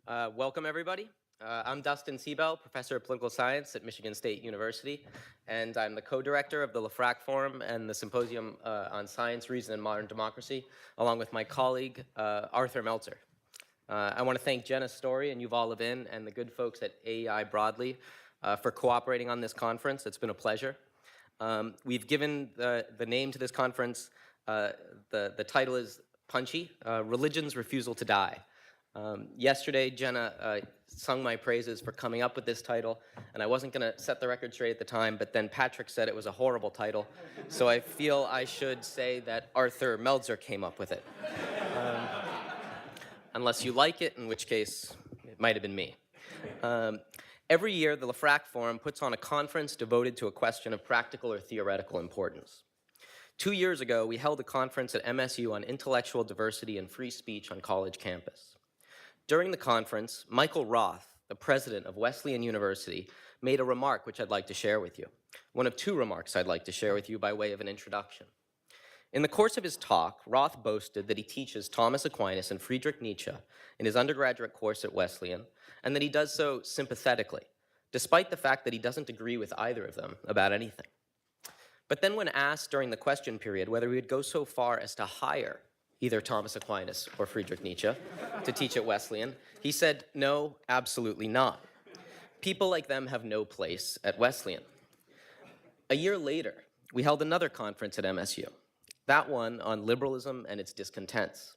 Welcome, everybody. I'm Dustin Siebel, professor of political science at Michigan State University, and I'm the co-director of the LeFrak Forum and the Symposium on Science, Reason, and Modern Democracy, along with my colleague, Arthur Meltzer. I want to thank Jenna Story and Yuval Levin and the good folks at AEI broadly for cooperating on this conference. It's been a pleasure. We've given the name to this conference. The title is punchy, Religion's Refusal to Die. Yesterday, Jenna sung my praises for coming up with this title, and I wasn't going to set the record straight at the time, but then Patrick said it was a horrible title, so I feel I should say that Arthur Meltzer came up with it. Unless you like it, in which case it might have been me. Every year, the LeFrak Forum puts on a conference devoted to a question of practical or theoretical importance. 2 years ago, we held a conference at MSU on intellectual diversity and free speech on college campus. During the conference, Michael Roth, the president of Wesleyan University, made a remark which I'd like to share with you. One of two remarks I'd like to share with you by way of an introduction. In the course of his talk, Roth boasted that he teaches Thomas Aquinas and Friedrich Nietzsche in his undergraduate course at Wesleyan, and that he does so sympathetically, despite the fact that he doesn't agree with either of them about anything. But then when asked during the question period whether he would go so far as to hire either Thomas Aquinas or Friedrich Nietzsche to teach at Wesleyan, he said, no, absolutely not. People like them have no place at Wesleyan. A year later, we held another conference at MSU, that one on liberalism and its discontents.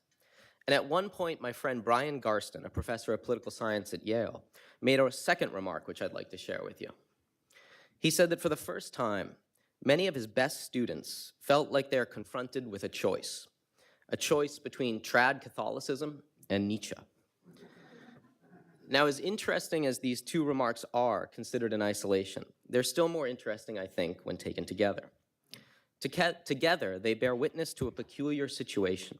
And at one point, my friend Brian Garston, a professor of political science at Yale, made a second remark which I'd like to share with you. He said that for the first time, many of his best students felt like they're confronted with a choice between trad Catholicism and Nietzsche. Now, as interesting as these two remarks are considered in isolation, they're still more interesting, I think, when taken together. Together, they bear witness to a peculiar situation,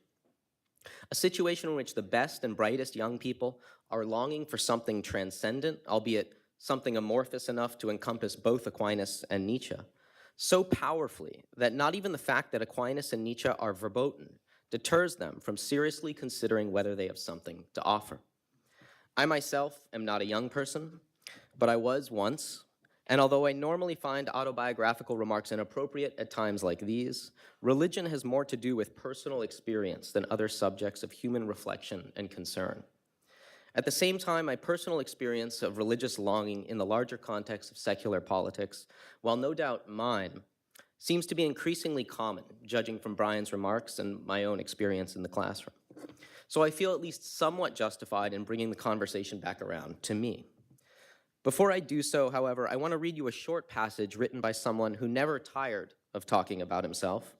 a situation in which the best and brightest young people are longing for something transcendent, albeit something amorphous enough to encompass both Aquinas and Nietzsche, so powerfully that not even the fact that Aquinas and Nietzsche are verboten deters them from seriously considering whether they have something to offer. I myself am not a young person, but I was once, and although I normally find autobiographical remarks inappropriate at times like these, religion has more to do with personal experience than other subjects of human reflection and concern. At the same time, my personal experience of religious longing in the larger context of secular politics, while no doubt mine, seems to be increasingly common, judging from Brian's remarks and my own experience in the classroom. So I feel at least somewhat justified in bringing the conversation back around to me. Before I do so, however, I want to read you a short passage written by someone who never tired of talking about himself,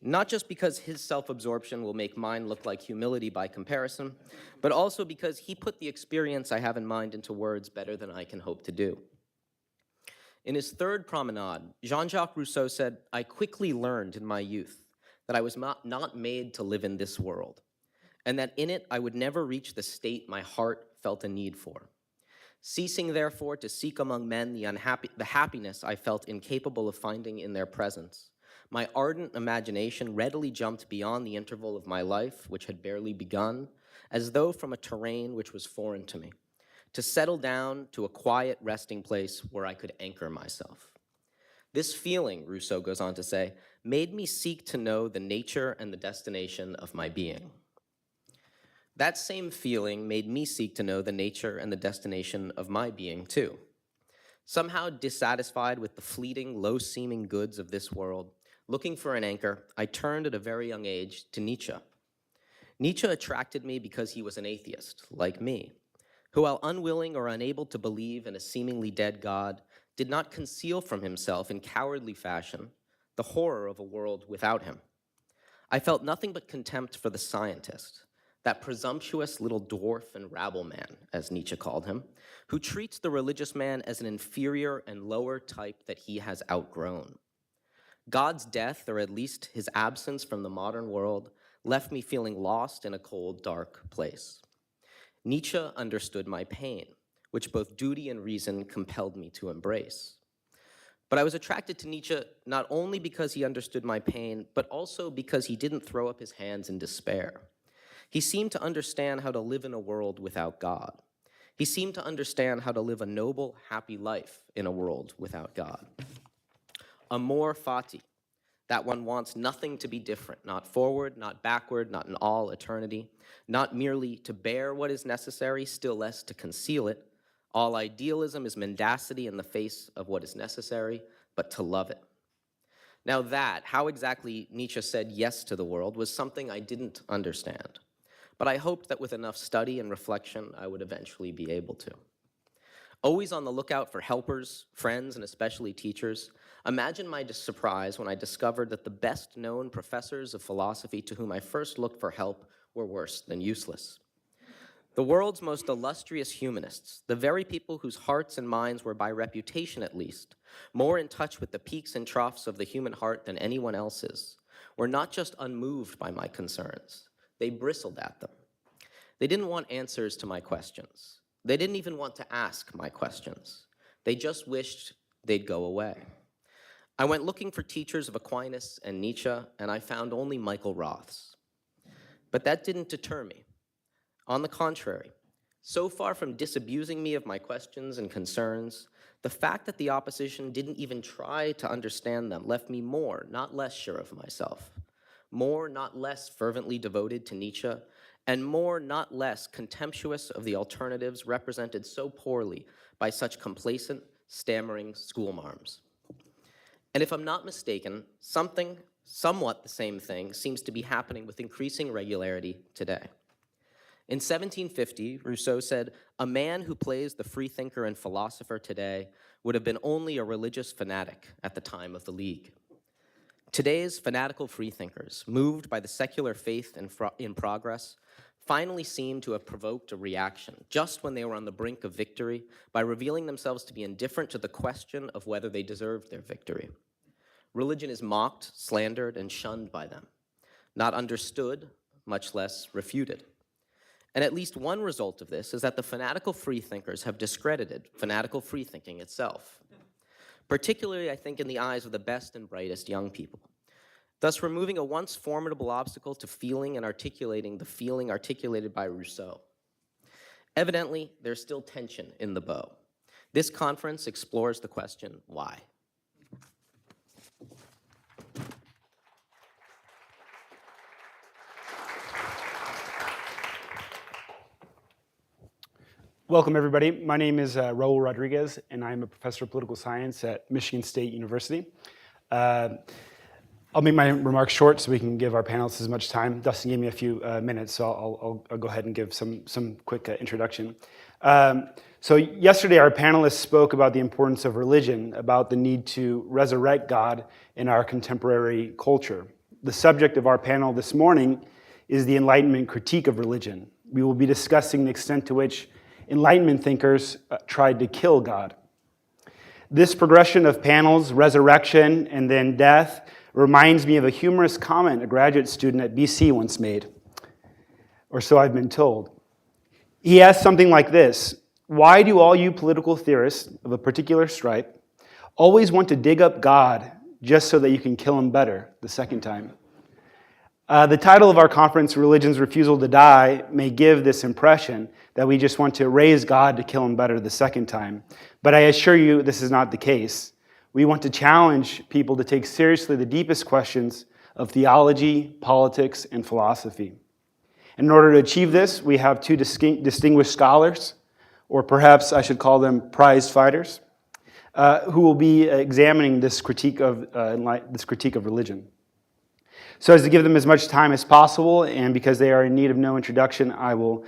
not just because his self-absorption will make mine look like humility by comparison, but also because he put the experience I have in mind into words better than I can hope to do. In his third promenade, Jean-Jacques Rousseau said, "I quickly learned in my youth that I was not made to live in this world, and that in it I would never reach the state my heart felt a need for. Ceasing, therefore, to seek among men the happiness I felt incapable of finding in their presence, my ardent imagination readily jumped beyond the interval of my life, which had barely begun, as though from a terrain which was foreign to me, to settle down to a quiet resting place where I could anchor myself. This feeling," Rousseau goes on to say, "made me seek to know the nature and the destination of my being." That same feeling made me seek to know the nature and the destination of my being, too. Somehow dissatisfied with the fleeting, low-seeming goods of this world, looking for an anchor, I turned at a very young age to Nietzsche. Nietzsche attracted me because he was an atheist, like me, who, while unwilling or unable to believe in a seemingly dead God, did not conceal from himself in cowardly fashion the horror of a world without him. I felt nothing but contempt for the scientist, that presumptuous little dwarf and rabble man, as Nietzsche called him, who treats the religious man as an inferior and lower type that he has outgrown. God's death, or at least his absence from the modern world, left me feeling lost in a cold, dark place. Nietzsche understood my pain, which both duty and reason compelled me to embrace. But I was attracted to Nietzsche not only because he understood my pain, but also because he didn't throw up his hands in despair. He seemed to understand how to live in a world without God, He seemed to understand how to live a noble, happy life in a world without God. Amor fati, that one wants nothing to be different, not forward, not backward, not in all eternity, not merely to bear what is necessary, still less to conceal it. All idealism is mendacity in the face of what is necessary, but to love it. Now that, how exactly Nietzsche said yes to the world, was something I didn't understand. But I hoped that with enough study and reflection, I would eventually be able to. Always on the lookout for helpers, friends, and especially teachers, imagine my surprise when I discovered that the best-known professors of philosophy to whom I first looked for help were worse than useless. The world's most illustrious humanists, the very people whose hearts and minds were, by reputation at least, more in touch with the peaks and troughs of the human heart than anyone else's, were not just unmoved by my concerns, they bristled at them. They didn't want answers to my questions. They didn't even want to ask my questions. They just wished they'd go away. I went looking for teachers of Aquinas and Nietzsche, and I found only Michael Roth's. But that didn't deter me. On the contrary, so far from disabusing me of my questions and concerns, the fact that the opposition didn't even try to understand them left me more, not less sure of myself, more, not less fervently devoted to Nietzsche, and more, not less contemptuous of the alternatives represented so poorly by such complacent, stammering schoolmarms. And if I'm not mistaken, somewhat the same thing seems to be happening with increasing regularity today. In 1750, Rousseau said, "A man who plays the freethinker and philosopher today would have been only a religious fanatic at the time of the League." Today's fanatical freethinkers, moved by the secular faith in progress, finally seem to have provoked a reaction just when they were on the brink of victory by revealing themselves to be indifferent to the question of whether they deserved their victory. Religion is mocked, slandered, and shunned by them, not understood, much less refuted. And at least one result of this is that the fanatical freethinkers have discredited fanatical freethinking itself, particularly, I think, in the eyes of the best and brightest young people, thus removing a once formidable obstacle to feeling and articulating the feeling articulated by Rousseau. Evidently, there's still tension in the bow. This conference explores the question, why? Welcome, everybody. My name is Raul Rodriguez, and I'm a professor of political science at Michigan State University. I'll make my remarks short so we can give our panelists as much time. Dustin gave me a few minutes, so I'll go ahead and give some quick introduction. So yesterday, our panelists spoke about the importance of religion, about the need to resurrect God in our contemporary culture. The subject of our panel this morning is the Enlightenment critique of religion. We will be discussing the extent to which Enlightenment thinkers tried to kill God. This progression of panels, resurrection, and then death, reminds me of a humorous comment a graduate student at BC once made, or so I've been told. He asked something like this: "Why do all you political theorists of a particular stripe always want to dig up God just so that you can kill him better the second time?" The title of our conference, Religion's Refusal to Die, may give this impression that we just want to raise God to kill him better the second time. But I assure you this is not the case. We want to challenge people to take seriously the deepest questions of theology, politics, and philosophy. In order to achieve this, we have two distinguished scholars, or perhaps I should call them prize fighters, who will be examining this critique of religion. So as to give them as much time as possible, and because they are in need of no introduction, I will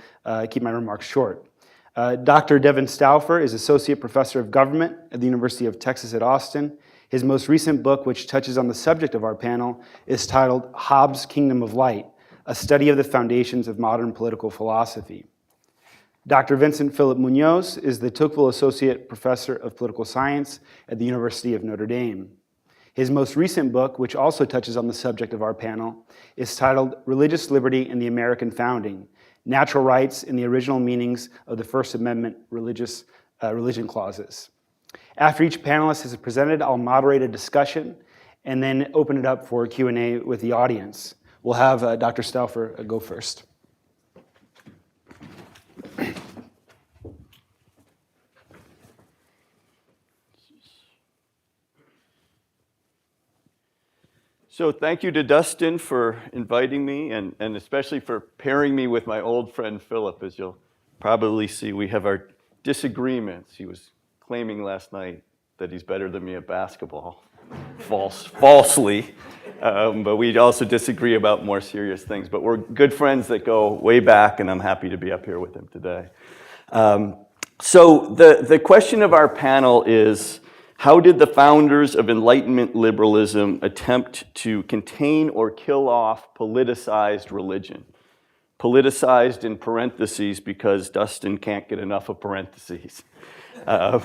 keep my remarks short. Dr. Devin Stauffer is Associate Professor of Government at the University of Texas at Austin. His most recent book, which touches on the subject of our panel, is titled Hobbes' Kingdom of Light, a study of the foundations of modern political philosophy. Dr. Vincent Philip Munoz is the Tocqueville Associate Professor of Political Science at the University of Notre Dame. His most recent book, which also touches on the subject of our panel, is titled Religious Liberty in the American Founding, Natural Rights in the Original Meanings of the First Amendment Religion Clauses. After each panelist has presented, I'll moderate a discussion and then open it up for Q&A with the audience. We'll have Dr. Stauffer go first. So thank you to Dustin for inviting me and especially for pairing me with my old friend Philip. As you'll probably see, we have our disagreements. He was claiming last night that he's better than me at basketball, falsely. But we also disagree about more serious things. But we're good friends that go way back, and I'm happy to be up here with him today. So the question of our panel is, how did the founders of Enlightenment liberalism attempt to contain or kill off politicized religion? Politicized in parentheses because Dustin can't get enough of parentheses. Or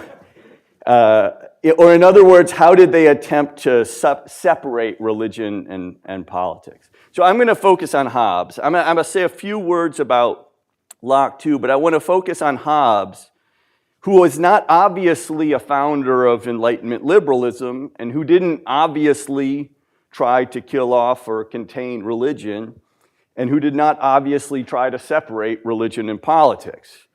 in other words, how did they attempt to separate religion and politics? So I'm going to focus on Hobbes. I'm going to say a few words about Locke too, but I want to focus on Hobbes, who was not obviously a founder of Enlightenment liberalism and who didn't obviously try to kill off or contain religion, and who did not obviously try to separate religion and politics.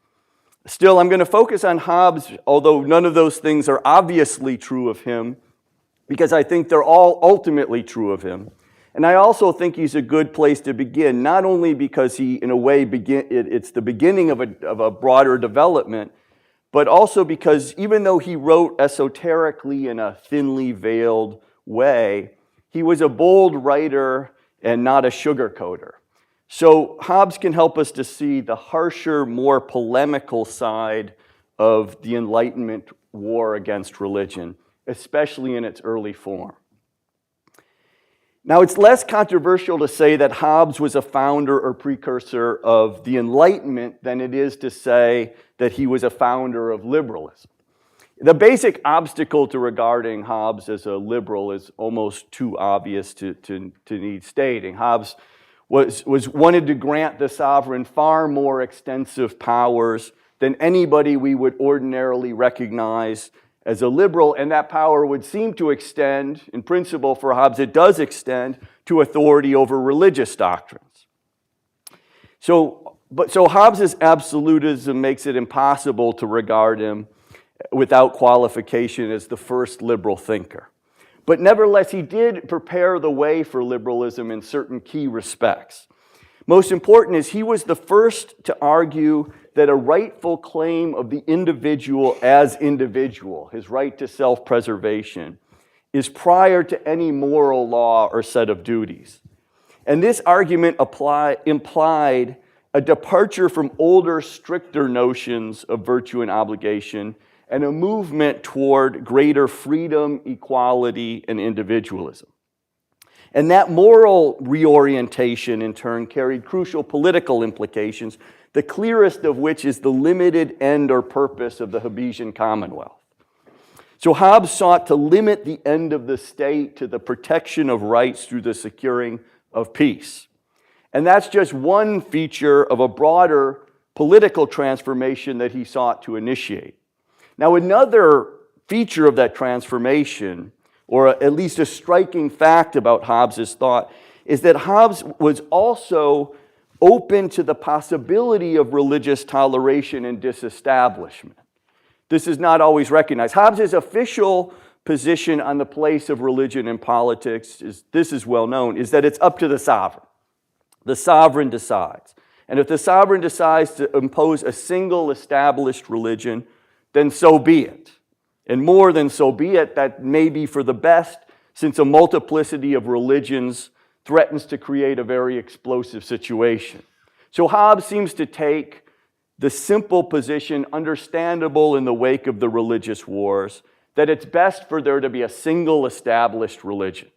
Still, I'm going to focus on Hobbes, although none of those things are obviously true of him, because I think they're all ultimately true of him. And I also think he's a good place to begin, not only because he, in a way, it's the beginning of a broader development, but also because even though he wrote esoterically in a thinly veiled way, he was a bold writer and not a sugarcoater. So Hobbes can help us to see the harsher, more polemical side of the Enlightenment war against religion, especially in its early form. Now, it's less controversial to say that Hobbes was a founder or precursor of the Enlightenment than it is to say that he was a founder of liberalism. The basic obstacle to regarding Hobbes as a liberal is almost too obvious to need stating. Hobbes wanted to grant the sovereign far more extensive powers than anybody we would ordinarily recognize as a liberal, and that power would seem to extend, in principle for Hobbes, it does extend to authority over religious doctrines. So Hobbes' absolutism makes it impossible to regard him without qualification as the first liberal thinker. But nevertheless, he did prepare the way for liberalism in certain key respects. Most important is he was the first to argue that a rightful claim of the individual as individual, his right to self-preservation, is prior to any moral law or set of duties. And this argument implied a departure from older, stricter notions of virtue and obligation and a movement toward greater freedom, equality, and individualism. And that moral reorientation, in turn, carried crucial political implications, the clearest of which is the limited end or purpose of the Hobbesian Commonwealth. So Hobbes sought to limit the end of the state to the protection of rights through the securing of peace. And that's just one feature of a broader political transformation that he sought to initiate. Now, another feature of that transformation, or at least a striking fact about Hobbes' thought, is that Hobbes was also open to the possibility of religious toleration and disestablishment. This is not always recognized. Hobbes' official position on the place of religion in politics, this is well known, is that it's up to the sovereign. The sovereign decides. And if the sovereign decides to impose a single established religion, then so be it. And more than so be it, that may be for the best, since a multiplicity of religions threatens to create a very explosive situation. So Hobbes seems to take the simple position, understandable in the wake of the religious wars, that it's best for there to be a single established religion.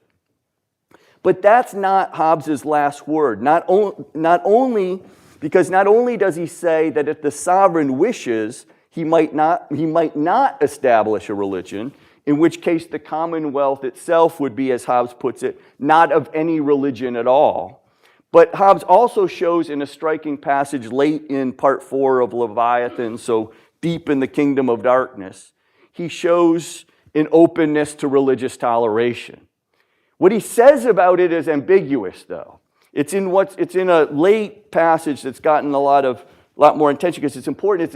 But that's not Hobbes' last word. Not only does he say that if the sovereign wishes, he might not establish a religion, in which case the Commonwealth itself would be, as Hobbes puts it, not of any religion at all. But Hobbes also shows in a striking passage late in part 4 of Leviathan, so deep in the kingdom of darkness, he shows an openness to religious toleration. What he says about it is ambiguous, though. It's in a late passage that's gotten a lot more attention because it's important.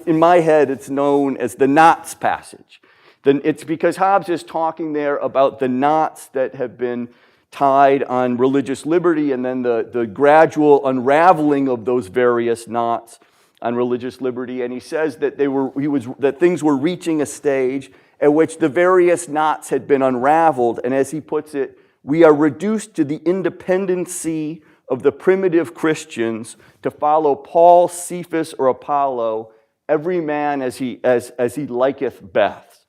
In my head, it's known as the knots passage. It's because Hobbes is talking there about the knots that have been tied on religious liberty, and then the gradual unraveling of those various knots on religious liberty. And he says that that things were reaching a stage at which the various knots had been unraveled. And as he puts it, we are reduced to the independency of the primitive Christians to follow Paul, Cephas, or Apollo, every man as he liketh best.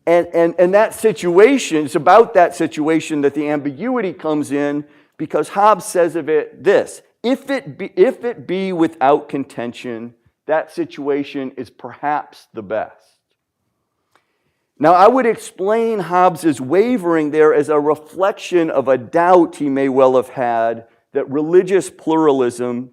And that situation, it's about that situation that the ambiguity comes in, because Hobbes says of it this: if it be without contention, that situation is perhaps the best. Now, I would explain Hobbes's wavering there as a reflection of a doubt he may well have had that religious pluralism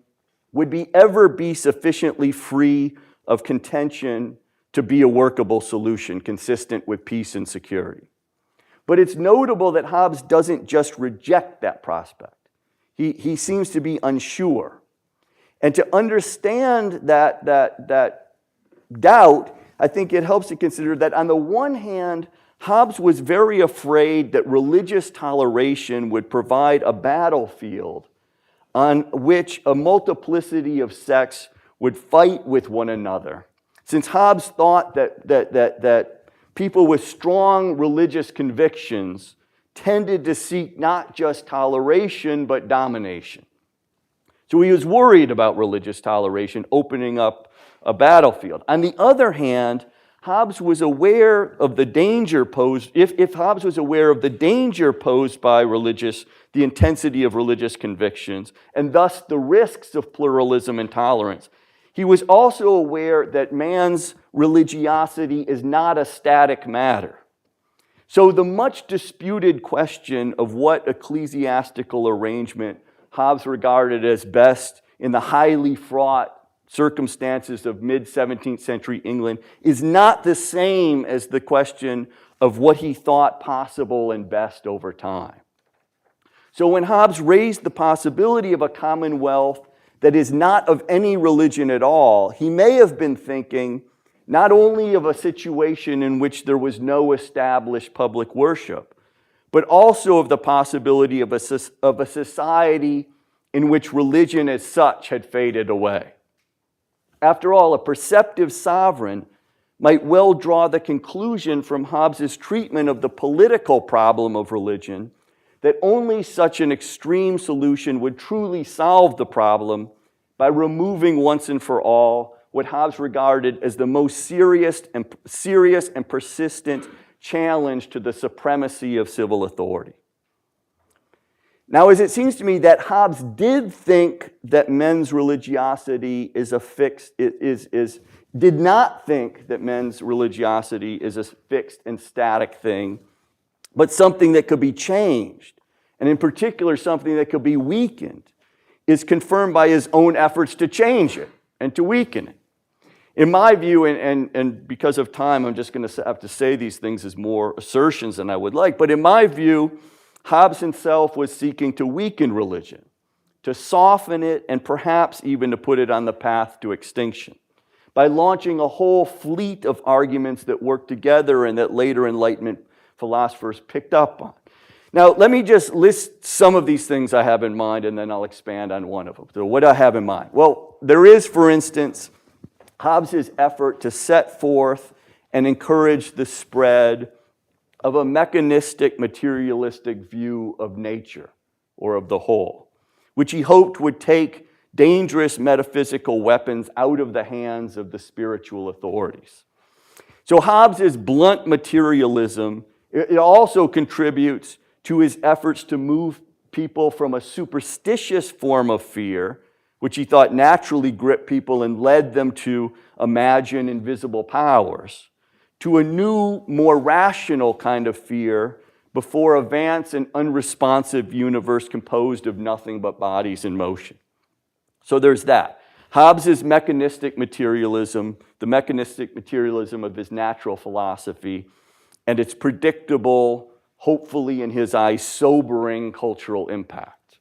would ever be sufficiently free of contention to be a workable solution consistent with peace and security. But it's notable that Hobbes doesn't just reject that prospect. He seems to be unsure. And to understand that doubt, I think it helps to consider that on the one hand, Hobbes was very afraid that religious toleration would provide a battlefield on which a multiplicity of sects would fight with one another. Since Hobbes thought that people with strong religious convictions tended to seek not just toleration, but domination. So he was worried about religious toleration opening up a battlefield. On the other hand, Hobbes was aware of the danger posed, if Hobbes was aware of the danger posed by the intensity of religious convictions, and thus the risks of pluralism and tolerance, he was also aware that man's religiosity is not a static matter. So the much disputed question of what ecclesiastical arrangement Hobbes regarded as best in the highly fraught circumstances of mid-17th century England is not the same as the question of what he thought possible and best over time. So when Hobbes raised the possibility of a commonwealth that is not of any religion at all, he may have been thinking not only of a situation in which there was no established public worship, but also of the possibility of a society in which religion as such had faded away. After all, a perceptive sovereign might well draw the conclusion from Hobbes's treatment of the political problem of religion that only such an extreme solution would truly solve the problem by removing once and for all what Hobbes regarded as the most serious and persistent challenge to the supremacy of civil authority. Now, as it seems to me that Hobbes did think that men's religiosity did not think that men's religiosity is a fixed and static thing, but something that could be changed, and in particular something that could be weakened, is confirmed by his own efforts to change it and to weaken it. In my view, and because of time, I'm just going to have to say these things as more assertions than I would like, but in my view, Hobbes himself was seeking to weaken religion, to soften it, and perhaps even to put it on the path to extinction, by launching a whole fleet of arguments that worked together and that later Enlightenment philosophers picked up on. Now, let me just list some of these things I have in mind, and then I'll expand on one of them. So what do I have in mind? Well, there is, for instance, Hobbes's effort to set forth and encourage the spread of a mechanistic, materialistic view of nature or of the whole, which he hoped would take dangerous metaphysical weapons out of the hands of the spiritual authorities. So Hobbes's blunt materialism, it also contributes to his efforts to move people from a superstitious form of fear, which he thought naturally gripped people and led them to imagine invisible powers, to a new, more rational kind of fear before a vast and unresponsive universe composed of nothing but bodies in motion. So there's that. Hobbes's mechanistic materialism, the mechanistic materialism of his natural philosophy, and its predictable, hopefully in his eyes, sobering cultural impact.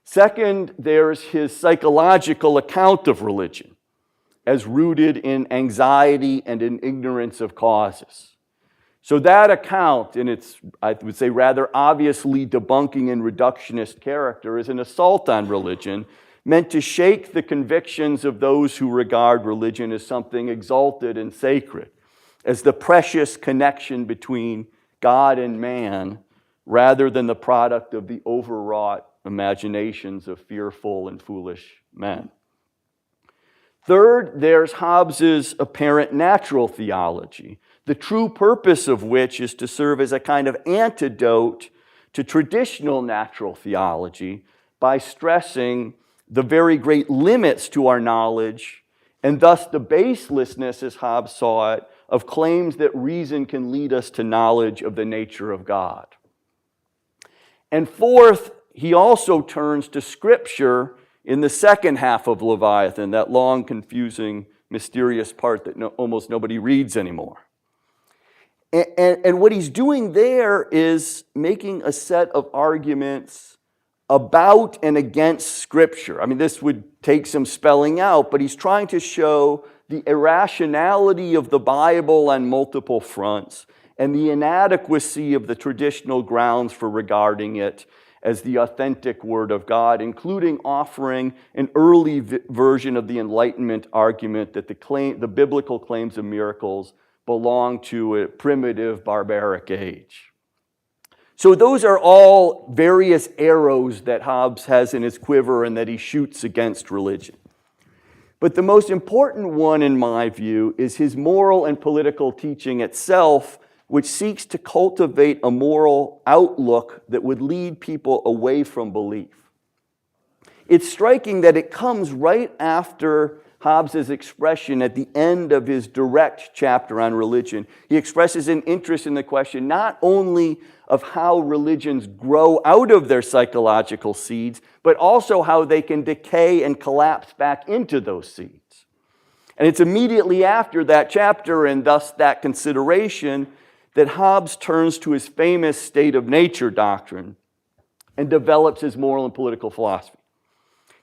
Second, there's his psychological account of religion, as rooted in anxiety and in ignorance of causes. So that account, in its, I would say, rather obviously debunking and reductionist character, is an assault on religion, meant to shake the convictions of those who regard religion as something exalted and sacred, as the precious connection between God and man, rather than the product of the overwrought imaginations of fearful and foolish men. Third, there's Hobbes's apparent natural theology, the true purpose of which is to serve as a kind of antidote to traditional natural theology by stressing the very great limits to our knowledge and thus the baselessness, as Hobbes saw it, of claims that reason can lead us to knowledge of the nature of God. And fourth, he also turns to Scripture in the second half of Leviathan, that long, confusing, mysterious part that almost nobody reads anymore. And what he's doing there is making a set of arguments about and against Scripture. I mean, this would take some spelling out, but he's trying to show the irrationality of the Bible on multiple fronts and the inadequacy of the traditional grounds for regarding it as the authentic Word of God, including offering an early version of the Enlightenment argument that the biblical claims of miracles belong to a primitive, barbaric age. So those are all various arrows that Hobbes has in his quiver and that he shoots against religion. But the most important one, in my view, is his moral and political teaching itself, which seeks to cultivate a moral outlook that would lead people away from belief. It's striking that it comes right after Hobbes's expression at the end of his direct chapter on religion. He expresses an interest in the question not only of how religions grow out of their psychological seeds, but also how they can decay and collapse back into those seeds. And it's immediately after that chapter, and thus that consideration, that Hobbes turns to his famous state of nature doctrine and develops his moral and political philosophy.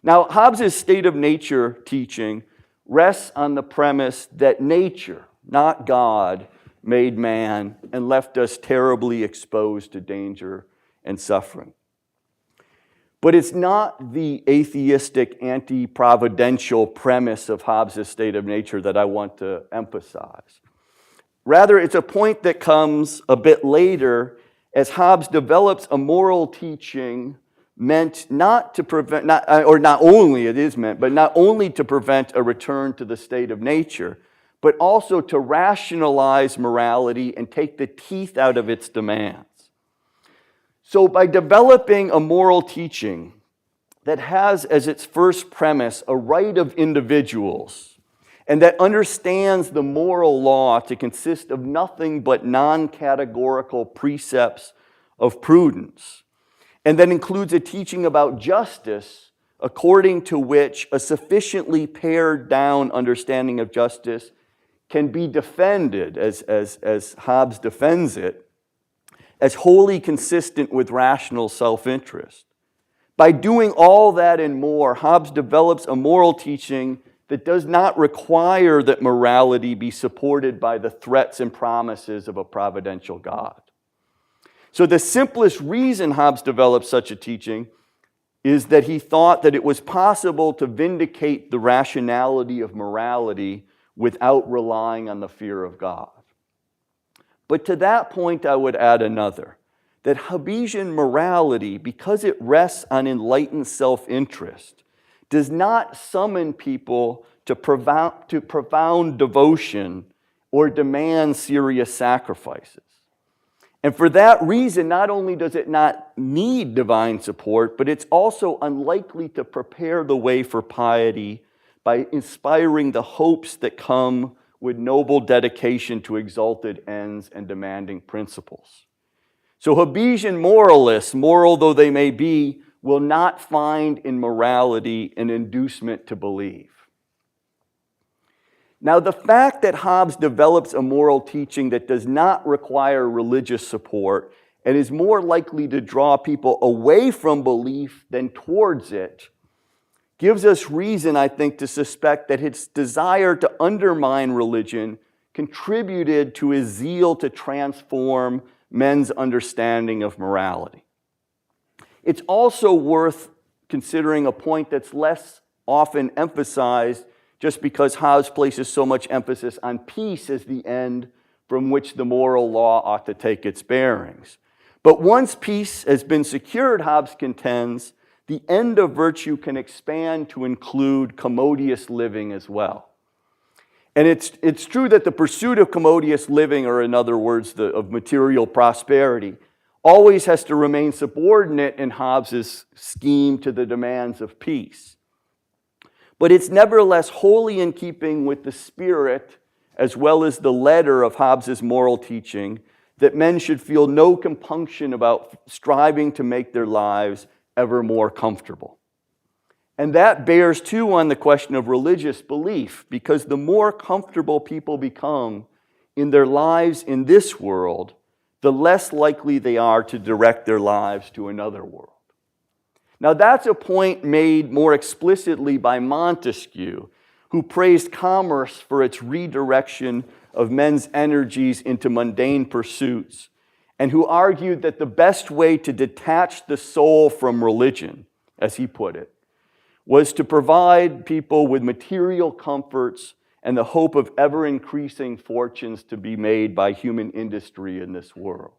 Now, Hobbes's state of nature teaching rests on the premise that nature, not God, made man and left us terribly exposed to danger and suffering. But it's not the atheistic, anti-providential premise of Hobbes's state of nature that I want to emphasize. Rather, it's a point that comes a bit later as Hobbes develops a moral teaching meant not to prevent, not only to prevent a return to the state of nature, but also to rationalize morality and take the teeth out of its demands. So by developing a moral teaching that has as its first premise a right of individuals, and that understands the moral law to consist of nothing but non-categorical precepts of prudence, and that includes a teaching about justice, according to which a sufficiently pared down understanding of justice can be defended, as Hobbes defends it, as wholly consistent with rational self-interest. By doing all that and more, Hobbes develops a moral teaching that does not require that morality be supported by the threats and promises of a providential God. So the simplest reason Hobbes developed such a teaching is that he thought that it was possible to vindicate the rationality of morality without relying on the fear of God. But to that point, I would add another, that Hobbesian morality, because it rests on enlightened self-interest, does not summon people to profound devotion or demand serious sacrifices. And for that reason, not only does it not need divine support, but it's also unlikely to prepare the way for piety by inspiring the hopes that come with noble dedication to exalted ends and demanding principles. So Hobbesian moralists, moral though they may be, will not find in morality an inducement to believe. Now, the fact that Hobbes develops a moral teaching that does not require religious support and is more likely to draw people away from belief than towards it gives us reason, I think, to suspect that its desire to undermine religion contributed to his zeal to transform men's understanding of morality. It's also worth considering a point that's less often emphasized just because Hobbes places so much emphasis on peace as the end from which the moral law ought to take its bearings. But once peace has been secured, Hobbes contends, the end of virtue can expand to include commodious living as well. And it's true that the pursuit of commodious living, or in other words, of material prosperity, always has to remain subordinate in Hobbes's scheme to the demands of peace. But it's nevertheless wholly in keeping with the spirit as well as the letter of Hobbes's moral teaching that men should feel no compunction about striving to make their lives ever more comfortable. And that bears too on the question of religious belief, because the more comfortable people become in their lives in this world, the less likely they are to direct their lives to another world. Now that's a point made more explicitly by Montesquieu, who praised commerce for its redirection of men's energies into mundane pursuits, and who argued that the best way to detach the soul from religion, as he put it, was to provide people with material comforts and the hope of ever-increasing fortunes to be made by human industry in this world.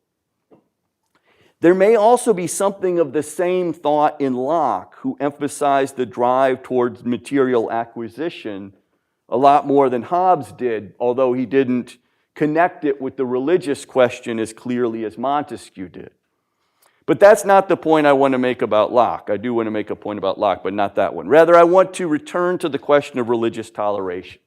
There may also be something of the same thought in Locke, who emphasized the drive towards material acquisition a lot more than Hobbes did, although he didn't connect it with the religious question as clearly as Montesquieu did. But that's not the point I want to make about Locke. I do want to make a point about Locke, but not that one. Rather, I want to return to the question of religious toleration.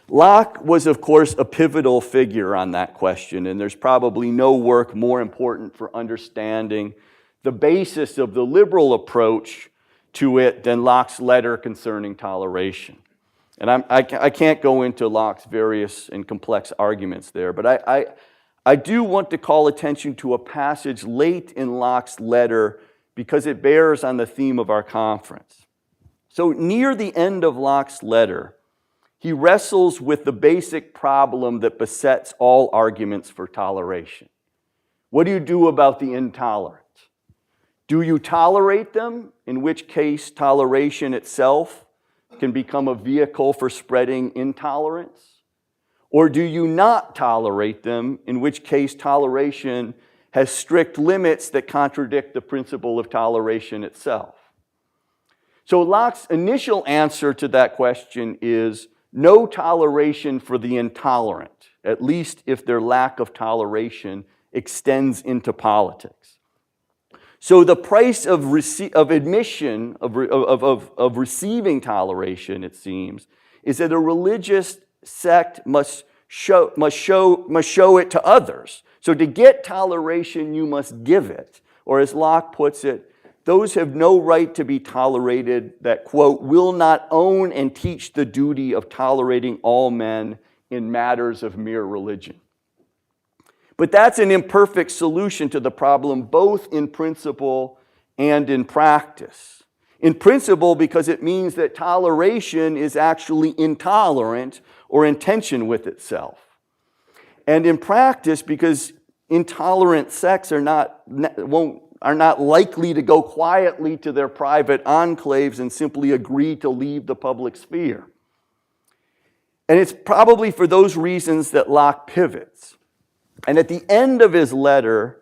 Locke was, of course, a pivotal figure on that question, and there's probably no work more important for understanding the basis of the liberal approach to it than Locke's letter concerning toleration. And I can't go into Locke's various and complex arguments there, but I do want to call attention to a passage late in Locke's letter because it bears on the theme of our conference. So near the end of Locke's letter, he wrestles with the basic problem that besets all arguments for toleration. What do you do about the intolerant? Do you tolerate them, in which case toleration itself can become a vehicle for spreading intolerance? Or do you not tolerate them, in which case toleration has strict limits that contradict the principle of toleration itself? So Locke's initial answer to that question is no toleration for the intolerant, at least if their lack of toleration extends into politics. So the price of admission, of receiving toleration, it seems, is that a religious sect must show it to others. So to get toleration, you must give it. Or as Locke puts it, those have no right to be tolerated that, quote, will not own and teach the duty of tolerating all men in matters of mere religion. But that's an imperfect solution to the problem, both in principle and in practice. In principle, because it means that toleration is actually intolerant or in tension with itself. And in practice, because intolerant sects are not likely to go quietly to their private enclaves and simply agree to leave the public sphere. And it's probably for those reasons that Locke pivots. And at the end of his letter,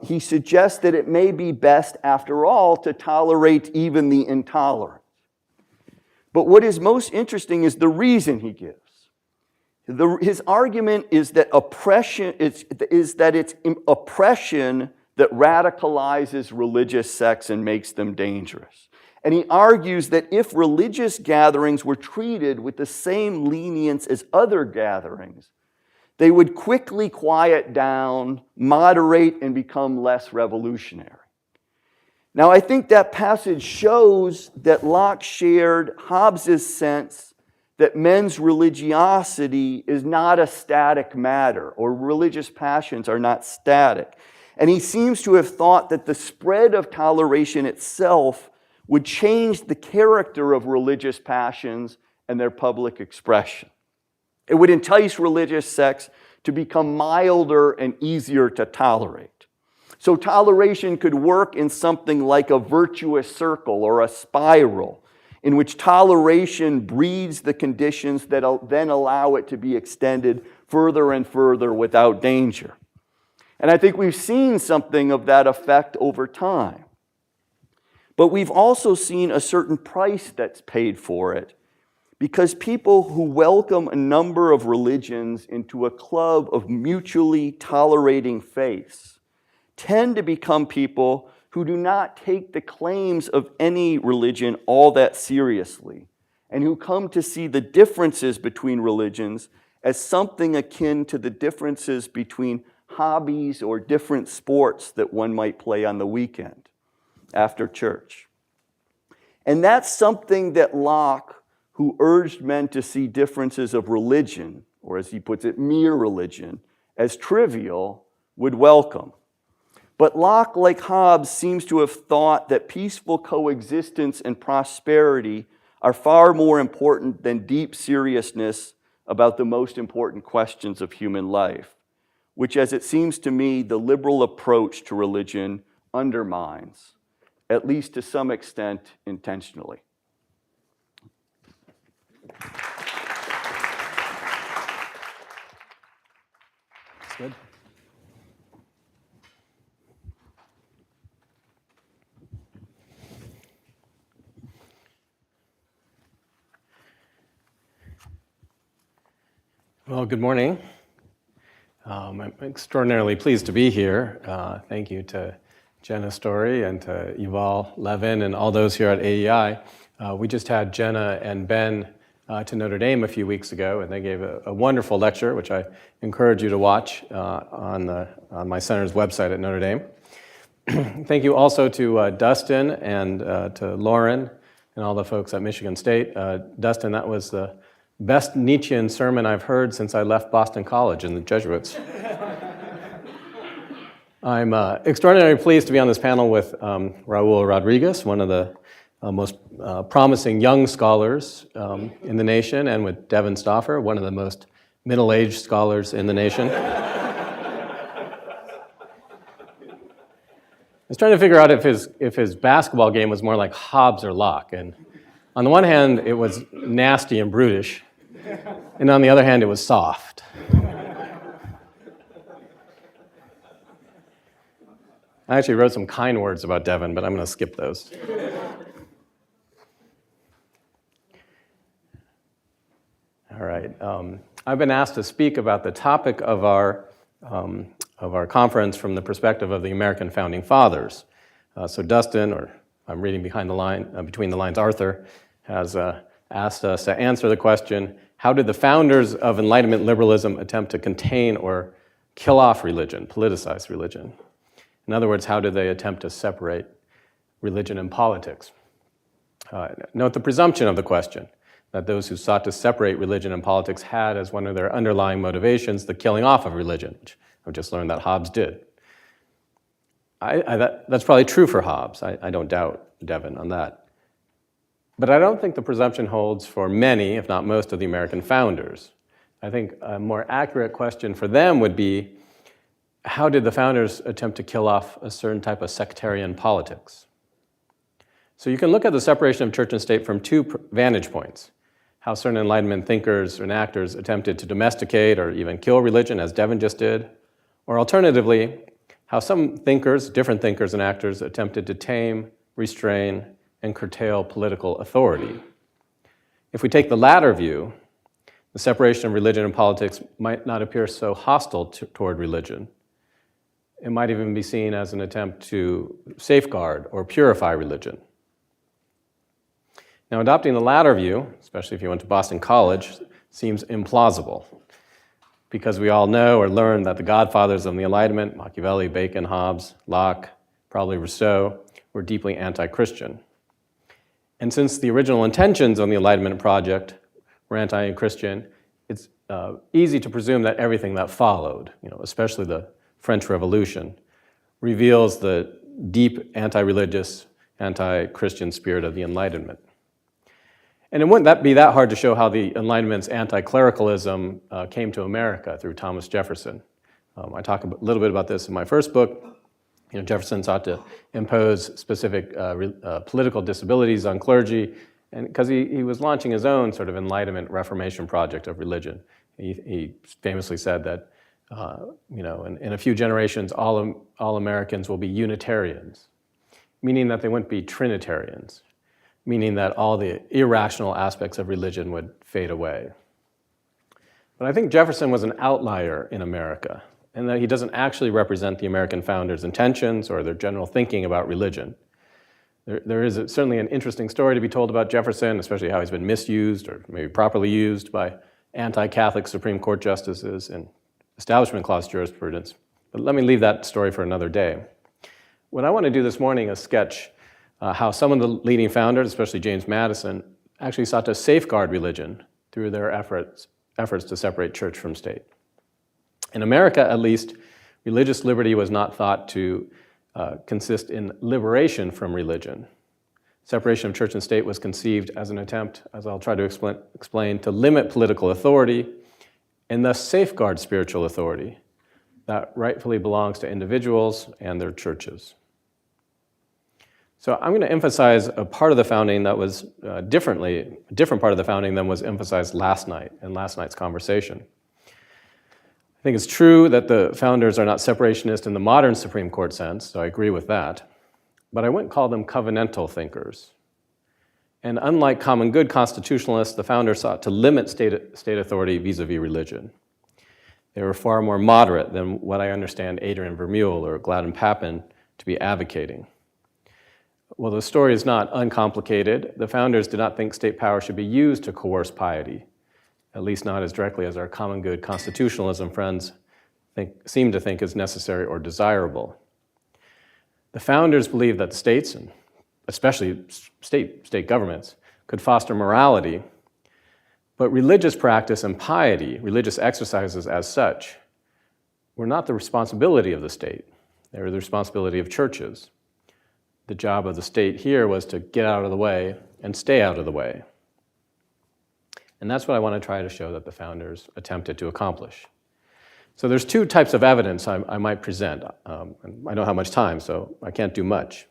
he suggests that it may be best, after all, to tolerate even the intolerant. But what is most interesting is the reason he gives. His argument is that it's oppression that radicalizes religious sects and makes them dangerous. And he argues that if religious gatherings were treated with the same lenience as other gatherings, they would quickly quiet down, moderate, and become less revolutionary. Now, I think that passage shows that Locke shared Hobbes's sense that men's religiosity is not a static matter, or religious passions are not static. And he seems to have thought that the spread of toleration itself would change the character of religious passions and their public expression. It would entice religious sects to become milder and easier to tolerate. So toleration could work in something like a virtuous circle or a spiral, in which toleration breeds the conditions that then allow it to be extended further and further without danger. And I think we've seen something of that effect over time. But we've also seen a certain price that's paid for it, because people who welcome a number of religions into a club of mutually tolerating faiths tend to become people who do not take the claims of any religion all that seriously, and who come to see the differences between religions as something akin to the differences between hobbies or different sports that one might play on the weekend after church. And that's something that Locke, who urged men to see differences of religion, or as he puts it, mere religion, as trivial, would welcome. But Locke, like Hobbes, seems to have thought that peaceful coexistence and prosperity are far more important than deep seriousness about the most important questions of human life, which, as it seems to me, the liberal approach to religion undermines, at least to some extent, intentionally. That's good. Well, good morning. I'm extraordinarily pleased to be here. Thank you to Jenna Story and to Yuval Levin and all those here at AEI. We just had Jenna and Ben to Notre Dame a few weeks ago, and they gave a wonderful lecture, which I encourage you to watch on my center's website at Notre Dame. Thank you also to Dustin and to Lauren and all the folks at Michigan State. Dustin, that was the best Nietzschean sermon I've heard since I left Boston College and the Jesuits. I'm extraordinarily pleased to be on this panel with Raul Rodriguez, one of the most promising young scholars in the nation, and with Devin Stauffer, one of the most middle-aged scholars in the nation. I was trying to figure out if his basketball game was more like Hobbes or Locke, and on the one hand, it was nasty and brutish, and on the other hand, it was soft. I actually wrote some kind words about Devin, but I'm going to skip those. All right. I've been asked to speak about the topic of our conference from the perspective of the American Founding Fathers. So Dustin, or I'm reading between the lines, Arthur, has asked us to answer the question, how did the founders of Enlightenment liberalism attempt to contain or kill off religion, politicize religion? In other words, how did they attempt to separate religion and politics? Note the presumption of the question, that those who sought to separate religion and politics had as one of their underlying motivations the killing off of religion, which I've just learned that Hobbes did. That's probably true for Hobbes. I don't doubt Devin on that. But I don't think the presumption holds for many, if not most, of the American founders. I think a more accurate question for them would be, how did the founders attempt to kill off a certain type of sectarian politics? So you can look at the separation of church and state from two vantage points. How certain Enlightenment thinkers and actors attempted to domesticate or even kill religion, as Devin just did, or alternatively, how some thinkers, different thinkers and actors, attempted to tame, restrain, and curtail political authority. If we take the latter view, the separation of religion and politics might not appear so hostile toward religion. It might even be seen as an attempt to safeguard or purify religion. Now, adopting the latter view, especially if you went to Boston College, seems implausible, because we all know or learn that the godfathers of the Enlightenment, Machiavelli, Bacon, Hobbes, Locke, probably Rousseau, were deeply anti-Christian. And since the original intentions on the Enlightenment project were anti-Christian, it's easy to presume that everything that followed, especially the French Revolution, reveals the deep anti-religious, anti-Christian spirit of the Enlightenment. And it wouldn't that be that hard to show how the Enlightenment's anti-clericalism came to America through Thomas Jefferson. I talk a little bit about this in my first book. Jefferson sought to impose specific political disabilities on clergy, and because he was launching his own sort of Enlightenment Reformation project of religion. He famously said that, in a few generations, all Americans will be Unitarians, meaning that they wouldn't be Trinitarians, meaning that all the irrational aspects of religion would fade away. But I think Jefferson was an outlier in America, and that he doesn't actually represent the American founders' intentions or their general thinking about religion. There is certainly an interesting story to be told about Jefferson, especially how he's been misused or maybe properly used by anti-Catholic Supreme Court justices and Establishment Clause jurisprudence. But let me leave that story for another day. What I want to do this morning is sketch how some of the leading founders, especially James Madison, actually sought to safeguard religion through their efforts to separate church from state. In America, at least, religious liberty was not thought to consist in liberation from religion. Separation of church and state was conceived as an attempt, as I'll try to explain, to limit political authority and thus safeguard spiritual authority that rightfully belongs to individuals and their churches. So I'm going to emphasize a part of the founding that was a different part of the founding than was emphasized last night in last night's conversation. I think it's true that the founders are not separationist in the modern Supreme Court sense, so I agree with that. But I wouldn't call them covenantal thinkers. And unlike common good constitutionalists, the founders sought to limit state authority vis-a-vis religion. They were far more moderate than what I understand Adrian Vermeule or Gladden Papin to be advocating. Well, the story is not uncomplicated. The founders did not think state power should be used to coerce piety, at least not as directly as our common good constitutionalism friends seem to think is necessary or desirable. The founders believed that states, and especially state governments, could foster morality, but religious practice and piety, religious exercises as such, were not the responsibility of the state. They were the responsibility of churches. The job of the state here was to get out of the way and stay out of the way. And that's what I want to try to show that the founders attempted to accomplish. So there's two types of evidence I might present. I don't have much time, so I can't do much.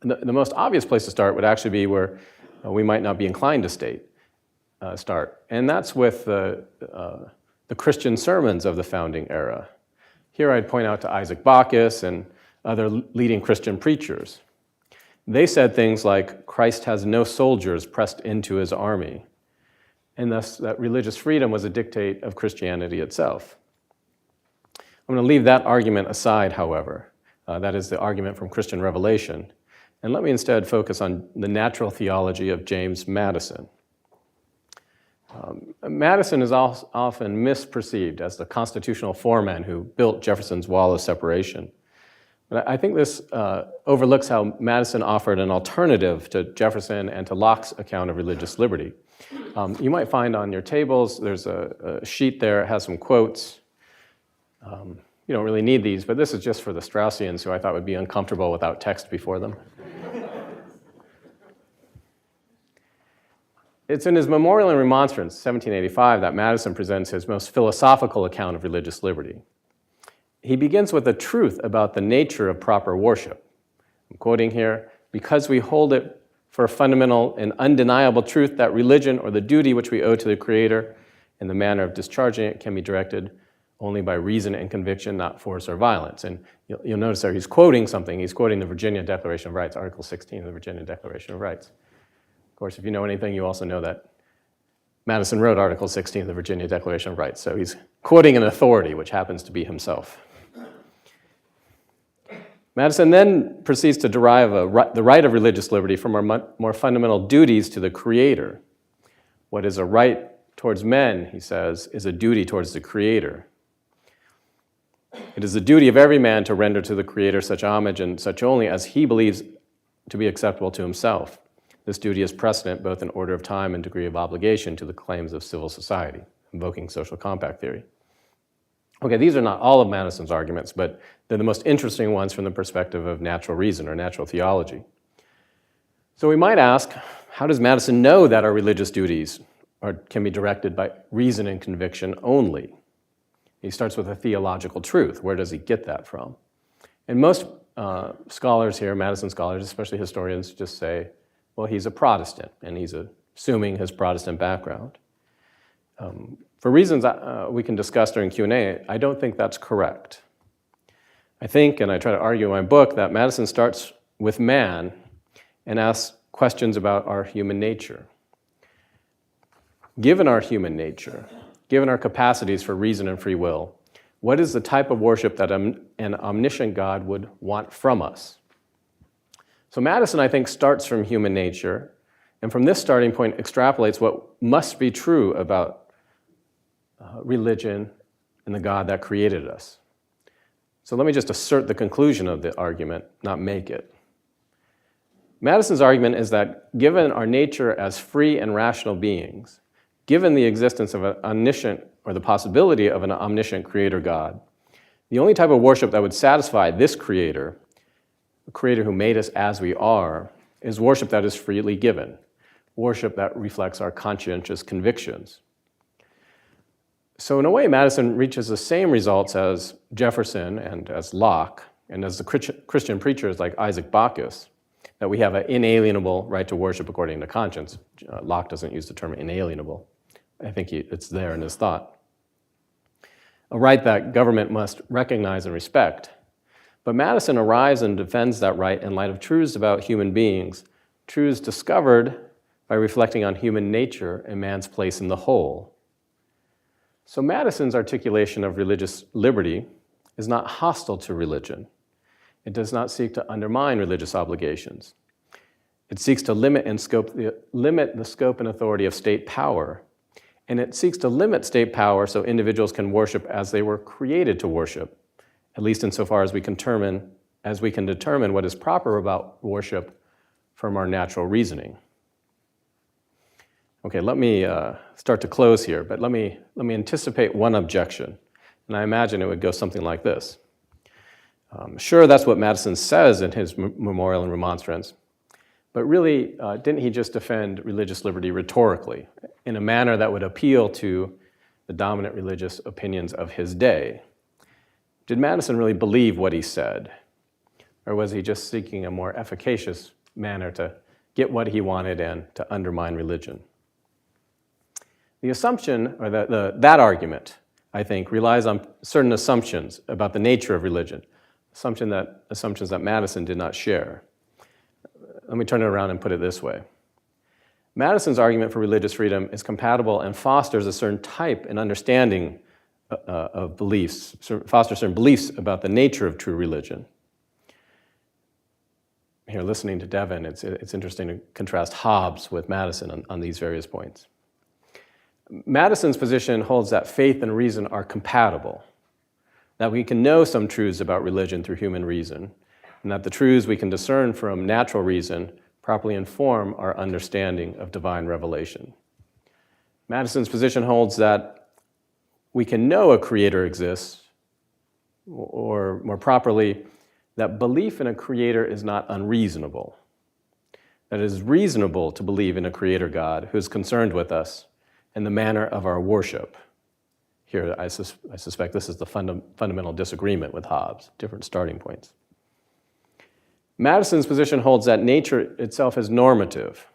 The most obvious place to start would actually be where we might not be inclined to start, and that's with the Christian sermons of the founding era. Here I'd point out to Isaac Bacchus and other leading Christian preachers. They said things like, Christ has no soldiers pressed into his army, and thus that religious freedom was a dictate of Christianity itself. I'm going to leave that argument aside, however. That is the argument from Christian revelation. And let me instead focus on the natural theology of James Madison. Madison is often misperceived as the constitutional foreman who built Jefferson's wall of separation. But I think this overlooks how Madison offered an alternative to Jefferson and to Locke's account of religious liberty. You might find on your tables, there's a sheet there, it has some quotes. You don't really need these, but this is just for the Straussians who I thought would be uncomfortable without text before them. It's in his Memorial and Remonstrance, 1785, that Madison presents his most philosophical account of religious liberty. He begins with a truth about the nature of proper worship. I'm quoting here, because we hold it for a fundamental and undeniable truth that religion or the duty which we owe to the Creator and the manner of discharging it can be directed only by reason and conviction, not force or violence. And you'll notice there he's quoting something. He's quoting the Virginia Declaration of Rights, Article 16 of the Virginia Declaration of Rights. Of course, if you know anything, you also know that Madison wrote Article 16 of the Virginia Declaration of Rights. So he's quoting an authority, which happens to be himself. Madison then proceeds to derive the right of religious liberty from our more fundamental duties to the Creator. What is a right towards men, he says, is a duty towards the Creator. It is the duty of every man to render to the Creator such homage and such only as he believes to be acceptable to himself. This duty is precedent both in order of time and degree of obligation to the claims of civil society, invoking social compact theory. Okay, these are not all of Madison's arguments, but they're the most interesting ones from the perspective of natural reason or natural theology. So we might ask, how does Madison know that our religious duties can be directed by reason and conviction only? He starts with a theological truth. Where does he get that from? And most scholars here, Madison scholars, especially historians, just say, well, he's a Protestant, and he's assuming his Protestant background. For reasons we can discuss during Q&A, I don't think that's correct. I think, and I try to argue in my book, that Madison starts with man and asks questions about our human nature. Given our human nature, given our capacities for reason and free will, what is the type of worship that an omniscient God would want from us? So Madison, I think, starts from human nature, and from this starting point extrapolates what must be true about religion and the God that created us. So let me just assert the conclusion of the argument, not make it. Madison's argument is that given our nature as free and rational beings, given the existence of an omniscient, or the possibility of an omniscient creator God, the only type of worship that would satisfy this creator, the creator who made us as we are, is worship that is freely given, worship that reflects our conscientious convictions. So in a way, Madison reaches the same results as Jefferson and as Locke, and as the Christian preachers like Isaac Bacchus, that we have an inalienable right to worship according to conscience. Locke doesn't use the term inalienable. I think it's there in his thought. A right that government must recognize and respect. But Madison arrives and defends that right in light of truths about human beings, truths discovered by reflecting on human nature and man's place in the whole. So Madison's articulation of religious liberty is not hostile to religion. It does not seek to undermine religious obligations. It seeks to limit the scope and authority of state power, and it seeks to limit state power so individuals can worship as they were created to worship, at least insofar as we can determine what is proper about worship from our natural reasoning. Okay, let me start to close here, but let me anticipate one objection, and I imagine it would go something like this. Sure, that's what Madison says in his memorial and remonstrance, but really, didn't he just defend religious liberty rhetorically in a manner that would appeal to the dominant religious opinions of his day? Did Madison really believe what he said, or was he just seeking a more efficacious manner to get what he wanted and to undermine religion? The assumption, or that argument, I think, relies on certain assumptions about the nature of religion. Assumptions that Madison did not share. Let me turn it around and put it this way. Madison's argument for religious freedom is compatible and fosters a certain type and understanding of beliefs, fosters certain beliefs about the nature of true religion. Here, listening to Devin, it's interesting to contrast Hobbes with Madison on these various points. Madison's position holds that faith and reason are compatible, that we can know some truths about religion through human reason, and that the truths we can discern from natural reason properly inform our understanding of divine revelation. Madison's position holds that we can know a creator exists, or more properly, that belief in a creator is not unreasonable, that it is reasonable to believe in a creator God who is concerned with us and the manner of our worship. Here, I suspect this is the fundamental disagreement with Hobbes, different starting points. Madison's position holds that nature itself is normative,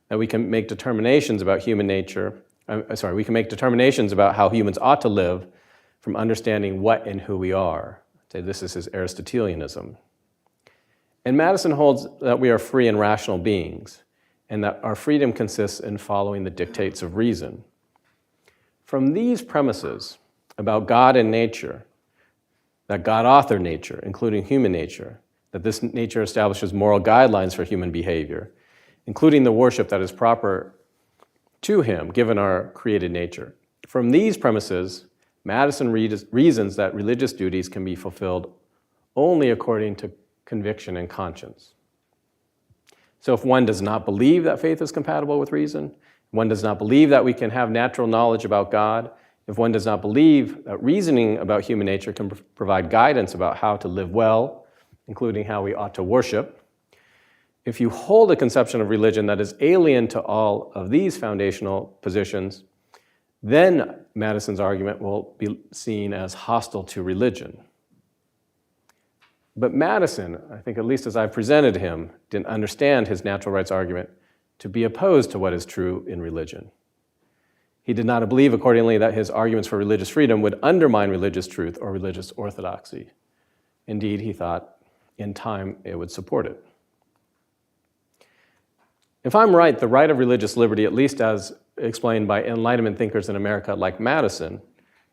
that we can make determinations about human nature, we can make determinations about how humans ought to live from understanding what and who we are. This is his Aristotelianism. And Madison holds that we are free and rational beings, and that our freedom consists in following the dictates of reason. From these premises about God and nature, that God authored nature, including human nature, that this nature establishes moral guidelines for human behavior, including the worship that is proper to him, given our created nature. From these premises, Madison reasons that religious duties can be fulfilled only according to conviction and conscience. So if one does not believe that faith is compatible with reason, one does not believe that we can have natural knowledge about God, if one does not believe that reasoning about human nature can provide guidance about how to live well, including how we ought to worship, If you hold a conception of religion that is alien to all of these foundational positions, then Madison's argument will be seen as hostile to religion. But Madison, I think at least as I've presented him, didn't understand his natural rights argument to be opposed to what is true in religion. He did not believe, accordingly, that his arguments for religious freedom would undermine religious truth or religious orthodoxy. Indeed, he thought in time it would support it. If I'm right, the right of religious liberty, at least as explained by Enlightenment thinkers in America like Madison,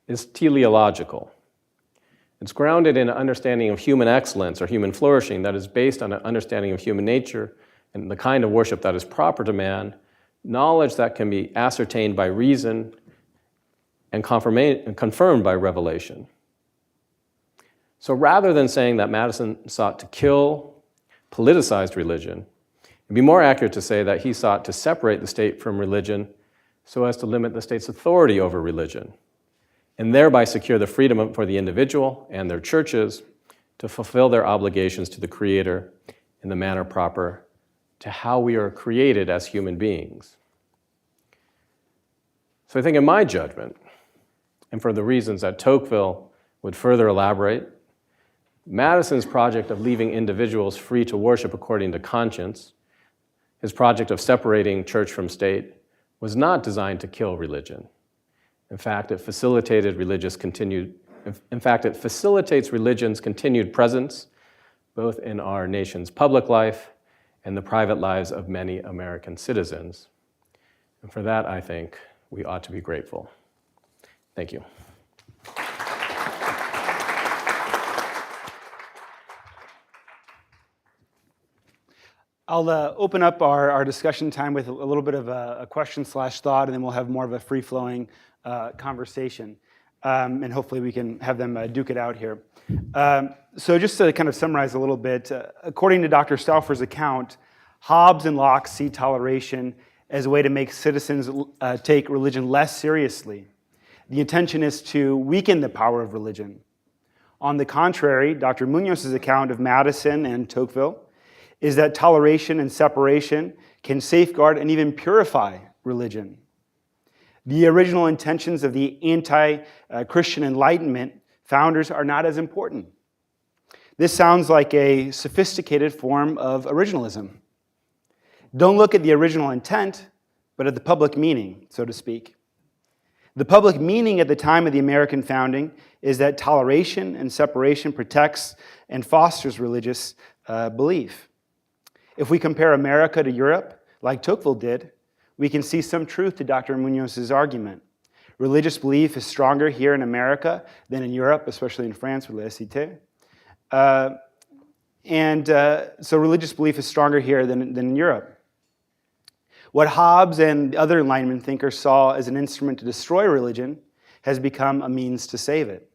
is teleological. It's grounded in an understanding of human excellence or human flourishing that is based on an understanding of human nature and the kind of worship that is proper to man, knowledge that can be ascertained by reason and confirmed by revelation. So rather than saying that Madison sought to kill politicized religion, it'd be more accurate to say that he sought to separate the state from religion so as to limit the state's authority over religion, and thereby secure the freedom for the individual and their churches to fulfill their obligations to the Creator in the manner proper to how we are created as human beings. So I think in my judgment, and for the reasons that Tocqueville would further elaborate, Madison's project of leaving individuals free to worship according to conscience, his project of separating church from state, was not designed to kill religion. In fact, it facilitates religion's continued presence, both in our nation's public life and the private lives of many American citizens. And for that, I think we ought to be grateful. Thank you. I'll open up our discussion time with a little bit of a question/thought, and then we'll have more of a free-flowing conversation. And hopefully we can have them duke it out here. So just to kind of summarize a little bit, according to Dr. Stauffer's account, Hobbes and Locke see toleration as a way to make citizens take religion less seriously. The intention is to weaken the power of religion. On the contrary, Dr. Munoz's account of Madison and Tocqueville is that toleration and separation can safeguard and even purify religion. The original intentions of the anti-Christian Enlightenment founders are not as important. This sounds like a sophisticated form of originalism. Don't look at the original intent, but at the public meaning, so to speak. The public meaning at the time of the American founding is that toleration and separation protects and fosters religious belief. If we compare America to Europe, like Tocqueville did, we can see some truth to Dr. Munoz's argument. Religious belief is stronger here in America than in Europe, especially in France with la Cité. So religious belief is stronger here than in Europe. What Hobbes and other Enlightenment thinkers saw as an instrument to destroy religion has become a means to save it.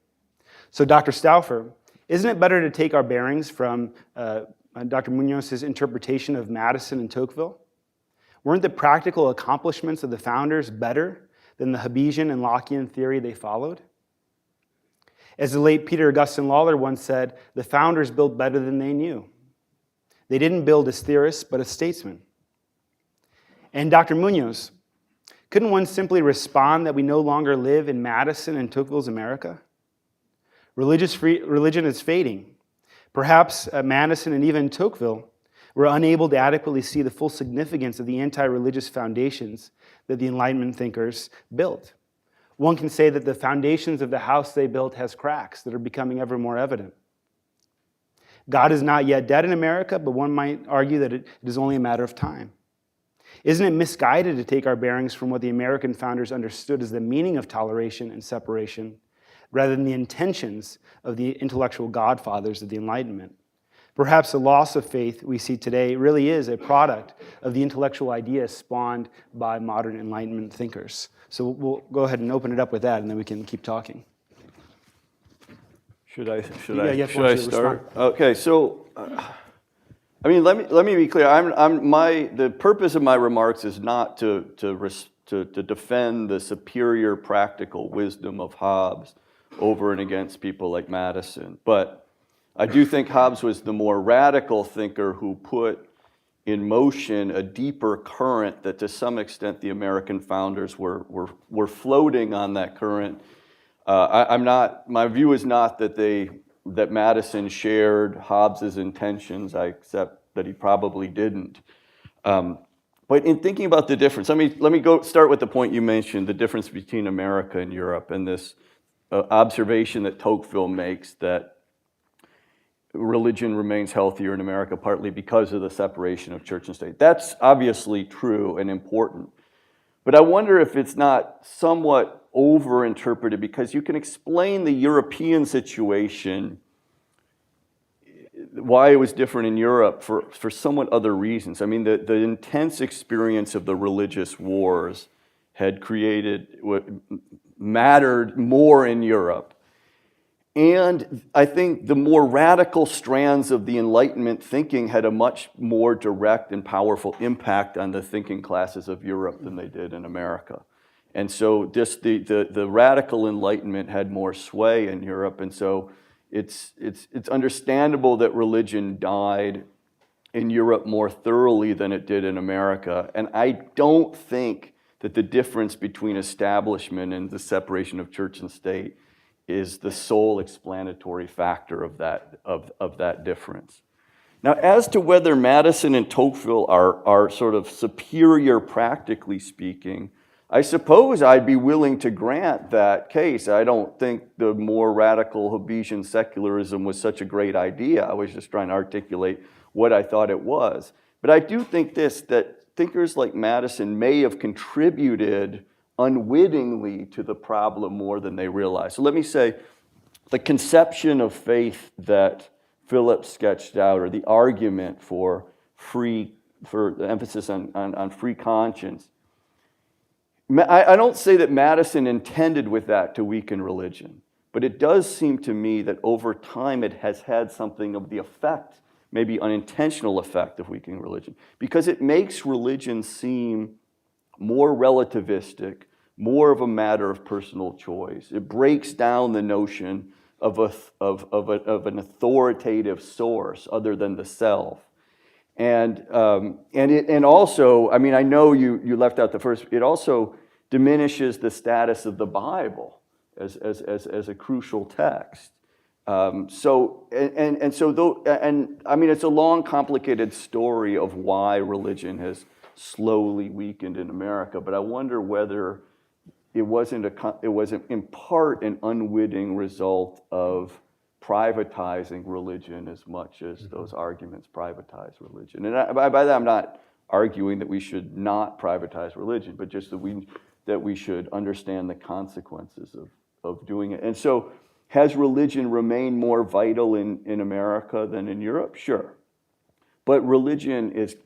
So Dr. Stauffer, isn't it better to take our bearings from Dr. Munoz's interpretation of Madison and Tocqueville? Weren't the practical accomplishments of the founders better than the Hobbesian and Lockean theory they followed? As the late Peter Augustine Lawler once said, the founders built better than they knew. They didn't build as theorists, but as statesmen. And Dr. Munoz, couldn't one simply respond that we no longer live in Madison and Tocqueville's America? Religion is fading. Perhaps Madison and even Tocqueville were unable to adequately see the full significance of the anti-religious foundations that the Enlightenment thinkers built. One can say that the foundations of the house they built has cracks that are becoming ever more evident. God is not yet dead in America, but one might argue that it is only a matter of time. Isn't it misguided to take our bearings from what the American founders understood as the meaning of toleration and separation, rather than the intentions of the intellectual godfathers of the Enlightenment? Perhaps the loss of faith we see today really is a product of the intellectual ideas spawned by modern Enlightenment thinkers. So we'll go ahead and open it up with that, and then we can keep talking. Should I Respond. start? Okay, so let me be clear. The purpose of my remarks is not to defend the superior practical wisdom of Hobbes over and against people like Madison, but I do think Hobbes was the more radical thinker who put in motion a deeper current that to some extent the American founders were floating on that current. My view is not that Madison shared Hobbes's intentions. I accept that he probably didn't. But in thinking about the difference, let me go start with the point you mentioned, the difference between America and Europe, and this observation that Tocqueville makes that religion remains healthier in America partly because of the separation of church and state. That's obviously true and important. But I wonder if it's not somewhat overinterpreted, because you can explain the European situation, why it was different in Europe, for somewhat other reasons. I mean, the intense experience of the religious wars had created what mattered more in Europe. And I think the more radical strands of the Enlightenment thinking had a much more direct and powerful impact on the thinking classes of Europe than they did in America. And so just the radical Enlightenment had more sway in Europe, and so it's understandable that religion died in Europe more thoroughly than it did in America. And I don't think that the difference between establishment and the separation of church and state is the sole explanatory factor of that difference. Now, as to whether Madison and Tocqueville are sort of superior practically speaking, I suppose I'd be willing to grant that case. I don't think the more radical Hobbesian secularism was such a great idea. I was just trying to articulate what I thought it was. But I do think that thinkers like Madison may have contributed unwittingly to the problem more than they realized. So let me say, the conception of faith that Philip sketched out, or the argument for the emphasis on free conscience, I don't say that Madison intended with that to weaken religion, but it does seem to me that over time it has had something of the effect, maybe unintentional effect, of weakening religion, because it makes religion seem more relativistic, more of a matter of personal choice. It breaks down the notion of an authoritative source other than the self. And also, I mean, I know you left out the first, it also diminishes the status of the Bible as a crucial text. I mean, it's a long, complicated story of why religion has slowly weakened in America, but I wonder whether it wasn't in part an unwitting result of privatizing religion as much as those arguments privatize religion. And by that, I'm not arguing that we should not privatize religion, but just that we should understand the consequences of doing it. And so, has religion remained more vital in America than in Europe? Sure. But religion it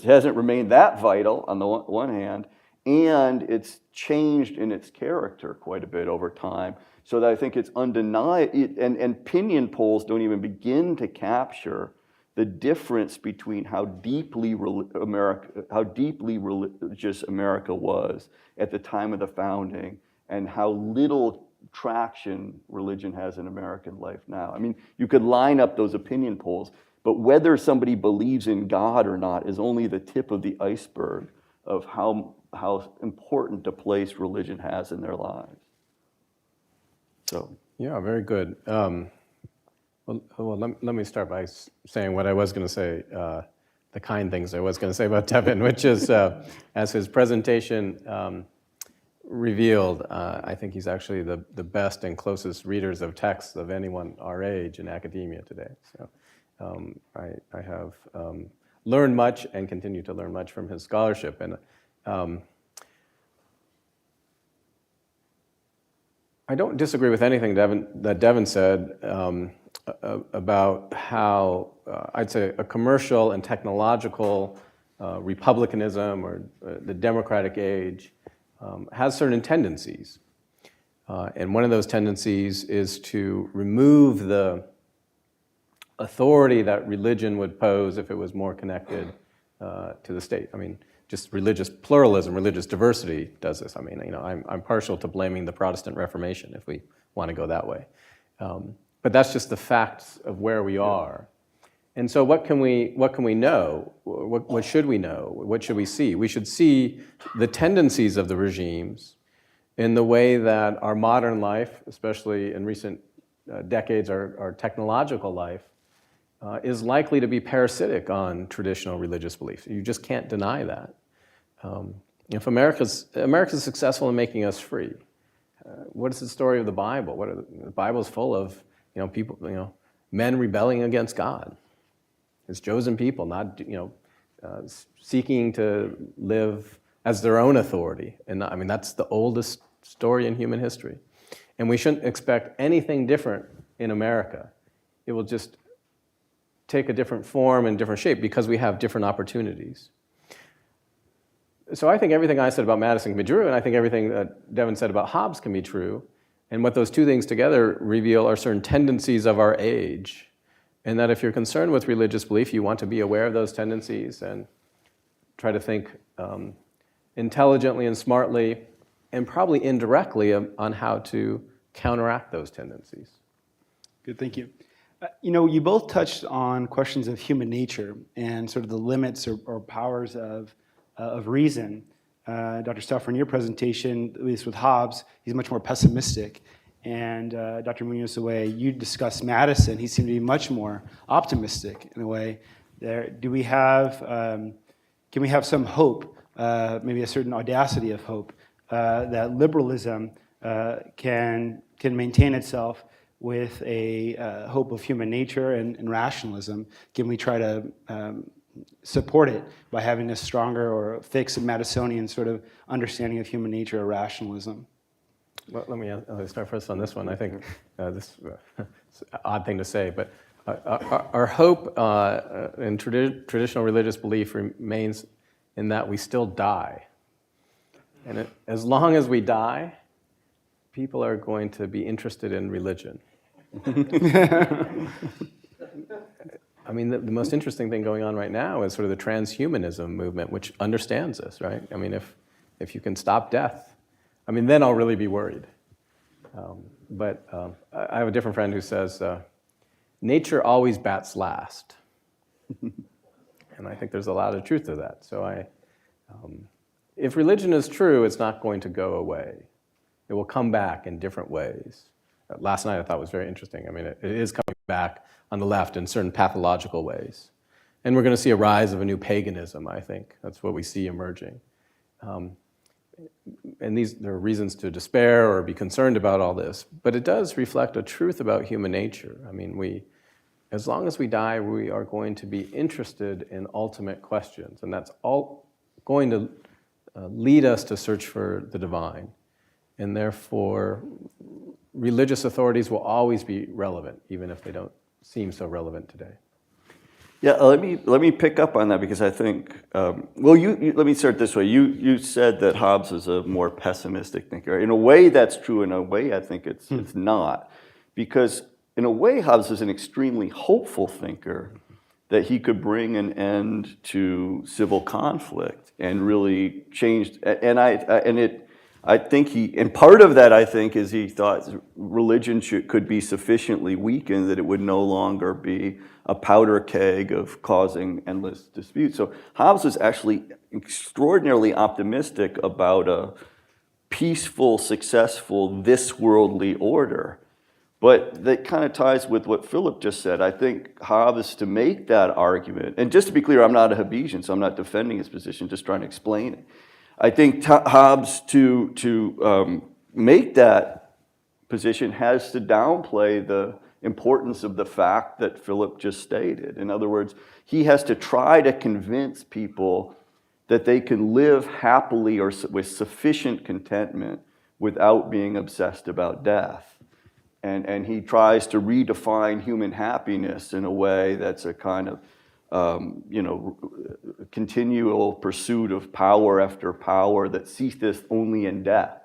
hasn't remained that vital on the one hand, and it's changed in its character quite a bit over time, so that I think it's undeniable, and opinion polls don't even begin to capture the difference between how deeply religious America was at the time of the founding and how little traction religion has in American life now. I mean, you could line up those opinion polls, but whether somebody believes in God or not is only the tip of the iceberg of how important a place religion has in their lives. So. Yeah, very good. Well, let me start by saying what I was going to say, the kind things I was going to say about Devin, which is, as his presentation revealed, I think he's actually the best and closest readers of texts of anyone our age in academia today. So I have learned much and continue to learn much from his scholarship. And I don't disagree with anything that Devin said about how, I'd say, a commercial and technological republicanism or the democratic age has certain tendencies. And one of those tendencies is to remove the authority that religion would pose if it was more connected to the state. I mean, just religious pluralism, religious diversity does this. I mean, I'm partial to blaming the Protestant Reformation if we want to go that way. But that's just the facts of where we are. And so what can we know? What should we know? What should we see? We should see the tendencies of the regimes in the way that our modern life, especially in recent decades, our technological life, is likely to be parasitic on traditional religious beliefs. You just can't deny that. If America's successful in making us free, what is the story of the Bible? The Bible is full of people, men rebelling against God. It's chosen people, not seeking to live as their own authority. And I mean, that's the oldest story in human history. And we shouldn't expect anything different in America. It will just take a different form and different shape because we have different opportunities. So I think everything I said about Madison can be true, and I think everything that Devin said about Hobbes can be true. And what those two things together reveal are certain tendencies of our age. And that if you're concerned with religious belief, you want to be aware of those tendencies and try to think intelligently and smartly, and probably indirectly, on how to counteract those tendencies. Good, thank you. You both touched on questions of human nature and sort of the limits or powers of reason. Dr. Stauffer, in your presentation, at least with Hobbes, he's much more pessimistic. And Dr. Munoz-Away, you discussed Madison. He seemed to be much more optimistic in a way. Can we have some hope, maybe a certain audacity of hope, that liberalism can maintain itself with a hope of human nature and rationalism? Can we try to support it by having a stronger or fixed Madisonian sort of understanding of human nature or rationalism? Well, let me start first on this one. I think this is an odd thing to say, but our hope in traditional religious belief remains in that we still die. And as long as we die, people are going to be interested in religion. I mean, the most interesting thing going on right now is sort of the transhumanism movement, which understands this, right? I mean, if you can stop death, I mean, then I'll really be worried. But I have a different friend who says, nature always bats last. And I think there's a lot of truth to that. So if religion is true, it's not going to go away. It will come back in different ways. Last night I thought was very interesting. I mean, it is coming back on the left in certain pathological ways. And we're going to see a rise of a new paganism, I think. That's what we see emerging. And there are reasons to despair or be concerned about all this, but it does reflect a truth about human nature. I mean, as long as we die, we are going to be interested in ultimate questions, and that's all going to lead us to search for the divine. And therefore, religious authorities will always be relevant, even if they don't seem so relevant today. Yeah, let me pick up on that because I think, let me start this way. You said that Hobbes is a more pessimistic thinker. In a way, that's true. In a way, I think it's not. Because in a way, Hobbes is an extremely hopeful thinker that he could bring an end to civil conflict and really change. I think and part of that, I think, is he thought religion could be sufficiently weakened that it would no longer be a powder keg of causing endless disputes. So Hobbes is actually extraordinarily optimistic about a peaceful, successful, this worldly order. But that kind of ties with what Philip just said. I think Hobbes, to make that argument, and just to be clear, I'm not a Hobbesian, so I'm not defending his position, just trying to explain it. I think Hobbes, to make that position, has to downplay the importance of the fact that Philip just stated. In other words, he has to try to convince people that they can live happily or with sufficient contentment without being obsessed about death. And he tries to redefine human happiness in a way that's a kind of continual pursuit of power after power that ceaseth only in death.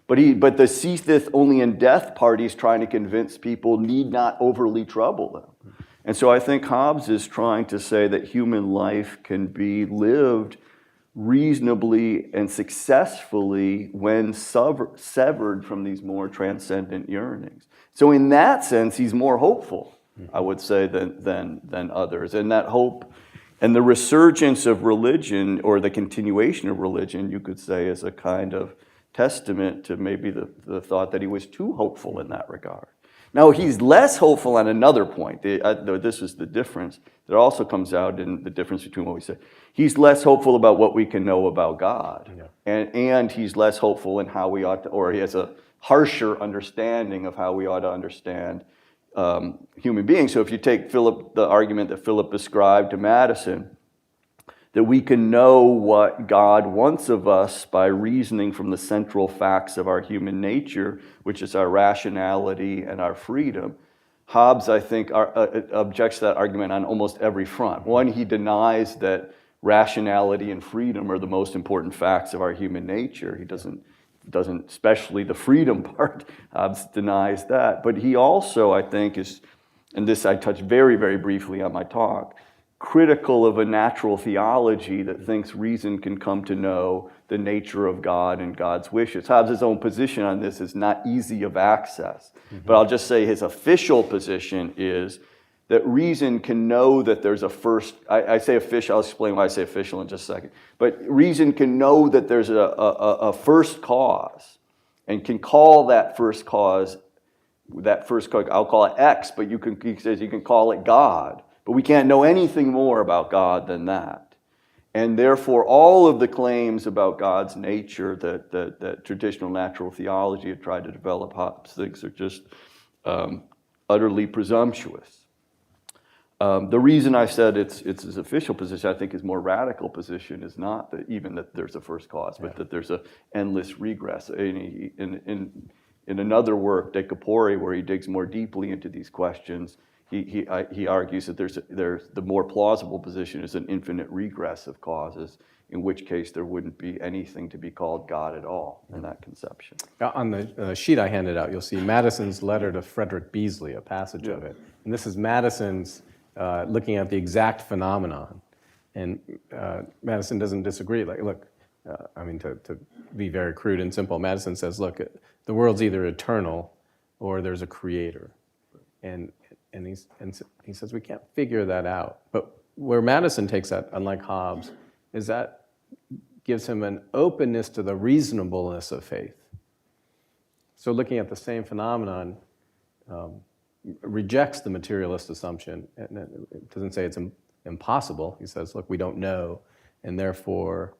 But the ceaseth only in death part he's trying to convince people need not overly trouble them. And so I think Hobbes is trying to say that human life can be lived reasonably and successfully when severed from these more transcendent yearnings. So in that sense, he's more hopeful. I would say, than others. And that hope and the resurgence of religion, or the continuation of religion, you could say, is a kind of testament to maybe the thought that he was too hopeful in that regard. Now, he's less hopeful on another point. This is the difference that also comes out in the difference between what we say. He's less hopeful about what we can know about God. Yeah. And he's less hopeful in how we ought to, or he has a harsher understanding of how we ought to understand human beings. So if you take the argument that Philip ascribed to Madison, that we can know what God wants of us by reasoning from the central facts of our human nature, which is our rationality and our freedom. Hobbes, I think, objects to that argument on almost every front. One, he denies that rationality and freedom are the most important facts of our human nature. He doesn't, especially the freedom part, Hobbes denies that. But he also, I think, is, and this I touched very, very briefly on my talk, critical of a natural theology that thinks reason can come to know the nature of God and God's wishes. Hobbes' own position on this is not easy of access. But I'll just say his official position is that reason can know that there's a first, I say official, I'll explain why I say official in just a second, but reason can know that there's a first cause and can call that first cause, I'll call it X, but he says you can call it God. But we can't know anything more about God than that. And therefore, all of the claims about God's nature that traditional natural theology had tried to develop, Hobbes thinks are just utterly presumptuous. The reason I said it's his official position, I think his more radical position is not that even that there's a first cause, but that there's an endless regress. In another work, De Corpore, where he digs more deeply into these questions, he argues that there's the more plausible position is an infinite regress of causes, in which case there wouldn't be anything to be called God at all in that conception. On the sheet I handed out, you'll see Madison's letter to Frederick Beasley, a passage of it. And this is Madison's looking at the exact phenomenon. And Madison doesn't disagree. Like, look, to be very crude and simple, Madison says, look, the world's either eternal or there's a creator. And he says we can't figure that out. But where Madison takes that, unlike Hobbes, is that gives him an openness to the reasonableness of faith. So looking at the same phenomenon rejects the materialist assumption. And it doesn't say it's impossible. He says, look, we don't know, and therefore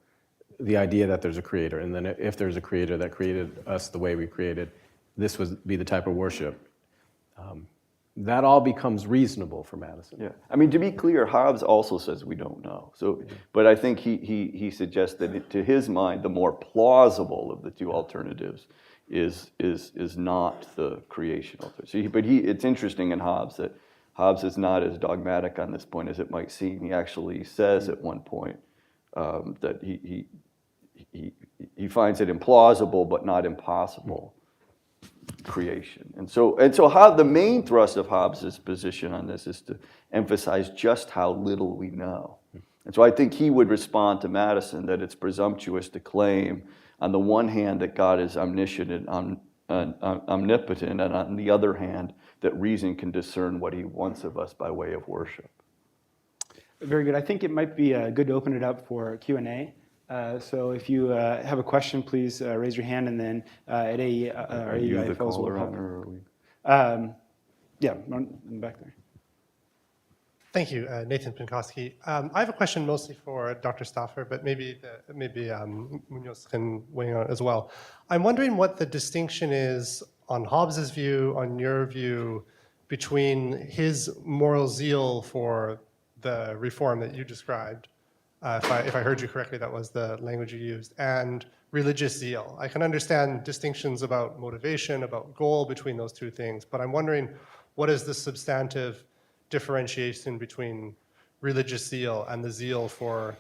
the idea that there's a creator, and then if there's a creator that created us the way we created, this would be the type of worship. That all becomes reasonable for Madison. Yeah, I mean, to be clear, Hobbes also says we don't know. So, but I think he suggests that to his mind, the more plausible of the two alternatives is not the creation alternative. But it's interesting in Hobbes that Hobbes is not as dogmatic on this point as it might seem. He actually says at one point that he finds it implausible but not impossible. Creation. And so the main thrust of Hobbes' position on this is to emphasize just how little we know. And so I think he would respond to Madison that it's presumptuous to claim on the one hand that God is omniscient and omnipotent, and on the other hand that reason can discern what he wants of us by way of worship. Very good. I think it might be good to open it up for Q&A. So if you have a question, please raise your hand, and then at Are you the caller on, or are we? Yeah, back there. Thank you, Nathan Pinkowski. I have a question mostly for Dr. Stauffer, but maybe Munoz can weigh in on it as well. I'm wondering what the distinction is on Hobbes' view, on your view, between his moral zeal for the reform that you described. If I heard you correctly, that was the language you used, and religious zeal. I can understand distinctions about motivation, about goal between those two things, but I'm wondering what is the substantive differentiation between religious zeal and the zeal for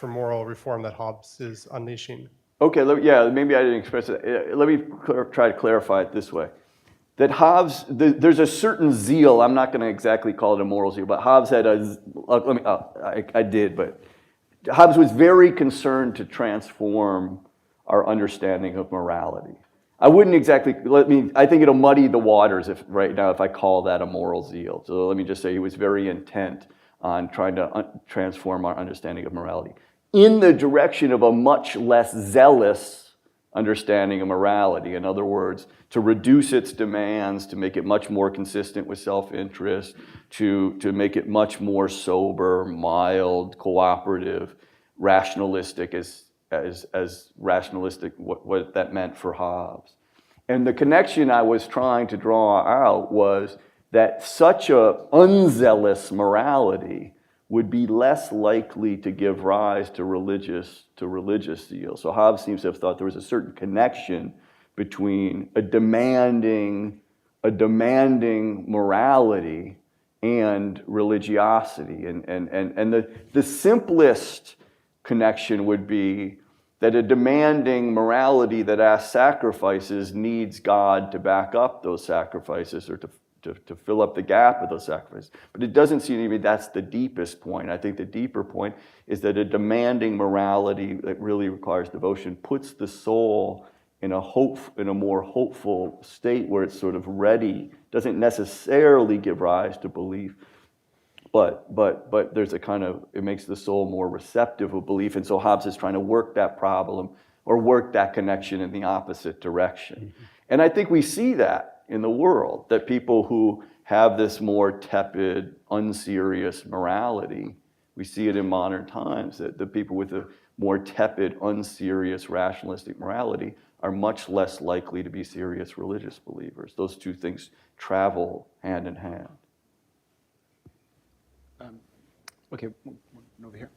moral reform that Hobbes is unleashing? Okay, maybe I didn't express it. Let me try to clarify it this way. That Hobbes, there's a certain zeal, I'm not going to exactly call it a moral zeal, but Hobbes had but Hobbes was very concerned to transform our understanding of morality. I wouldn't exactly, I think it'll muddy the waters right now if I call that a moral zeal. So let me just say he was very intent on trying to transform our understanding of morality in the direction of a much less zealous understanding of morality. In other words, to reduce its demands, to make it much more consistent with self-interest, to make it much more sober, mild, cooperative, rationalistic as rationalistic, what that meant for Hobbes. And the connection I was trying to draw out was that such a unzealous morality would be less likely to give rise to religious zeal. So Hobbes seems to have thought there was a certain connection between a demanding morality and religiosity. And the simplest connection would be that a demanding morality that asks sacrifices needs God to back up those sacrifices or to fill up the gap of those sacrifices. But it doesn't seem to me that's the deepest point. I think the deeper point is that a demanding morality that really requires devotion puts the soul in a more hopeful state where it's sort of ready, doesn't necessarily give rise to belief, but there's a kind of, it makes the soul more receptive of belief. And so Hobbes is trying to work that problem or work that connection in the opposite direction. Mm-hmm. And I think we see that in the world, that people who have this more tepid, unserious morality, we see it in modern times, that the people with a more tepid, unserious, rationalistic morality are much less likely to be serious religious believers. Those two things travel hand in hand. Okay, over here.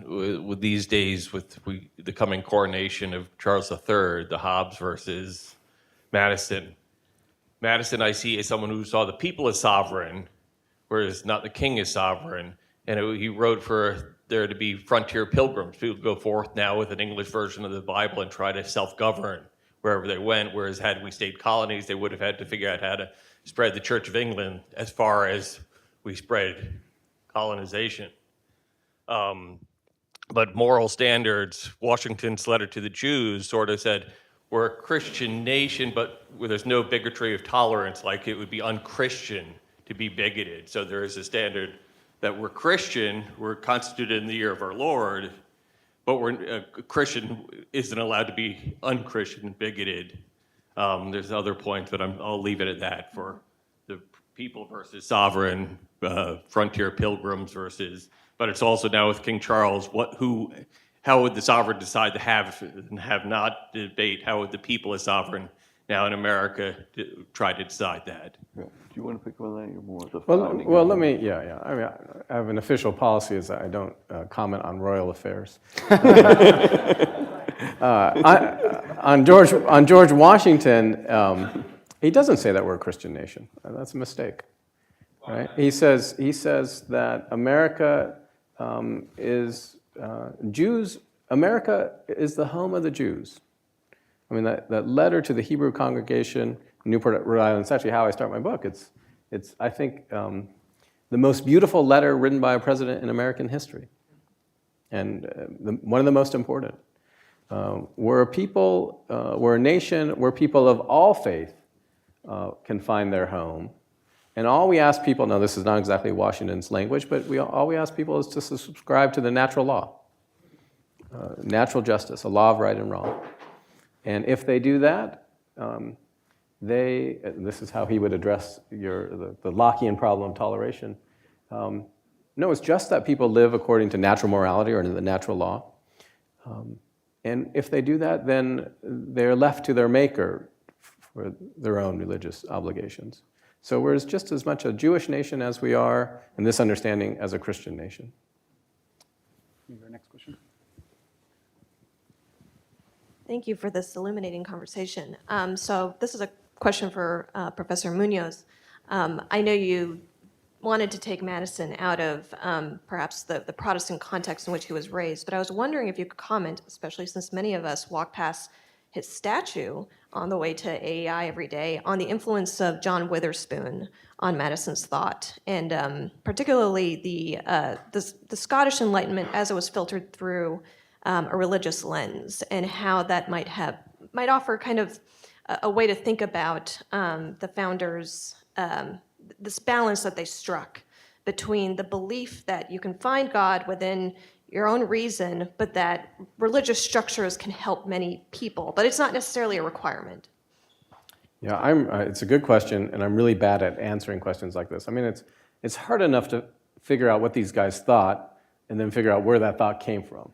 With these days, with the coming coronation of Charles III, the Hobbes versus Madison. Madison I see as someone who saw the people as sovereign, whereas not the king as sovereign. And he wrote for there to be frontier pilgrims. People go forth now with an English version of the Bible and try to self-govern wherever they went, whereas had we stayed colonies, they would have had to figure out how to spread the Church of England as far as we spread colonization. But moral standards, Washington's letter to the Jews sort of said, we're a Christian nation, but where there's no bigotry of tolerance, like it would be unchristian to be bigoted. So there is a standard that we're Christian, we're constituted in the year of our Lord, but a Christian isn't allowed to be unchristian and bigoted. There's other points, but I'll leave it at that for the people versus sovereign, frontier pilgrims versus. But it's also now with King Charles, how would the sovereign decide to have and have not debate? How would the people as sovereign now in America try to decide that? Yeah. Do you want to pick one of that? You're more the Well, let me, yeah. I mean, I have an official policy is that I don't comment on royal affairs. On George Washington, he doesn't say that we're a Christian nation. That's a mistake, right? He says that America America is the home of the Jews. I mean, that letter to the Hebrew congregation in Newport, Rhode Island, it's actually how I start my book. It's I think, the most beautiful letter written by a president in American history. And one of the most important. We're a nation where people of all faith can find their home. And all we ask people, now this is not exactly Washington's language, but all we ask people is to subscribe to the natural law, natural justice, a law of right and wrong. And if they do that, this is how he would address the Lockean problem of toleration. No, it's just that people live according to natural morality or the natural law. And if they do that, then they're left to their maker for their own religious obligations. So we're just as much a Jewish nation as we are, in this understanding, as a Christian nation. Our next question. Thank you for this illuminating conversation. So this is a question for Professor Munoz. I know you wanted to take Madison out of perhaps the Protestant context in which he was raised, but I was wondering if you could comment, especially since many of us walk past his statue on the way to AEI every day, on the influence of John Witherspoon on Madison's thought, and particularly the Scottish Enlightenment as it was filtered through a religious lens, and how that might offer kind of a way to think about the founders, this balance that they struck between the belief that you can find God within your own reason, but that religious structures can help many people, but it's not necessarily a requirement. Yeah, it's a good question, and I'm really bad at answering questions like this. I mean, it's hard enough to figure out what these guys thought and then figure out where that thought came from.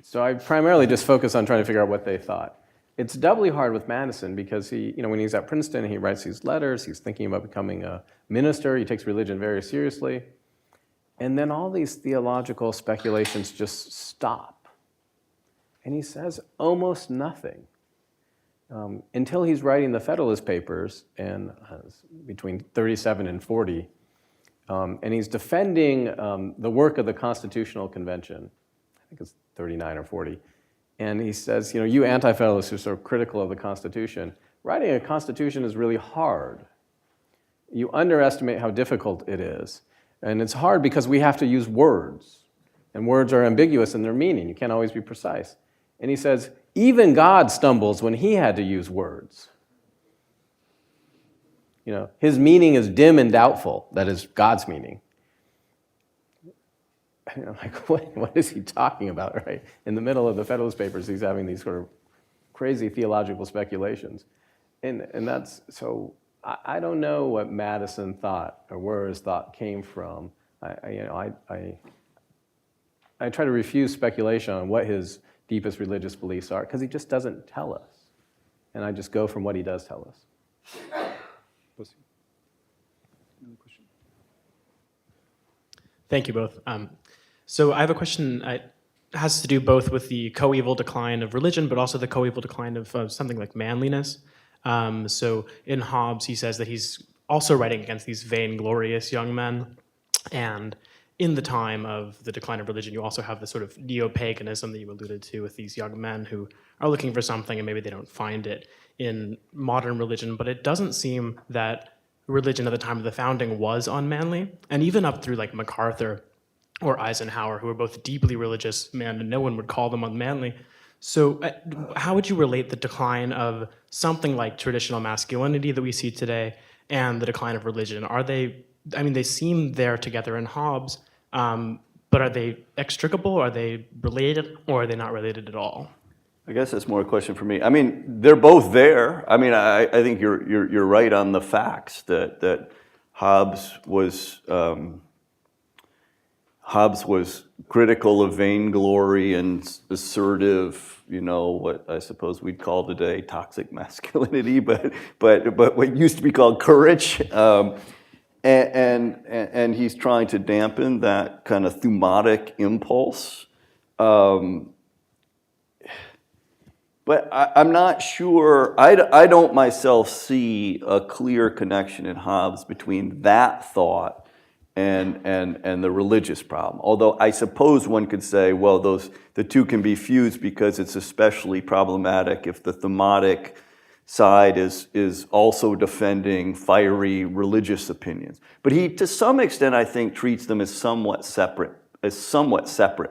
So I primarily just focus on trying to figure out what they thought. It's doubly hard with Madison because when he's at Princeton, he writes these letters, he's thinking about becoming a minister, he takes religion very seriously, and then all these theological speculations just stop. And he says almost nothing. Until he's writing the Federalist Papers and between 37 and 40, and he's defending the work of the Constitutional Convention. I think it's 39 or 40. And he says, you anti-federalists who are so critical of the Constitution, writing a Constitution is really hard. You underestimate how difficult it is. And it's hard because we have to use words. And words are ambiguous in their meaning. You can't always be precise. And he says, even God stumbles when he had to use words. His meaning is dim and doubtful. That is God's meaning. What is he talking about, right? In the middle of the Federalist Papers, he's having these sort of crazy theological speculations. And that's, so I don't know what Madison thought or where his thought came from. I try to refuse speculation on what his deepest religious beliefs are because he just doesn't tell us. And I just go from what he does tell us. Thank you both. So I have a question. It has to do both with the coeval decline of religion, but also the coeval decline of something like manliness. So in Hobbes, he says that he's also writing against these vainglorious young men. And in the time of the decline of religion, you also have the sort of neo-paganism that you alluded to with these young men who are looking for something and maybe they don't find it in modern religion. But it doesn't seem that religion at the time of the founding was unmanly. And even up through like MacArthur or Eisenhower, who were both deeply religious men, and no one would call them unmanly. So how would you relate the decline of something like traditional masculinity that we see today and the decline of religion? Are they, they seem there together in Hobbes, but are they extricable? Are they related, or are they not related at all? I guess that's more a question for me. They're both there. I think you're right on the facts that Hobbes was critical of vainglory and assertive, what I suppose we'd call today toxic masculinity, but what used to be called courage. And he's trying to dampen that kind of thumatic impulse. But I'm not sure, I don't myself see a clear connection in Hobbes between that thought and the religious problem. Although I suppose one could say, well, the two can be fused because it's especially problematic if the thumatic side is also defending fiery religious opinions. But he, to some extent, I think, treats them as somewhat separate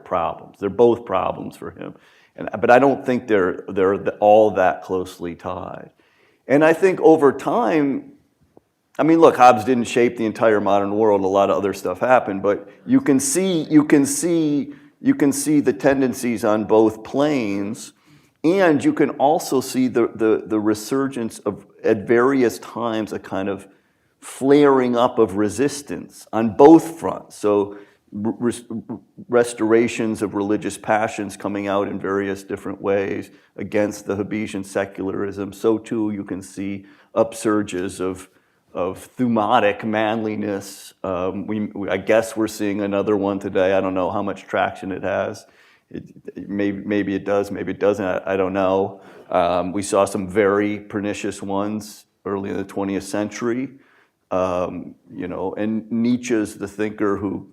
problems. They're both problems for him. But I don't think they're all that closely tied. And I think over time, look, Hobbes didn't shape the entire modern world. A lot of other stuff happened, but you can see the tendencies on both planes, and you can also see the resurgence of, at various times, a kind of flaring up of resistance on both fronts. So restorations of religious passions coming out in various different ways against the Hobbesian secularism. So too you can see upsurges of thumatic manliness. I guess we're seeing another one today. I don't know how much traction it has. Maybe it does, maybe it doesn't. I don't know. We saw some very pernicious ones early in the 20th century. And Nietzsche's the thinker who,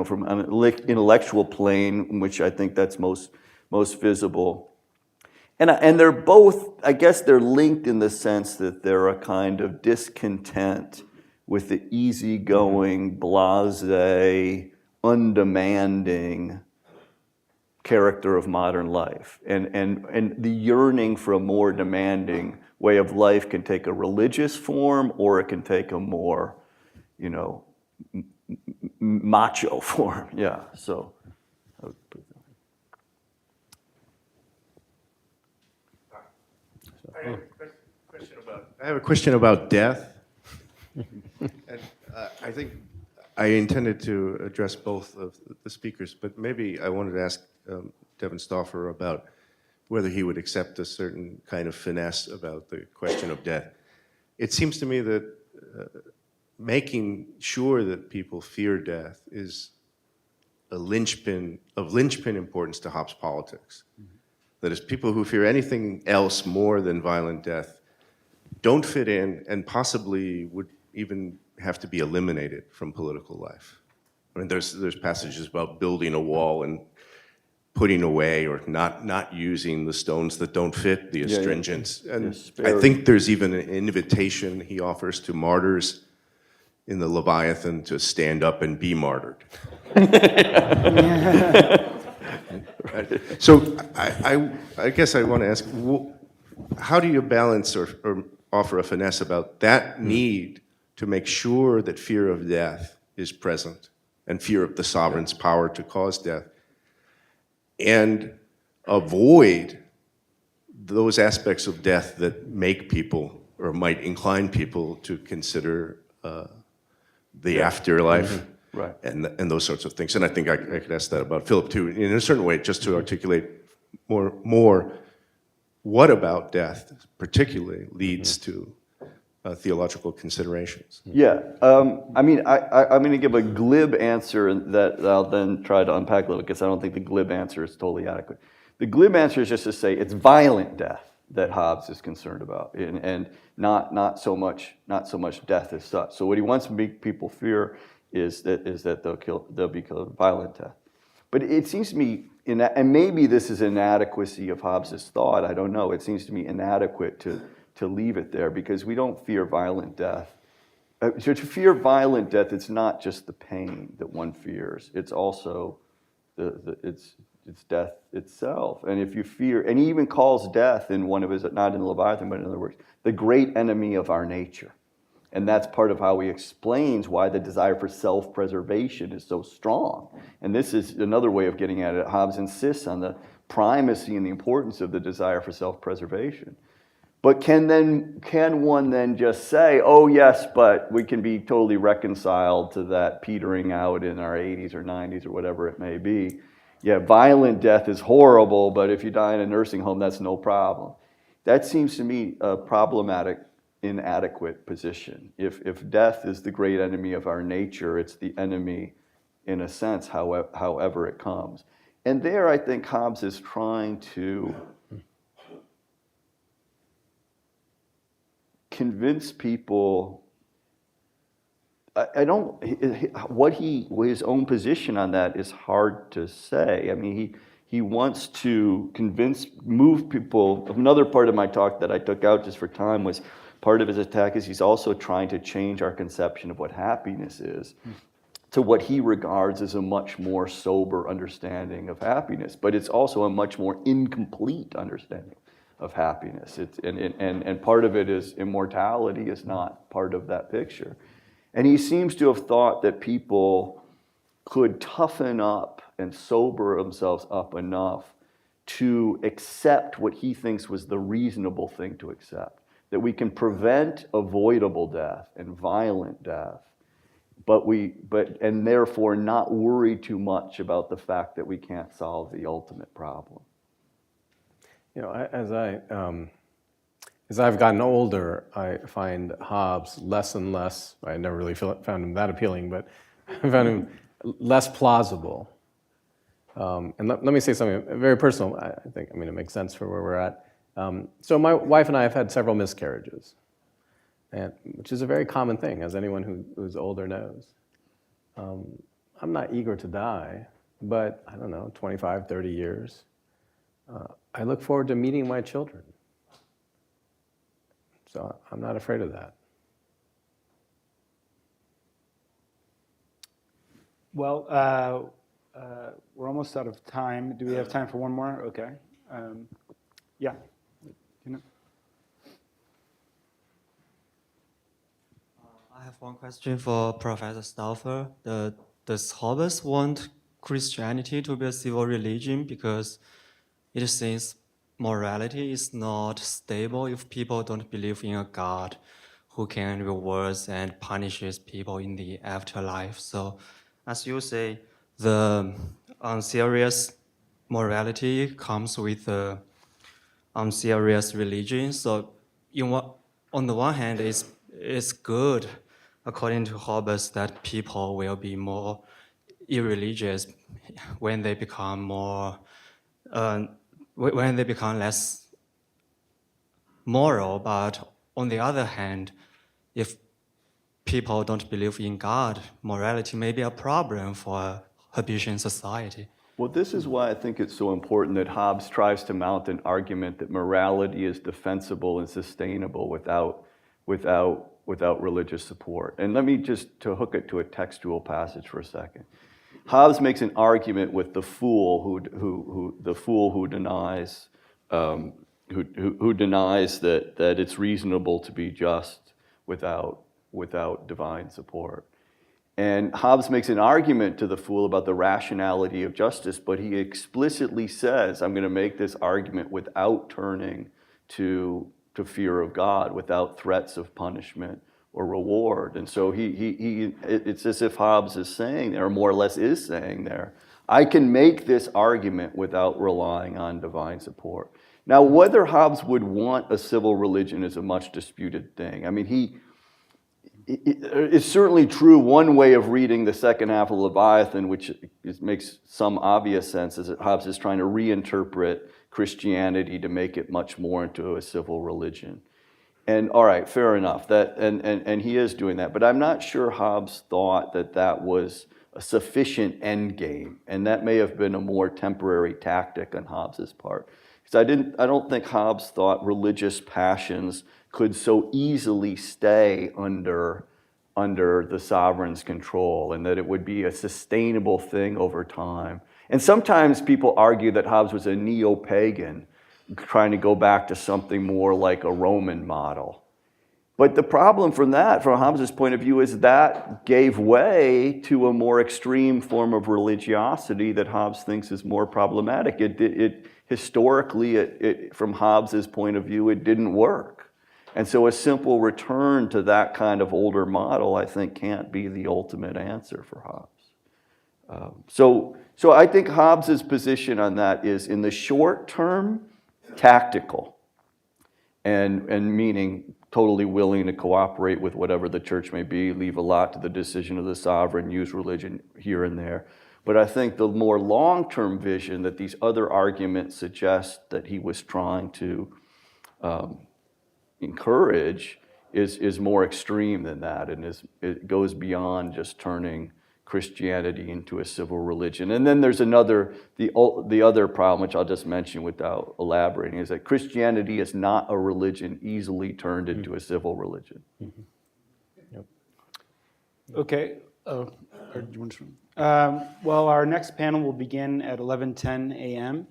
from an intellectual plane, in which I think that's most visible. And they're both, I guess they're linked in the sense that they're a kind of discontent with the easygoing, blasé, undemanding character of modern life. And the yearning for a more demanding way of life can take a religious form, or it can take a more, you know, macho form. Yeah, so. I would put it that way. I have a question about death. And I think I intended to address both of the speakers, but maybe I wanted to ask Devin Stauffer about whether he would accept a certain kind of finesse about the question of death. It seems to me that making sure that people fear death is a linchpin importance to Hobbes' politics. That is, people who fear anything else more than violent death don't fit in and possibly would even have to be eliminated from political life. I mean, there's passages about building a wall and putting away or not using the stones that don't fit, the astringents. And I think there's even an invitation he offers to martyrs in the Leviathan to stand up and be martyred. So I guess I want to ask, how do you balance or offer a finesse about that need to make sure that fear of death is present and fear of the sovereign's power to cause death, and avoid those aspects of death that make people or might incline people to consider the afterlife, Right. and those sorts of things. And I think I could ask that about Philip too, in a certain way, just to articulate more what about death particularly leads to theological considerations. Yeah, I mean, I'm going to give a glib answer that I'll then try to unpack a little, because I don't think the glib answer is totally adequate. The glib answer is just to say it's violent death that Hobbes is concerned about, and not so much death as such. So what he wants to make people fear is that they'll be killed with violent death. But it seems to me, and maybe this is inadequacy of Hobbes' thought, I don't know. It seems to me inadequate to leave it there, because we don't fear violent death. So to fear violent death, it's not just the pain that one fears. It's also it's death itself. And if you fear, and he even calls death in one of his, not in the Leviathan, but in other words, the great enemy of our nature. And that's part of how he explains why the desire for self-preservation is so strong. And this is another way of getting at it. Hobbes insists on the primacy and the importance of the desire for self-preservation. But can one then just say, oh yes, but we can be totally reconciled to that petering out in our 80s or 90s or whatever it may be. Yeah, violent death is horrible, but if you die in a nursing home, that's no problem. That seems to me a problematic, inadequate position. If death is the great enemy of our nature, it's the enemy, in a sense, however it comes. And there I think Hobbes is trying to convince people. His own position on that is hard to say. I mean, he wants to move people. Another part of my talk that I took out just for time was part of his attack is he's also trying to change our conception of what happiness is to what he regards as a much more sober understanding of happiness. But it's also a much more incomplete understanding of happiness. And part of it is immortality is not part of that picture. And he seems to have thought that people could toughen up and sober themselves up enough to accept what he thinks was the reasonable thing to accept. That we can prevent avoidable death and violent death, and therefore not worry too much about the fact that we can't solve the ultimate problem. You know, as I've gotten older, I find Hobbes less and less, I never really found him that appealing, but I found him less plausible. And let me say something very personal. I think, it makes sense for where we're at. So my wife and I have had several miscarriages, which is a very common thing, as anyone who's older knows. I'm not eager to die, but I don't know, 25, 30 years. I look forward to meeting my children. So I'm not afraid of that. Well, We're almost out of time. Do we have time for one more? Okay. Yeah. You know? I have one question for Professor Stauffer. Does Hobbes want Christianity to be a civil religion because it seems morality is not stable if people don't believe in a God who can reward and punishes people in the afterlife? So, as you say, the unserious morality comes with the unserious religion. So, on the one hand, it's good, according to Hobbes, that people will be more irreligious when they become more, when they become less moral. But on the other hand, if people don't believe in God, morality may be a problem for a Hobbesian society. Well, this is why I think it's so important that Hobbes tries to mount an argument that morality is defensible and sustainable without religious support. And let me just to hook it to a textual passage for a second. Hobbes makes an argument with the fool who denies that it's reasonable to be just without divine support. And Hobbes makes an argument to the fool about the rationality of justice, but he explicitly says, I'm going to make this argument without turning to fear of God, without threats of punishment or reward. And so it's as if Hobbes is saying there, or more or less is saying there, I can make this argument without relying on divine support. Now, whether Hobbes would want a civil religion is a much disputed thing. I mean, it's certainly true. One way of reading the second half of Leviathan, which makes some obvious sense, is that Hobbes is trying to reinterpret Christianity to make it much more into a civil religion. And all right, fair enough. And he is doing that. But I'm not sure Hobbes thought that was a sufficient end game, and that may have been a more temporary tactic on Hobbes's part. Because I don't think Hobbes thought religious passions could so easily stay under the sovereign's control, and that it would be a sustainable thing over time. And sometimes people argue that Hobbes was a neo-pagan, trying to go back to something more like a Roman model. But the problem from Hobbes's point of view, is that gave way to a more extreme form of religiosity that Hobbes thinks is more problematic. Historically, from Hobbes's point of view, it didn't work. And so a simple return to that kind of older model, I think, can't be the ultimate answer for Hobbes. So I think Hobbes's position on that is, in the short term, tactical, and meaning totally willing to cooperate with whatever the church may be, leave a lot to the decision of the sovereign, use religion here and there. But I think the more long-term vision that these other arguments suggest that he was trying to encourage is more extreme than that, and it goes beyond just turning Christianity into a civil religion. And then there's the other problem, which I'll just mention without elaborating, is that Christianity is not a religion easily turned into a civil religion. Mm-hmm. Yep. Okay. Or do you want to? Well, our next panel will begin at 11:10 a.m.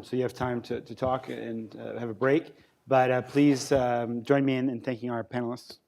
So you have time to talk and have a break. But please join me in thanking our panelists.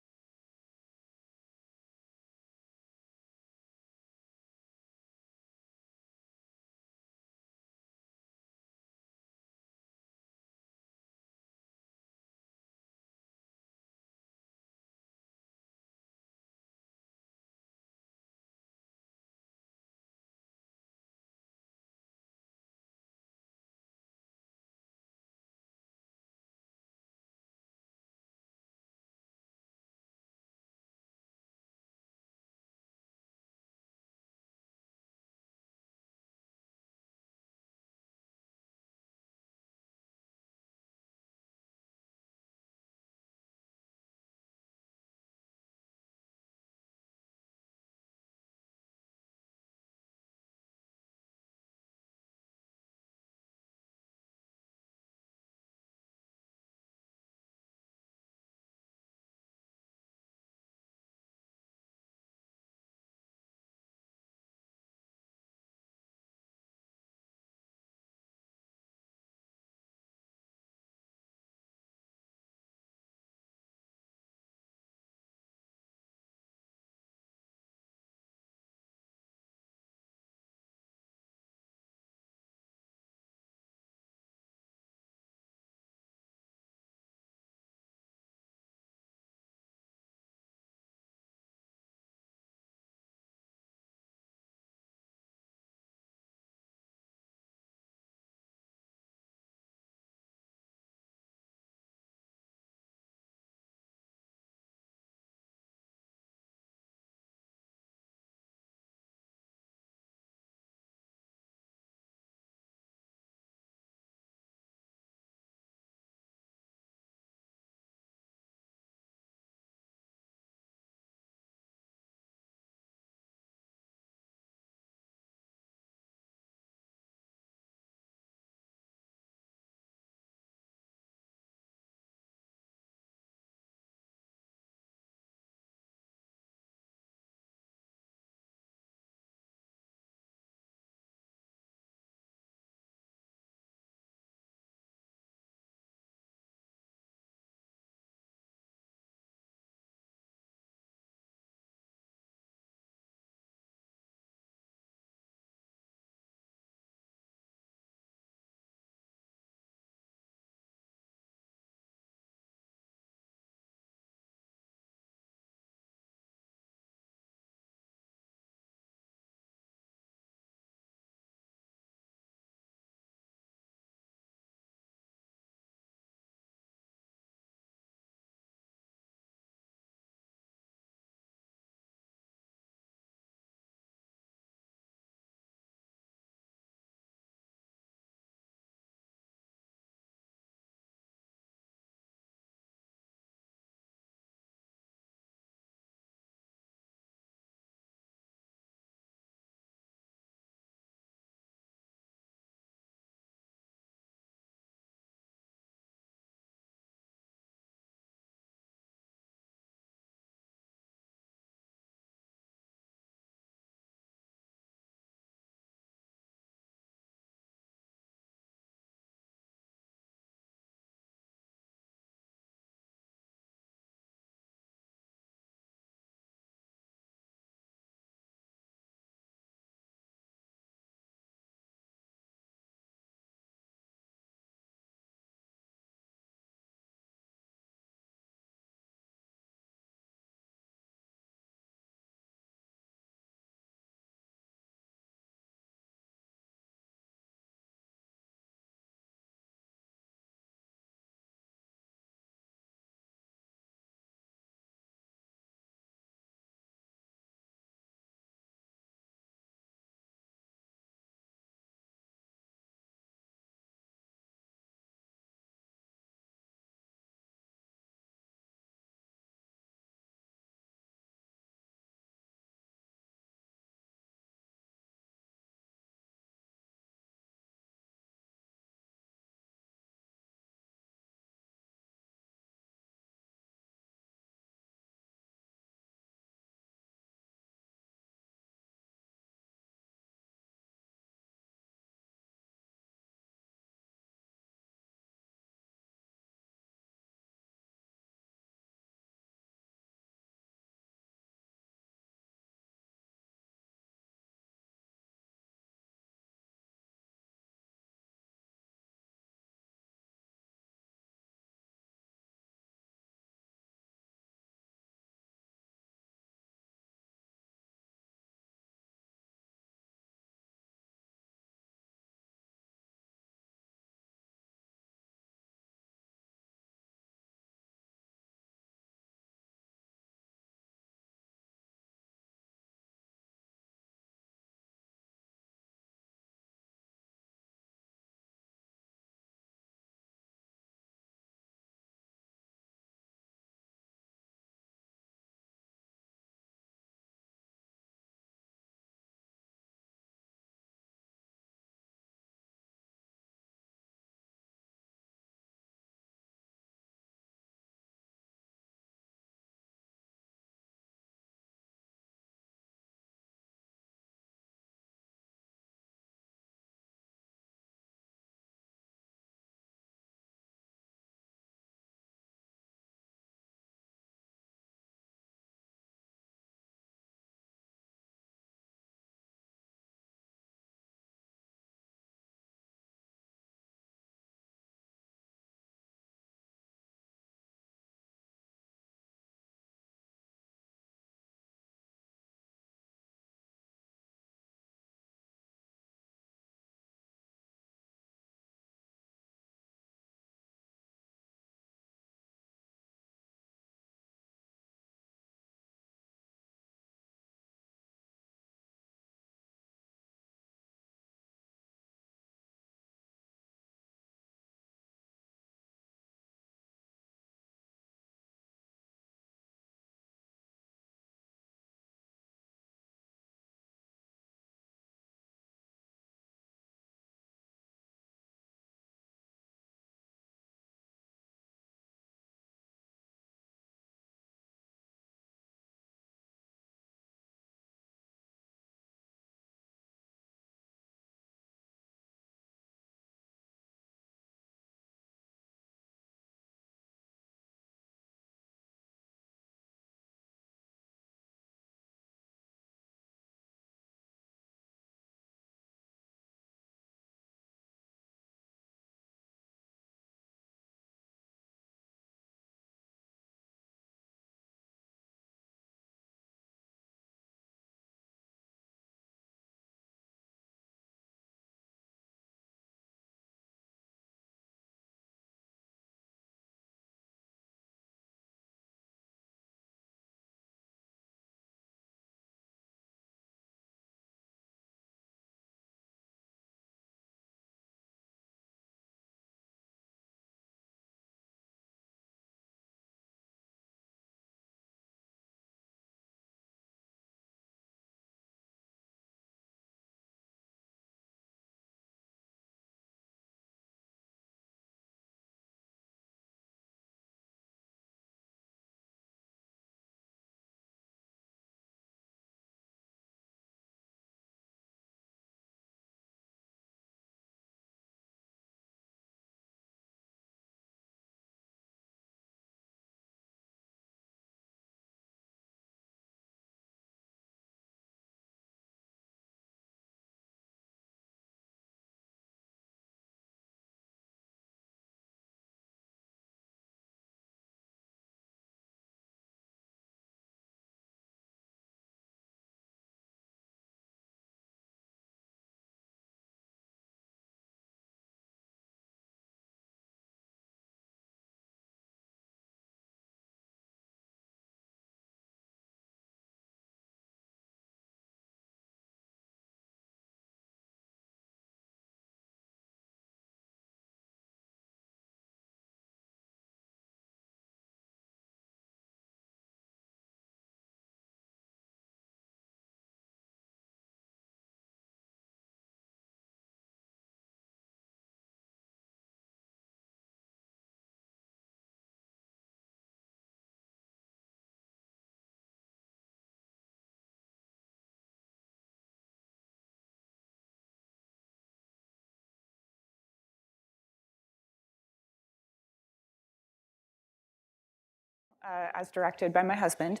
as directed by my husband,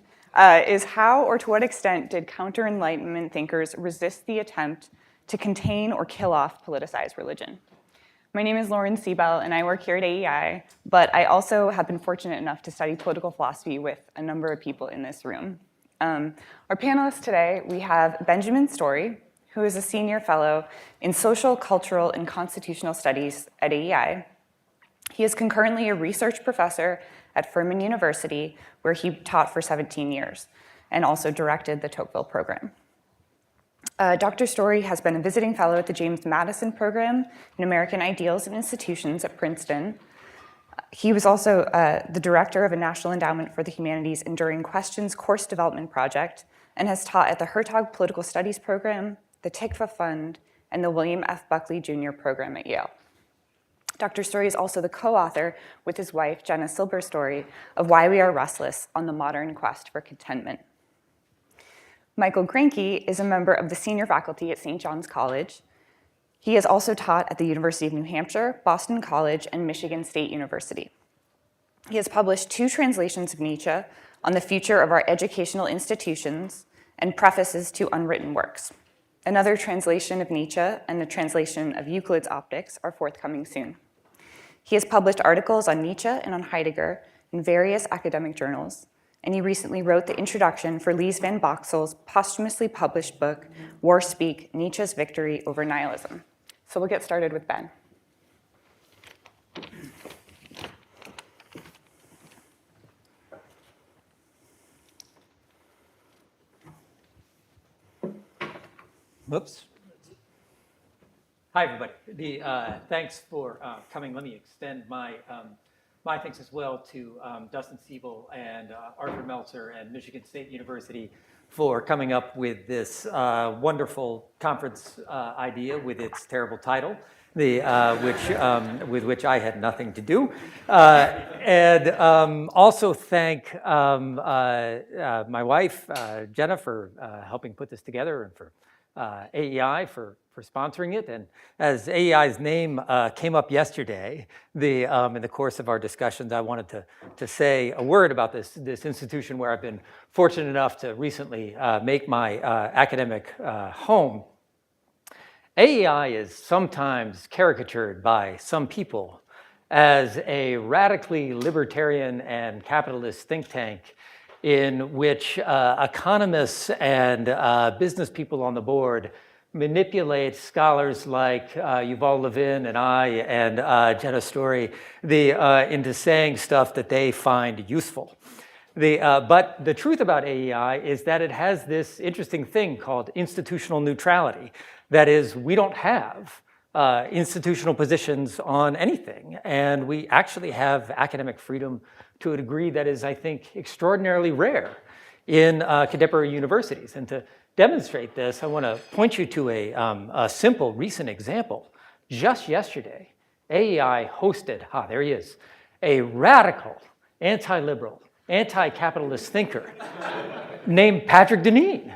is how or to what extent did counter-Enlightenment thinkers resist the attempt to contain or kill off politicized religion? My name is Lauren Siebel, and I work here at AEI, but I also have been fortunate enough to study political philosophy with a number of people in this room. Our panelists today, we have Benjamin Story, who is a senior fellow in social, cultural, and constitutional studies at AEI. He is concurrently a research professor at Furman University, where he taught for 17 years, and also directed the Tocqueville program. Dr. Story has been a visiting fellow at the James Madison Program in American Ideals and Institutions at Princeton. He was also the director of a National Endowment for the Humanities Enduring Questions course development project, and has taught at the Hertog Political Studies Program, the Tikva Fund, and the William F. Buckley Jr. program at Yale. Dr. Story is also the co-author with his wife, Jenna Silber Story, of Why We Are Restless on the Modern Quest for Contentment. Michael Granke is a member of the senior faculty at St. John's College. He has also taught at the University of New Hampshire, Boston College, and Michigan State University. He has published 2 translations of Nietzsche on the future of our educational institutions and prefaces to unwritten works. Another translation of Nietzsche and a translation of Euclid's Optics are forthcoming soon. He has published articles on Nietzsche and on Heidegger in various academic journals, and he recently wrote the introduction for Lise Van Boxel's posthumously published book, War Speak, Nietzsche's Victory Over Nihilism. So we'll get started with Ben. Whoops. Hi, everybody. Thanks for coming. Let me extend my thanks as well to Dustin Siebel and Arthur Meltzer and Michigan State University for coming up with this wonderful conference idea with its terrible title, with which I had nothing to do. And also thank my wife, Jenna, for helping put this together, and for AEI for sponsoring it. And as AEI's name came up yesterday, in the course of our discussions, I wanted to say a word about this institution where I've been fortunate enough to recently make my academic home. AEI is sometimes caricatured by some people as a radically libertarian and capitalist think tank in which economists and business people on the board manipulate scholars like Yuval Levin and I and Jenna Story into saying stuff that they find useful. But the truth about AEI is that it has this interesting thing called institutional neutrality. That is, we don't have institutional positions on anything, and we actually have academic freedom to a degree that is, I think, extraordinarily rare in contemporary universities. And to demonstrate this, I want to point you to a simple recent example. Just yesterday, AEI hosted, there he is, a radical, anti-liberal, anti-capitalist thinker named Patrick Deneen.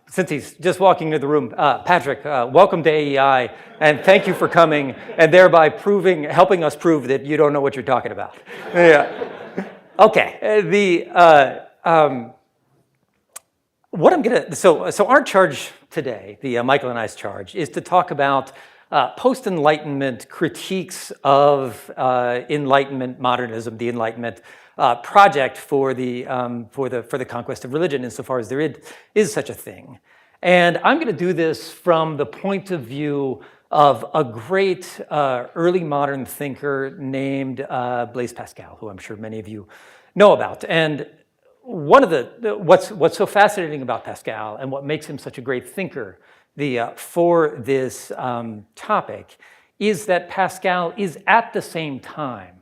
Since he's just walking into the room, Patrick, welcome to AEI, and thank you for coming, and thereby helping us prove that you don't know what you're talking about. Yeah. Okay. So our charge today, Michael and I's charge, is to talk about post-Enlightenment critiques of Enlightenment modernism, the Enlightenment project for the conquest of religion, insofar as there is such a thing. And I'm going to do this from the point of view of a great early modern thinker named Blaise Pascal, who I'm sure many of you know about. And one of what's so fascinating about Pascal and what makes him such a great thinker for this topic is that Pascal is at the same time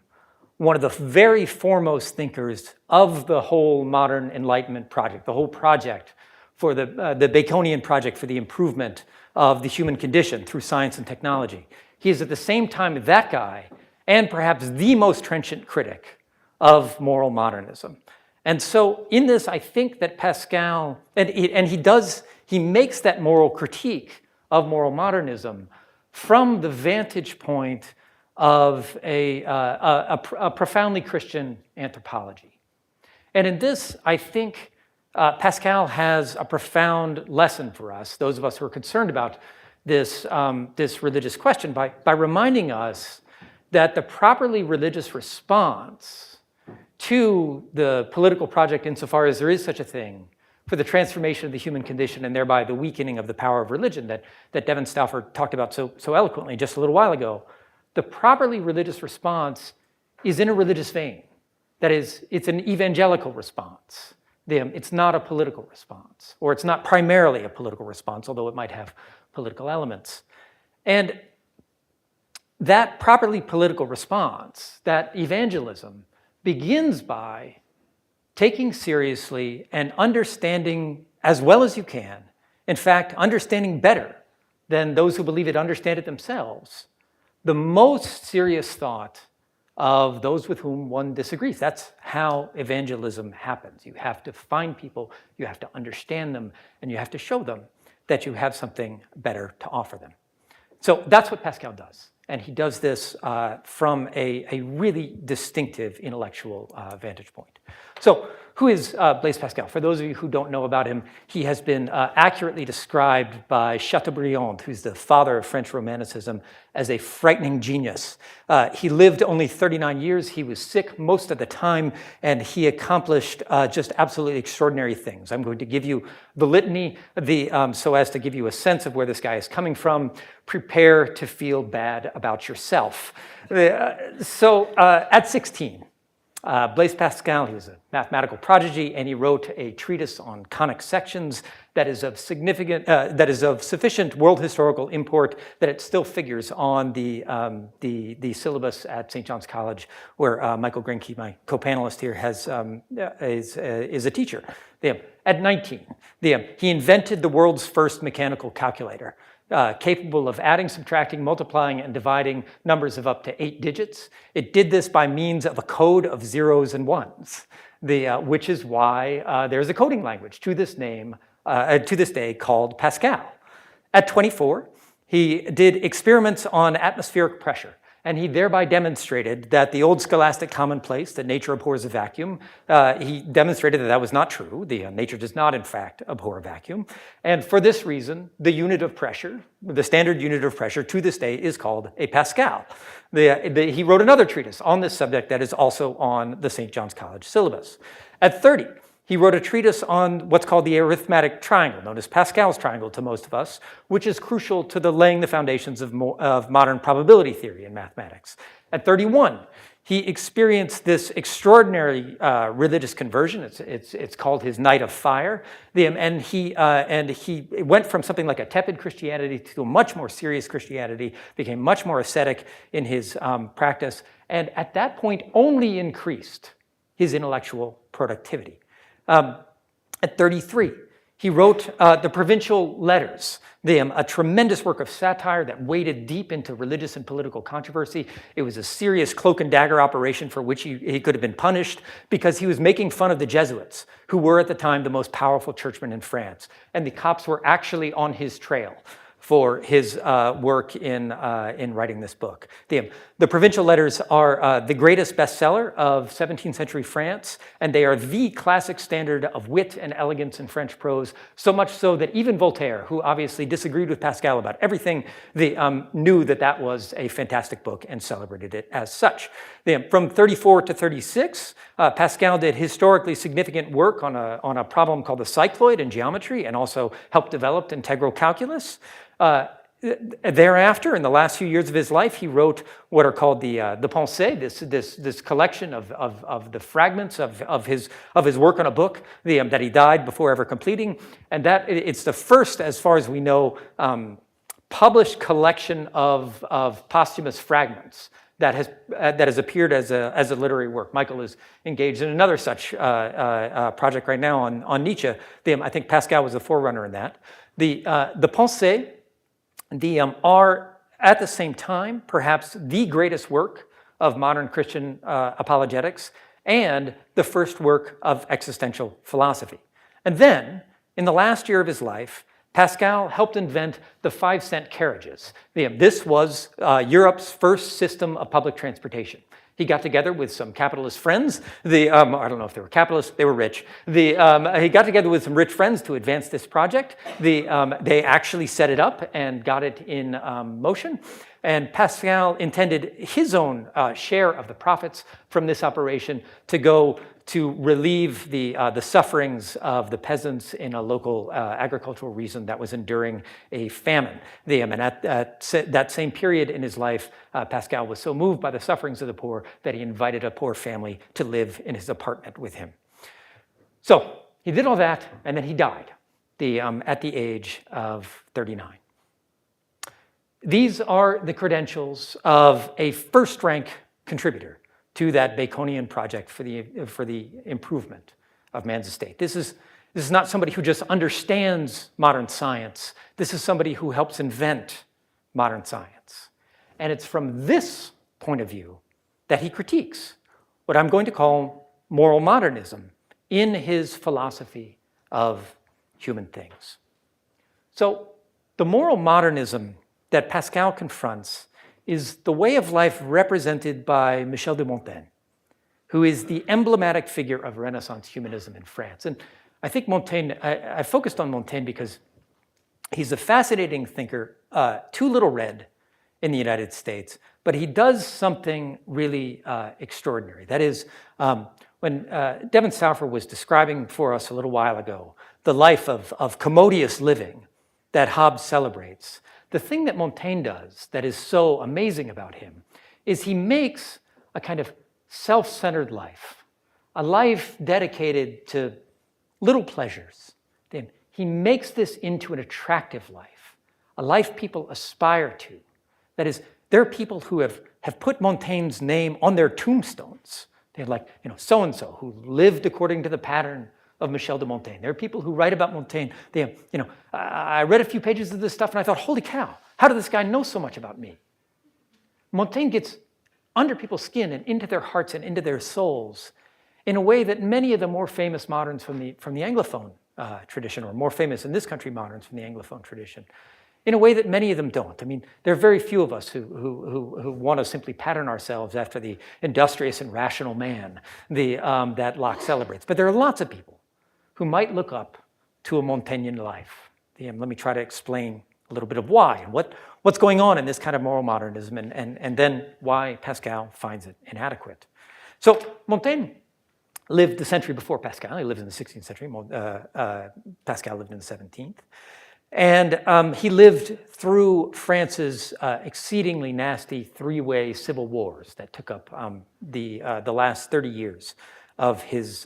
one of the very foremost thinkers of the whole modern Enlightenment project, the whole project for the Baconian project for the improvement of the human condition through science and technology. He is at the same time that guy and perhaps the most trenchant critic of moral modernism. And so in this, I think that Pascal, he makes that moral critique of moral modernism from the vantage point of a profoundly Christian anthropology. And in this, I think Pascal has a profound lesson for us, those of us who are concerned about this religious question, by reminding us that the properly religious response to the political project, insofar as there is such a thing, for the transformation of the human condition and thereby the weakening of the power of religion that Devin Stauffer talked about so eloquently just a little while ago, the properly religious response is in a religious vein. That is, it's an evangelical response. It's not a political response, or it's not primarily a political response, although it might have political elements. And that properly political response, that evangelism, begins by taking seriously and understanding as well as you can, in fact, understanding better than those who believe it understand it themselves, the most serious thought of those with whom one disagrees. That's how evangelism happens. You have to find people, you have to understand them, and you have to show them that you have something better to offer them. So that's what Pascal does. And he does this from a really distinctive intellectual vantage point. So who is Blaise Pascal? For those of you who don't know about him, he has been accurately described by Chateaubriand, who's the father of French Romanticism, as a frightening genius. He lived only 39 years. He was sick most of the time, and he accomplished just absolutely extraordinary things. I'm going to give you the litany so as to give you a sense of where this guy is coming from. Prepare to feel bad about yourself. At 16, Blaise Pascal, he was a mathematical prodigy, and he wrote a treatise on conic sections that is of sufficient world historical import that it still figures on the syllabus at St. John's College, where Michael Grinke, my co-panelist here, is a teacher. At 19, he invented the world's first mechanical calculator. Capable of adding, subtracting, multiplying, and dividing numbers of up to 8 digits. It did this by means of a code of zeros and ones, which is why there's a coding language to this day called Pascal. At 24, he did experiments on atmospheric pressure, and he thereby demonstrated that the old scholastic commonplace that nature abhors a vacuum, he demonstrated that was not true. Nature does not, in fact, abhor a vacuum. And for this reason, the unit of pressure, the standard unit of pressure to this day is called a Pascal. He wrote another treatise on this subject that is also on the St. John's College syllabus. At 30, he wrote a treatise on what's called the arithmetic triangle, known as Pascal's triangle to most of us, which is crucial to laying the foundations of modern probability theory in mathematics. At 31, he experienced this extraordinary religious conversion. It's called his Night of Fire. And he went from something like a tepid Christianity to a much more serious Christianity, became much more ascetic in his practice, and at that point only increased his intellectual productivity. At 33, he wrote the Provincial Letters, a tremendous work of satire that waded deep into religious and political controversy. It was a serious cloak and dagger operation for which he could have been punished because he was making fun of the Jesuits, who were at the time the most powerful churchmen in France. And the cops were actually on his trail for his work in writing this book. The Provincial Letters are the greatest bestseller of 17th century France, and they are the classic standard of wit and elegance in French prose, so much so that even Voltaire, who obviously disagreed with Pascal about everything, knew that was a fantastic book and celebrated it as such. From 34 to 36, Pascal did historically significant work on a problem called the cycloid in geometry, and also helped develop integral calculus. Thereafter, in the last few years of his life, he wrote what are called the Pensées, this collection of the fragments of his work on a book that he died before ever completing, and that it's the first, as far as we know, published collection of posthumous fragments that has appeared as a literary work. Michael is engaged in another such project right now on Nietzsche. I think Pascal was the forerunner in that. The Pensées are at the same time perhaps the greatest work of modern Christian apologetics and the first work of existential philosophy. And then, in the last year of his life, Pascal helped invent the 5-cent carriages. This was Europe's first system of public transportation. He got together with some capitalist friends. I don't know if they were capitalists, they were rich. He got together with some rich friends to advance this project. They actually set it up and got it in motion. And Pascal intended his own share of the profits from this operation to go to relieve the sufferings of the peasants in a local agricultural region that was enduring a famine. And at that same period in his life, Pascal was so moved by the sufferings of the poor that he invited a poor family to live in his apartment with him. So he did all that, and then he died at the age of 39. These are the credentials of a first-rank contributor to that Baconian project for the improvement of man's estate. This is not somebody who just understands modern science. This is somebody who helps invent modern science. And it's from this point of view that he critiques what I'm going to call moral modernism in his philosophy of human things. So the moral modernism that Pascal confronts is the way of life represented by Michel de Montaigne, who is the emblematic figure of Renaissance humanism in France. And I think Montaigne, I focused on Montaigne because he's a fascinating thinker, too little read in the United States, but he does something really extraordinary. That is, when Devin Stauffer was describing for us a little while ago the life of commodious living that Hobbes celebrates, the thing that Montaigne does that is so amazing about him is he makes a kind of self-centered life, a life dedicated to little pleasures. He makes this into an attractive life, a life people aspire to. That is, there are people who have put Montaigne's name on their tombstones. They're like, so-and-so who lived according to the pattern of Michel de Montaigne. There are people who write about Montaigne. I read a few pages of this stuff and I thought, holy cow, how did this guy know so much about me? Montaigne gets under people's skin and into their hearts and into their souls in a way that many of the more famous moderns from the Anglophone tradition, or more famous in this country moderns from the Anglophone tradition, in a way that many of them don't. I mean, there are very few of us who want to simply pattern ourselves after the industrious and rational man that Locke celebrates. But there are lots of people who might look up to a Montaignean life. Let me try to explain a little bit of why and what's going on in this kind of moral modernism, and then why Pascal finds it inadequate. So Montaigne lived the century before Pascal. He lived in the 16th century. Pascal lived in the 17th. And he lived through France's exceedingly nasty three-way civil wars that took up the last 30 years of his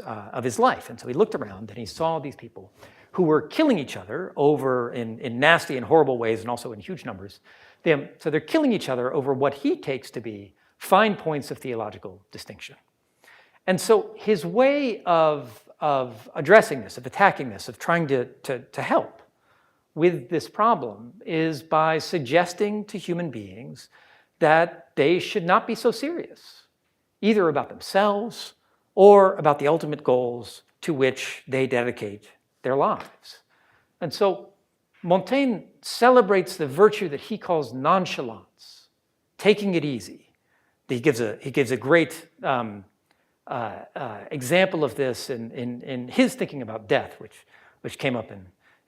life. And so he looked around and he saw these people who were killing each other over in nasty and horrible ways, and also in huge numbers. So they're killing each other over what he takes to be fine points of theological distinction. And so his way of addressing this, of attacking this, of trying to help with this problem is by suggesting to human beings that they should not be so serious, either about themselves or about the ultimate goals to which they dedicate their lives. And so Montaigne celebrates the virtue that he calls nonchalance, taking it easy. He gives a great example of this in his thinking about death, which came up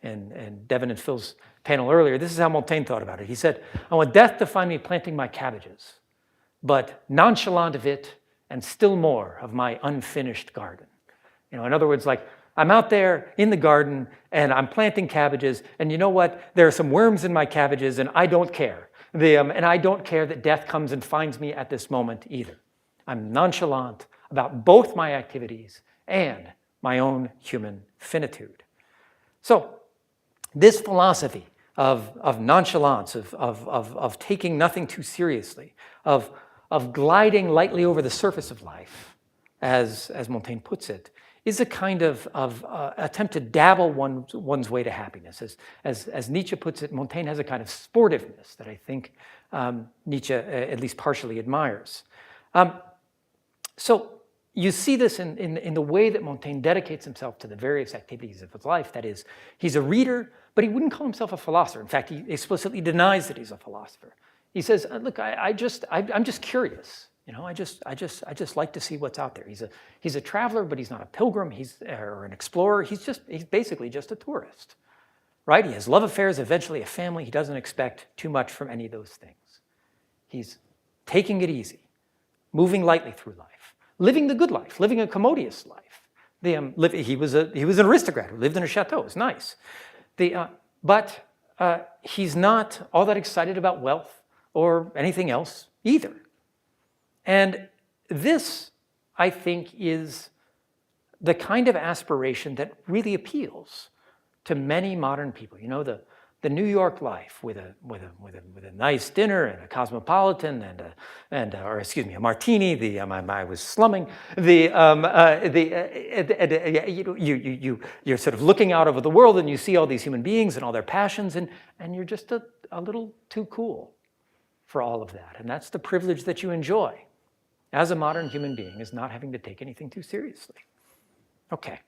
in Devin and Phil's panel earlier. This is how Montaigne thought about it. He said, I want death to find me planting my cabbages, but nonchalant of it and still more of my unfinished garden. In other words, like, I'm out there in the garden and I'm planting cabbages, and you know what? There are some worms in my cabbages and I don't care. And I don't care that death comes and finds me at this moment either. I'm nonchalant about both my activities and my own human finitude. So this philosophy of nonchalance, of taking nothing too seriously, of gliding lightly over the surface of life, as Montaigne puts it, is a kind of attempt to dabble one's way to happiness. As Nietzsche puts it, Montaigne has a kind of sportiveness that I think Nietzsche at least partially admires. So you see this in the way that Montaigne dedicates himself to the various activities of his life. That is, he's a reader, but he wouldn't call himself a philosopher. In fact, he explicitly denies that he's a philosopher. He says, look, I'm just curious. You know, I just like to see what's out there. He's a traveler, but he's not a pilgrim. Or an explorer. He's basically just a tourist, right? He has love affairs, eventually a family. He doesn't expect too much from any of those things. He's taking it easy, moving lightly through life, living the good life, living a commodious life. He was an aristocrat who lived in a chateau. It was nice. But he's not all that excited about wealth or anything else either. And this, I think, is the kind of aspiration that really appeals to many modern people. You know, the New York life with a nice dinner and a cosmopolitan and a martini. I was slumming. You're sort of looking out over the world and you see all these human beings and all their passions, and you're just a little too cool for all of that. And that's the privilege that you enjoy as a modern human being, is not having to take anything too seriously. Okay,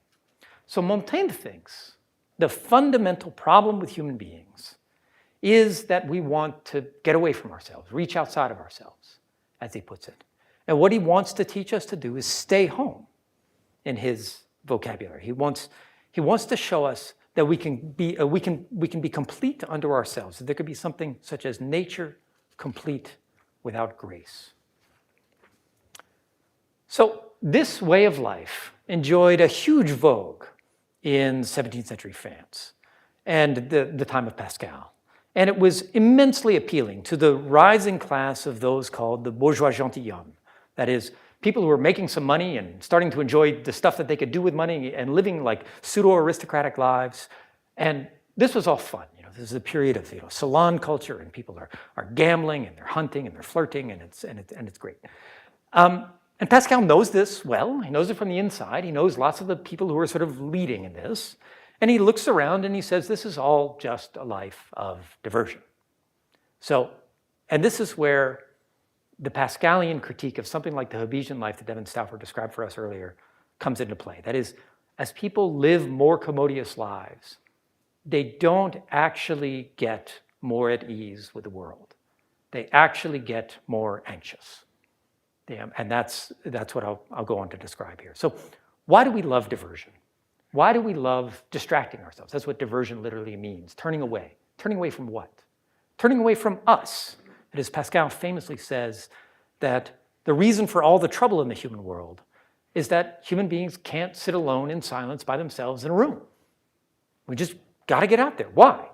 so Montaigne thinks the fundamental problem with human beings is that we want to get away from ourselves, reach outside of ourselves, as he puts it. And what he wants to teach us to do is stay home, in his vocabulary. He wants to show us that we can be complete unto ourselves, that there could be something such as nature complete without grace. So this way of life enjoyed a huge vogue in 17th century France and the time of Pascal. And it was immensely appealing to the rising class of those called the bourgeois gentilhomme. That is, people who were making some money and starting to enjoy the stuff that they could do with money and living like pseudo-aristocratic lives. And this was all fun. You know, this is a period of salon culture, and people are gambling and they're hunting and they're flirting, and it's great. And Pascal knows this well. He knows it from the inside. He knows lots of the people who are sort of leading in this. And he looks around and he says, this is all just a life of diversion. So, and this is where the Pascalian critique of something like the Hobbesian life that Devin Stauffer described for us earlier comes into play. That is, as people live more commodious lives, they don't actually get more at ease with the world. They actually get more anxious. And that's what I'll go on to describe here. So why do we love diversion? Why do we love distracting ourselves? That's what diversion literally means, turning away. Turning away from what? Turning away from us. That is, Pascal famously says that the reason for all the trouble in the human world is that human beings can't sit alone in silence by themselves in a room. We just got to get out there. Why?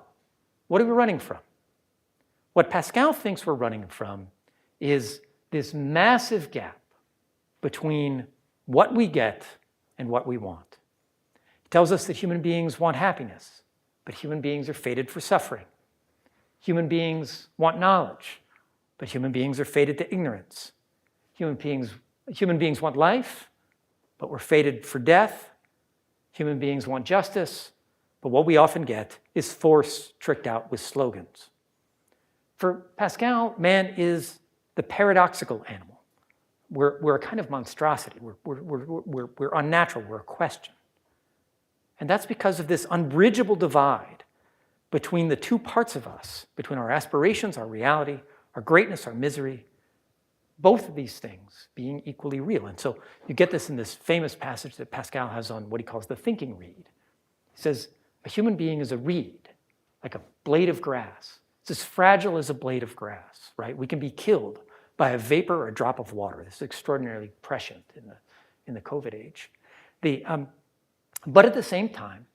What are we running from? What Pascal thinks we're running from is this massive gap between what we get and what we want. He tells us that human beings want happiness, but human beings are fated for suffering. Human beings want knowledge, but human beings are fated to ignorance. Human beings want life, but we're fated for death. Human beings want justice, but what we often get is force tricked out with slogans. For Pascal, man is the paradoxical animal. We're a kind of monstrosity. We're unnatural. We're a question. And that's because of this unbridgeable divide between the two parts of us, between our aspirations, our reality, our greatness, our misery, both of these things being equally real. And so you get this in this famous passage that Pascal has on what he calls the thinking reed. He says, a human being is a reed, like a blade of grass. It's as fragile as a blade of grass, right? We can be killed by a vapor or a drop of water. This is extraordinarily prescient in the COVID age. But at the same time,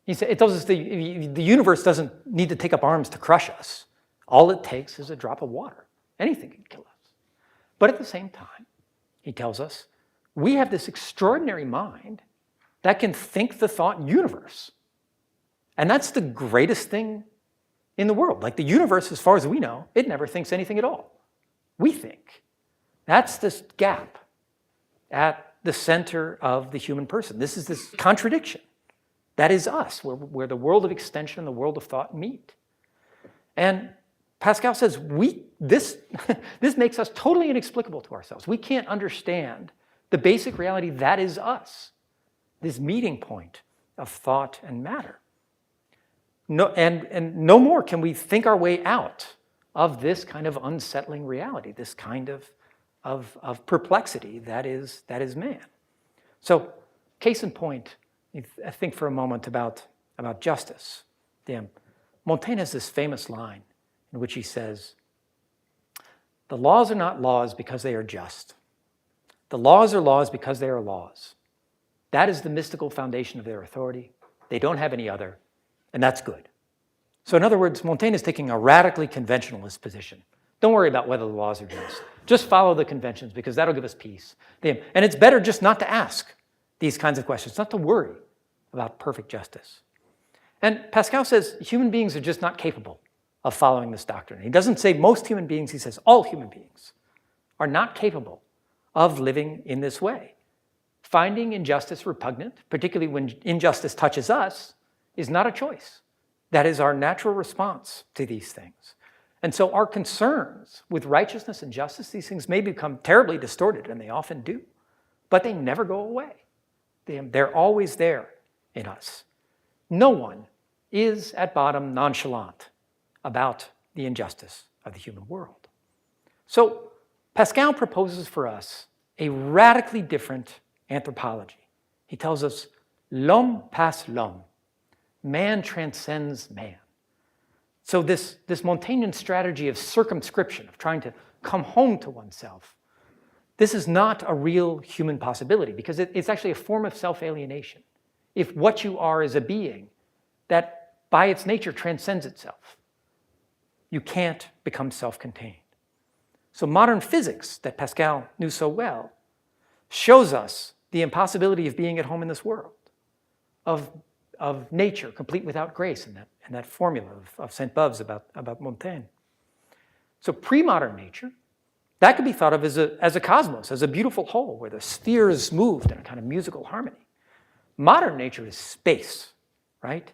he said, it tells us the universe doesn't need to take up arms to crush us. All it takes is a drop of water. Anything can kill us. But at the same time, he tells us, we have this extraordinary mind that can think the thought universe. And that's the greatest thing in the world. Like the universe, as far as we know, it never thinks anything at all. We think. That's this gap at the center of the human person. This is this contradiction. That is us, where the world of extension and the world of thought meet. And Pascal says, this makes us totally inexplicable to ourselves. We can't understand the basic reality that is us, this meeting point of thought and matter. No, and no more can we think our way out of this kind of unsettling reality, this kind of perplexity that is man. So, case in point, I think for a moment about justice. Montaigne has this famous line in which he says, "The laws are not laws because they are just. The laws are laws because they are laws. That is the mystical foundation of their authority. They don't have any other, and that's good." So in other words, Montaigne is taking a radically conventionalist position. Don't worry about whether the laws are just. Just follow the conventions because that'll give us peace. And it's better just not to ask these kinds of questions, not to worry about perfect justice. And Pascal says human beings are just not capable of following this doctrine. He doesn't say most human beings, he says all human beings are not capable of living in this way. Finding injustice repugnant, particularly when injustice touches us, is not a choice. That is our natural response to these things. And so our concerns with righteousness and justice, these things may become terribly distorted, and they often do, but they never go away. They're always there in us. No one is, at bottom, nonchalant about the injustice of the human world. So Pascal proposes for us a radically different anthropology. He tells us, l'homme passe l'homme. Man transcends man. So this Montaignean strategy of circumscription, of trying to come home to oneself, this is not a real human possibility because it's actually a form of self-alienation. If what you are is a being that by its nature transcends itself, you can't become self-contained. So modern physics that Pascal knew so well shows us the impossibility of being at home in this world, of nature complete without grace, and that formula of Sainte-Beuve's about Montaigne. So pre-modern nature, that could be thought of as a cosmos, as a beautiful whole where the spheres moved in a kind of musical harmony. Modern nature is space, right?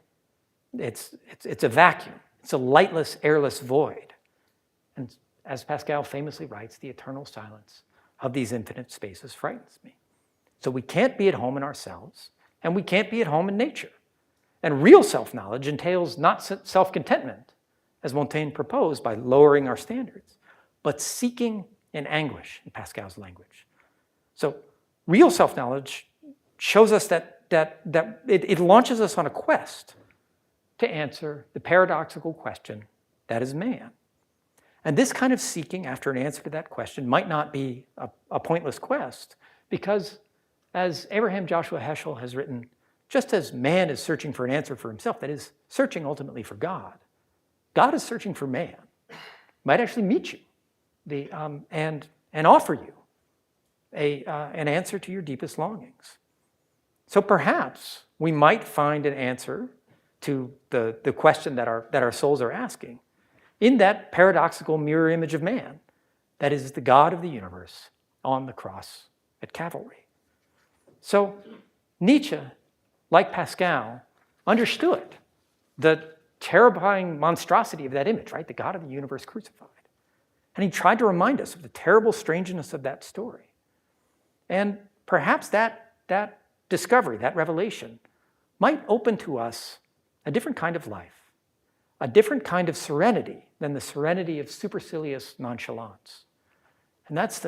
It's a vacuum. It's a lightless, airless void. And as Pascal famously writes, the eternal silence of these infinite spaces frightens me. So we can't be at home in ourselves, and we can't be at home in nature. And real self-knowledge entails not self-contentment, as Montaigne proposed by lowering our standards, but seeking in anguish, in Pascal's language. So real self-knowledge shows us that it launches us on a quest to answer the paradoxical question that is man. And this kind of seeking after an answer to that question might not be a pointless quest, because as Abraham Joshua Heschel has written, just as man is searching for an answer for himself, that is, searching ultimately for God, God is searching for man, might actually meet you and offer you an answer to your deepest longings. So perhaps we might find an answer to the question that our souls are asking in that paradoxical mirror image of man that is the God of the universe on the cross at Calvary. So Nietzsche, like Pascal, understood the terrifying monstrosity of that image, right? The God of the universe crucified. And he tried to remind us of the terrible strangeness of that story. And perhaps that discovery, that revelation, might open to us a different kind of life, a different kind of serenity than the serenity of supercilious nonchalance. And that's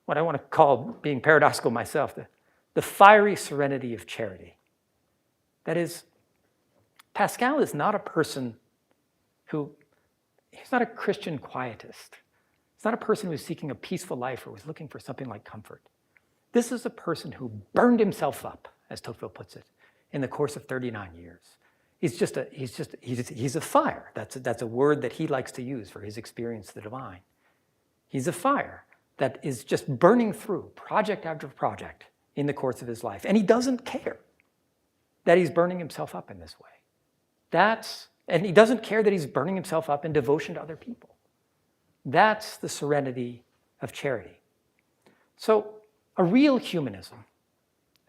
what I want to call, being paradoxical myself, the fiery serenity of charity. That is, Pascal is not a person he's not a Christian quietist. He's not a person who's seeking a peaceful life or was looking for something like comfort. This is a person who burned himself up, as Tocqueville puts it, in the course of 39 years. He's a fire. That's a word that he likes to use for his experience of the divine. He's a fire that is just burning through project after project in the course of his life. And he doesn't care that he's burning himself up in this way. And he doesn't care that he's burning himself up in devotion to other people. That's the serenity of charity. So a real humanism,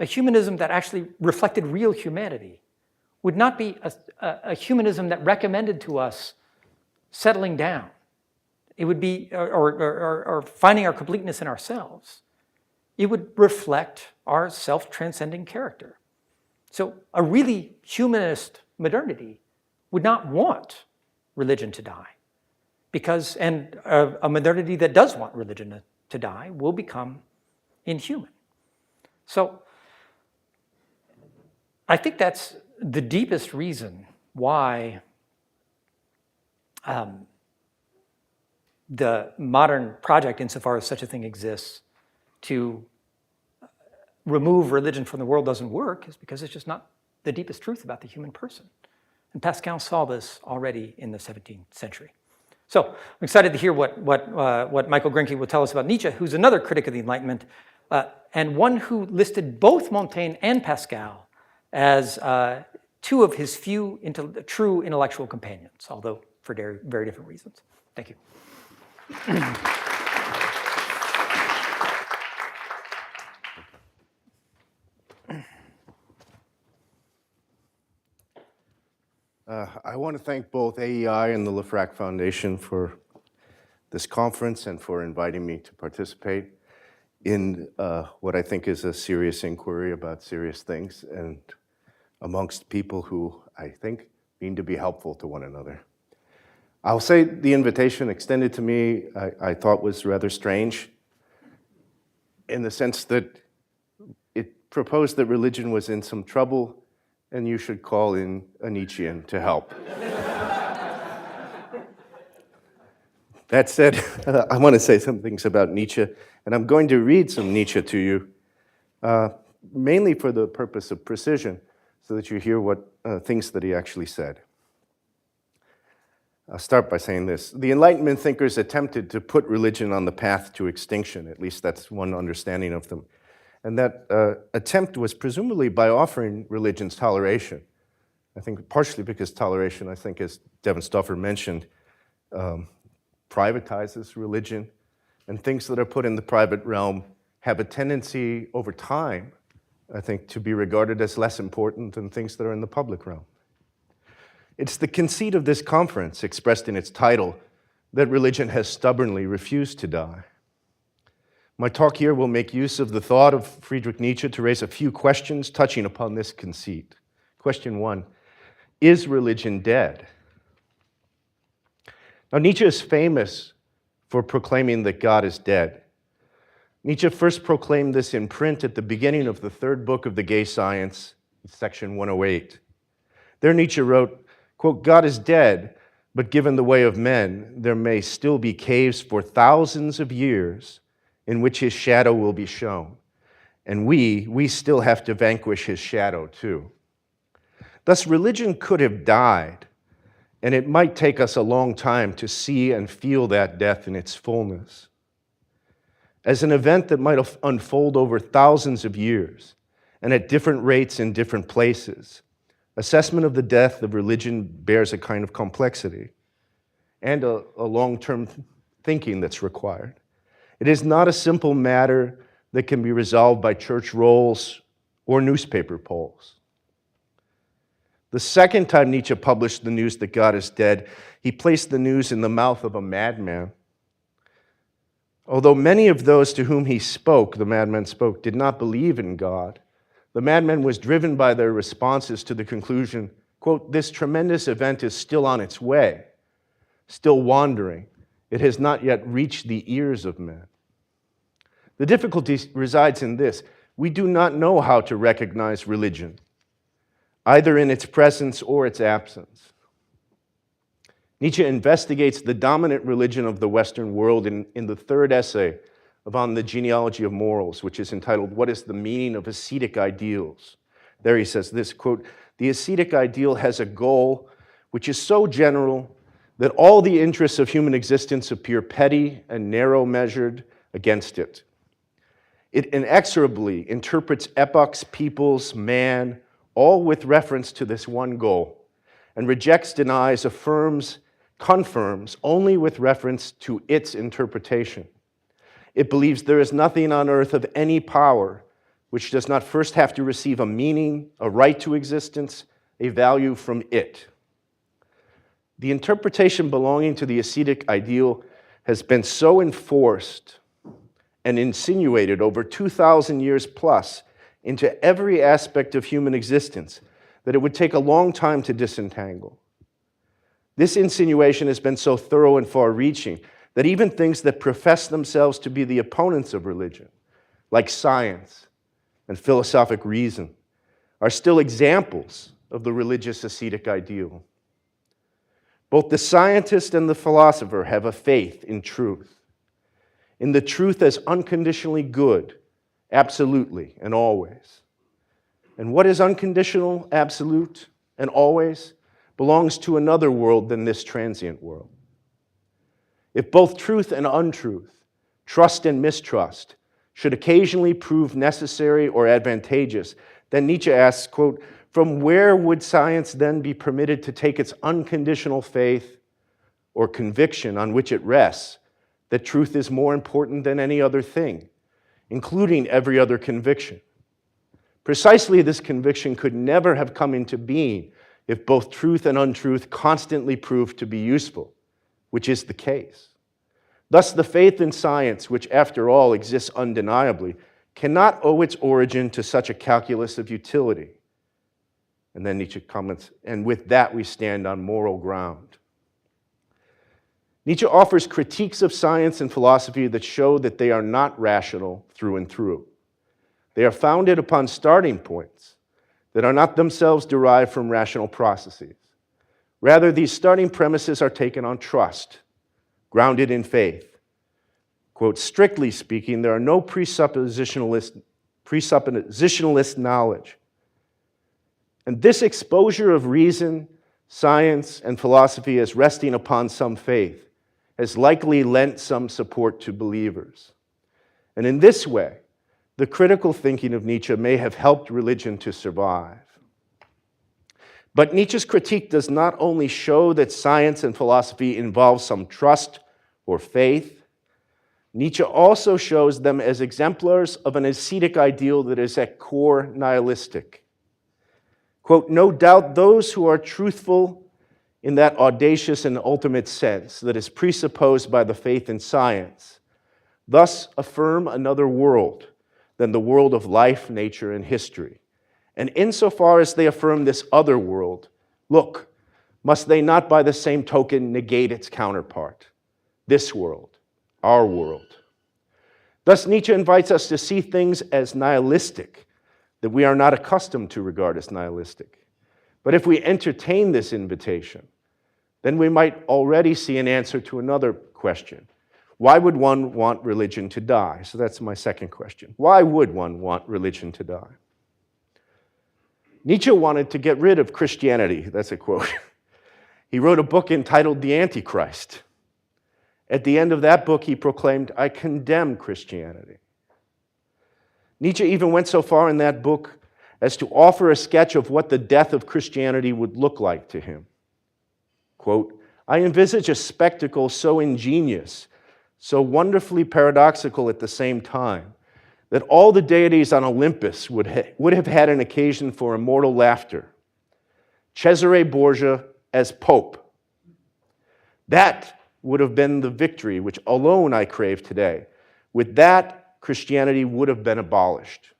a humanism that actually reflected real humanity, would not be a humanism that recommended to us settling down. It would be, or finding our completeness in ourselves. it would reflect our self-transcending character. So a really humanist modernity would not want religion to die, because, and a modernity that does want religion to die will become inhuman. So I think that's the deepest reason why the modern project, insofar as such a thing exists, to remove religion from the world doesn't work, is because it's just not the deepest truth about the human person. And Pascal saw this already in the 17th century. So I'm excited to hear what Michael Grinke will tell us about Nietzsche, who's another critic of the Enlightenment, and one who listed both Montaigne and Pascal as two of his few true intellectual companions, although for very different reasons. Thank you. I want to thank both AEI and the LeFrak Foundation for this conference and for inviting me to participate in what I think is a serious inquiry about serious things and amongst people who I think mean to be helpful to one another. I'll say the invitation extended to me I thought was rather strange in the sense that it proposed that religion was in some trouble and you should call in a Nietzschean to help. That said, I want to say some things about Nietzsche, and I'm going to read some Nietzsche to you, mainly for the purpose of precision, so that you hear what things that he actually said. I'll start by saying this. The Enlightenment thinkers attempted to put religion on the path to extinction, at least that's one understanding of them. And that attempt was presumably by offering religions toleration. I think partially because toleration, I think as Devin Stauffer mentioned, privatizes religion, and things that are put in the private realm have a tendency over time, I think, to be regarded as less important than things that are in the public realm. It's the conceit of this conference, expressed in its title, that religion has stubbornly refused to die. My talk here will make use of the thought of Friedrich Nietzsche to raise a few questions touching upon this conceit. Question 1, is religion dead? Now, Nietzsche is famous for proclaiming that God is dead. Nietzsche first proclaimed this in print at the beginning of the third book of the Gay Science, section 108. There Nietzsche wrote, quote, God is dead, but given the way of men, there may still be caves for thousands of years in which his shadow will be shown. And we still have to vanquish his shadow too. Thus, religion could have died, and it might take us a long time to see and feel that death in its fullness. As an event that might unfold over thousands of years and at different rates in different places, assessment of the death of religion bears a kind of complexity and a long-term thinking that's required. It is not a simple matter that can be resolved by church rolls or newspaper polls. The second time Nietzsche published the news that God is dead, he placed the news in the mouth of a madman. Although many of those to whom the madman spoke, did not believe in God, the madman was driven by their responses to the conclusion, quote, this tremendous event is still on its way, still wandering. It has not yet reached the ears of men. The difficulty resides in this. We do not know how to recognize religion, either in its presence or its absence. Nietzsche investigates the dominant religion of the Western world in the third essay On the Genealogy of Morals, which is entitled, What is the Meaning of Ascetic Ideals? There he says this, quote, the ascetic ideal has a goal which is so general that all the interests of human existence appear petty and narrow-measured against it. It inexorably interprets epochs, peoples, man, all with reference to this one goal, and rejects, denies, affirms, confirms only with reference to its interpretation. It believes there is nothing on earth of any power which does not first have to receive a meaning, a right to existence, a value from it. The interpretation belonging to the ascetic ideal has been so enforced and insinuated over 2,000 years plus into every aspect of human existence that it would take a long time to disentangle. This insinuation has been so thorough and far-reaching that even things that profess themselves to be the opponents of religion, like science and philosophic reason, are still examples of the religious ascetic ideal. Both the scientist and the philosopher have a faith in truth, in the truth as unconditionally good, absolutely and always. And what is unconditional, absolute, and always belongs to another world than this transient world. If both truth and untruth, trust and mistrust, should occasionally prove necessary or advantageous, then Nietzsche asks, quote, from where would science then be permitted to take its unconditional faith or conviction on which it rests that truth is more important than any other thing, including every other conviction? Precisely this conviction could never have come into being if both truth and untruth constantly proved to be useful, which is the case. Thus, the faith in science, which after all exists undeniably, cannot owe its origin to such a calculus of utility. And then Nietzsche comments, and with that we stand on moral ground. Nietzsche offers critiques of science and philosophy that show that they are not rational through and through. They are founded upon starting points that are not themselves derived from rational processes. Rather, these starting premises are taken on trust, grounded in faith. Quote, strictly speaking, there are no presuppositionalist knowledge. And this exposure of reason, science, and philosophy as resting upon some faith has likely lent some support to believers. And in this way, the critical thinking of Nietzsche may have helped religion to survive. But Nietzsche's critique does not only show that science and philosophy involve some trust or faith, Nietzsche also shows them as exemplars of an ascetic ideal that is at core nihilistic. Quote, no doubt those who are truthful in that audacious and ultimate sense that is presupposed by the faith in science, thus affirm another world than the world of life, nature, and history. And insofar as they affirm this other world, look, must they not by the same token negate its counterpart, this world, our world? Thus, Nietzsche invites us to see things as nihilistic that we are not accustomed to regard as nihilistic. But if we entertain this invitation, then we might already see an answer to another question. Why would one want religion to die? So that's my second question. Why would one want religion to die? Nietzsche wanted to get rid of Christianity. That's a quote. He wrote a book entitled The Antichrist. At the end of that book, he proclaimed, I condemn Christianity. Nietzsche even went so far in that book as to offer a sketch of what the death of Christianity would look like to him. Quote, I envisage a spectacle so ingenious, so wonderfully paradoxical at the same time, that all the deities on Olympus would have had an occasion for immortal laughter. Cesare Borgia as Pope. That would have been the victory which alone I crave today. With that, Christianity would have been abolished.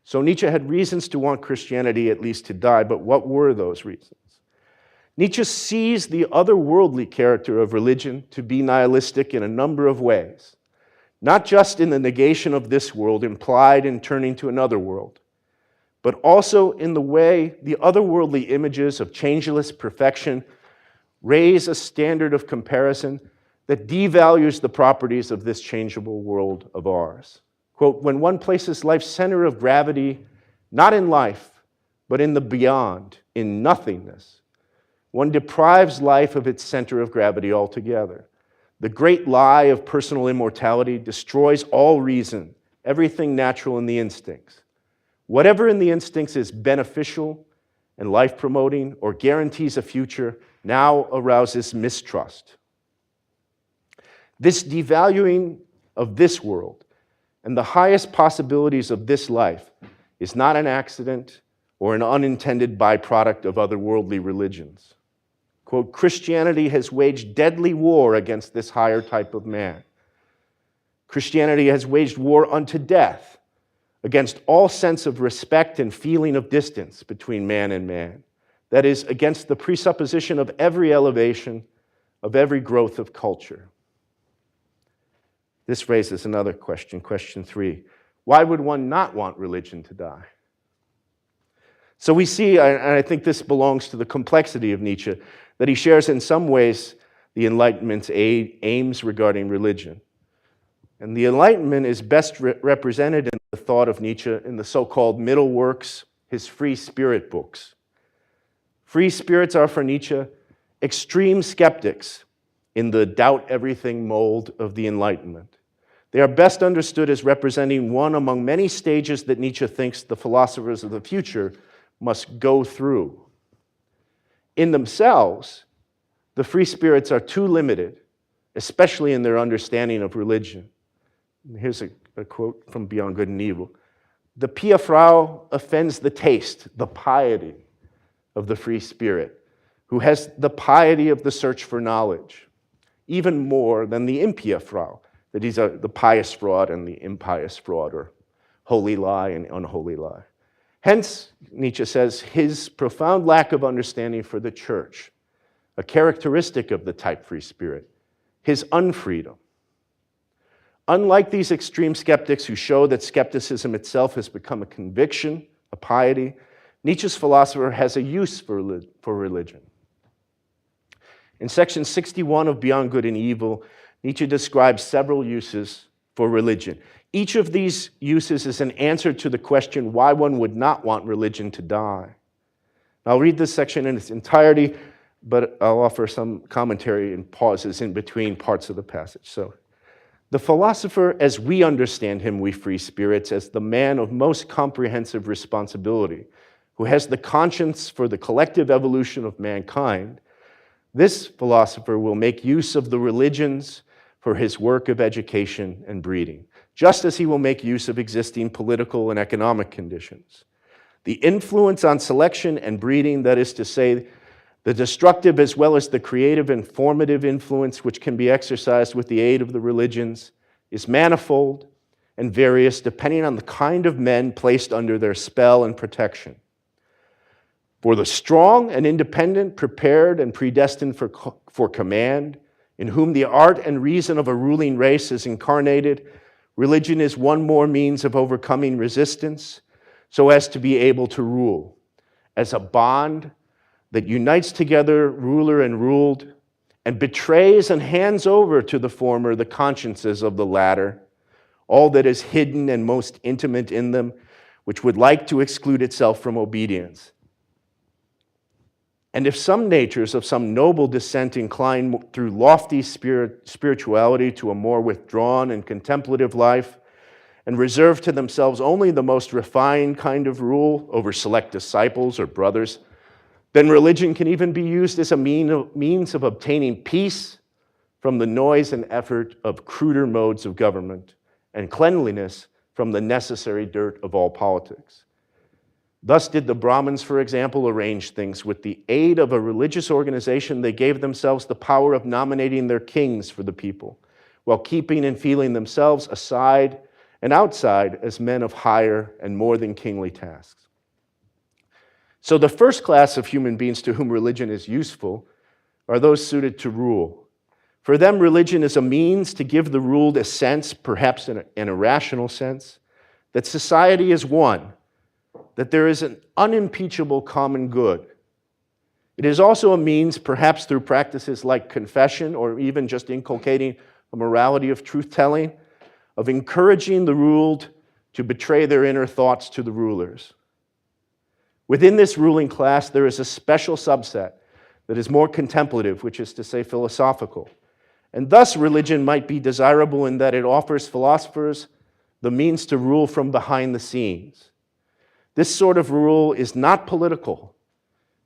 So Nietzsche had reasons to want Christianity at least to die, but what were those reasons? Nietzsche sees the otherworldly character of religion to be nihilistic in a number of ways, not just in the negation of this world implied in turning to another world, but also in the way the otherworldly images of changeless perfection raise a standard of comparison that devalues the properties of this changeable world of ours. Quote, when one places life's center of gravity not in life, but in the beyond, in nothingness, one deprives life of its center of gravity altogether. The great lie of personal immortality destroys all reason, everything natural in the instincts. Whatever in the instincts is beneficial and life-promoting or guarantees a future now arouses mistrust. This devaluing of this world and the highest possibilities of this life is not an accident or an unintended byproduct of otherworldly religions. Quote, Christianity has waged deadly war against this higher type of man. Christianity has waged war unto death against all sense of respect and feeling of distance between man and man. That is, against the presupposition of every elevation, of every growth of culture. This raises another question, question 3. Why would one not want religion to die? So we see, and I think this belongs to the complexity of Nietzsche, that he shares in some ways the Enlightenment's aims regarding religion. And the Enlightenment is best represented in the thought of Nietzsche in the so-called middle works, his free spirit books. Free spirits are for Nietzsche extreme skeptics in the doubt everything mold of the Enlightenment. They are best understood as representing one among many stages that Nietzsche thinks the philosophers of the future must go through. In themselves, the free spirits are too limited, especially in their understanding of religion. Here's a quote from Beyond Good and Evil. The Pia Frau offends the taste, the piety of the free spirit, who has the piety of the search for knowledge, even more than the impia Frau, that is the pious fraud and the impious fraud, or holy lie and unholy lie. Hence, Nietzsche says, his profound lack of understanding for the church, a characteristic of the type free spirit, his unfreedom. Unlike these extreme skeptics who show that skepticism itself has become a conviction, a piety, Nietzsche's philosopher has a use for religion. In section 61 of Beyond Good and Evil, Nietzsche describes several uses for religion. Each of these uses is an answer to the question why one would not want religion to die. I'll read this section in its entirety, but I'll offer some commentary and pauses in between parts of the passage. So, the philosopher, as we understand him, we free spirits, as the man of most comprehensive responsibility, who has the conscience for the collective evolution of mankind, this philosopher will make use of the religions for his work of education and breeding, just as he will make use of existing political and economic conditions. The influence on selection and breeding, that is to say, the destructive as well as the creative and formative influence which can be exercised with the aid of the religions, is manifold and various depending on the kind of men placed under their spell and protection. For the strong and independent, prepared and predestined for command, in whom the art and reason of a ruling race is incarnated, religion is one more means of overcoming resistance so as to be able to rule, as a bond that unites together ruler and ruled, and betrays and hands over to the former the consciences of the latter, all that is hidden and most intimate in them, which would like to exclude itself from obedience. And if some natures of some noble descent incline through lofty spirituality to a more withdrawn and contemplative life, and reserve to themselves only the most refined kind of rule over select disciples or brothers, then religion can even be used as a means of obtaining peace from the noise and effort of cruder modes of government, and cleanliness from the necessary dirt of all politics. Thus did the Brahmins, for example, arrange things. With the aid of a religious organization, they gave themselves the power of nominating their kings for the people, while keeping and feeling themselves aside and outside as men of higher and more than kingly tasks. So the first class of human beings to whom religion is useful are those suited to rule. For them, religion is a means to give the ruled a sense, perhaps in a rational sense, that society is one, that there is an unimpeachable common good. It is also a means, perhaps through practices like confession or even just inculcating a morality of truth-telling, of encouraging the ruled to betray their inner thoughts to the rulers. Within this ruling class, there is a special subset that is more contemplative, which is to say philosophical. And thus religion might be desirable in that it offers philosophers the means to rule from behind the scenes. This sort of rule is not political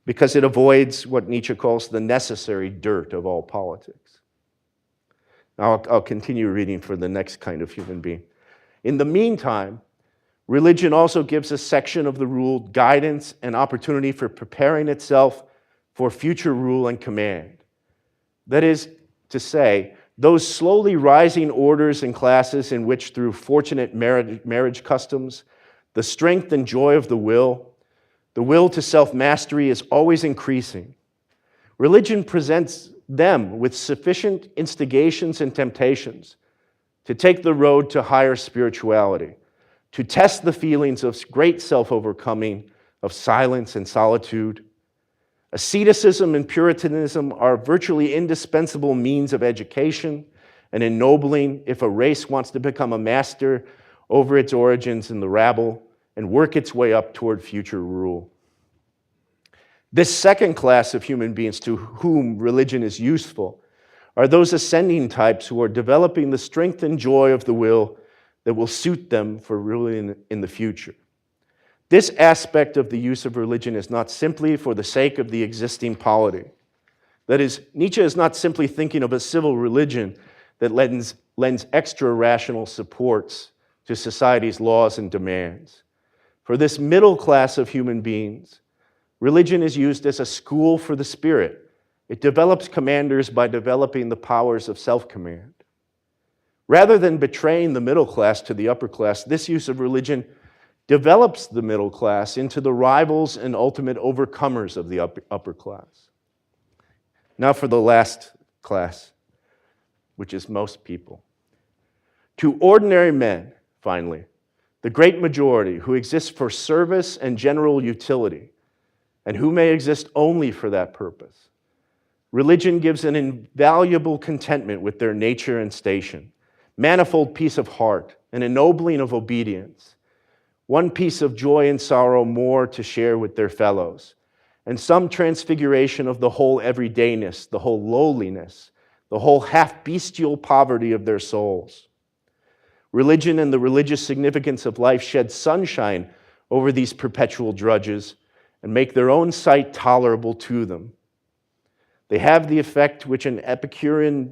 because it avoids what Nietzsche calls the necessary dirt of all politics. Now I'll continue reading for the next kind of human being. In the meantime, religion also gives a section of the ruled guidance and opportunity for preparing itself for future rule and command. That is to say, those slowly rising orders and classes in which, through fortunate marriage customs, the strength and joy of the will to self-mastery is always increasing. Religion presents them with sufficient instigations and temptations to take the road to higher spirituality, to test the feelings of great self-overcoming, of silence and solitude. Asceticism and Puritanism are virtually indispensable means of education and ennobling if a race wants to become a master over its origins in the rabble and work its way up toward future rule. This second class of human beings to whom religion is useful are those ascending types who are developing the strength and joy of the will that will suit them for ruling in the future. This aspect of the use of religion is not simply for the sake of the existing polity. That is, Nietzsche is not simply thinking of a civil religion that lends extra rational supports to society's laws and demands. For this middle class of human beings, religion is used as a school for the spirit. It develops commanders by developing the powers of self-command. Rather than betraying the middle class to the upper class, this use of religion develops the middle class into the rivals and ultimate overcomers of the upper class. Now for the last class, which is most people. To ordinary men, finally, the great majority who exist for service and general utility, and who may exist only for that purpose, religion gives an invaluable contentment with their nature and station, manifold peace of heart, an ennobling of obedience, one piece of joy and sorrow more to share with their fellows, and some transfiguration of the whole everydayness, the whole lowliness, the whole half-bestial poverty of their souls. Religion and the religious significance of life shed sunshine over these perpetual drudges and make their own sight tolerable to them. They have the effect which an Epicurean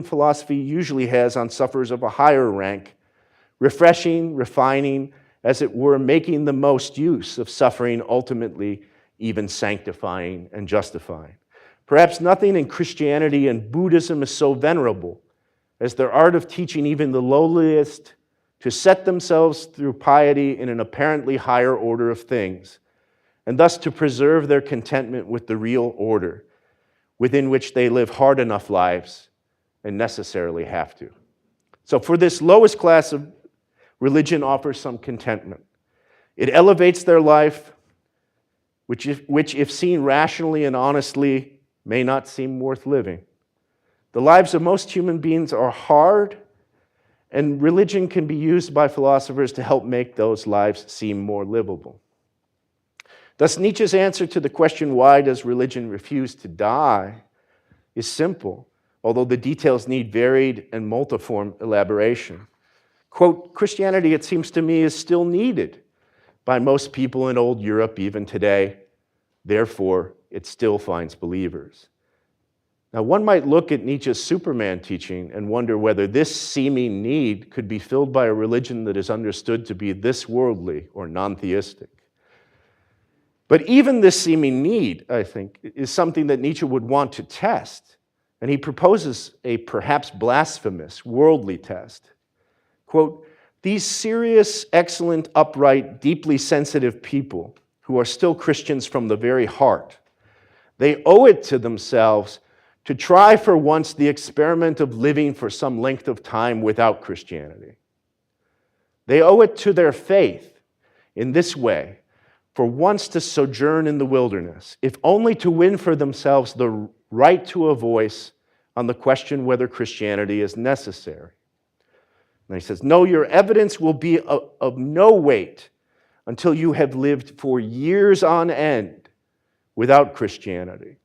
philosophy usually has on sufferers of a higher rank, refreshing, refining, as it were, making the most use of suffering, ultimately even sanctifying and justifying. Perhaps nothing in Christianity and Buddhism is so venerable as their art of teaching even the lowliest to set themselves through piety in an apparently higher order of things, and thus to preserve their contentment with the real order, within which they live hard enough lives and necessarily have to. So for this lowest class of religion offers some contentment. It elevates their life, which if seen rationally and honestly, may not seem worth living. The lives of most human beings are hard, and religion can be used by philosophers to help make those lives seem more livable. Thus, Nietzsche's answer to the question, why does religion refuse to die, is simple, although the details need varied and multiform elaboration. Quote, Christianity, it seems to me, is still needed by most people in old Europe even today. Therefore, it still finds believers. Now, one might look at Nietzsche's Superman teaching and wonder whether this seeming need could be filled by a religion that is understood to be this worldly or non-theistic. But even this seeming need, I think, is something that Nietzsche would want to test, and he proposes a perhaps blasphemous, worldly test. Quote, these serious, excellent, upright, deeply sensitive people who are still Christians from the very heart, they owe it to themselves to try for once the experiment of living for some length of time without Christianity. They owe it to their faith in this way for once to sojourn in the wilderness, if only to win for themselves the right to a voice on the question whether Christianity is necessary. And he says, no, your evidence will be of no weight until you have lived for years on end without Christianity,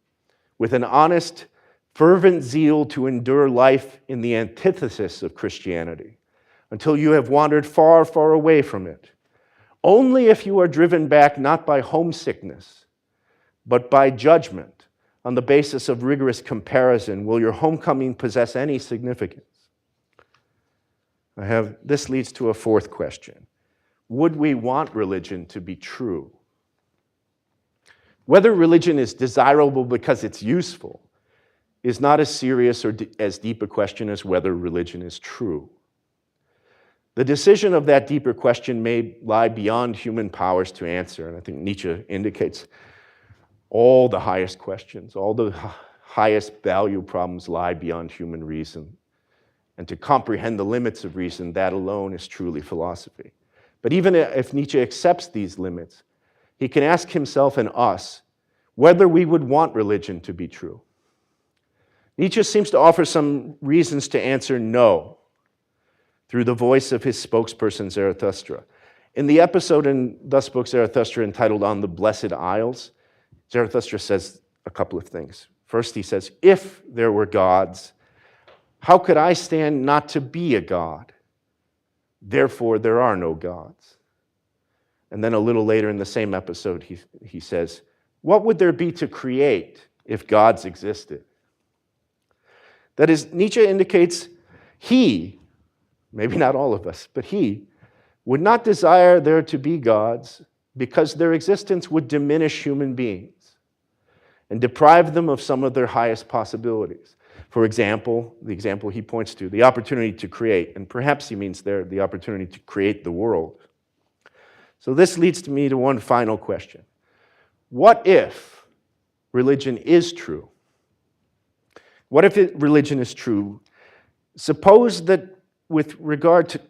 with an honest, fervent zeal to endure life in the antithesis of Christianity, until you have wandered far, far away from it. Only if you are driven back not by homesickness, but by judgment on the basis of rigorous comparison will your homecoming possess any significance. This leads to a fourth question. Would we want religion to be true? Whether religion is desirable because it's useful is not as serious or as deep a question as whether religion is true. The decision of that deeper question may lie beyond human powers to answer, and I think Nietzsche indicates all the highest questions, all the highest value problems lie beyond human reason. And to comprehend the limits of reason, that alone is truly philosophy. But even if Nietzsche accepts these limits, he can ask himself and us whether we would want religion to be true. Nietzsche seems to offer some reasons to answer no through the voice of his spokesperson, Zarathustra. In the episode in Thus Spoke Zarathustra entitled On the Blessed Isles, Zarathustra says a couple of things. First, he says, if there were gods, how could I stand not to be a god? Therefore, there are no gods. And then a little later in the same episode, he says, what would there be to create if gods existed? That is, Nietzsche indicates he, maybe not all of us, but he would not desire there to be gods because their existence would diminish human beings and deprive them of some of their highest possibilities. For example, the example he points to, the opportunity to create, and perhaps he means there the opportunity to create the world. So this leads me to one final question. What if religion is true? What if religion is true? Suppose that with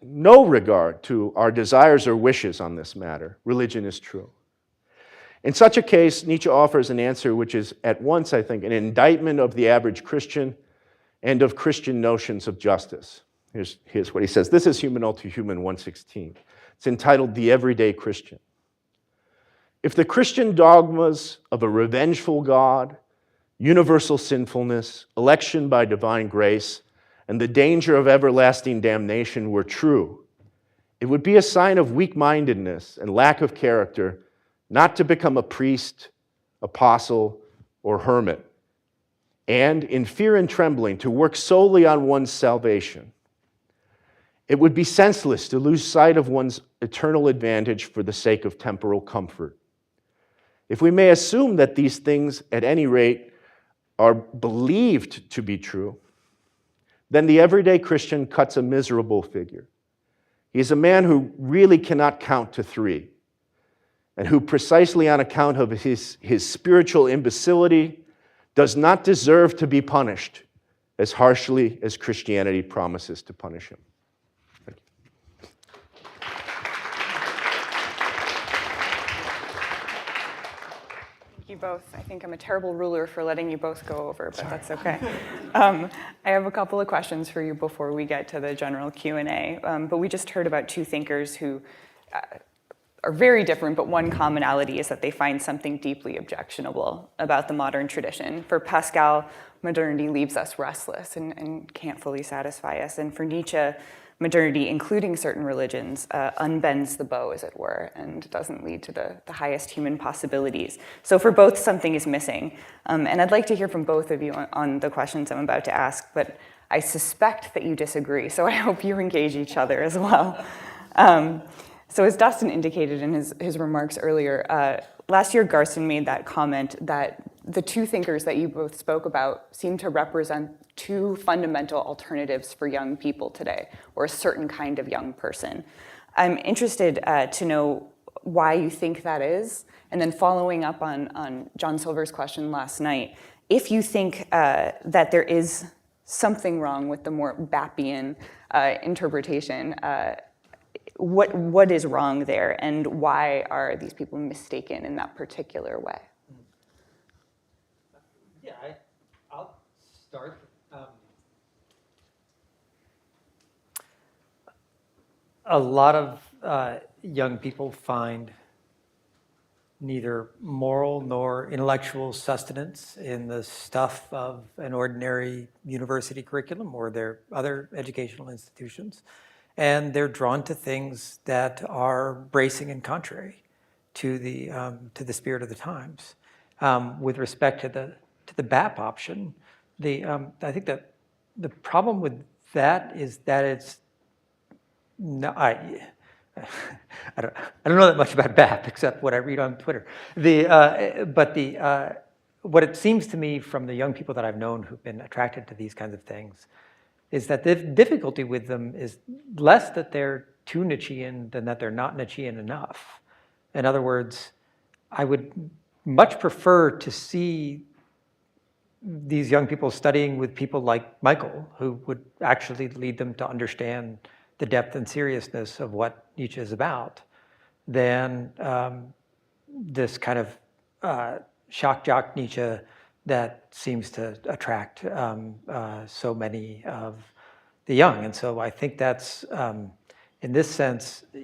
no regard to our desires or wishes on this matter, religion is true. In such a case, Nietzsche offers an answer which is at once, I think, an indictment of the average Christian and of Christian notions of justice. Here's what he says. This is Human to Human 116. It's entitled The Everyday Christian. If the Christian dogmas of a revengeful God, universal sinfulness, election by divine grace, and the danger of everlasting damnation were true, it would be a sign of weak-mindedness and lack of character not to become a priest, apostle, or hermit, and in fear and trembling to work solely on one's salvation. It would be senseless to lose sight of one's eternal advantage for the sake of temporal comfort. If we may assume that these things, at any rate, are believed to be true, then the everyday Christian cuts a miserable figure. He is a man who really cannot count to 3, and who precisely on account of his spiritual imbecility does not deserve to be punished as harshly as Christianity promises to punish him. Thank you. Thank you both. I think I'm a terrible ruler for letting you both go over, but that's okay. I have a couple of questions for you before we get to the general Q&A. But we just heard about two thinkers who are very different, but one commonality is that they find something deeply objectionable about the modern tradition. For Pascal, modernity leaves us restless and can't fully satisfy us. And for Nietzsche, modernity, including certain religions, unbends the bow, as it were, and doesn't lead to the highest human possibilities. So for both, something is missing. And I'd like to hear from both of you on the questions I'm about to ask, but I suspect that you disagree, so I hope you engage each other as well. So as Dustin indicated in his remarks earlier, last year Garson made that comment that the two thinkers that you both spoke about seem to represent two fundamental alternatives for young people today, or a certain kind of young person. I'm interested to know why you think that is, and then following up on John Silver's question last night, if you think that there is something wrong with the more Bappian interpretation, what is wrong there, and why are these people mistaken in that particular way? Yeah, I'll start. A lot of young people find neither moral nor intellectual sustenance in the stuff of an ordinary university curriculum or their other educational institutions. And they're drawn to things that are bracing and contrary to the spirit of the times. With respect to the BAP option, I think that the problem with that is that it's I don't know that much about BAP except what I read on Twitter. But what it seems to me from the young people that I've known who've been attracted to these kinds of things is that the difficulty with them is less that they're too Nietzschean than that they're not Nietzschean enough. In other words, I would much prefer to see these young people studying with people like Michael, who would actually lead them to understand the depth and seriousness of what Nietzsche is about, than this kind of shock jock Nietzsche that seems to attract so many of the young. And so I think that's, in this sense, I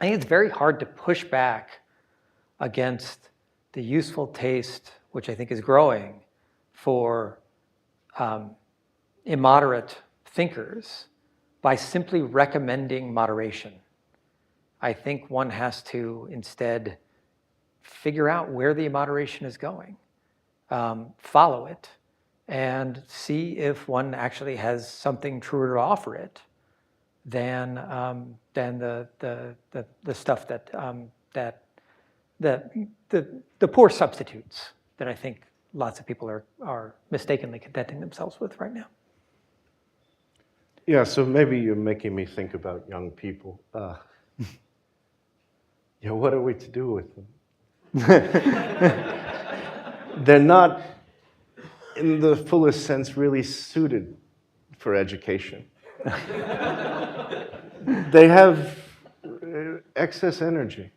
think it's very hard to push back against the useful taste, which I think is growing, for immoderate thinkers by simply recommending moderation. I think one has to instead figure out where the immoderation is going, follow it, and see if one actually has something truer to offer it than the stuff that the poor substitutes that I think lots of people are mistakenly contenting themselves with right now. Yeah, so maybe you're making me think about young people. Yeah, what are we to do with them? They're not, in the fullest sense, really suited for education. They have excess energy,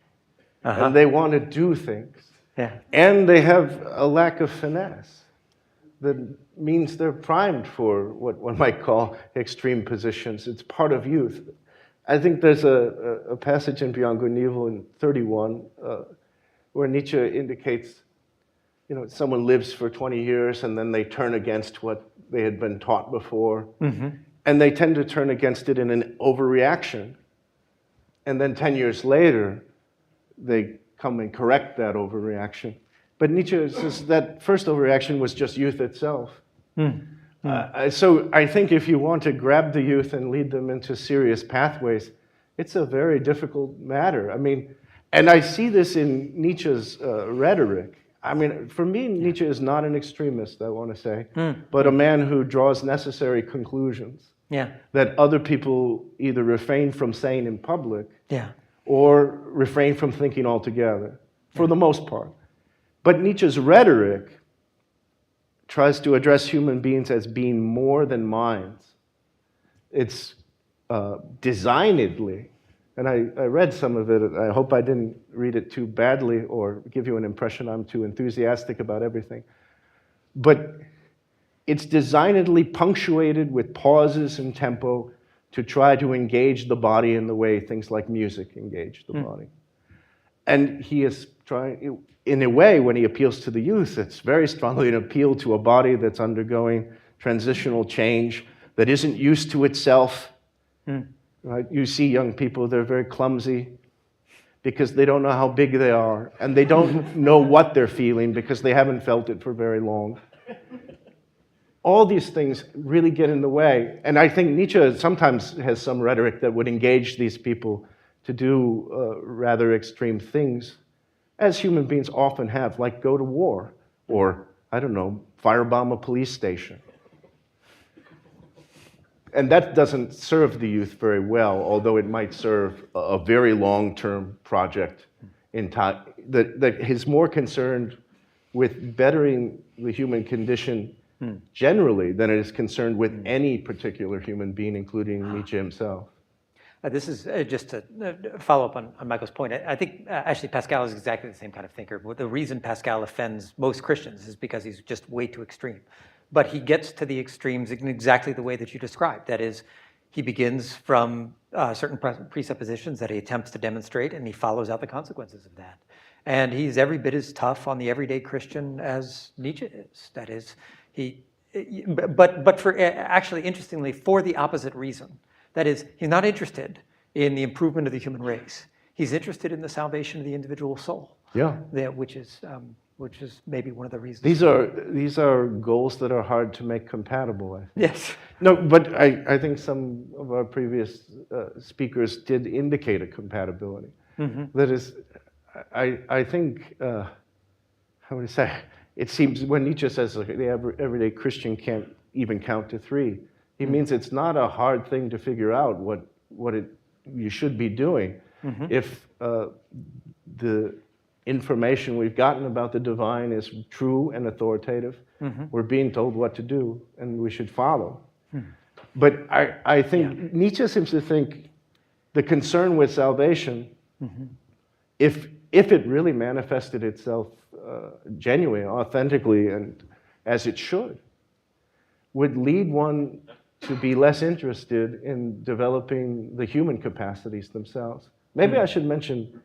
and they want to do things. Yeah. And they have a lack of finesse that means they're primed for what one might call extreme positions. It's part of youth. I think there's a passage in Beyond Good and Evil in 31 where Nietzsche indicates, someone lives for 20 years and then they turn against what they had been taught before. Mm-hmm. And they tend to turn against it in an overreaction. And then 10 years later, they come and correct that overreaction. But Nietzsche says that first overreaction was just youth itself. So I think if you want to grab the youth and lead them into serious pathways, it's a very difficult matter. And I see this in Nietzsche's rhetoric. For me, Nietzsche is not an extremist, I want to say, but a man who draws necessary conclusions that other people either refrain from saying in public or refrain from thinking altogether, for the most part. But Nietzsche's rhetoric tries to address human beings as being more than minds. It's designedly, and I read some of it, I hope I didn't read it too badly or give you an impression I'm too enthusiastic about everything, but it's designedly punctuated with pauses and tempo to try to engage the body in the way things like music engage the body. And he is trying, in a way, when he appeals to the youth, it's very strongly an appeal to a body that's undergoing transitional change, that isn't used to itself. Right? You see young people, they're very clumsy because they don't know how big they are, and they don't know what they're feeling because they haven't felt it for very long. All these things really get in the way. And I think Nietzsche sometimes has some rhetoric that would engage these people to do rather extreme things, as human beings often have, like go to war, or, I don't know, firebomb a police station. And that doesn't serve the youth very well, although it might serve a very long-term project in time that is more concerned with bettering the human condition generally than it is concerned with any particular human being, including Nietzsche himself. This is just to follow up on Michael's point. I think actually Pascal is exactly the same kind of thinker. The reason Pascal offends most Christians is because he's just way too extreme. But he gets to the extremes in exactly the way that you described. That is, he begins from certain presuppositions that he attempts to demonstrate, and he follows out the consequences of that. And he's every bit as tough on the everyday Christian as Nietzsche is. That is, but for actually, interestingly, for the opposite reason. That is, he's not interested in the improvement of the human race. He's interested in the salvation of the individual soul. Yeah. Which is maybe one of the reasons. These are goals that are hard to make compatible, I think. Yes. No, but I think some of our previous speakers did indicate a compatibility. Mm-hmm. That is, I think, how would I say? It seems when Nietzsche says like, the everyday Christian can't even count to 3, he means it's not a hard thing to figure out what you should be doing if the information we've gotten about the divine is true and authoritative. We're being told what to do, and we should follow. But I think Nietzsche seems to think the concern with salvation, if it really manifested itself genuinely, authentically, and as it should, would lead one to be less interested in developing the human capacities themselves. Maybe I should mention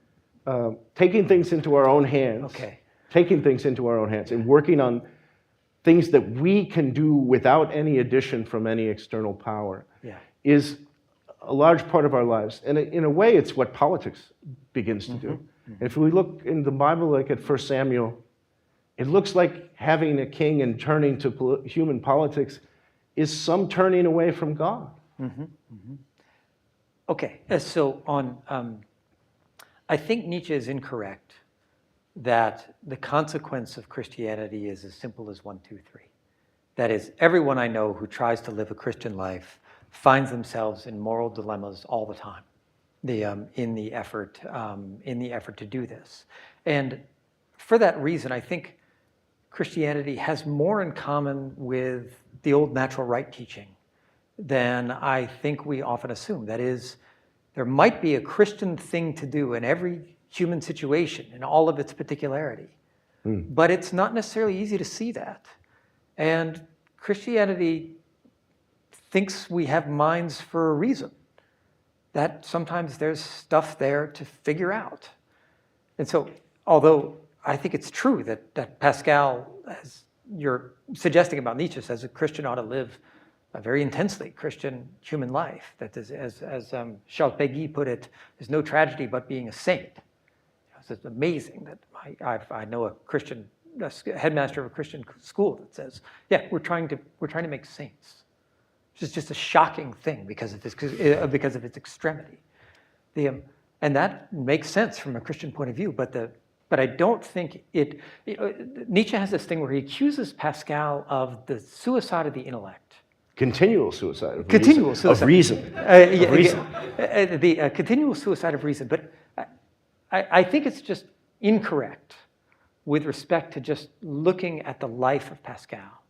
taking things into our own hands. Okay. Taking things into our own hands and working on things that we can do without any addition from any external power is a large part of our lives. And in a way, it's what politics begins to do. If we look in the Bible, like at 1 Samuel, it looks like having a king and turning to human politics is some turning away from God. Okay, so I think Nietzsche is incorrect that the consequence of Christianity is as simple as 1, 2, 3. That is, everyone I know who tries to live a Christian life finds themselves in moral dilemmas all the time, in the effort to do this. And for that reason, I think Christianity has more in common with the old natural right teaching than I think we often assume. That is, there might be a Christian thing to do in every human situation in all of its particularity, but it's not necessarily easy to see that. And Christianity thinks we have minds for a reason, that sometimes there's stuff there to figure out. And so, although I think it's true that Pascal, as you're suggesting about Nietzsche, says a Christian ought to live a very intensely Christian human life, that is, as Charles Péguy put it, there's no tragedy but being a saint. It's amazing that I know a headmaster of a Christian school that says, yeah, we're trying to make saints, which is just a shocking thing because of its extremity. And that makes sense from a Christian point of view, but I don't think Nietzsche has this thing where he accuses Pascal of the suicide of the intellect. Continual suicide of continual reason. Suicide. Of reason. The continual suicide of reason. But I think it's just incorrect with respect to just looking at the life of Pascal.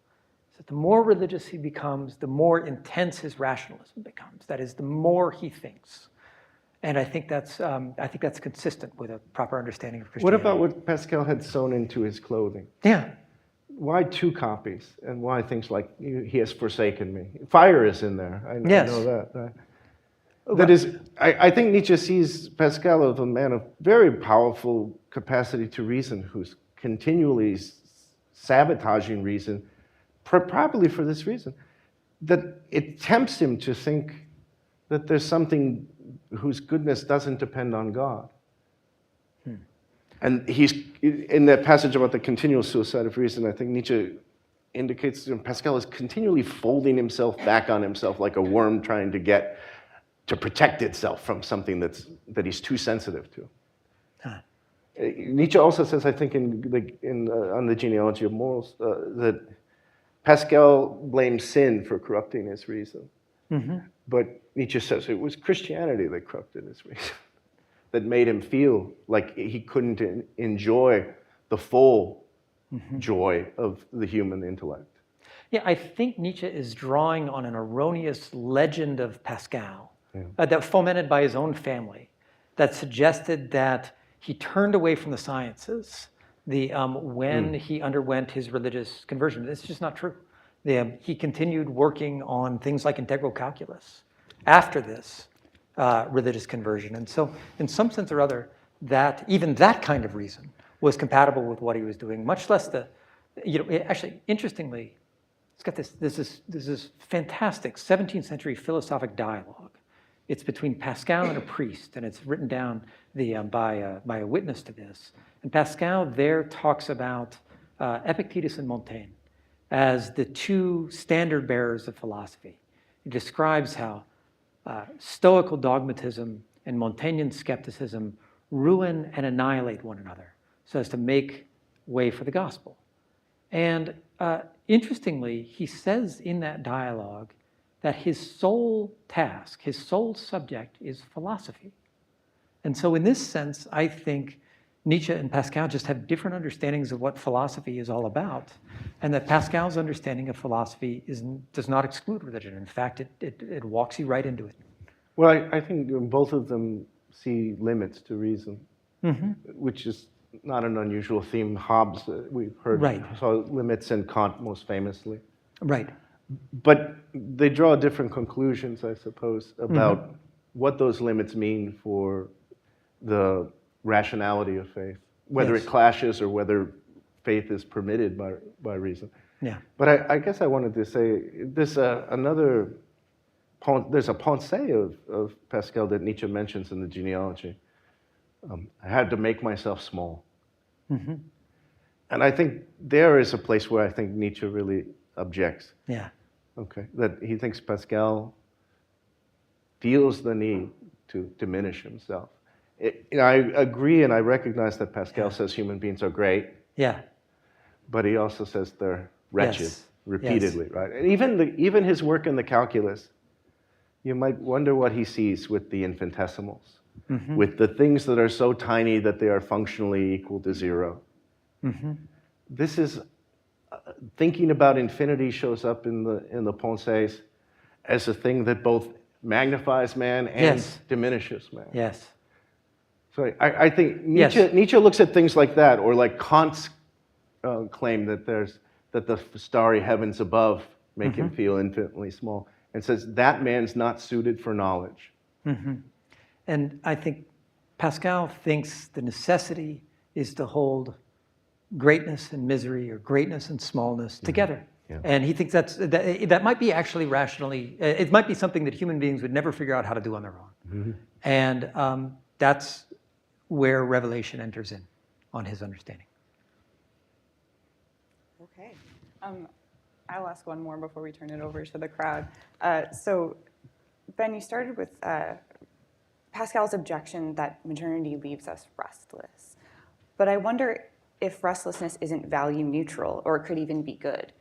So the more religious he becomes, the more intense his rationalism becomes. That is, the more he thinks. And I think that's consistent with a proper understanding of Christianity. What about what Pascal had sewn into his clothing? Yeah. Why 2 copies? And why things like, he has forsaken me? Fire is in there. I know that. Right? That is, I think Nietzsche sees Pascal as a man of very powerful capacity to reason, who's continually sabotaging reason, probably for this reason, that it tempts him to think that there's something whose goodness doesn't depend on God. And he's, in that passage about the continual suicide of reason, I think Nietzsche indicates that Pascal is continually folding himself back on himself like a worm trying to protect itself from something that he's too sensitive to. Nietzsche also says, I think, on the genealogy of morals, that Pascal blames sin for corrupting his reason. But Nietzsche says it was Christianity that corrupted his reason, that made him feel like he couldn't enjoy the full joy of the human intellect. Yeah, I think Nietzsche is drawing on an erroneous legend of Pascal that fomented by his own family, that suggested that he turned away from the sciences when he underwent his religious conversion. It's just not true. He continued working on things like integral calculus after this religious conversion. And so, in some sense or other, that even that kind of reason was compatible with what he was doing, much less actually, interestingly, it's got this is fantastic 17th century philosophic dialogue. It's between Pascal and a priest, and it's written down by a witness to this. And Pascal there talks about Epictetus and Montaigne as the 2 standard bearers of philosophy. He describes how Stoical dogmatism and Montaignean skepticism ruin and annihilate one another, so as to make way for the gospel. And interestingly, he says in that dialogue that his sole task, his sole subject is philosophy. And so in this sense, I think Nietzsche and Pascal just have different understandings of what philosophy is all about, and that Pascal's understanding of philosophy does not exclude religion. In fact, it walks you right into it. Well, I think both of them see limits to reason, which is not an unusual theme. Hobbes, we've heard, Right. saw limits, and Kant most famously. Right. But they draw different conclusions, I suppose, about what those limits mean for the rationality of faith, whether Yes. it clashes or whether faith is permitted by reason. Yeah. But I guess I wanted to say there's there's a pensée of Pascal that Nietzsche mentions in the genealogy. I had to make myself small. And I think there is a place where I think Nietzsche really objects. Yeah. Okay, that he thinks Pascal feels the need to diminish himself. I agree and I recognize that Pascal says human beings are great, Yeah. but he also says they're wretched Yes. repeatedly, right? And even his work in the calculus, you might wonder what he sees with the infinitesimals, with the things that are so tiny that they are functionally equal to zero. This is thinking about infinity shows up in the Pensées as a thing that both magnifies man and Yes. diminishes man. Yes. So I think Yes. Nietzsche looks at things like that, or like Kant's claim that the starry heavens above make him feel infinitely small, and says that man's not suited for knowledge. And I think Pascal thinks the necessity is to hold greatness and misery, or greatness and smallness together. Yeah. And he thinks that might be actually rationally, it might be something that human beings would never figure out how to do on their own. And that's where revelation enters in on his understanding. Okay. I'll ask one more before we turn it over to the crowd. So, Ben, you started with Pascal's objection that modernity leaves us restless. But I wonder if restlessness isn't value neutral, or it could even be good.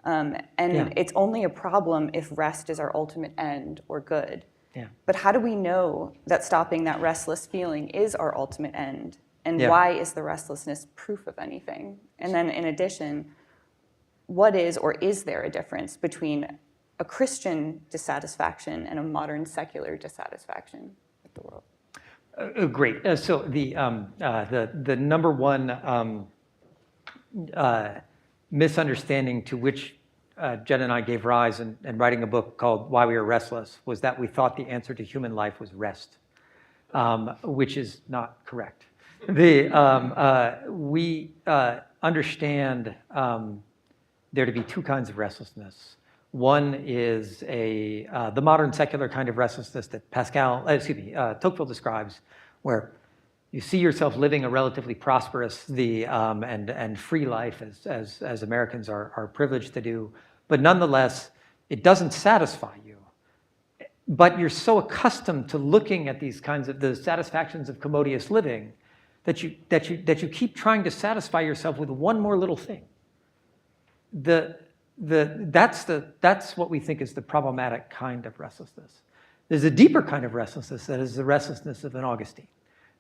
It's only a problem if rest is our ultimate end or good. Yeah. But how do we know that stopping that restless feeling is our ultimate end? And Yeah. why is the restlessness proof of anything? And then in addition, what is or is there a difference between a Christian dissatisfaction and a modern secular dissatisfaction with the world? Great. So the number one misunderstanding to which Jen and I gave rise in writing a book called Why We Are Restless was that we thought the answer to human life was rest, which is not correct. We understand there to be two kinds of restlessness. One is the modern secular kind of restlessness that Tocqueville describes, where you see yourself living a relatively prosperous and free life as Americans are privileged to do, but nonetheless, it doesn't satisfy you. But you're so accustomed to looking at these kinds of the satisfactions of commodious living that you keep trying to satisfy yourself with one more little thing. That's what we think is the problematic kind of restlessness. There's a deeper kind of restlessness that is the restlessness of an Augustine,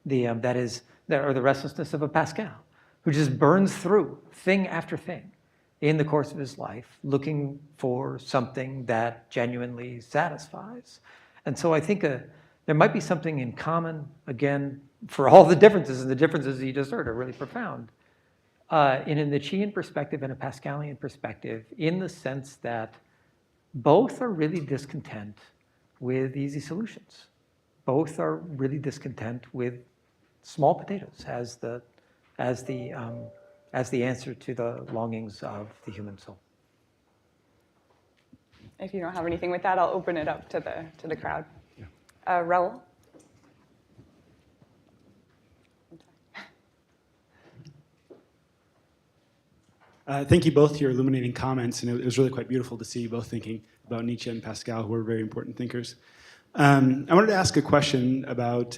or the restlessness of a Pascal, who just burns through thing after thing in the course of his life, looking for something that genuinely satisfies. And so I think there might be something in common, again, for all the differences, and the differences you just heard are really profound, in a Nietzschean perspective and a Pascalian perspective, in the sense that both are really discontent with easy solutions. Both are really discontent with small potatoes as the answer to the longings of the human soul. If you don't have anything with that, I'll open it up to the crowd. Raul? Thank you both for your illuminating comments, and it was really quite beautiful to see you both thinking about Nietzsche and Pascal, who are very important thinkers. I wanted to ask a question about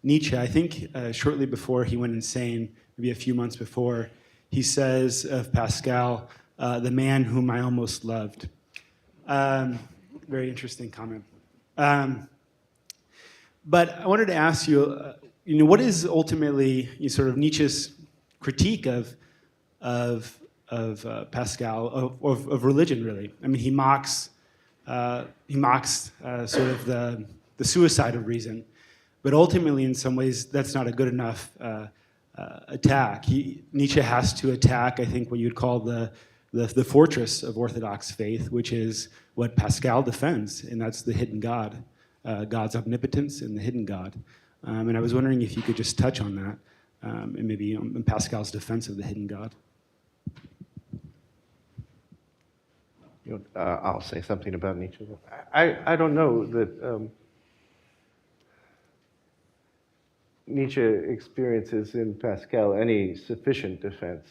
Nietzsche, I think shortly before he went insane, maybe a few months before, he says of Pascal, the man whom I almost loved. Very interesting comment. But I wanted to ask you, what is ultimately sort of Nietzsche's critique of Pascal, of religion, really? I mean, he mocks sort of the suicide of reason, but ultimately, in some ways, that's not a good enough attack. Nietzsche has to attack, I think, what you'd call the fortress of Orthodox faith, which is what Pascal defends, and that's the hidden God, God's omnipotence and the hidden God. And I was wondering if you could just touch on that, and maybe on Pascal's defense of the hidden God. I'll say something about Nietzsche. I don't know that Nietzsche experiences in Pascal any sufficient defense.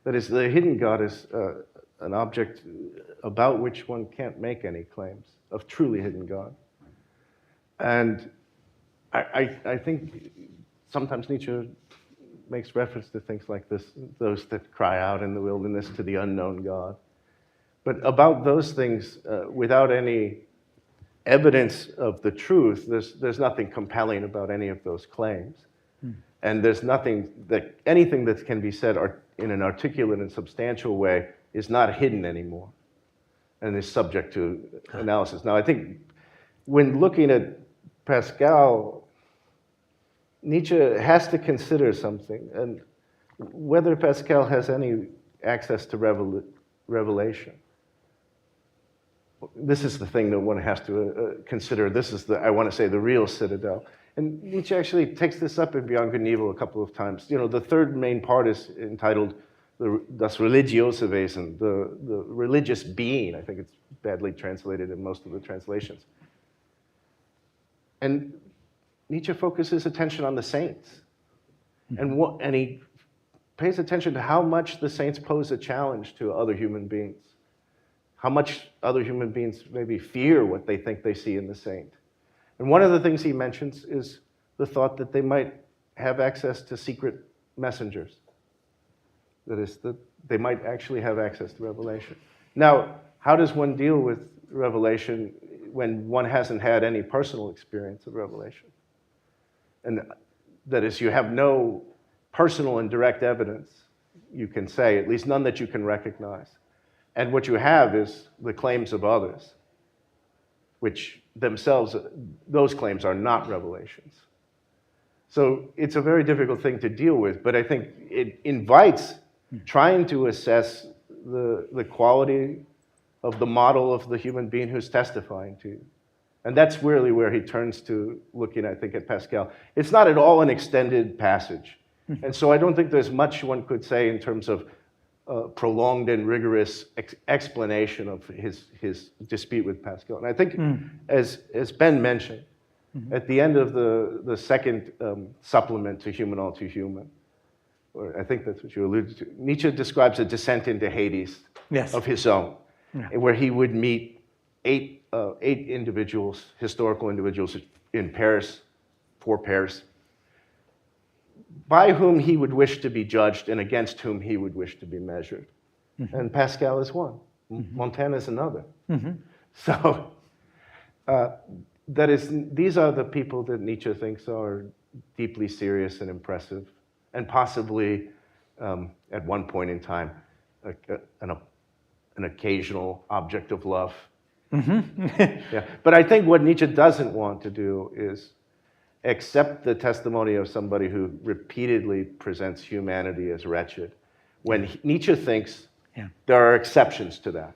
That is, the hidden God is an object about which one can't make any claims of truly hidden God. And I think sometimes Nietzsche makes reference to things like this, those that cry out in the wilderness to the unknown God. But about those things, without any evidence of the truth, there's nothing compelling about any of those claims. And there's anything that can be said in an articulate and substantial way is not hidden anymore and is subject to analysis. Now, I think when looking at Pascal, Nietzsche has to consider something, and whether Pascal has any access to revelation. This is the thing that one has to consider. This is I want to say, the real citadel. And Nietzsche actually takes this up in Beyond Good and Evil a couple of times. The third main part is entitled Das religiöse Wesen, the religious being. I think it's badly translated in most of the translations. And Nietzsche focuses attention on the saints. And he pays attention to how much the saints pose a challenge to other human beings. How much other human beings maybe fear what they think they see in the saint. And one of the things he mentions is the thought that they might have access to secret messengers. That is, that they might actually have access to revelation. Now, how does one deal with revelation when one hasn't had any personal experience of revelation? And that is, you have no personal and direct evidence, you can say, at least none that you can recognize. And what you have is the claims of others, which themselves, those claims are not revelations. So it's a very difficult thing to deal with, but I think it invites trying to assess the quality of the model of the human being who's testifying to you. And that's really where he turns to looking, I think, at Pascal. It's not at all an extended passage. And so I don't think there's much one could say in terms of prolonged and rigorous explanation of his dispute with Pascal. And I think, as Ben mentioned, at the end of the second supplement to Human All Too Human, or I think that's what you alluded to, Nietzsche describes a descent into Hades of his own, where he would meet eight individuals, historical individuals in Paris, 4 pairs, by whom he would wish to be judged and against whom he would wish to be measured. And Pascal is one. Montaigne is another. So that is, these are the people that Nietzsche thinks are deeply serious and impressive, and possibly, at one point in time, an occasional object of love. Yeah. But I think what Nietzsche doesn't want to do is accept the testimony of somebody who repeatedly presents humanity as wretched, when Nietzsche thinks there are exceptions to that.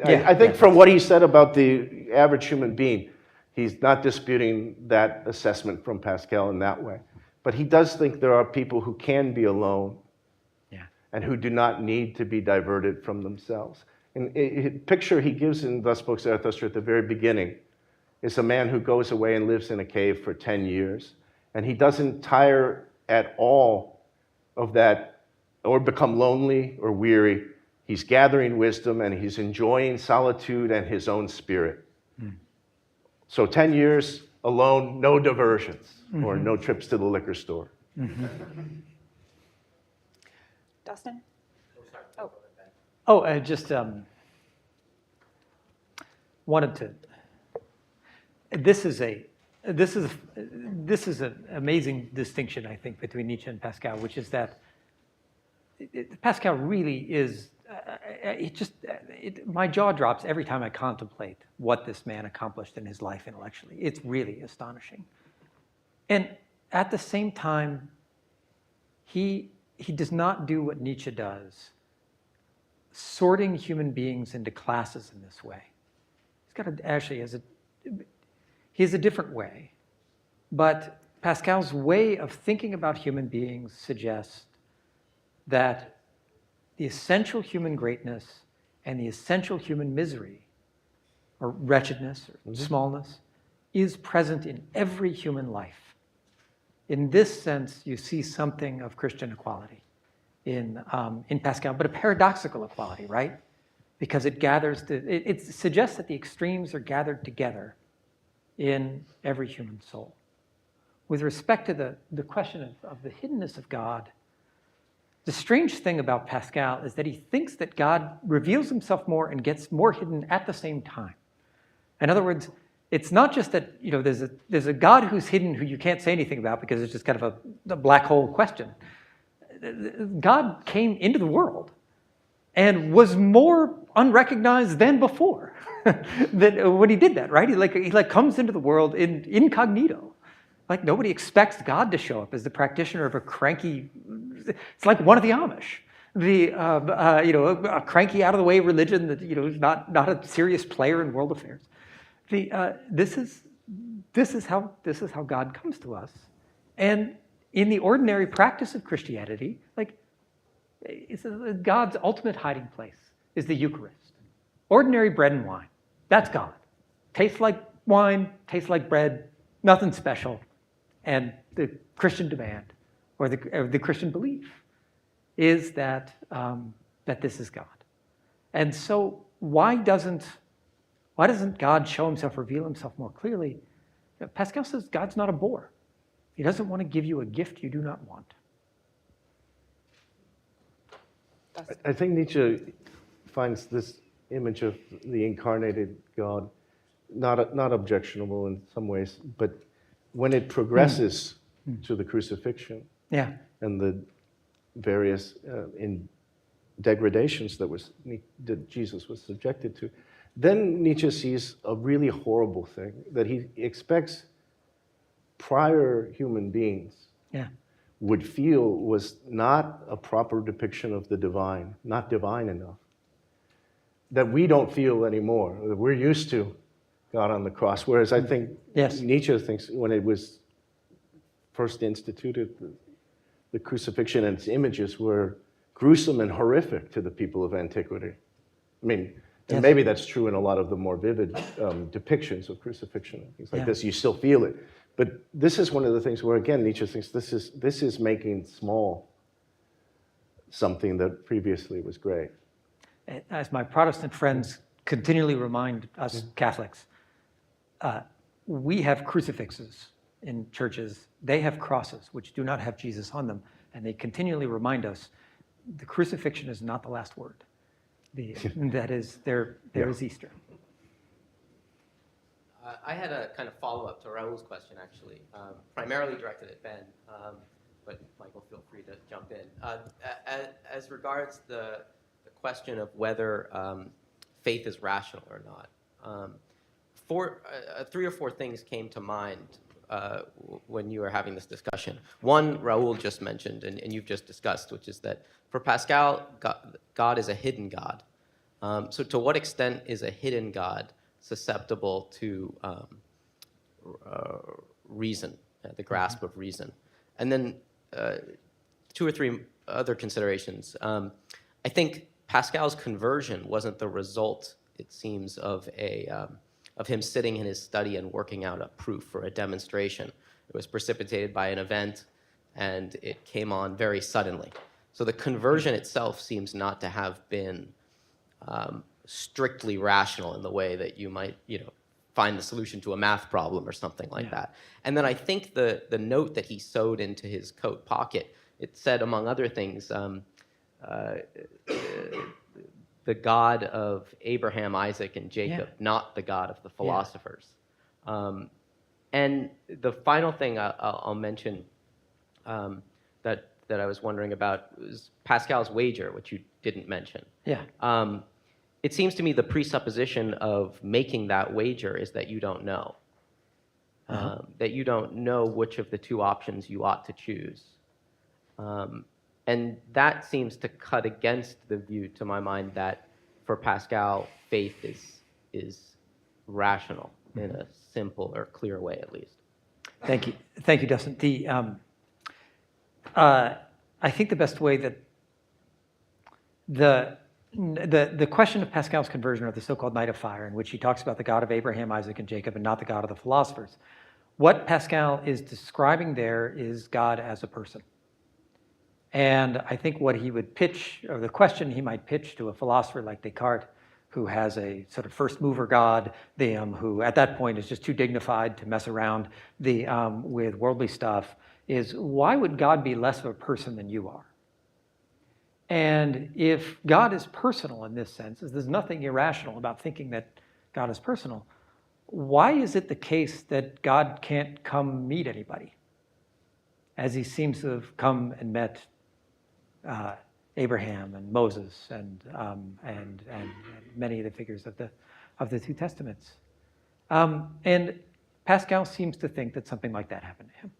I think from what he said about the average human being, he's not disputing that assessment from Pascal in that way. But he does think there are people who can be alone and who do not need to be diverted from themselves. And the picture he gives in Thus Spoke Zarathustra at the very beginning is a man who goes away and lives in a cave for 10 years. And he doesn't tire at all of that or become lonely or weary. He's gathering wisdom and he's enjoying solitude and his own spirit. So 10 years alone, no diversions, or no trips to the liquor store. Dustin? I just wanted to. This is an amazing distinction, I think, between Nietzsche and Pascal, which is that Pascal really is. My jaw drops every time I contemplate what this man accomplished in his life intellectually. It's really astonishing. And at the same time, he does not do what Nietzsche does, sorting human beings into classes in this way. He has a different way. But Pascal's way of thinking about human beings suggests that the essential human greatness and the essential human misery, or wretchedness, or smallness, is present in every human life. In this sense, you see something of Christian equality in Pascal, but a paradoxical equality, right? Because it suggests that the extremes are gathered together in every human soul. With respect to the question of the hiddenness of God, the strange thing about Pascal is that he thinks that God reveals himself more and gets more hidden at the same time. In other words, it's not just that there's a God who's hidden who you can't say anything about because it's just kind of a black hole question. God came into the world and was more unrecognized than before when he did that, right? He comes into the world incognito. Like nobody expects God to show up as the practitioner of a cranky. It's like one of the Amish, a cranky out of the way religion that is not a serious player in world affairs. This is how God comes to us, and in the ordinary practice of Christianity, God's ultimate hiding place is the Eucharist. Ordinary bread and wine, that's God. Tastes like wine, tastes like bread, nothing special. And the Christian demand, or the Christian belief, is that this is God. And so why doesn't God show himself, reveal himself more clearly? Pascal says God's not a bore. He doesn't want to give you a gift you do not want. I think Nietzsche finds this image of the incarnated God not objectionable in some ways, but when it progresses to the crucifixion and the various degradations that Jesus was subjected to, then Nietzsche sees a really horrible thing that he expects prior human beings would feel was not a proper depiction of the divine, not divine enough, that we don't feel anymore, that we're used to God on the cross. Whereas I think Nietzsche thinks when it was first instituted, the crucifixion and its images were gruesome and horrific to the people of antiquity. I mean, and maybe that's true in a lot of the more vivid depictions of crucifixion and things like this. You still feel it. But this is one of the things where, again, Nietzsche thinks this is making small something that previously was great. As my Protestant friends continually remind us Catholics, we have crucifixes in churches. They have crosses, which do not have Jesus on them. And they continually remind us the crucifixion is not the last word. That is, there is Easter. I had a kind of follow-up to Raul's question, actually, primarily directed at Ben, but Michael, feel free to jump in. As regards the question of whether faith is rational or not, three or four things came to mind when you were having this discussion. One, Raul just mentioned, and you've just discussed, which is that for Pascal, God is a hidden God. So to what extent is a hidden God susceptible to reason, the grasp of reason? And then two or three other considerations. I think Pascal's conversion wasn't the result, it seems, of him sitting in his study and working out a proof or a demonstration. It was precipitated by an event, and it came on very suddenly. So the conversion itself seems not to have been strictly rational in the way that you might, find the solution to a math problem or something like that. And then I think the note that he sewed into his coat pocket, it said, among other things, the God of Abraham, Isaac, and Jacob, not the God of the philosophers. And the final thing I'll mention that I was wondering about was Pascal's wager, which you didn't mention. It seems to me the presupposition of making that wager is that you don't know. That you don't know which of the two options you ought to choose. And that seems to cut against the view, to my mind, that for Pascal, faith is rational in a simple or clear way, at least. Thank you, Dustin. I think the best way that the question of Pascal's conversion, or the so-called Night of Fire, in which he talks about the God of Abraham, Isaac, and Jacob, and not the God of the philosophers, what Pascal is describing there is God as a person. And I think what he would pitch, or the question he might pitch to a philosopher like Descartes, who has a sort of first mover God, who at that point is just too dignified to mess around with worldly stuff, is why would God be less of a person than you are? And if God is personal in this sense, there's nothing irrational about thinking that God is personal, why is it the case that God can't come meet anybody, as he seems to have come and met Abraham and Moses and many of the figures of the two Testaments? And Pascal seems to think that something like that happened to him.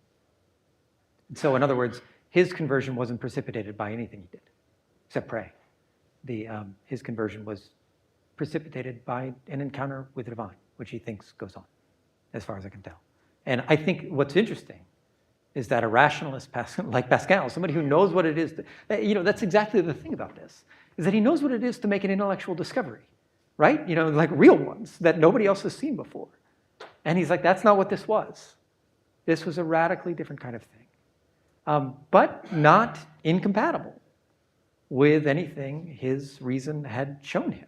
And so, in other words, his conversion wasn't precipitated by anything he did, except pray. His conversion was precipitated by an encounter with the divine, which he thinks goes on, as far as I can tell. And I think what's interesting is that a rationalist like Pascal, somebody who knows what it is, that's exactly the thing about this, is that he knows what it is to make an intellectual discovery, right? Like real ones that nobody else has seen before. And he's like, that's not what this was. This was a radically different kind of thing, but not incompatible with anything his reason had shown him.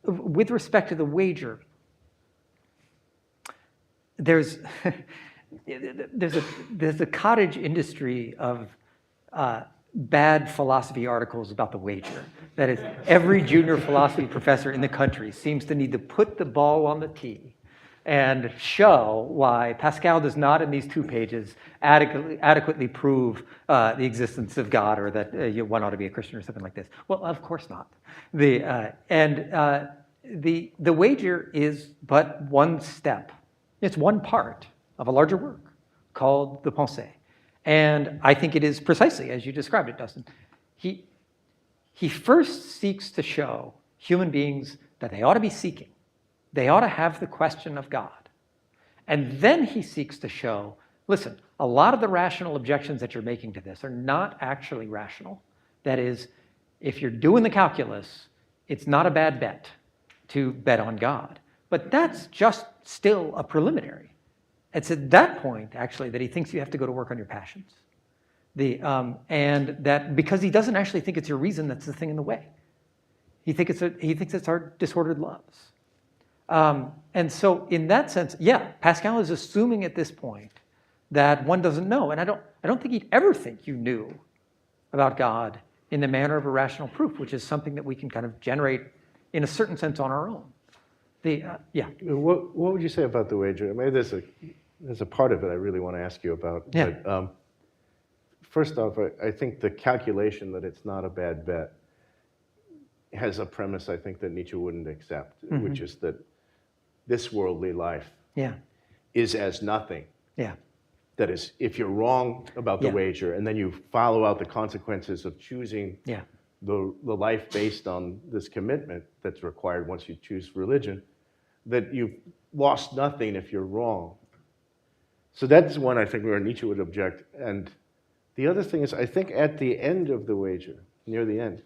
With respect to the wager, there's a cottage industry of bad philosophy articles about the wager. That is, every junior philosophy professor in the country seems to need to put the ball on the tee and show why Pascal does not, in these 2 pages, adequately prove the existence of God, or that one ought to be a Christian or something like this. Well, of course not. The wager is but one step. It's one part of a larger work called the Pensée. And I think it is precisely as you described it, Dustin. He first seeks to show human beings that they ought to be seeking. They ought to have the question of God. And then he seeks to show, listen, a lot of the rational objections that you're making to this are not actually rational. That is, if you're doing the calculus, it's not a bad bet to bet on God. But that's just still a preliminary. It's at that point, actually, that he thinks you have to go to work on your passions. And that because he doesn't actually think it's your reason that's the thing in the way. He thinks it's our disordered loves. And so in that sense, Pascal is assuming at this point that one doesn't know. And I don't think he'd ever think you knew about God in the manner of a rational proof, which is something that we can kind of generate in a certain sense on our own. What would you say about the wager? Maybe there's a part of it I really want to ask you about. Yeah. But, first off, I think the calculation that it's not a bad bet has a premise I think that Nietzsche wouldn't accept, which is that this worldly life is as nothing. Yeah. That is, if you're wrong about the wager and then you follow out the consequences of choosing the life based on this commitment that's required once you choose religion, that you've lost nothing if you're wrong. So that's one I think where Nietzsche would object. And the other thing is, I think at the end of the wager, near the end,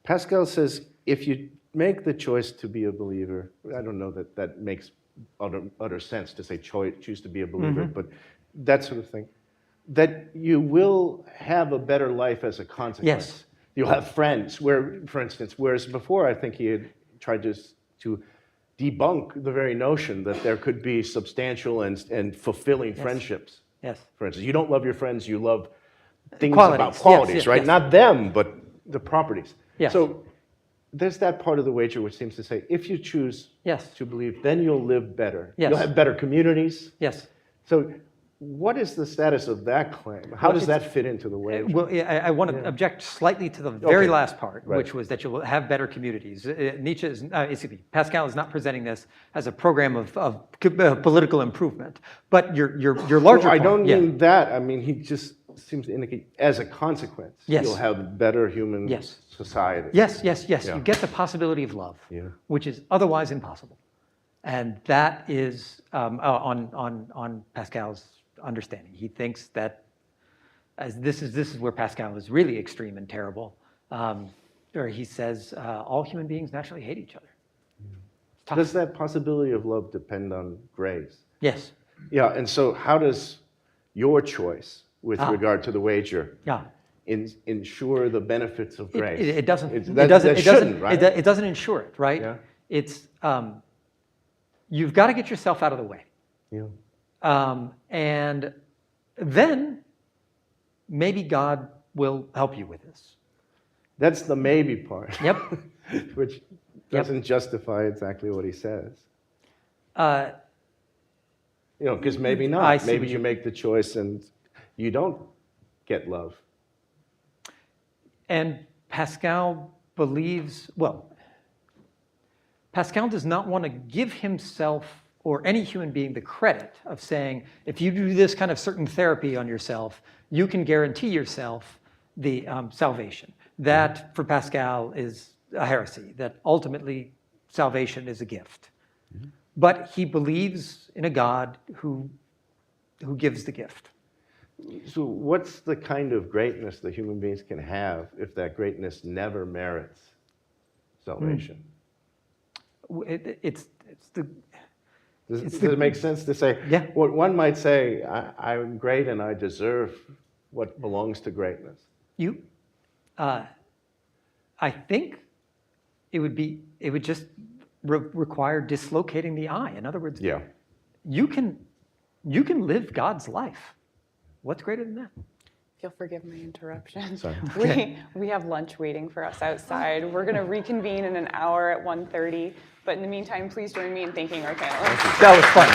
Pascal says, if you make the choice to be a believer, I don't know that that makes utter sense to say choose to be a believer, but that sort of thing, that you will have a better life as a consequence. Yes. You'll have friends, for instance, whereas before I think he had tried to debunk the very notion that there could be substantial and fulfilling friendships. Yes. For instance, you don't love your friends, you love things Qualities. about Yes, qualities, yes, right? yes. Not them, but the properties. Yes. So there's that part of the wager which seems to say, if you choose Yes. to believe, then you'll live better. Yes. You'll have better communities. Yes. So what is the status of that claim? How does that fit into the wager? Well, I want to object slightly to the very last part, Right. which was that you'll have better communities. Nietzsche is, excuse me, Pascal is not presenting this as a program of political improvement, but your larger I point, don't yeah. mean that. I mean, he just seems to indicate, as a consequence, Yes. you'll have better human Yes. society. Yes, yes, yes. Yeah. You get the possibility of love, Yeah. which is otherwise impossible, and that is on Pascal's understanding. He thinks that, as this is where Pascal is really extreme and terrible, where he says all human beings naturally hate each other. Tough. Does that possibility of love depend on grace? Yes. Yeah, and so how does your choice with regard to the wager Yeah. ensure the benefits of grace? It doesn't. That shouldn't, right? It doesn't ensure it, right? Yeah. It's you've got to get yourself out of the way. Yeah. And then maybe God will help you with this. That's the maybe part. Yep. Which doesn't justify exactly what he says. Because maybe not. I see Maybe what you make the choice and you don't get love. And Pascal believes, Pascal does not want to give himself or any human being the credit of saying, if you do this kind of certain therapy on yourself, you can guarantee yourself the salvation. That, for Pascal, is a heresy, that ultimately salvation is a gift. But he believes in a God who gives the gift. So what's the kind of greatness that human beings can have if that greatness never merits salvation? Does it make sense to say, Yeah. what one might say, I'm great and I deserve what belongs to greatness? I think it would just require dislocating the eye. In other words, Yeah. you can live God's life. What's greater than that? If you'll forgive my interruption. Sorry. We have lunch waiting for us outside. We're going to reconvene in an hour at 1:30. But in the meantime, please join me in thanking our panelists. That was fun.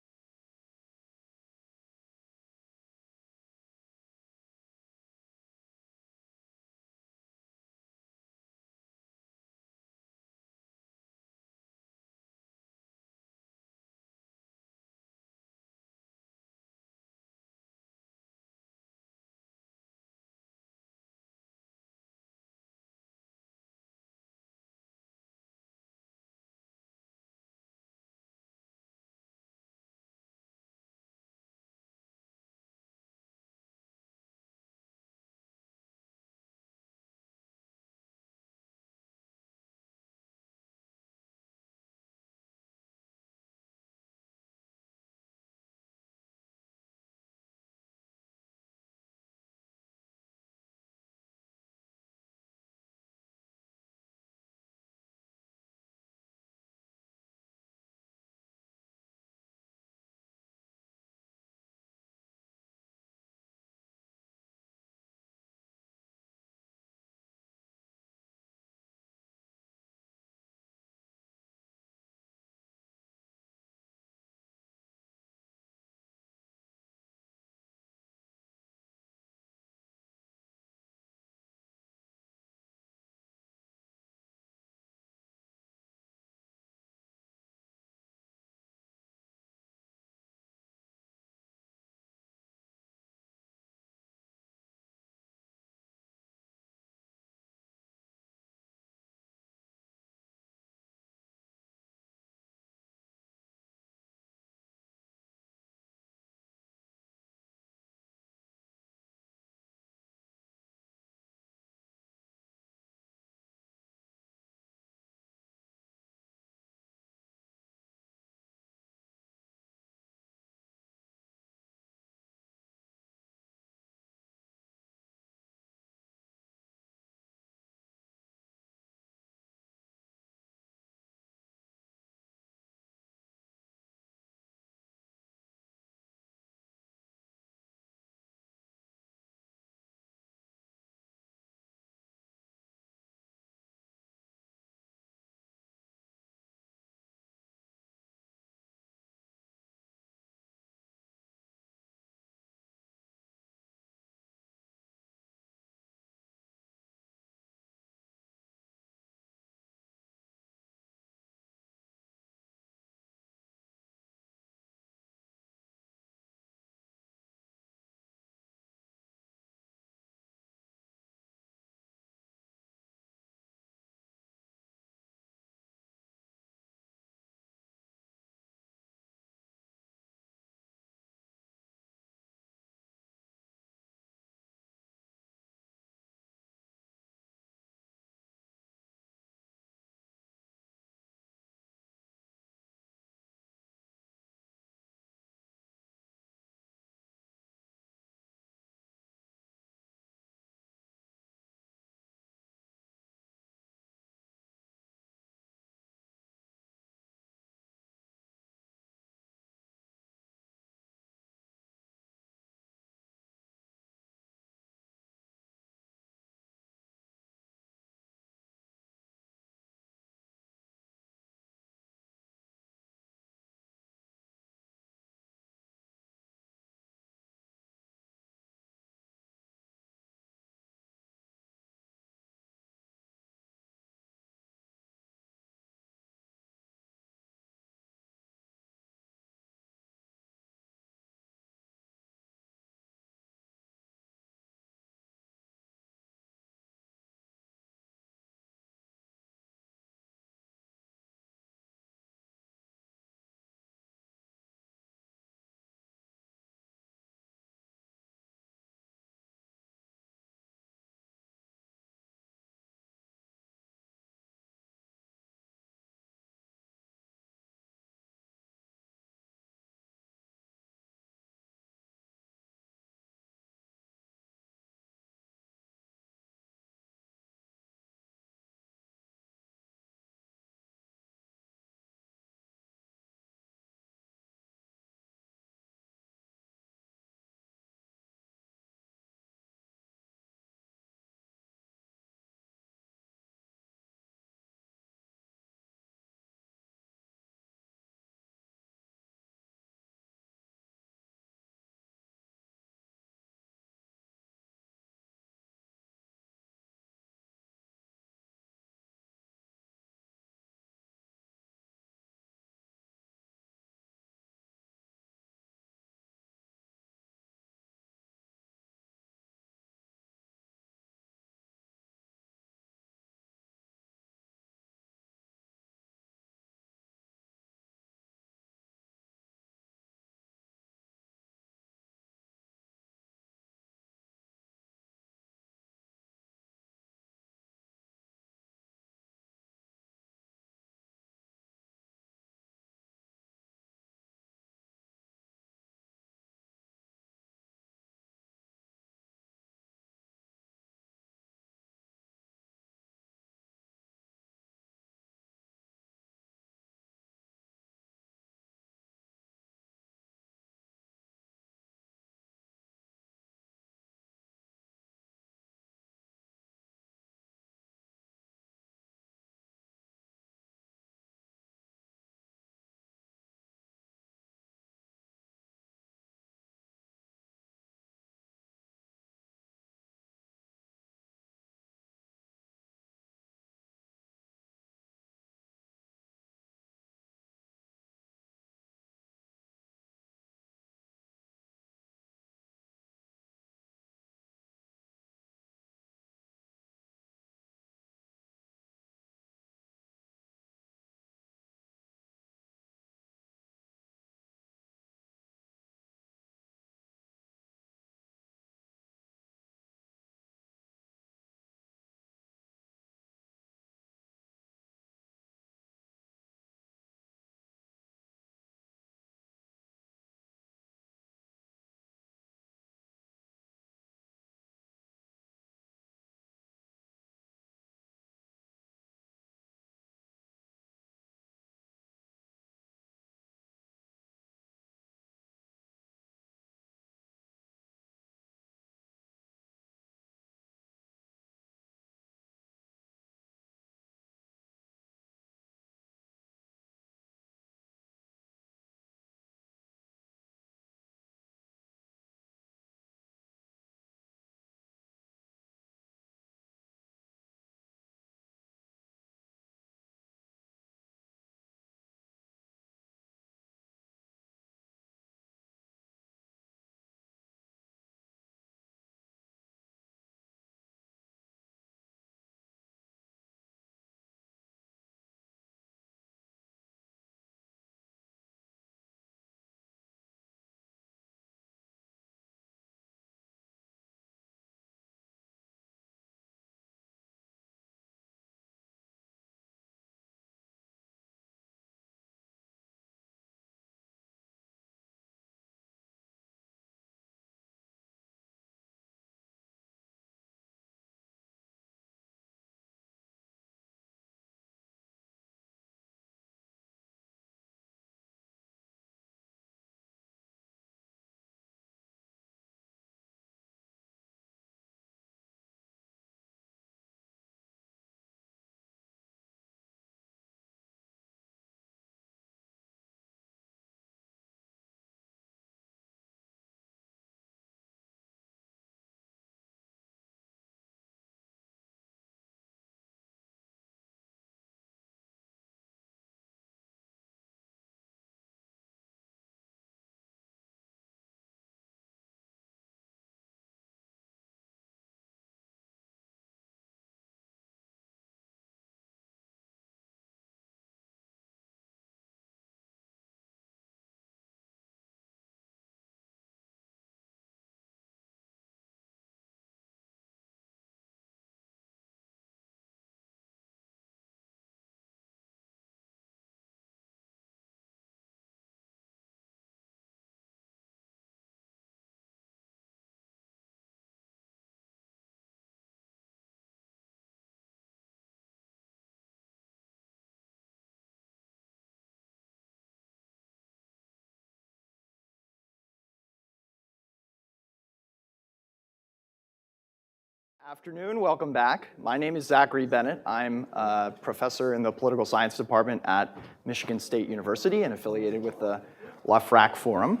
Afternoon, welcome back. My name is Zachary Bennett. I'm a professor in the political science department at Michigan State University and affiliated with the LeFrak Forum.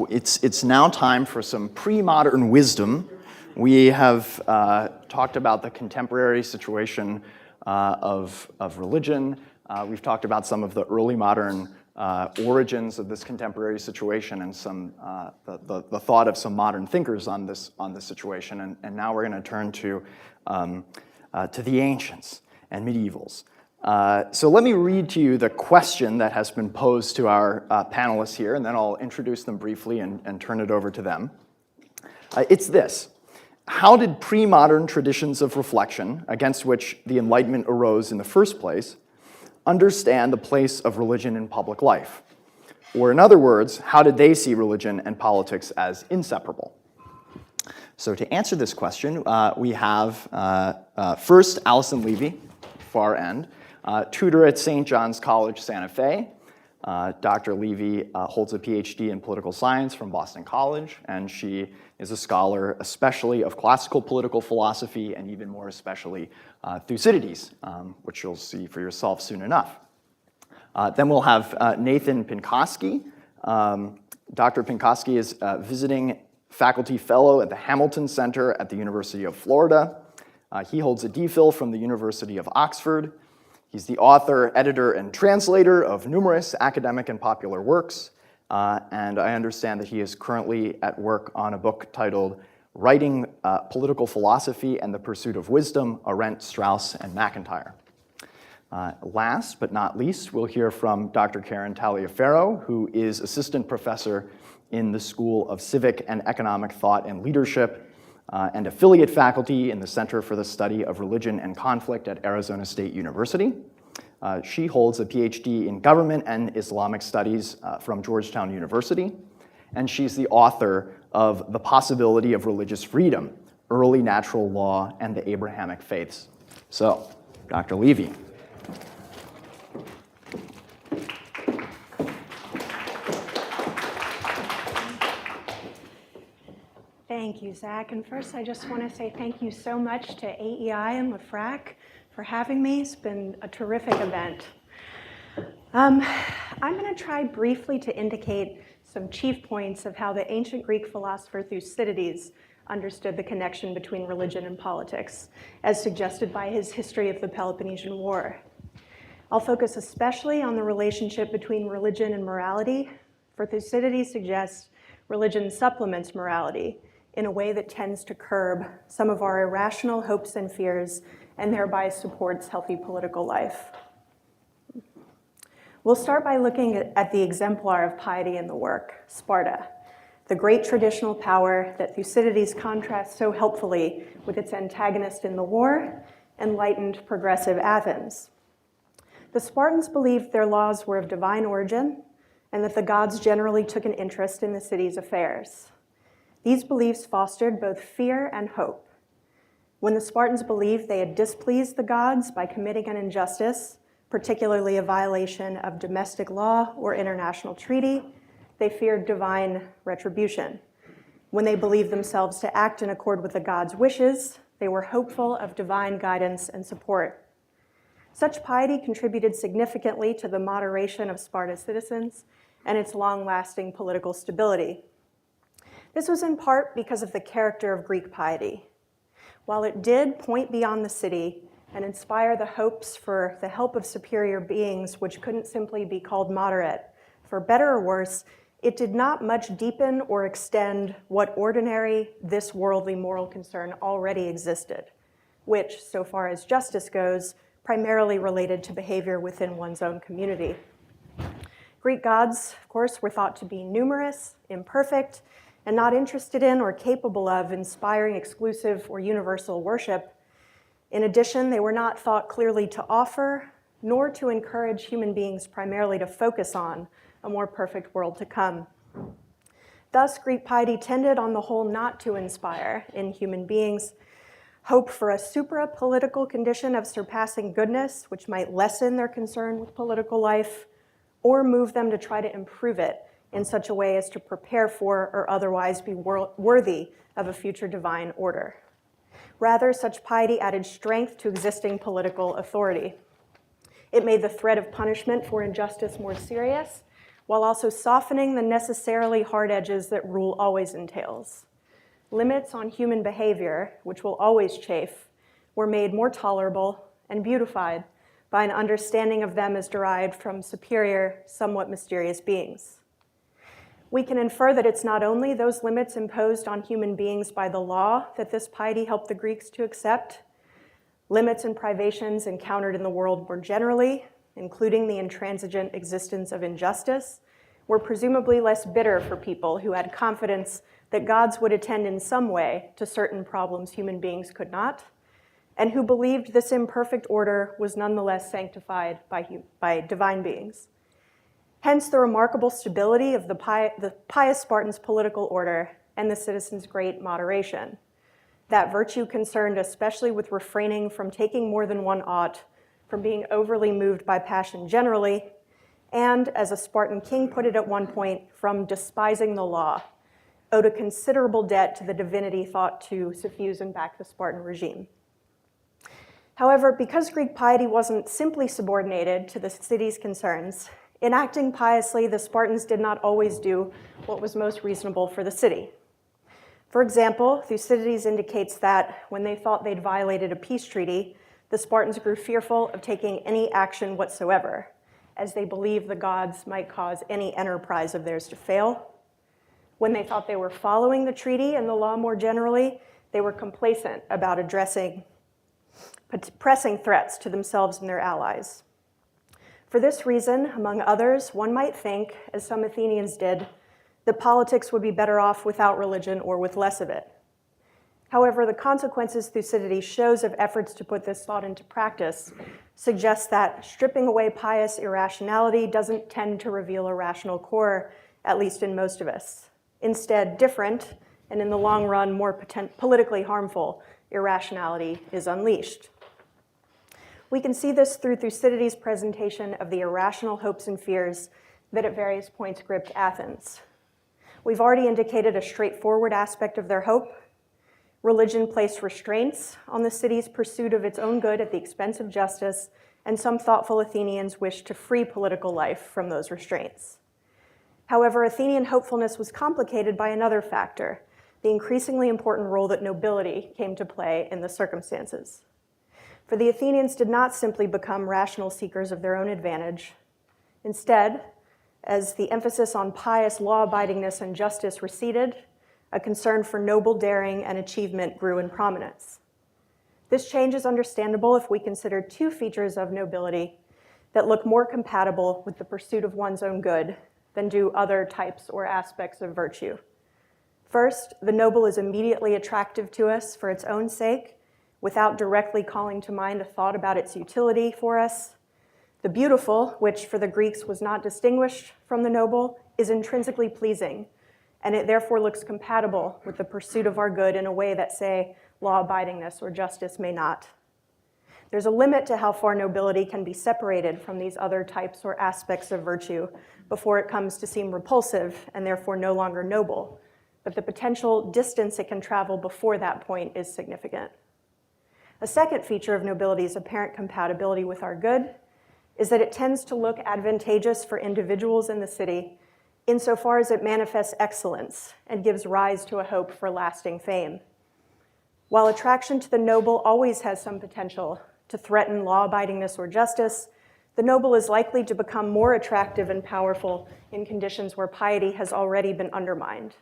It's now time for some pre-modern wisdom. We have talked about the contemporary situation of religion. We've talked about some of the early modern origins of this contemporary situation and some the thought of some modern thinkers on this situation. And now we're going to turn to the ancients and medievals. So let me read to you the question that has been posed to our panelists here, and then I'll introduce them briefly and turn it over to them. It's this: how did pre-modern traditions of reflection, against which the Enlightenment arose in the first place, understand the place of religion in public life? Or in other words, how did they see religion and politics as inseparable? So to answer this question, we have first Alison Levy, far end, tutor at St. John's College, Santa Fe. Dr. Levy holds a PhD in political science from Boston College, and she is a scholar especially of classical political philosophy and even more especially Thucydides, which you'll see for yourself soon enough. Then we'll have Nathan Pinkoski. Dr. Pinkoski is a visiting faculty fellow at the Hamilton Center at the University of Florida. He holds a DPhil from the University of Oxford. He's the author, editor, and translator of numerous academic and popular works, and I understand that he is currently at work on a book titled Writing Political Philosophy and the Pursuit of Wisdom, Arendt, Strauss, and MacIntyre. Last but not least, we'll hear from Dr. Karen Taliaferro, who is assistant professor in the School of Civic and Economic Thought and Leadership and affiliate faculty in the Center for the Study of Religion and Conflict at Arizona State University. She holds a PhD in Government and Islamic Studies from Georgetown University, and she's the author of The Possibility of Religious Freedom, Early Natural Law and the Abrahamic Faiths. So, Dr. Levy. Thank you, Zach. And first, I just want to say thank you so much to AEI and LeFrak for having me. It's been a terrific event. I'm going to try briefly to indicate some chief points of how the ancient Greek philosopher Thucydides understood the connection between religion and politics, as suggested by his History of the Peloponnesian War. I'll focus especially on the relationship between religion and morality, for Thucydides suggests religion supplements morality in a way that tends to curb some of our irrational hopes and fears and thereby supports healthy political life. We'll start by looking at the exemplar of piety in the work, Sparta, the great traditional power that Thucydides contrasts so helpfully with its antagonist in the war, enlightened progressive Athens. The Spartans believed their laws were of divine origin and that the gods generally took an interest in the city's affairs. These beliefs fostered both fear and hope. When the Spartans believed they had displeased the gods by committing an injustice, particularly a violation of domestic law or international treaty, they feared divine retribution. When they believed themselves to act in accord with the gods' wishes, they were hopeful of divine guidance and support. Such piety contributed significantly to the moderation of Sparta's citizens and its long-lasting political stability. This was in part because of the character of Greek piety. While it did point beyond the city and inspire the hopes for the help of superior beings, which couldn't simply be called moderate, for better or worse, it did not much deepen or extend what ordinary, this worldly moral concern already existed, which, so far as justice goes, primarily related to behavior within one's own community. Greek gods, of course, were thought to be numerous, imperfect, and not interested in or capable of inspiring exclusive or universal worship. In addition, they were not thought clearly to offer, nor to encourage human beings primarily to focus on a more perfect world to come. Thus, Greek piety tended on the whole not to inspire in human beings hope for a supra-political condition of surpassing goodness, which might lessen their concern with political life, or move them to try to improve it in such a way as to prepare for or otherwise be worthy of a future divine order. Rather, such piety added strength to existing political authority. It made the threat of punishment for injustice more serious, while also softening the necessarily hard edges that rule always entails. Limits on human behavior, which will always chafe, were made more tolerable and beautified by an understanding of them as derived from superior, somewhat mysterious beings. We can infer that it's not only those limits imposed on human beings by the law that this piety helped the Greeks to accept. Limits and privations encountered in the world more generally, including the intransigent existence of injustice, were presumably less bitter for people who had confidence that gods would attend in some way to certain problems human beings could not, and who believed this imperfect order was nonetheless sanctified by divine beings. Hence the remarkable stability of the pious Spartans' political order and the citizens' great moderation. That virtue concerned especially with refraining from taking more than one ought, from being overly moved by passion generally, and, as a Spartan king put it at one point, from despising the law, owed a considerable debt to the divinity thought to suffuse and back the Spartan regime. However, because Greek piety wasn't simply subordinated to the city's concerns, in acting piously, the Spartans did not always do what was most reasonable for the city. For example, Thucydides indicates that when they thought they'd violated a peace treaty, the Spartans grew fearful of taking any action whatsoever, as they believed the gods might cause any enterprise of theirs to fail. When they thought they were following the treaty and the law more generally, they were complacent about addressing pressing threats to themselves and their allies. For this reason, among others, one might think, as some Athenians did, that politics would be better off without religion or with less of it. However, the consequences Thucydides shows of efforts to put this thought into practice suggest that stripping away pious irrationality doesn't tend to reveal a rational core, at least in most of us. Instead, different, and in the long run, more politically harmful irrationality is unleashed. We can see this through Thucydides' presentation of the irrational hopes and fears that at various points gripped Athens. We've already indicated a straightforward aspect of their hope. Religion placed restraints on the city's pursuit of its own good at the expense of justice, and some thoughtful Athenians wished to free political life from those restraints. However, Athenian hopefulness was complicated by another factor, the increasingly important role that nobility came to play in the circumstances. For the Athenians did not simply become rational seekers of their own advantage. Instead, as the emphasis on pious law-abidingness and justice receded, a concern for noble daring and achievement grew in prominence. This change is understandable if we consider two features of nobility that look more compatible with the pursuit of one's own good than do other types or aspects of virtue. First, the noble is immediately attractive to us for its own sake, without directly calling to mind a thought about its utility for us. The beautiful, which for the Greeks was not distinguished from the noble, is intrinsically pleasing, and it therefore looks compatible with the pursuit of our good in a way that, say, law-abidingness or justice may not. There's a limit to how far nobility can be separated from these other types or aspects of virtue before it comes to seem repulsive and therefore no longer noble, but the potential distance it can travel before that point is significant. A second feature of nobility's apparent compatibility with our good is that it tends to look advantageous for individuals in the city insofar as it manifests excellence and gives rise to a hope for lasting fame. While attraction to the noble always has some potential to threaten law-abidingness or justice, the noble is likely to become more attractive and powerful in conditions where piety has already been undermined.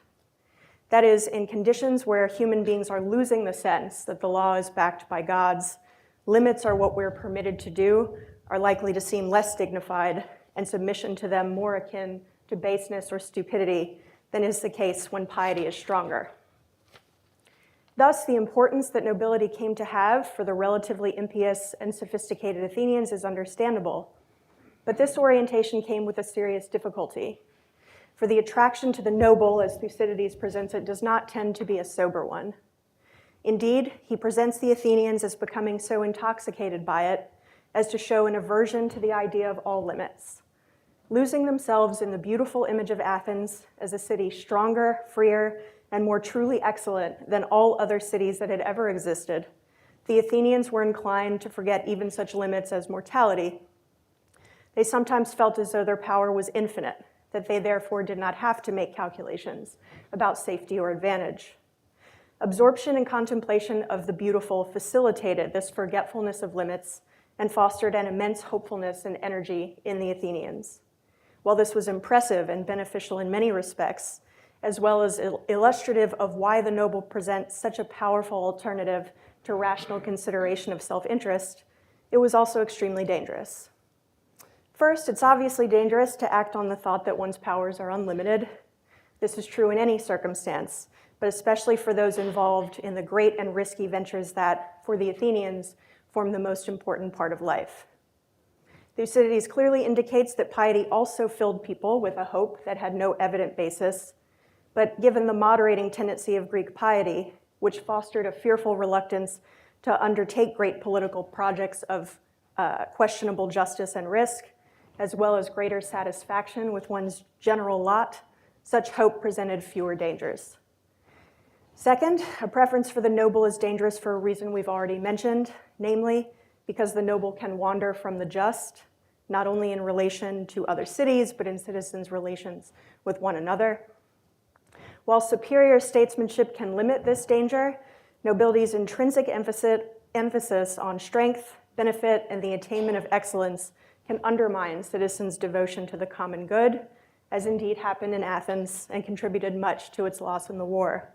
That is, in conditions where human beings are losing the sense that the law is backed by gods, limits are what we're permitted to do, are likely to seem less dignified, and submission to them more akin to baseness or stupidity than is the case when piety is stronger. Thus, the importance that nobility came to have for the relatively impious and sophisticated Athenians is understandable, but this orientation came with a serious difficulty. For the attraction to the noble, as Thucydides presents it, does not tend to be a sober one. Indeed, he presents the Athenians as becoming so intoxicated by it as to show an aversion to the idea of all limits, losing themselves in the beautiful image of Athens as a city stronger, freer, and more truly excellent than all other cities that had ever existed, the Athenians were inclined to forget even such limits as mortality. They sometimes felt as though their power was infinite, that they therefore did not have to make calculations about safety or advantage. Absorption and contemplation of the beautiful facilitated this forgetfulness of limits and fostered an immense hopefulness and energy in the Athenians. While this was impressive and beneficial in many respects, as well as illustrative of why the noble presents such a powerful alternative to rational consideration of self-interest, it was also extremely dangerous. First, it's obviously dangerous to act on the thought that one's powers are unlimited. This is true in any circumstance, but especially for those involved in the great and risky ventures that, for the Athenians, form the most important part of life. Thucydides clearly indicates that piety also filled people with a hope that had no evident basis, but given the moderating tendency of Greek piety, which fostered a fearful reluctance to undertake great political projects of questionable justice and risk, as well as greater satisfaction with one's general lot, such hope presented fewer dangers. Second, a preference for the noble is dangerous for a reason we've already mentioned, namely because the noble can wander from the just, not only in relation to other cities, but in citizens' relations with one another. While superior statesmanship can limit this danger, nobility's intrinsic emphasis on strength, benefit, and the attainment of excellence can undermine citizens' devotion to the common good, as indeed happened in Athens and contributed much to its loss in the war.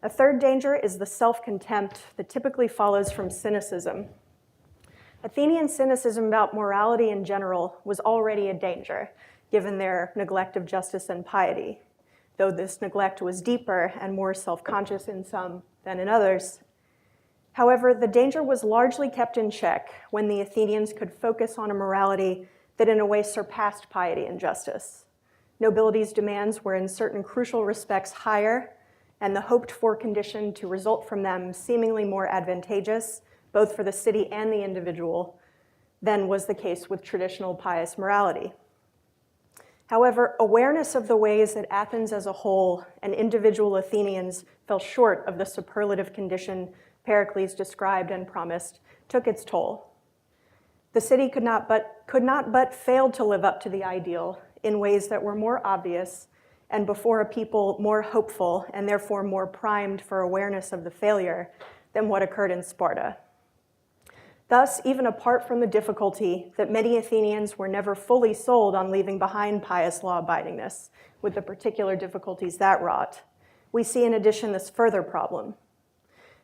A third danger is the self-contempt that typically follows from cynicism. Athenian cynicism about morality in general was already a danger, given their neglect of justice and piety, though this neglect was deeper and more self-conscious in some than in others. However, the danger was largely kept in check when the Athenians could focus on a morality that in a way surpassed piety and justice. Nobility's demands were in certain crucial respects higher, and the hoped-for condition to result from them seemingly more advantageous, both for the city and the individual, than was the case with traditional pious morality. However, awareness of the ways that Athens as a whole and individual Athenians fell short of the superlative condition Pericles described and promised took its toll. The city could not but fail to live up to the ideal in ways that were more obvious and before a people more hopeful and therefore more primed for awareness of the failure than what occurred in Sparta. Thus, even apart from the difficulty that many Athenians were never fully sold on leaving behind pious law-abidingness, with the particular difficulties that wrought, we see in addition this further problem.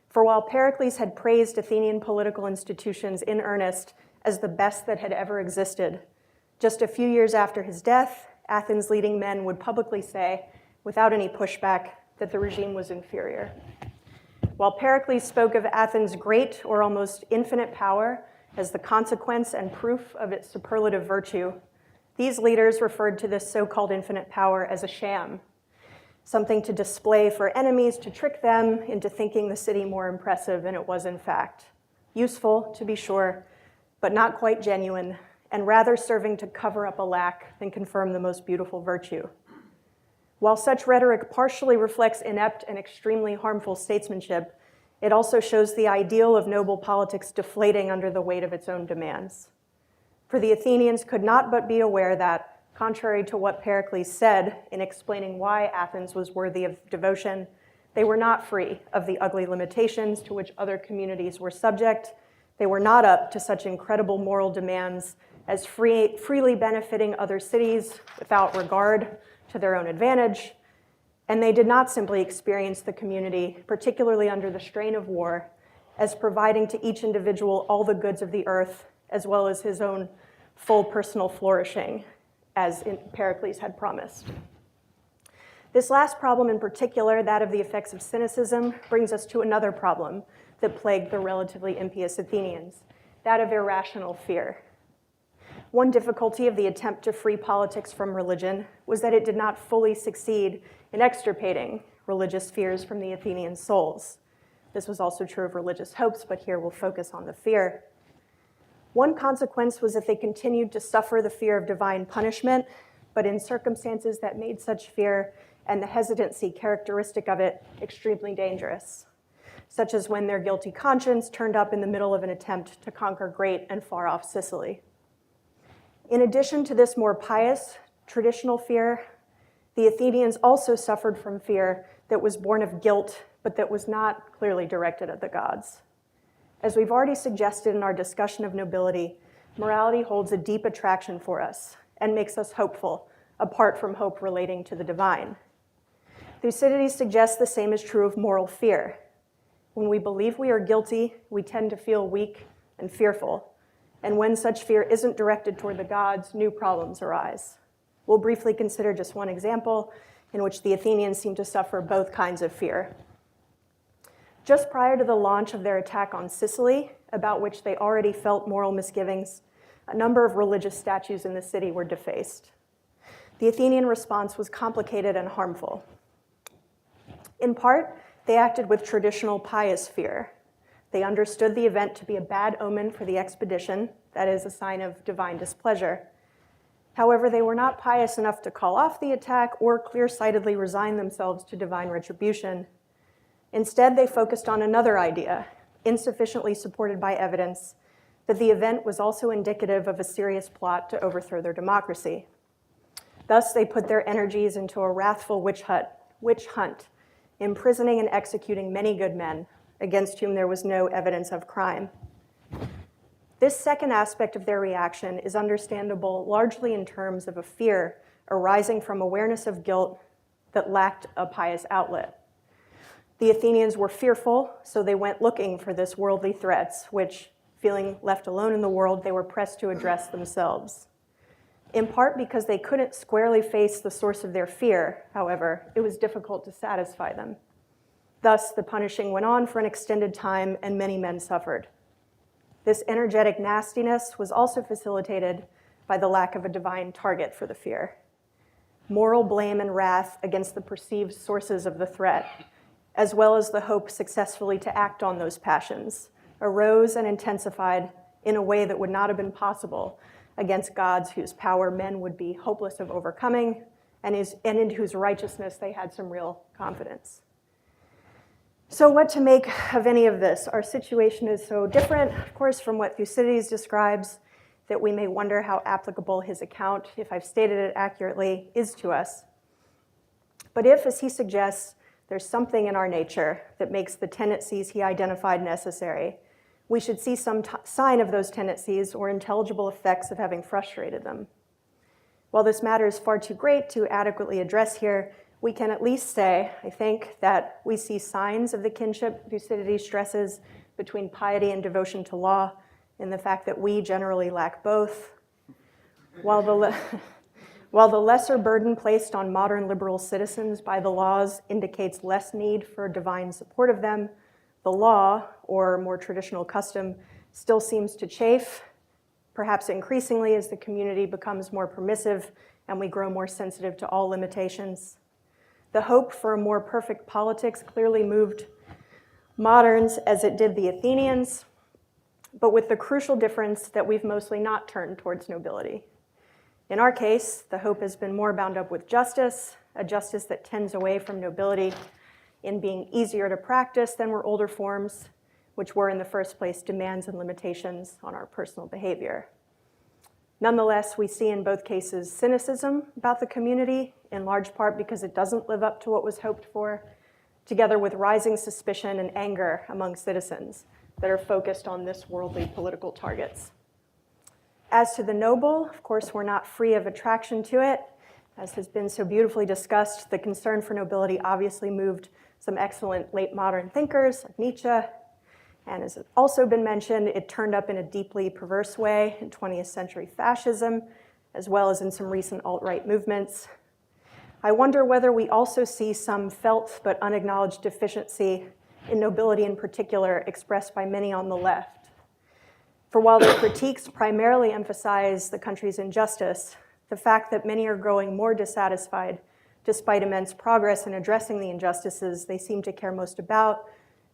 For while Pericles had praised Athenian political institutions in earnest as the best that had ever existed, just a few years after his death, Athens' leading men would publicly say, without any pushback, that the regime was inferior. While Pericles spoke of Athens' great or almost infinite power as the consequence and proof of its superlative virtue, these leaders referred to this so-called infinite power as a sham, something to display for enemies to trick them into thinking the city more impressive than it was in fact. Useful, to be sure, but not quite genuine, and rather serving to cover up a lack than confirm the most beautiful virtue. While such rhetoric partially reflects inept and extremely harmful statesmanship, it also shows the ideal of noble politics deflating under the weight of its own demands. For the Athenians could not but be aware that, contrary to what Pericles said in explaining why Athens was worthy of devotion, they were not free of the ugly limitations to which other communities were subject. They were not up to such incredible moral demands as freely benefiting other cities without regard to their own advantage, and they did not simply experience the community, particularly under the strain of war, as providing to each individual all the goods of the earth, as well as his own full personal flourishing, as Pericles had promised. This last problem in particular, that of the effects of cynicism, brings us to another problem that plagued the relatively impious Athenians, that of irrational fear. One difficulty of the attempt to free politics from religion was that it did not fully succeed in extirpating religious fears from the Athenian souls. This was also true of religious hopes, but here we'll focus on the fear. One consequence was that they continued to suffer the fear of divine punishment, but in circumstances that made such fear and the hesitancy characteristic of it extremely dangerous, such as when their guilty conscience turned up in the middle of an attempt to conquer great and far-off Sicily. In addition to this more pious, traditional fear, the Athenians also suffered from fear that was born of guilt, but that was not clearly directed at the gods. As we've already suggested in our discussion of nobility, morality holds a deep attraction for us and makes us hopeful, apart from hope relating to the divine. Thucydides suggests the same is true of moral fear. When we believe we are guilty, we tend to feel weak and fearful. And when such fear isn't directed toward the gods, new problems arise. We'll briefly consider just one example in which the Athenians seem to suffer both kinds of fear. Just prior to the launch of their attack on Sicily, about which they already felt moral misgivings, a number of religious statues in the city were defaced. The Athenian response was complicated and harmful. In part, they acted with traditional pious fear. They understood the event to be a bad omen for the expedition, that is, a sign of divine displeasure. However, they were not pious enough to call off the attack or clear-sightedly resign themselves to divine retribution. Instead, they focused on another idea, insufficiently supported by evidence, that the event was also indicative of a serious plot to overthrow their democracy. Thus, they put their energies into a wrathful witch hunt, imprisoning and executing many good men, against whom there was no evidence of crime. This second aspect of their reaction is understandable largely in terms of a fear arising from awareness of guilt that lacked a pious outlet. The Athenians were fearful, so they went looking for this worldly threats, which, feeling left alone in the world, they were pressed to address themselves. In part because they couldn't squarely face the source of their fear, however, it was difficult to satisfy them. Thus, the punishing went on for an extended time, and many men suffered. This energetic nastiness was also facilitated by the lack of a divine target for the fear. Moral blame and wrath against the perceived sources of the threat, as well as the hope successfully to act on those passions, arose and intensified in a way that would not have been possible against gods whose power men would be hopeless of overcoming and in whose righteousness they had some real confidence. So what to make of any of this? Our situation is so different, of course, from what Thucydides describes, that we may wonder how applicable his account, if I've stated it accurately, is to us. But if, as he suggests, there's something in our nature that makes the tendencies he identified necessary, we should see some sign of those tendencies or intelligible effects of having frustrated them. While this matter is far too great to adequately address here, we can at least say, I think, that we see signs of the kinship Thucydides stresses between piety and devotion to law in the fact that we generally lack both. While the lesser burden placed on modern liberal citizens by the laws indicates less need for divine support of them, the law, or more traditional custom, still seems to chafe, perhaps increasingly as the community becomes more permissive and we grow more sensitive to all limitations. The hope for a more perfect politics clearly moved moderns as it did the Athenians, but with the crucial difference that we've mostly not turned towards nobility. In our case, the hope has been more bound up with justice, a justice that tends away from nobility in being easier to practice than were older forms, which were in the first place demands and limitations on our personal behavior. Nonetheless, we see in both cases cynicism about the community, in large part because it doesn't live up to what was hoped for, together with rising suspicion and anger among citizens that are focused on this worldly political targets. As to the noble, of course, we're not free of attraction to it. As has been so beautifully discussed, the concern for nobility obviously moved some excellent late modern thinkers like Nietzsche. And as has also been mentioned, it turned up in a deeply perverse way in 20th century fascism, as well as in some recent alt-right movements. I wonder whether we also see some felt but unacknowledged deficiency in nobility in particular expressed by many on the left. For while their critiques primarily emphasize the country's injustice, the fact that many are growing more dissatisfied despite immense progress in addressing the injustices they seem to care most about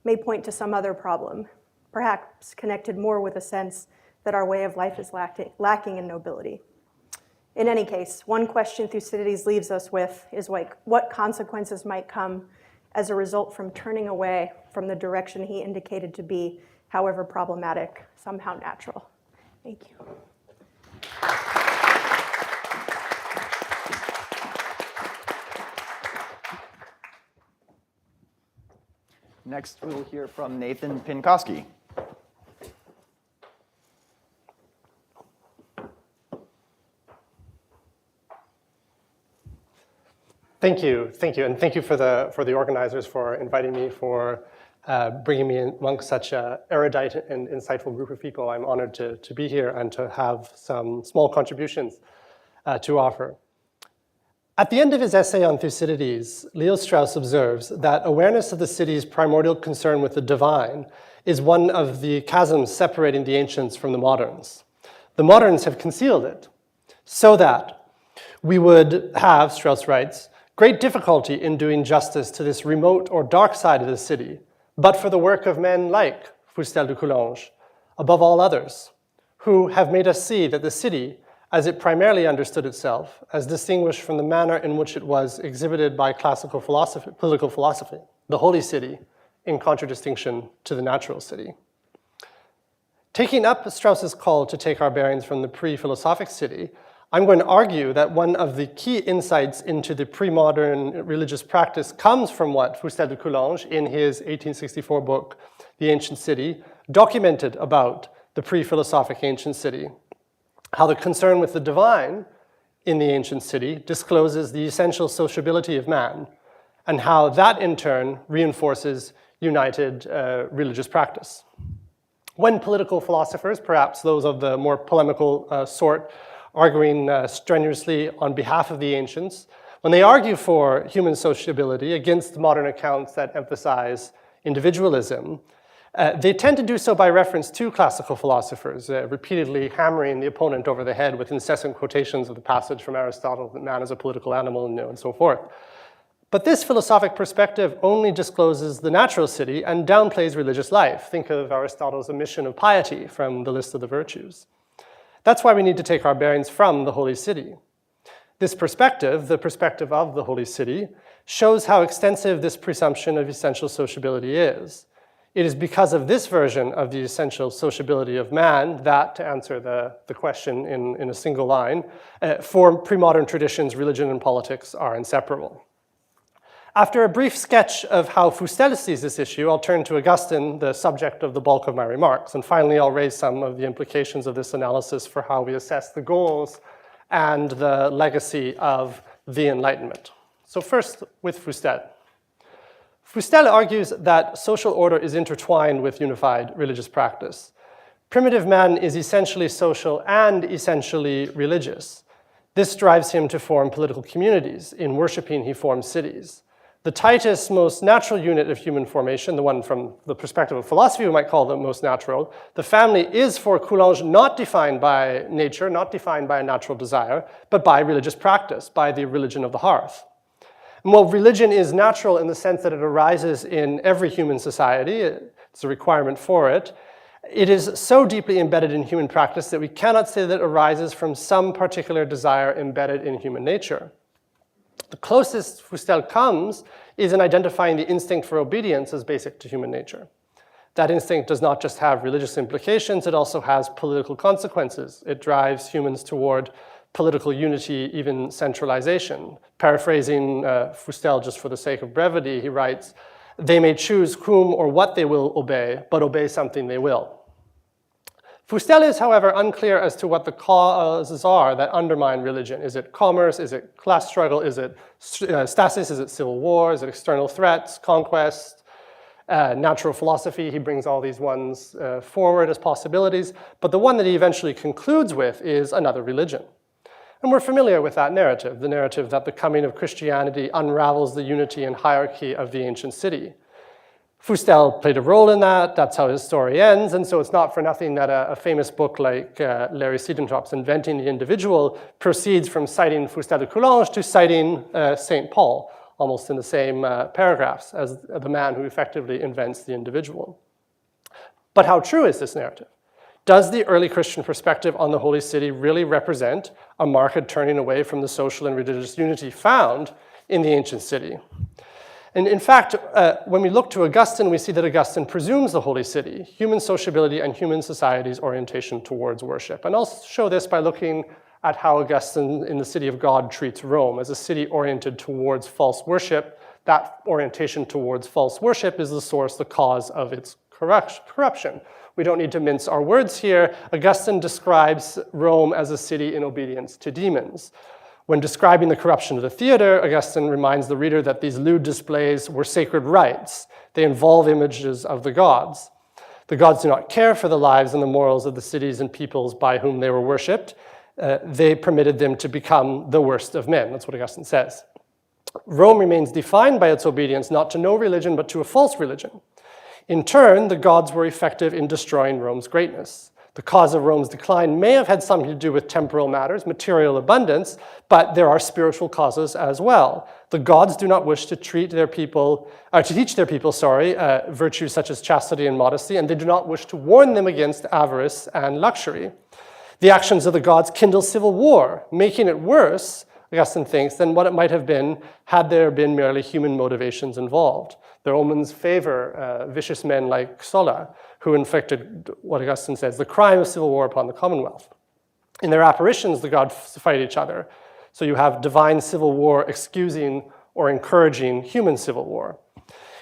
may point to some other problem, perhaps connected more with a sense that our way of life is lacking in nobility. In any case, one question Thucydides leaves us with is like, what consequences might come as a result from turning away from the direction he indicated to be, however problematic, somehow natural. Thank you. Next, we'll hear from Nathan Pinkowski. Thank you, and thank you for the organizers for inviting me, for bringing me in amongst such an erudite and insightful group of people. I'm honored to be here and to have some small contributions to offer. At the end of his essay on Thucydides, Leo Strauss observes that awareness of the city's primordial concern with the divine is one of the chasms separating the ancients from the moderns. The moderns have concealed it so that we would have, Strauss writes, great difficulty in doing justice to this remote or dark side of the city, but for the work of men like Fustel de Coulanges, above all others, who have made us see that the city, as it primarily understood itself, as distinguished from the manner in which it was exhibited by classical philosophy, political philosophy, the holy city, in contradistinction to the natural city. Taking up Strauss's call to take our bearings from the pre-philosophic city, I'm going to argue that one of the key insights into the pre-modern religious practice comes from what Fustel de Coulanges, in his 1864 book, The Ancient City, documented about the pre-philosophic ancient city. How the concern with the divine in the ancient city discloses the essential sociability of man, and how that in turn reinforces united religious practice. When political philosophers, perhaps those of the more polemical sort, arguing strenuously on behalf of the ancients, when they argue for human sociability against modern accounts that emphasize individualism, they tend to do so by reference to classical philosophers, repeatedly hammering the opponent over the head with incessant quotations of the passage from Aristotle that man is a political animal and so forth. But this philosophic perspective only discloses the natural city and downplays religious life. Think of Aristotle's omission of piety from the list of the virtues. That's why we need to take our bearings from the holy city. This perspective, the perspective of the holy city, shows how extensive this presumption of essential sociability is. It is because of this version of the essential sociability of man that, to answer the question in a single line, for pre-modern traditions, religion and politics are inseparable. After a brief sketch of how Fustel sees this issue, I'll turn to Augustine, the subject of the bulk of my remarks. And finally, I'll raise some of the implications of this analysis for how we assess the goals and the legacy of the Enlightenment. So first, with Fustel. Fustel argues that social order is intertwined with unified religious practice. Primitive man is essentially social and essentially religious. This drives him to form political communities. In worshiping, he forms cities. The tightest, most natural unit of human formation, the one from the perspective of philosophy we might call the most natural, the family is for Coulanges not defined by nature, not defined by a natural desire, but by religious practice, by the religion of the hearth. And while religion is natural in the sense that it arises in every human society, it's a requirement for it, it is so deeply embedded in human practice that we cannot say that it arises from some particular desire embedded in human nature. The closest Fustel comes is in identifying the instinct for obedience as basic to human nature. That instinct does not just have religious implications, it also has political consequences. It drives humans toward political unity, even centralization. Paraphrasing Fustel just for the sake of brevity, he writes, "They may choose whom or what they will obey, but obey something they will." Fustel is, however, unclear as to what the causes are that undermine religion. Is it commerce? Is it class struggle? Is it stasis? Is it civil war? Is it external threats, conquest, natural philosophy? He brings all these ones forward as possibilities, but the one that he eventually concludes with is another religion. And we're familiar with that narrative, the narrative that the coming of Christianity unravels the unity and hierarchy of the ancient city. Fustel played a role in that, that's how his story ends, and so it's not for nothing that a famous book like Larry Siedentrop's Inventing the Individual proceeds from citing Fustel de Coulanges to citing St. Paul, almost in the same paragraphs as the man who effectively invents the individual. But how true is this narrative? Does the early Christian perspective on the Holy City really represent a marked turning away from the social and religious unity found in the ancient city? And in fact, when we look to Augustine, we see that Augustine presumes the Holy City, human sociability and human society's orientation towards worship. And I'll show this by looking at how Augustine in the City of God treats Rome as a city oriented towards false worship. That orientation towards false worship is the source, the cause of its corruption. We don't need to mince our words here. Augustine describes Rome as a city in obedience to demons. When describing the corruption of the theater, Augustine reminds the reader that these lewd displays were sacred rites. They involve images of the gods. The gods do not care for the lives and the morals of the cities and peoples by whom they were worshipped. They permitted them to become the worst of men. That's what Augustine says. Rome remains defined by its obedience not to no religion, but to a false religion. In turn, the gods were effective in destroying Rome's greatness. The cause of Rome's decline may have had something to do with temporal matters, material abundance, but there are spiritual causes as well. The gods do not wish to teach their people, virtues such as chastity and modesty, and they do not wish to warn them against avarice and luxury. The actions of the gods kindle civil war, making it worse, Augustine thinks, than what it might have been had there been merely human motivations involved. The Romans favor vicious men like Sulla, who inflicted, what Augustine says, the crime of civil war upon the Commonwealth. In their apparitions, the gods fight each other. So you have divine civil war excusing or encouraging human civil war.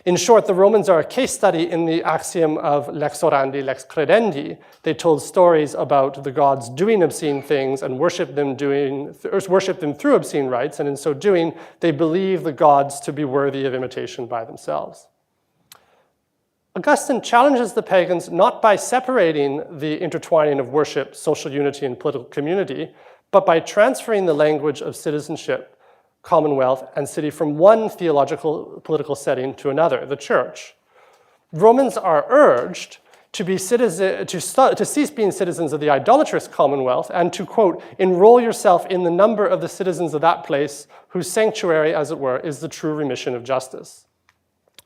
In short, the Romans are a case study in the axiom of lex orandi, lex credendi. They told stories about the gods doing obscene things and worship them through obscene rites, and in so doing, they believe the gods to be worthy of imitation by themselves. Augustine challenges the pagans not by separating the intertwining of worship, social unity, and political community, but by transferring the language of citizenship, commonwealth, and city from one theological political setting to another, the church. Romans are urged to cease being citizens of the idolatrous commonwealth and to, quote, enroll yourself in the number of the citizens of that place whose sanctuary, as it were, is the true remission of justice.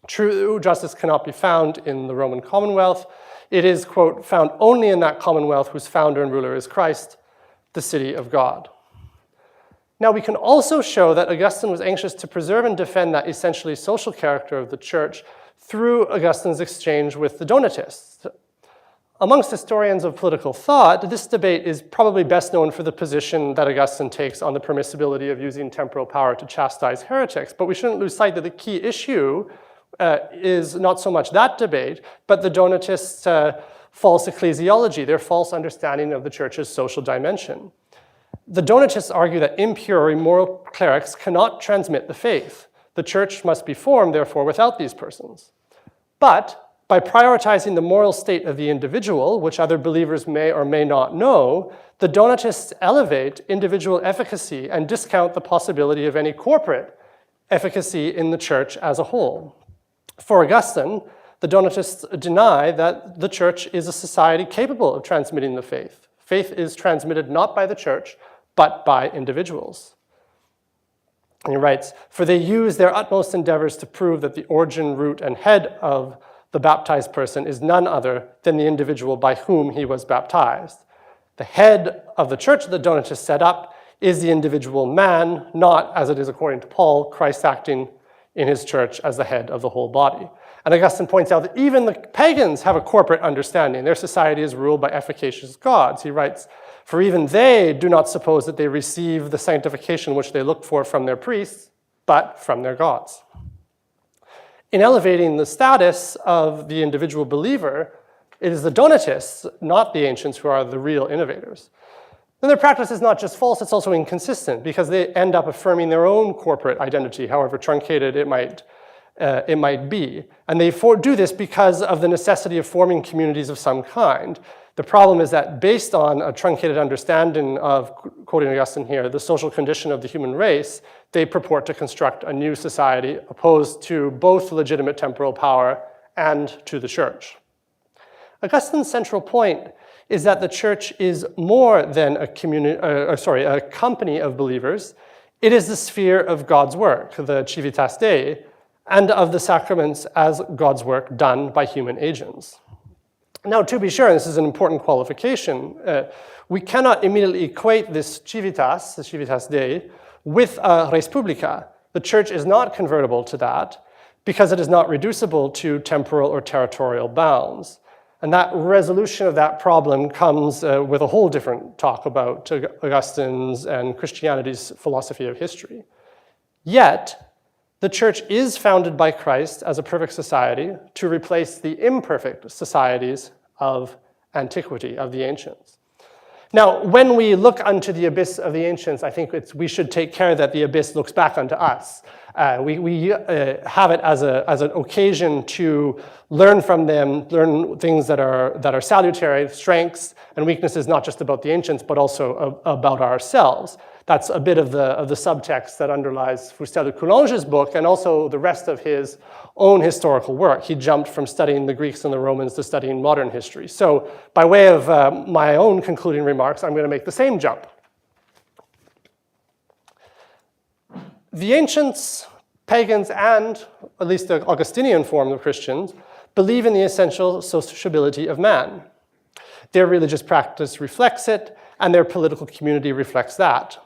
True justice cannot be found in the Roman Commonwealth. It is, quote, found only in that commonwealth whose founder and ruler is Christ, the city of God. Now, we can also show that Augustine was anxious to preserve and defend that essentially social character of the church through Augustine's exchange with the Donatists. Amongst historians of political thought, this debate is probably best known for the position that Augustine takes on the permissibility of using temporal power to chastise heretics. But we shouldn't lose sight that the key issue is not so much that debate, but the Donatists' false ecclesiology, their false understanding of the church's social dimension. The Donatists argue that impure or immoral clerics cannot transmit the faith. The church must be formed, therefore, without these persons. But by prioritizing the moral state of the individual, which other believers may or may not know, the Donatists elevate individual efficacy and discount the possibility of any corporate efficacy in the church as a whole. For Augustine, the Donatists deny that the church is a society capable of transmitting the faith. Faith is transmitted not by the church, but by individuals. And he writes, for they use their utmost endeavors to prove that the origin, root, and head of the baptized person is none other than the individual by whom he was baptized. The head of the church that the Donatists set up is the individual man, not, as it is according to Paul, Christ acting in his church as the head of the whole body. And Augustine points out that even the pagans have a corporate understanding. Their society is ruled by efficacious gods. He writes, for even they do not suppose that they receive the sanctification which they look for from their priests, but from their gods. In elevating the status of the individual believer, it is the Donatists, not the ancients, who are the real innovators. And their practice is not just false, it's also inconsistent, because they end up affirming their own corporate identity, however truncated it might be. And they do this because of the necessity of forming communities of some kind. The problem is that based on a truncated understanding of, quoting Augustine here, the social condition of the human race, they purport to construct a new society opposed to both legitimate temporal power and to the church. Augustine's central point is that the church is more than a company of believers. It is the sphere of God's work, the civitas Dei, and of the sacraments as God's work done by human agents. Now, to be sure, and this is an important qualification, we cannot immediately equate this civitas, the civitas Dei, with res publica. The church is not convertible to that because it is not reducible to temporal or territorial bounds. And that resolution of that problem comes with a whole different talk about Augustine's and Christianity's philosophy of history. Yet, the church is founded by Christ as a perfect society to replace the imperfect societies of antiquity, of the ancients. Now, when we look unto the abyss of the ancients, I think we should take care that the abyss looks back unto us. We have it as an occasion to learn from them, learn things that are salutary, strengths and weaknesses, not just about the ancients, but also about ourselves. That's a bit of the subtext that underlies Fustel de Coulanges' book and also the rest of his own historical work. He jumped from studying the Greeks and the Romans to studying modern history. So by way of my own concluding remarks, I'm going to make the same jump. The ancients, pagans, and at least the Augustinian form of Christians believe in the essential sociability of man. Their religious practice reflects it, and their political community reflects that.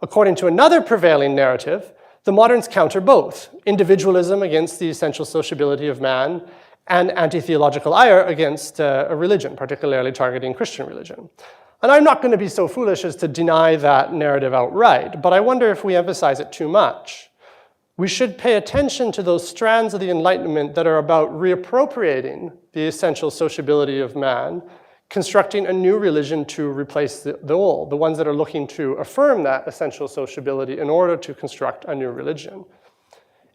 According to another prevailing narrative, the moderns counter both, individualism against the essential sociability of man and anti-theological ire against a religion, particularly targeting Christian religion. And I'm not going to be so foolish as to deny that narrative outright, but I wonder if we emphasize it too much. We should pay attention to those strands of the Enlightenment that are about reappropriating the essential sociability of man, constructing a new religion to replace the old, the ones that are looking to affirm that essential sociability in order to construct a new religion.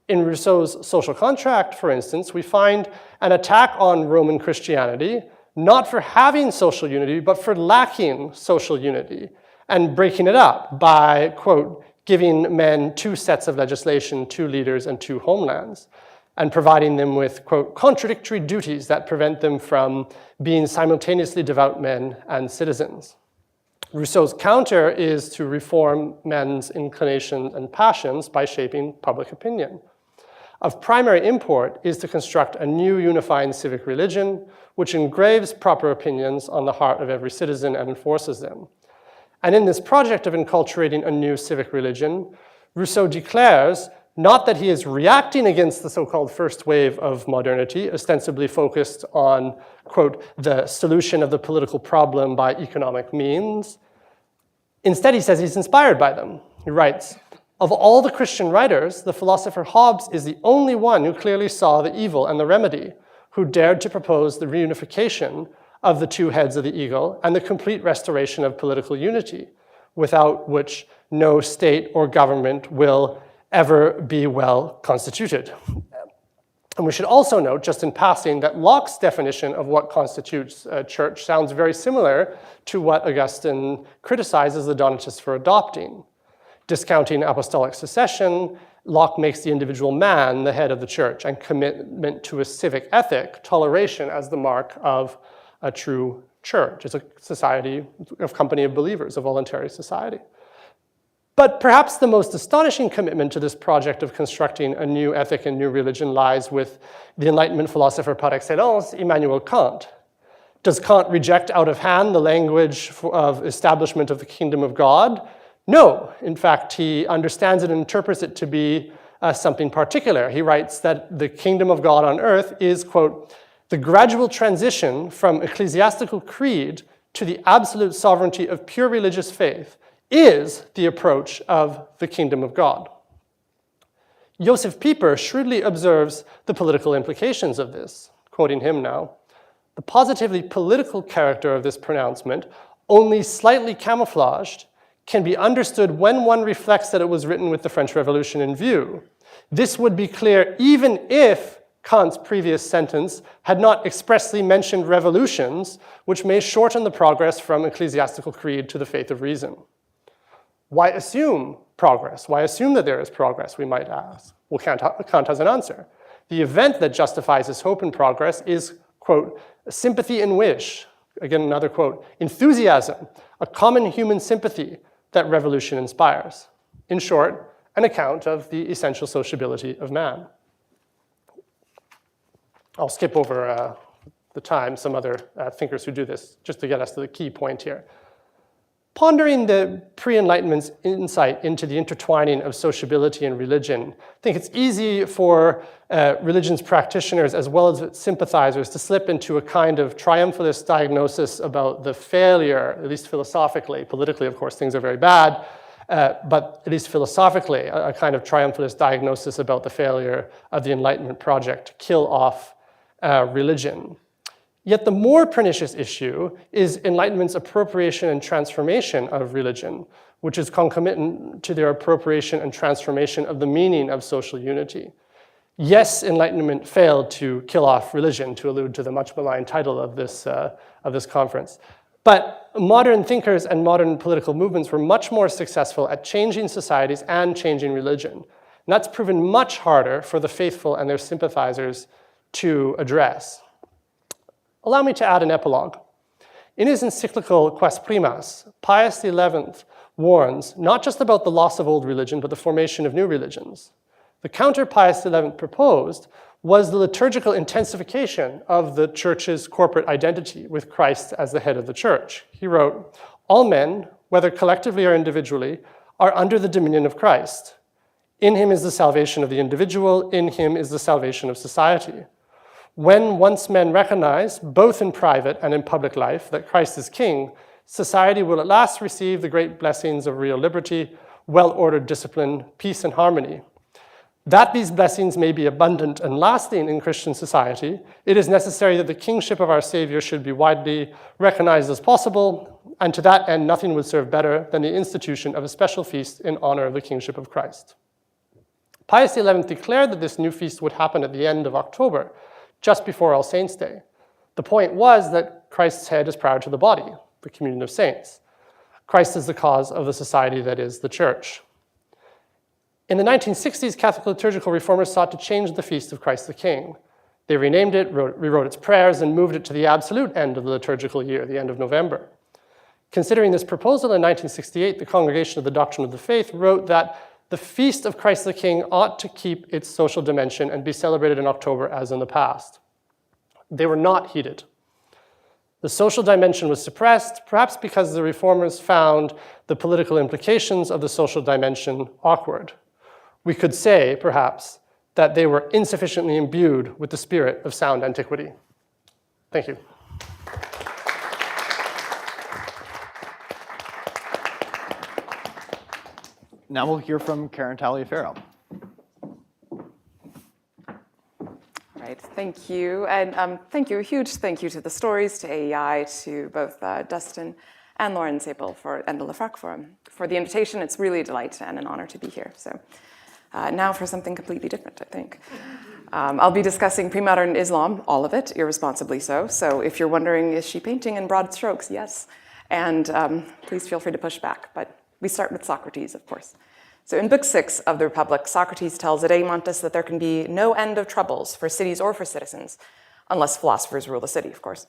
In Rousseau's Social Contract, for instance, we find an attack on Roman Christianity, not for having social unity, but for lacking social unity, and breaking it up by, quote, giving men 2 sets of legislation, 2 leaders, and 2 homelands, and providing them with, quote, contradictory duties that prevent them from being simultaneously devout men and citizens. Rousseau's counter is to reform men's inclinations and passions by shaping public opinion. Of primary import is to construct a new unifying civic religion, which engraves proper opinions on the heart of every citizen and enforces them. And in this project of enculturating a new civic religion, Rousseau declares not that he is reacting against the so-called first wave of modernity, ostensibly focused on, quote, the solution of the political problem by economic means. Instead, he says he's inspired by them. He writes, of all the Christian writers, the philosopher Hobbes is the only one who clearly saw the evil and the remedy, who dared to propose the reunification of the 2 heads of the eagle and the complete restoration of political unity, without which no state or government will ever be well constituted. And we should also note, just in passing, that Locke's definition of what constitutes a church sounds very similar to what Augustine criticizes the Donatists for adopting. Discounting apostolic succession, Locke makes the individual man the head of the church and commitment to a civic ethic, toleration as the mark of a true church. It's a society, a company of believers, a voluntary society. But perhaps the most astonishing commitment to this project of constructing a new ethic and new religion lies with the Enlightenment philosopher par excellence, Immanuel Kant. Does Kant reject out of hand the language of establishment of the kingdom of God? No. In fact, he understands it and interprets it to be something particular. He writes that the kingdom of God on earth is, quote, the gradual transition from ecclesiastical creed to the absolute sovereignty of pure religious faith is the approach of the kingdom of God. Joseph Pieper shrewdly observes the political implications of this, quoting him now. The positively political character of this pronouncement, only slightly camouflaged, can be understood when one reflects that it was written with the French Revolution in view. This would be clear even if Kant's previous sentence had not expressly mentioned revolutions, which may shorten the progress from ecclesiastical creed to the faith of reason. Why assume progress? Why assume that there is progress, we might ask? Well, Kant has an answer. The event that justifies his hope in progress is, quote, sympathy and wish. Again, another quote, enthusiasm, a common human sympathy that revolution inspires. In short, an account of the essential sociability of man. I'll skip over the time, some other thinkers who do this, just to get us to the key point here. Pondering the pre-Enlightenment's insight into the intertwining of sociability and religion, I think it's easy for religion's practitioners as well as its sympathizers to slip into a kind of triumphalist diagnosis about the failure, at least philosophically. Politically, of course, things are very bad, but at least philosophically, a kind of triumphalist diagnosis about the failure of the Enlightenment project to kill off religion. Yet the more pernicious issue is Enlightenment's appropriation and transformation of religion, which is concomitant to their appropriation and transformation of the meaning of social unity. Yes, Enlightenment failed to kill off religion, to allude to the much maligned title of this conference. But modern thinkers and modern political movements were much more successful at changing societies and changing religion. And that's proven much harder for the faithful and their sympathizers to address. Allow me to add an epilogue. In his encyclical Quas Primas, Pius XI warns not just about the loss of old religion, but the formation of new religions. The counter Pius XI proposed was the liturgical intensification of the church's corporate identity with Christ as the head of the church. He wrote, "All men, whether collectively or individually, are under the dominion of Christ. In him is the salvation of the individual, in him is the salvation of society. When once men recognize, both in private and in public life, that Christ is king, society will at last receive the great blessings of real liberty, well-ordered discipline, peace, and harmony. That these blessings may be abundant and lasting in Christian society, it is necessary that the kingship of our Savior should be widely recognized as possible, and to that end, nothing would serve better than the institution of a special feast in honor of the kingship of Christ." Pius XI declared that this new feast would happen at the end of October, just before All Saints' Day. The point was that Christ's head is prior to the body, the communion of saints. Christ is the cause of the society that is the church. In the 1960s, Catholic liturgical reformers sought to change the feast of Christ the King. They renamed it, rewrote its prayers, and moved it to the absolute end of the liturgical year, the end of November. Considering this proposal in 1968, the Congregation of the Doctrine of the Faith wrote that the feast of Christ the King ought to keep its social dimension and be celebrated in October as in the past. They were not heeded. The social dimension was suppressed, perhaps because the reformers found the political implications of the social dimension awkward. We could say, perhaps, that they were insufficiently imbued with the spirit of sound antiquity. Thank you. Now we'll hear from Karen Taliaferro. Right, thank you. And thank you, a huge thank you to the stories, to AEI, to both Dustin and Lauren Sapel and the LeFrak Forum for the invitation. It's really a delight and an honor to be here. So now for something completely different, I think. I'll be discussing pre-modern Islam, all of it, irresponsibly so. So if you're wondering, is she painting in broad strokes? Yes. And please feel free to push back. But we start with Socrates, of course. So in Book 6 of the Republic, Socrates tells Adeimantus that there can be no end of troubles for cities or for citizens, unless philosophers rule the city, of course.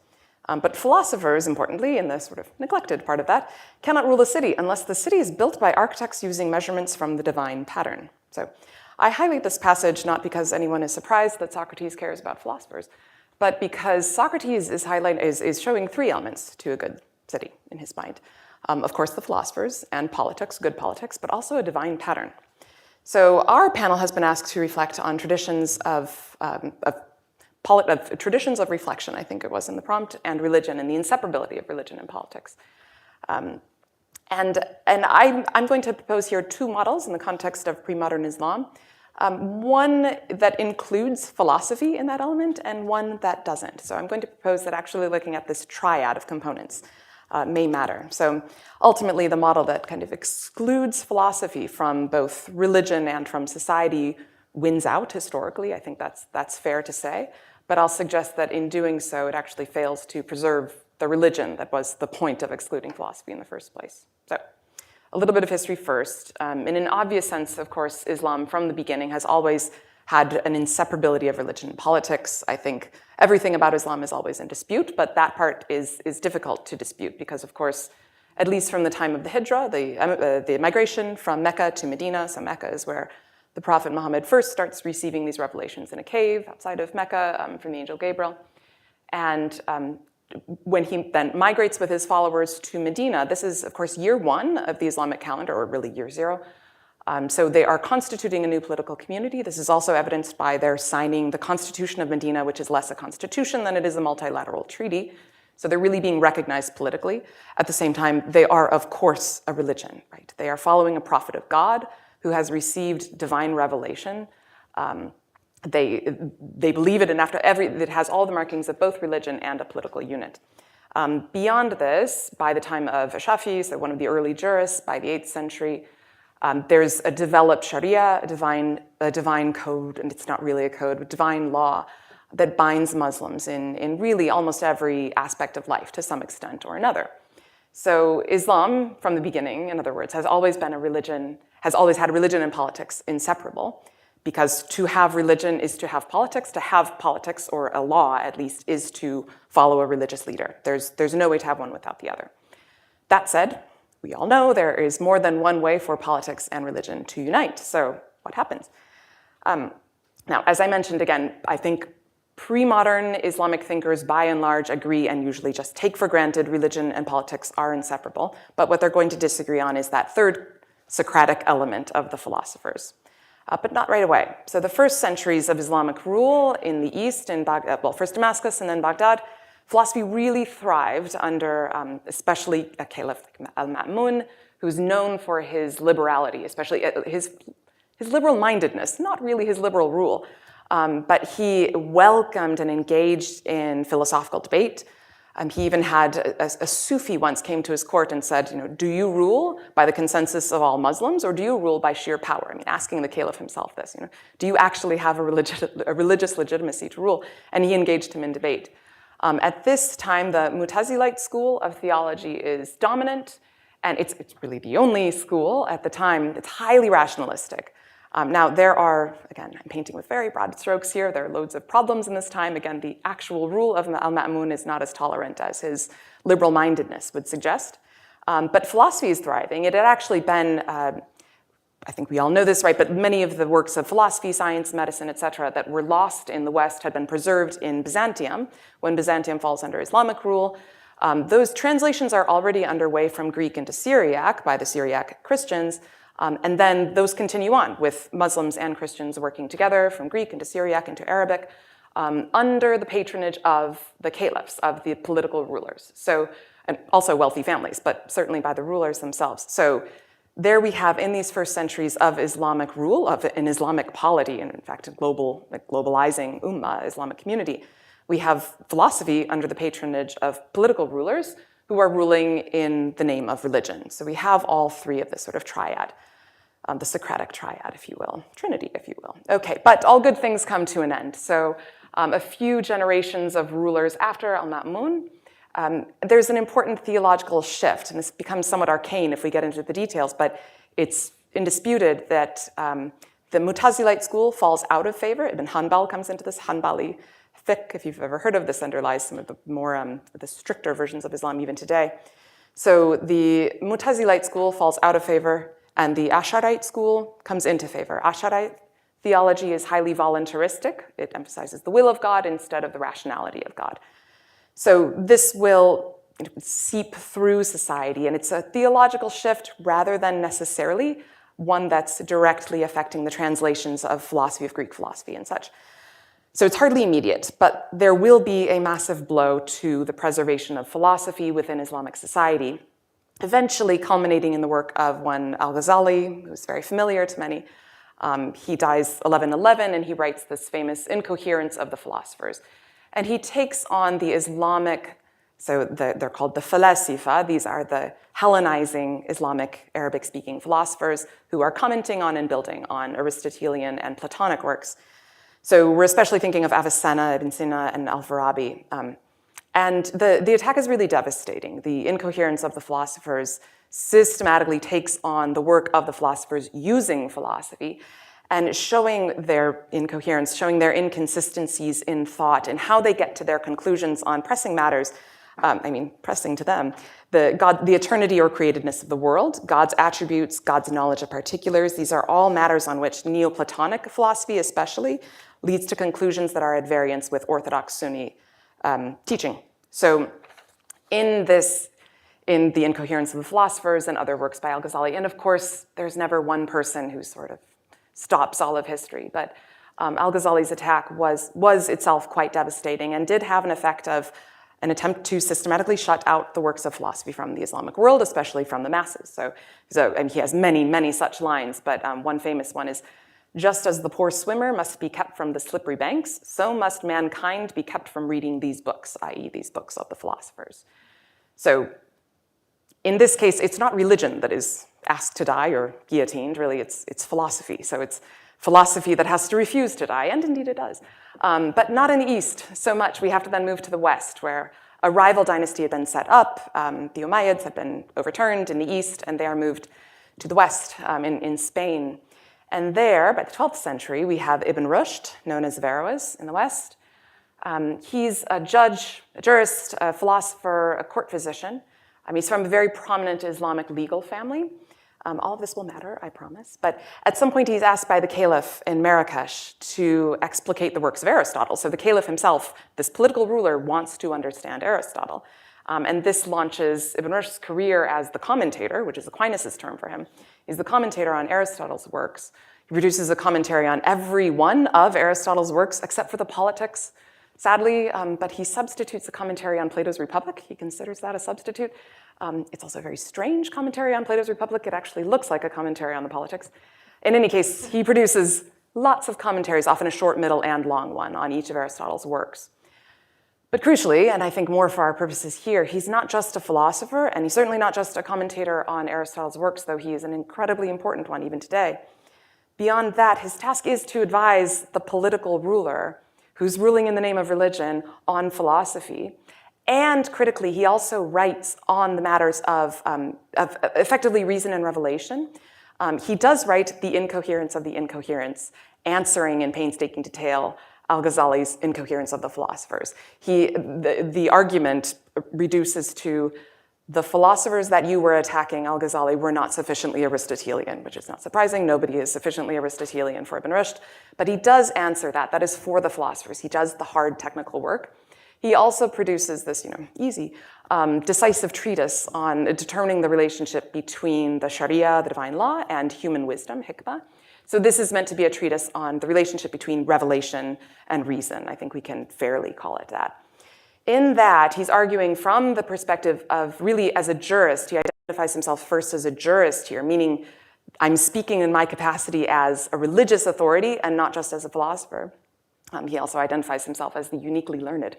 But philosophers, importantly, in the sort of neglected part of that, cannot rule a city unless the city is built by architects using measurements from the divine pattern. So I highlight this passage not because anyone is surprised that Socrates cares about philosophers, but because Socrates is showing three elements to a good city in his mind. Of course, the philosophers and politics, good politics, but also a divine pattern. So our panel has been asked to reflect on traditions of traditions of reflection, I think it was in the prompt, and religion, and the inseparability of religion and politics. And I'm going to propose here two models in the context of pre-modern Islam. One that includes philosophy in that element, and one that doesn't. So I'm going to propose that actually looking at this triad of components may matter. So ultimately, the model that kind of excludes philosophy from both religion and from society wins out historically. I think that's fair to say. But I'll suggest that in doing so, it actually fails to preserve the religion that was the point of excluding philosophy in the first place. So a little bit of history first. In an obvious sense, of course, Islam from the beginning has always had an inseparability of religion and politics. I think everything about Islam is always in dispute, but that part is difficult to dispute because, of course, at least from the time of the Hijra, the migration from Mecca to Medina, so Mecca is where the Prophet Muhammad first starts receiving these revelations in a cave outside of Mecca from the angel Gabriel. And when he then migrates with his followers to Medina, this is, of course, year 1 of the Islamic calendar, or really year 0. So they are constituting a new political community. This is also evidenced by their signing the Constitution of Medina, which is less a constitution than it is a multilateral treaty. So they're really being recognized politically. At the same time, they are, of course, a religion, right? They are following a prophet of God who has received divine revelation. They believe it, and it has all the markings of both religion and a political unit. Beyond this, by the time of Shafi, so one of the early jurists, by the 8th century, there's a developed Sharia, a divine code, and it's not really a code, but divine law that binds Muslims in really almost every aspect of life to some extent or another. So Islam, from the beginning, in other words, has always been a religion, has always had religion and politics inseparable, because to have religion is to have politics. To have politics, or a law at least, is to follow a religious leader. There's no way to have one without the other. That said, we all know there is more than one way for politics and religion to unite. So what happens? Now, as I mentioned again, I think pre-modern Islamic thinkers by and large agree and usually just take for granted religion and politics are inseparable. But what they're going to disagree on is that third Socratic element of the philosophers. But not right away. So the first centuries of Islamic rule in the East, in Baghdad, well, first Damascus and then Baghdad, philosophy really thrived under especially a caliph like al-Ma'mun, who's known for his liberality, especially his liberal-mindedness, not really his liberal rule. But he welcomed and engaged in philosophical debate. He even had a Sufi once came to his court and said, do you rule by the consensus of all Muslims, or do you rule by sheer power? I mean, asking the caliph himself this, do you actually have a religious legitimacy to rule? And he engaged him in debate. At this time, the Mutazilite school of theology is dominant, and it's really the only school at the time that's highly rationalistic. Now, there are, again, I'm painting with very broad strokes here. There are loads of problems in this time. Again, the actual rule of al-Ma'mun is not as tolerant as his liberal-mindedness would suggest. But philosophy is thriving. It had actually been, I think we all know this, right, but many of the works of philosophy, science, medicine, etc., that were lost in the West had been preserved in Byzantium, when Byzantium falls under Islamic rule. Those translations are already underway from Greek into Syriac by the Syriac Christians. And then those continue on with Muslims and Christians working together from Greek into Syriac into Arabic under the patronage of the caliphs, of the political rulers. So, and also wealthy families, but certainly by the rulers themselves. So there we have, in these first centuries of Islamic rule, of an Islamic polity, and in fact a globalizing ummah, Islamic community, we have philosophy under the patronage of political rulers who are ruling in the name of religion. So we have all three of this sort of triad. The Socratic triad, if you will, Trinity, if you will. Okay, but all good things come to an end. So a few generations of rulers after al-Ma'mun, there's an important theological shift, and this becomes somewhat arcane if we get into the details, but it's indisputed that the Mutazilite school falls out of favor. Ibn Hanbal comes into this, Hanbali fiqh, if you've ever heard of this, underlies some of the more, the stricter versions of Islam even today. So the Mutazilite school falls out of favor, and the Asharite school comes into favor. Asharite theology is highly voluntaristic. It emphasizes the will of God instead of the rationality of God. So this will seep through society, and it's a theological shift rather than necessarily one that's directly affecting the translations of philosophy, of Greek philosophy and such. So it's hardly immediate, but there will be a massive blow to the preservation of philosophy within Islamic society, eventually culminating in the work of one al-Ghazali, who's very familiar to many. He dies 1111, and he writes this famous Incoherence of the Philosophers. And he takes on the Islamic, so they're called the Falasifa. These are the Hellenizing Islamic Arabic-speaking philosophers who are commenting on and building on Aristotelian and Platonic works. So we're especially thinking of Avicenna, Ibn Sina, and Al-Farabi. And the attack is really devastating. The Incoherence of the Philosophers systematically takes on the work of the philosophers using philosophy and showing their incoherence, showing their inconsistencies in thought and how they get to their conclusions on pressing matters. Pressing to them, the eternity or createdness of the world, God's attributes, God's knowledge of particulars. These are all matters on which Neoplatonic philosophy especially leads to conclusions that are at variance with Orthodox Sunni teaching. So in The Incoherence of the Philosophers and other works by Al-Ghazali, and of course, there's never one person who sort of stops all of history, but Al-Ghazali's attack was itself quite devastating and did have an effect of an attempt to systematically shut out the works of philosophy from the Islamic world, especially from the masses. And he has many, many such lines, but one famous one is, "Just as the poor swimmer must be kept from the slippery banks, so must mankind be kept from reading these books," i.e. these books of the philosophers. So in this case, it's not religion that is asked to die or guillotined, really, it's philosophy. So it's philosophy that has to refuse to die, and indeed it does. But not in the East so much. We have to then move to the West, where a rival dynasty had been set up. The Umayyads had been overturned in the East, and they are moved to the West in Spain. And there, by the 12th century, we have Ibn Rushd, known as Averroes in the West. He's a judge, a jurist, a philosopher, a court physician. He's from a very prominent Islamic legal family. All of this will matter, I promise. But at some point, he's asked by the caliph in Marrakesh to explicate the works of Aristotle. So the caliph himself, this political ruler, wants to understand Aristotle. And this launches Ibn Rushd's career as the commentator, which is Aquinas' term for him. He's the commentator on Aristotle's works. He produces a commentary on every one of Aristotle's works, except for the Politics, sadly, but he substitutes a commentary on Plato's Republic. He considers that a substitute. It's also a very strange commentary on Plato's Republic. It actually looks like a commentary on the Politics. In any case, he produces lots of commentaries, often a short, middle, and long one on each of Aristotle's works. But crucially, and I think more for our purposes here, he's not just a philosopher, and he's certainly not just a commentator on Aristotle's works, though he is an incredibly important one even today. Beyond that, his task is to advise the political ruler who's ruling in the name of religion on philosophy. And critically, he also writes on the matters of effectively reason and revelation. He does write The Incoherence of the Incoherence, answering in painstaking detail Al-Ghazali's Incoherence of the Philosophers. The argument reduces to, the philosophers that you were attacking, Al-Ghazali, were not sufficiently Aristotelian, which is not surprising. Nobody is sufficiently Aristotelian for Ibn Rushd. But he does answer that. That is for the philosophers. He does the hard technical work. He also produces this, easy, decisive treatise on determining the relationship between the Sharia, the divine law, and human wisdom, hikmah. So this is meant to be a treatise on the relationship between revelation and reason. I think we can fairly call it that. In that, he's arguing from the perspective of really as a jurist. He identifies himself first as a jurist here, meaning I'm speaking in my capacity as a religious authority and not just as a philosopher. He also identifies himself as the uniquely learned.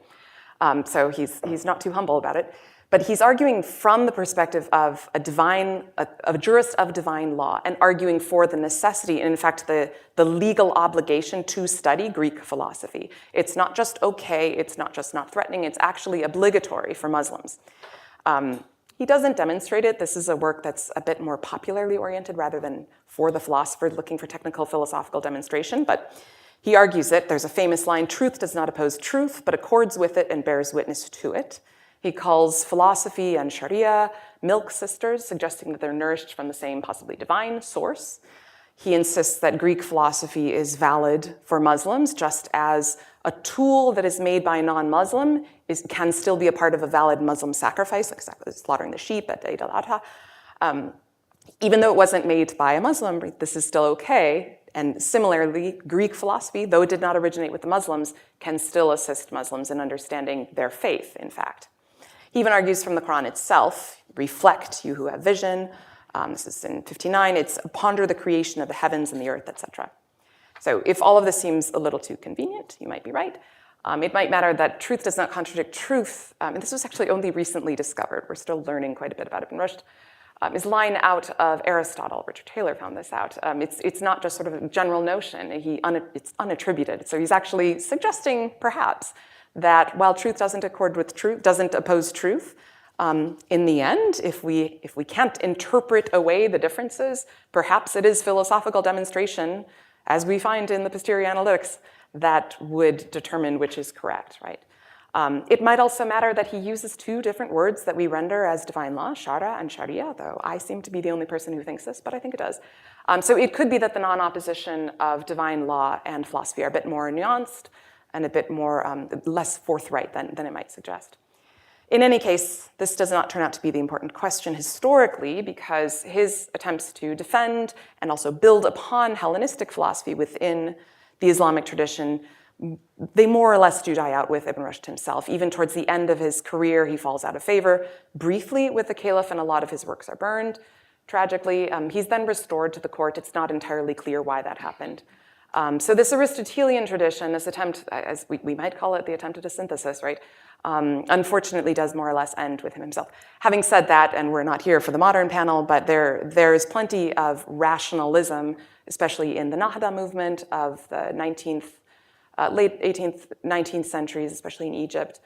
So he's not too humble about it. But he's arguing from the perspective of a jurist of divine law, and arguing for the necessity, and in fact, the legal obligation to study Greek philosophy. It's not just okay, it's not just not threatening, it's actually obligatory for Muslims. He doesn't demonstrate it. This is a work that's a bit more popularly oriented rather than for the philosopher looking for technical philosophical demonstration, but he argues it. There's a famous line, "Truth does not oppose truth, but accords with it and bears witness to it." He calls philosophy and Sharia milk sisters, suggesting that they're nourished from the same, possibly divine, source. He insists that Greek philosophy is valid for Muslims, just as a tool that is made by a non-Muslim can still be a part of a valid Muslim sacrifice, like slaughtering the sheep at Eid al-Adha. Even though it wasn't made by a Muslim, this is still okay. And similarly, Greek philosophy, though it did not originate with the Muslims, can still assist Muslims in understanding their faith, in fact. He even argues from the Quran itself, reflect, you who have vision. This is in 59. It's ponder the creation of the heavens and the earth, etc. So if all of this seems a little too convenient, you might be right. It might matter that truth does not contradict truth. And this was actually only recently discovered. We're still learning quite a bit about Ibn Rushd. Is line out of Aristotle. Richard Taylor found this out. It's not just sort of a general notion. It's unattributed. So he's actually suggesting, perhaps, that while truth doesn't accord with truth, doesn't oppose truth, in the end, if we can't interpret away the differences, perhaps it is philosophical demonstration, as we find in the posterior analytics, that would determine which is correct, right? It might also matter that he uses two different words that we render as divine law, shara and sharia, though I seem to be the only person who thinks this, but I think it does. So it could be that the non-opposition of divine law and philosophy are a bit more nuanced, and a bit more, less forthright than it might suggest. In any case, this does not turn out to be the important question historically, because his attempts to defend and also build upon Hellenistic philosophy within the Islamic tradition, they more or less do die out with Ibn Rushd himself. Even towards the end of his career, he falls out of favor briefly with the caliph, and a lot of his works are burned. Tragically, he's then restored to the court. It's not entirely clear why that happened. So this Aristotelian tradition, this attempt, as we might call it, the attempt at a synthesis, right? Unfortunately does more or less end with him himself. Having said that, and we're not here for the modern panel, but there is plenty of rationalism, especially in the Nahda movement of the late 18th, 19th centuries, especially in Egypt.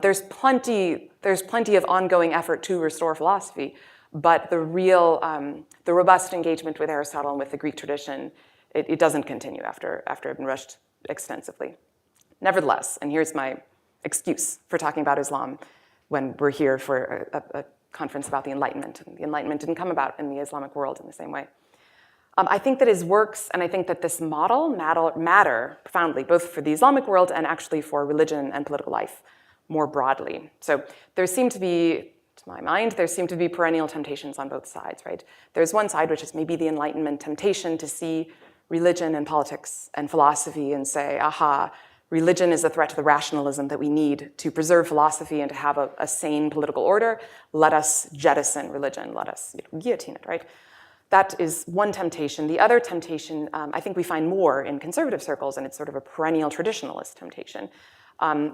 There's plenty of ongoing effort to restore philosophy, but the robust engagement with Aristotle and with the Greek tradition, it doesn't continue after Ibn Rushd extensively. Nevertheless, and here's my excuse for talking about Islam when we're here for a conference about the Enlightenment. And the Enlightenment didn't come about in the Islamic world in the same way. I think that his works, and I think that this model matter profoundly, both for the Islamic world and actually for religion and political life more broadly. So there seem to be, to my mind, there seem to be perennial temptations on both sides, right? There's one side, which is maybe the Enlightenment temptation to see religion and politics and philosophy and say, aha, religion is a threat to the rationalism that we need to preserve philosophy and to have a sane political order. Let us jettison religion. Let us guillotine it, right? That is one temptation. The other temptation, I think we find more in conservative circles, and it's sort of a perennial traditionalist temptation,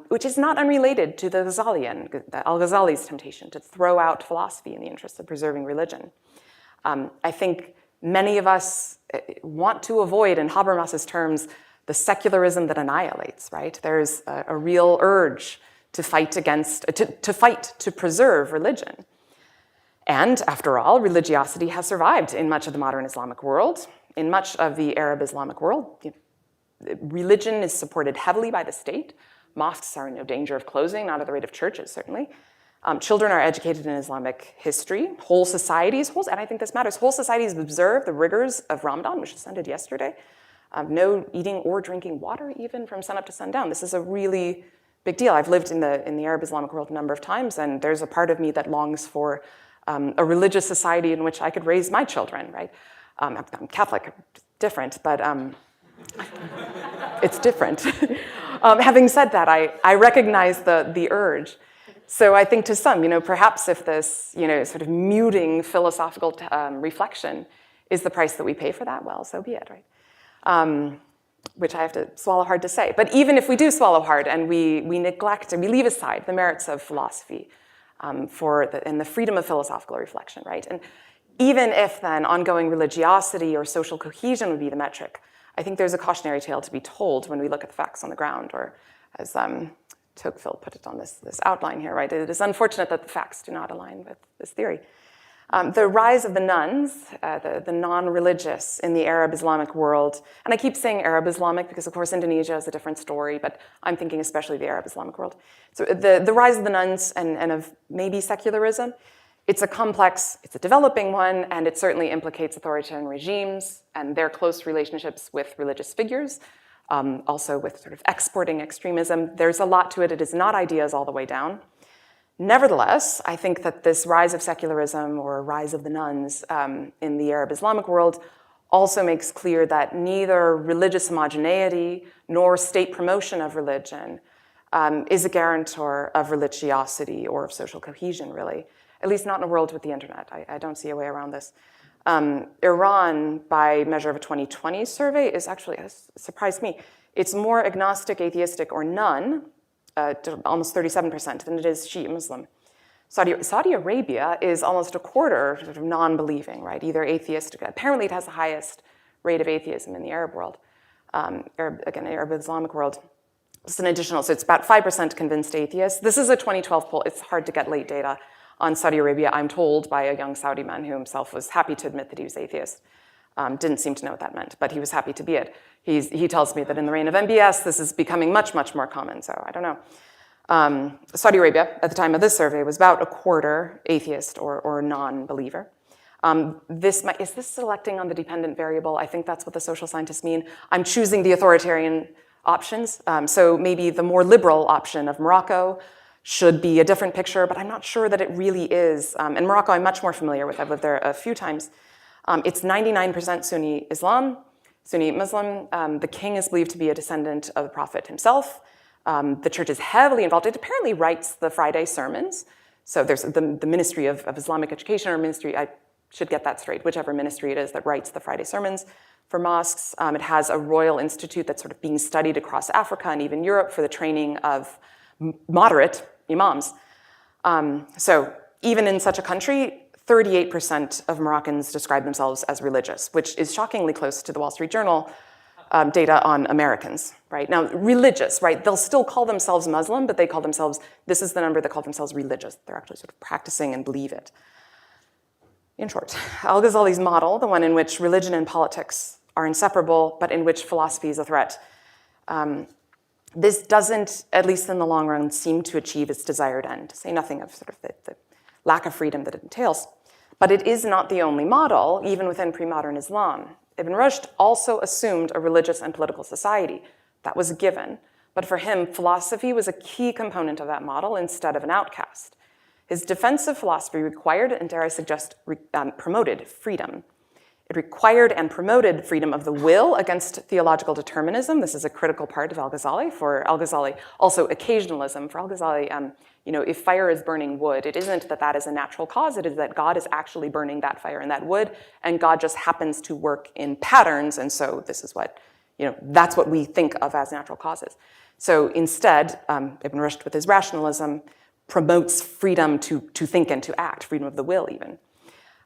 which is not unrelated to the Al-Ghazali's temptation to throw out philosophy in the interest of preserving religion. I think many of us want to avoid, in Habermas's terms, the secularism that annihilates, right? There's a real urge to fight to preserve religion. And after all, religiosity has survived in much of the modern Islamic world. In much of the Arab Islamic world, religion is supported heavily by the state. Mosques are in no danger of closing, not at the rate of churches, certainly. Children are educated in Islamic history. Whole societies, and I think this matters, whole societies observe the rigors of Ramadan, which just ended yesterday. No eating or drinking water even from sunup to sundown. This is a really big deal. I've lived in the Arab Islamic world a number of times, and there's a part of me that longs for a religious society in which I could raise my children, right? I'm Catholic, different, but it's different. Having said that, I recognize the urge. So I think to some, perhaps if this, sort of muting philosophical reflection is the price that we pay for that, well, so be it, right? Which I have to swallow hard to say. But even if we do swallow hard and we neglect and we leave aside the merits of philosophy and the freedom of philosophical reflection, right? And even if then ongoing religiosity or social cohesion would be the metric, I think there's a cautionary tale to be told when we look at the facts on the ground, or as Tocqueville put it on this outline here, right? It is unfortunate that the facts do not align with this theory. The rise of the nuns, the non-religious in the Arab Islamic world, and I keep saying Arab Islamic because of course Indonesia is a different story, but I'm thinking especially the Arab Islamic world. So the rise of the nuns and of maybe secularism, it's a developing one, and it certainly implicates authoritarian regimes and their close relationships with religious figures, also with sort of exporting extremism. There's a lot to it. It is not ideas all the way down. Nevertheless, I think that this rise of secularism or rise of the nuns in the Arab Islamic world also makes clear that neither religious homogeneity nor state promotion of religion is a guarantor of religiosity or of social cohesion, really. At least not in a world with the internet. I don't see a way around this. Iran, by measure of a 2020 survey, is actually, has surprised me, it's more agnostic, atheistic, or none, almost 37%, than it is Shia Muslim. Saudi Arabia is almost a quarter sort of non-believing, right? Either atheistic. Apparently it has the highest rate of atheism in the Arab world, Arab Islamic world. It's an additional, so it's about 5% convinced atheists. This is a 2012 poll. It's hard to get late data on Saudi Arabia, I'm told by a young Saudi man who himself was happy to admit that he was atheist. Didn't seem to know what that meant, but he was happy to be it. He tells me that in the reign of MBS, this is becoming much, much more common, so I don't know. Saudi Arabia, at the time of this survey, was about a quarter atheist or non-believer. Is this selecting on the dependent variable? I think that's what the social scientists mean. I'm choosing the authoritarian options. So maybe the more liberal option of Morocco should be a different picture, but I'm not sure that it really is. And Morocco I'm much more familiar with. I've lived there a few times. It's 99% Sunni Islam, Sunni Muslim. The king is believed to be a descendant of the Prophet himself. The church is heavily involved. It apparently writes the Friday sermons. So there's the Ministry of Islamic Education, or ministry, I should get that straight, whichever ministry it is that writes the Friday sermons for mosques. It has a royal institute that's sort of being studied across Africa and even Europe for the training of moderate imams. So even in such a country, 38% of Moroccans describe themselves as religious, which is shockingly close to the Wall Street Journal data on Americans, right? Now, religious, right? They'll still call themselves Muslim, but they call themselves, this is the number that call themselves religious. They're actually sort of practicing and believe it. In short, Al-Ghazali's model, the one in which religion and politics are inseparable, but in which philosophy is a threat, this doesn't, at least in the long run, seem to achieve its desired end, to say nothing of sort of the lack of freedom that it entails. But it is not the only model, even within pre-modern Islam. Ibn Rushd also assumed a religious and political society. That was a given. But for him, philosophy was a key component of that model instead of an outcast. His defensive philosophy required, and dare I suggest, promoted freedom. It required and promoted freedom of the will against theological determinism. This is a critical part of Al-Ghazali. For Al-Ghazali, also occasionalism. For Al-Ghazali, if fire is burning wood, it isn't that that is a natural cause. It is that God is actually burning that fire and that wood, and God just happens to work in patterns. And so this is what, that's what we think of as natural causes. So instead, Ibn Rushd, with his rationalism, promotes freedom to think and to act, freedom of the will even.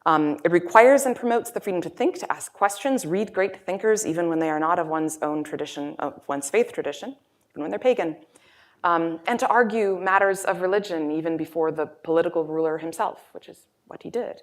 It requires and promotes the freedom to think, to ask questions, read great thinkers, even when they are not of one's own tradition, of one's faith tradition, even when they're pagan, and to argue matters of religion even before the political ruler himself, which is what he did.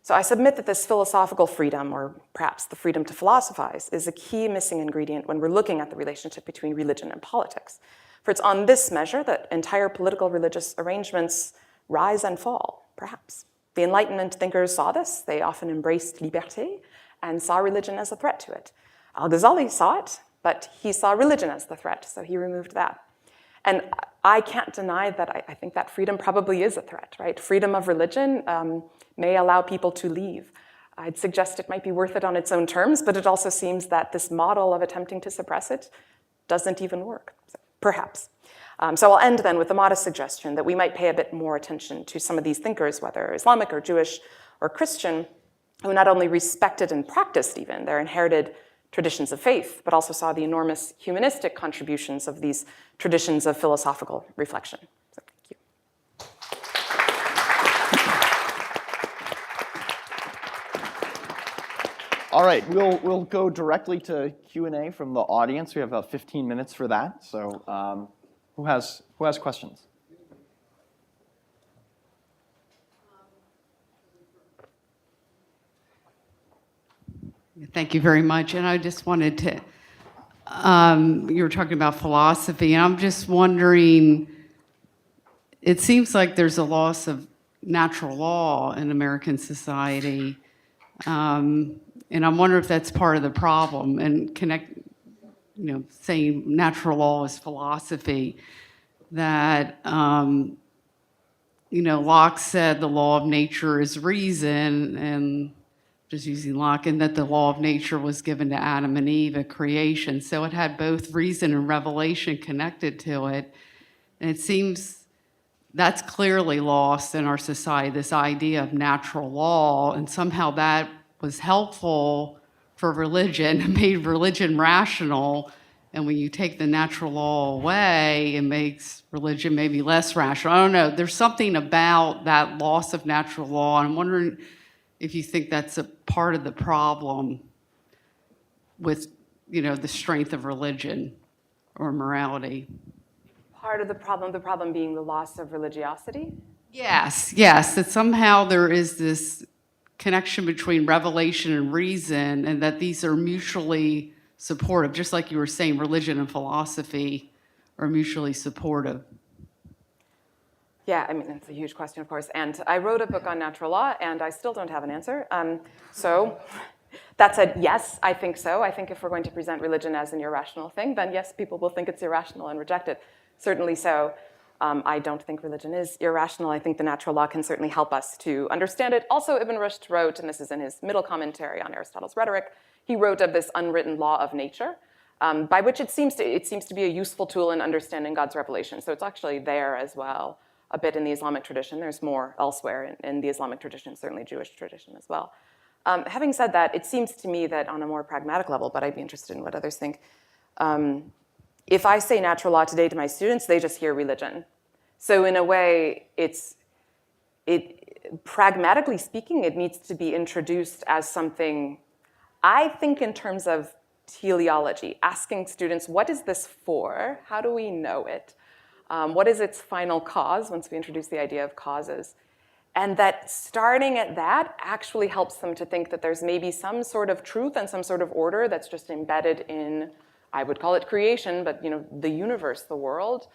So I submit that this philosophical freedom, or perhaps the freedom to philosophize, is a key missing ingredient when we're looking at the relationship between religion and politics. For it's on this measure that entire political religious arrangements rise and fall, perhaps. The Enlightenment thinkers saw this. They often embraced liberté and saw religion as a threat to it. Al-Ghazali saw it, but he saw religion as the threat, so he removed that. And I can't deny that I think that freedom probably is a threat, right? Freedom of religion may allow people to leave. I'd suggest it might be worth it on its own terms, but it also seems that this model of attempting to suppress it doesn't even work, so, perhaps. So I'll end then with a modest suggestion that we might pay a bit more attention to some of these thinkers, whether Islamic or Jewish or Christian, who not only respected and practiced even their inherited traditions of faith, but also saw the enormous humanistic contributions of these traditions of philosophical reflection. So thank you. All right, we'll go directly to Q&A from the audience. We have about 15 minutes for that. So who has questions? Thank you very much. And I just wanted to, you were talking about philosophy, and I'm just wondering, it seems like there's a loss of natural law in American society. And I'm wondering if that's part of the problem, and saying natural law is philosophy, that, Locke said the law of nature is reason, and just using Locke, and that the law of nature was given to Adam and Eve at creation. So it had both reason and revelation connected to it. And it seems that's clearly lost in our society, this idea of natural law, and somehow that was helpful for religion, it made religion rational. And when you take the natural law away, it makes religion maybe less rational. I don't know, there's something about that loss of natural law. I'm wondering if you think that's a part of the problem with, the strength of religion or morality. Part of the problem being the loss of religiosity? Yes, that somehow there is this connection between revelation and reason, and that these are mutually supportive, just like you were saying, religion and philosophy are mutually supportive. Yeah, I mean, it's a huge question, of course. And I wrote a book on natural law, and I still don't have an answer. So That said, yes, I think so. I think if we're going to present religion as an irrational thing, then yes, people will think it's irrational and reject it. Certainly so. I don't think religion is irrational. I think the natural law can certainly help us to understand it. Also, Ibn Rushd wrote, and this is in his middle commentary on Aristotle's Rhetoric, he wrote of this unwritten law of nature, by which it seems to be a useful tool in understanding God's revelation. So it's actually there as well, a bit in the Islamic tradition. There's more elsewhere in the Islamic tradition, certainly Jewish tradition as well. Having said that, it seems to me that on a more pragmatic level, but I'd be interested in what others think, if I say natural law today to my students, they just hear religion. So in a way, pragmatically speaking, it needs to be introduced as something, I think in terms of teleology, asking students, what is this for? How do we know it? What is its final cause once we introduce the idea of causes? And that starting at that actually helps them to think that there's maybe some sort of truth and some sort of order that's just embedded in, I would call it creation, but the universe, the world,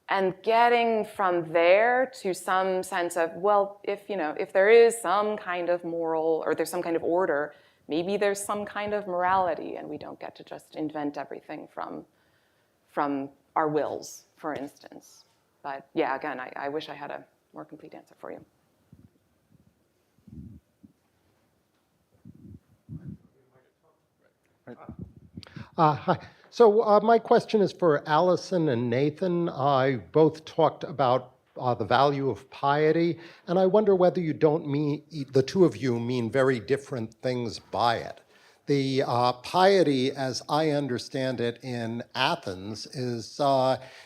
and getting from there to some sense of, well, if there is some kind of moral or there's some kind of order, maybe there's some kind of morality, and we don't get to just invent everything from our wills, for instance. But yeah, again, I wish I had a more complete answer for you. Hi. So my question is for Allison and Nathan. I both talked about the value of piety, and I wonder whether you don't mean, the two of you mean very different things by it. The piety, as I understand it in Athens, is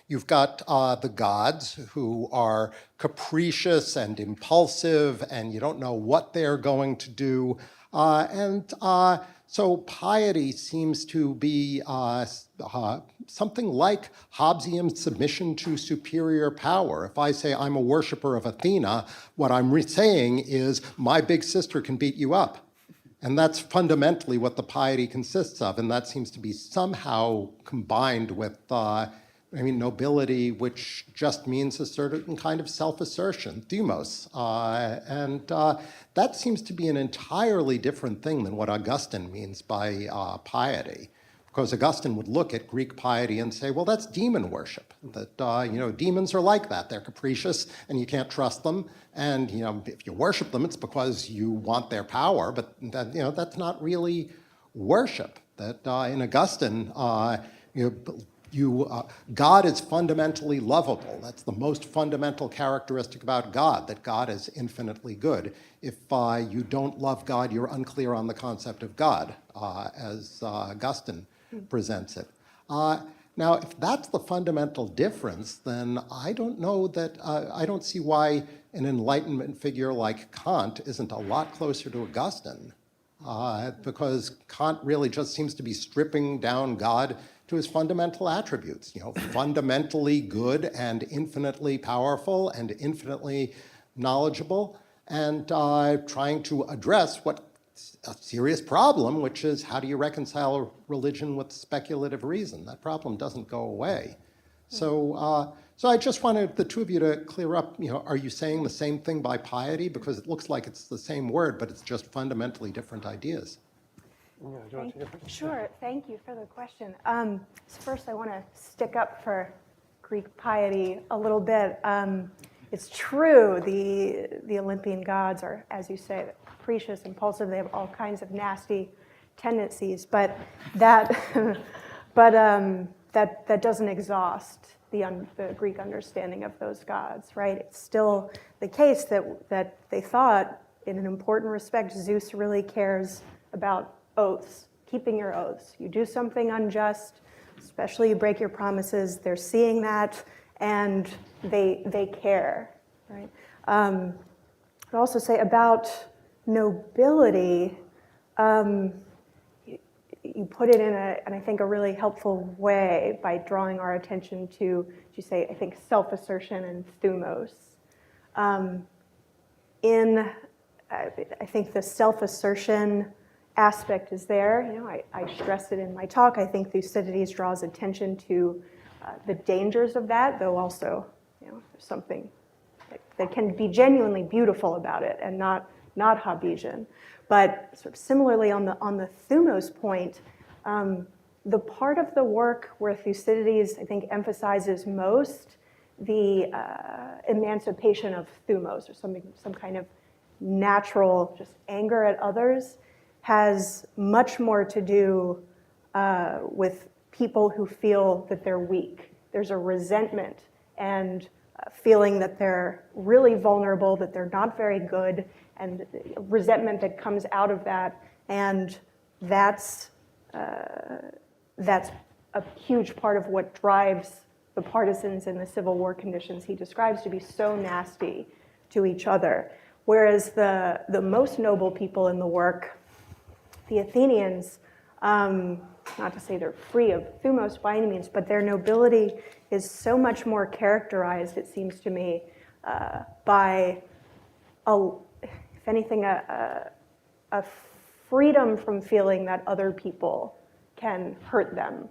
you've got the gods who are capricious and impulsive, and you don't know what they're going to do. So piety seems to be something like Hobbesian submission to superior power. If I say I'm a worshiper of Athena, what I'm saying is my big sister can beat you up. And that's fundamentally what the piety consists of. And that seems to be somehow combined with nobility, which just means a certain kind of self-assertion, thumos. That seems to be an entirely different thing than what Augustine means by piety. Because Augustine would look at Greek piety and say, well, that's demon worship. That demons are like that. They're capricious, and you can't trust them. And if you worship them, it's because you want their power. But that's not really worship. That in Augustine, God is fundamentally lovable. That's the most fundamental characteristic about God, that God is infinitely good. If you don't love God, you're unclear on the concept of God, as Augustine presents it. Now, if that's the fundamental difference, then I don't know that, I don't see why an Enlightenment figure like Kant isn't a lot closer to Augustine, because Kant really just seems to be stripping down God to his fundamental attributes, fundamentally good and infinitely powerful and infinitely knowledgeable, and trying to address what a serious problem, which is how do you reconcile religion with speculative reason? That problem doesn't go away. So I just wanted the two of you to clear up, are you saying the same thing by piety? Because it looks like it's the same word, but it's just fundamentally different ideas. Sure, thank you for the question. First, I want to stick up for Greek piety a little bit. It's true, the Olympian gods are, as you say, capricious, impulsive. They have all kinds of nasty tendencies, but that doesn't exhaust the Greek understanding of those gods, right? It's still the case that they thought, in an important respect, Zeus really cares about oaths, keeping your oaths. You do something unjust, especially you break your promises, they're seeing that, and they care, right? I'd also say about nobility, you put it in and I think a really helpful way by drawing our attention to, you say, I think, self-assertion and thumos. I think the self-assertion aspect is there. I stress it in my talk. I think Thucydides draws attention to the dangers of that, though also there's something that can be genuinely beautiful about it and not not Hobbesian. But sort of similarly on the thumos point, the part of the work where Thucydides, I think, emphasizes most the emancipation of thumos, or some kind of natural just anger at others, has much more to do with people who feel that they're weak. There's a resentment and feeling that they're really vulnerable, that they're not very good, and resentment that comes out of that. And that's a huge part of what drives the partisans in the Civil War conditions he describes to be so nasty to each other. Whereas the most noble people in the work, the Athenians, not to say they're free of thumos by any means, but their nobility is so much more characterized, it seems to me, by, if anything, a freedom from feeling that other people can hurt them.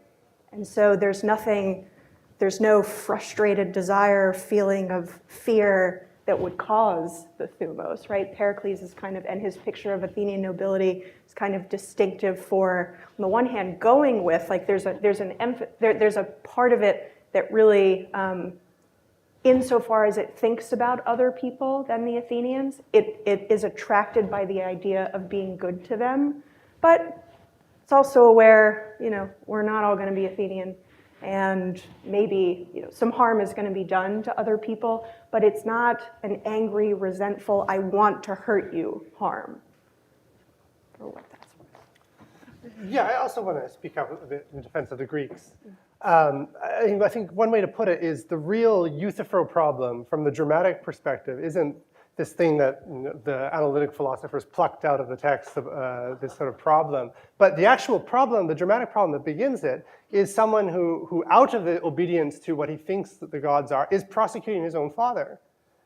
And so there's no frustrated desire, feeling of fear that would cause the thumos, right? Pericles is kind of, and his picture of Athenian nobility is kind of distinctive for, on the one hand, going with, like there's a part of it that really, insofar as it thinks about other people than the Athenians, it is attracted by the idea of being good to them, but it's also aware, we're not all going to be Athenian, and maybe some harm is going to be done to other people, but it's not an angry, resentful, I want to hurt you harm, for what that's worth. Yeah, I also want to speak up a bit in defense of the Greeks. I think one way to put it is the real Euthyphro problem from the dramatic perspective isn't this thing that the analytic philosophers plucked out of the text of this sort of problem. But the actual problem, the dramatic problem that begins it, is someone who out of the obedience to what he thinks that the gods are, is prosecuting his own father.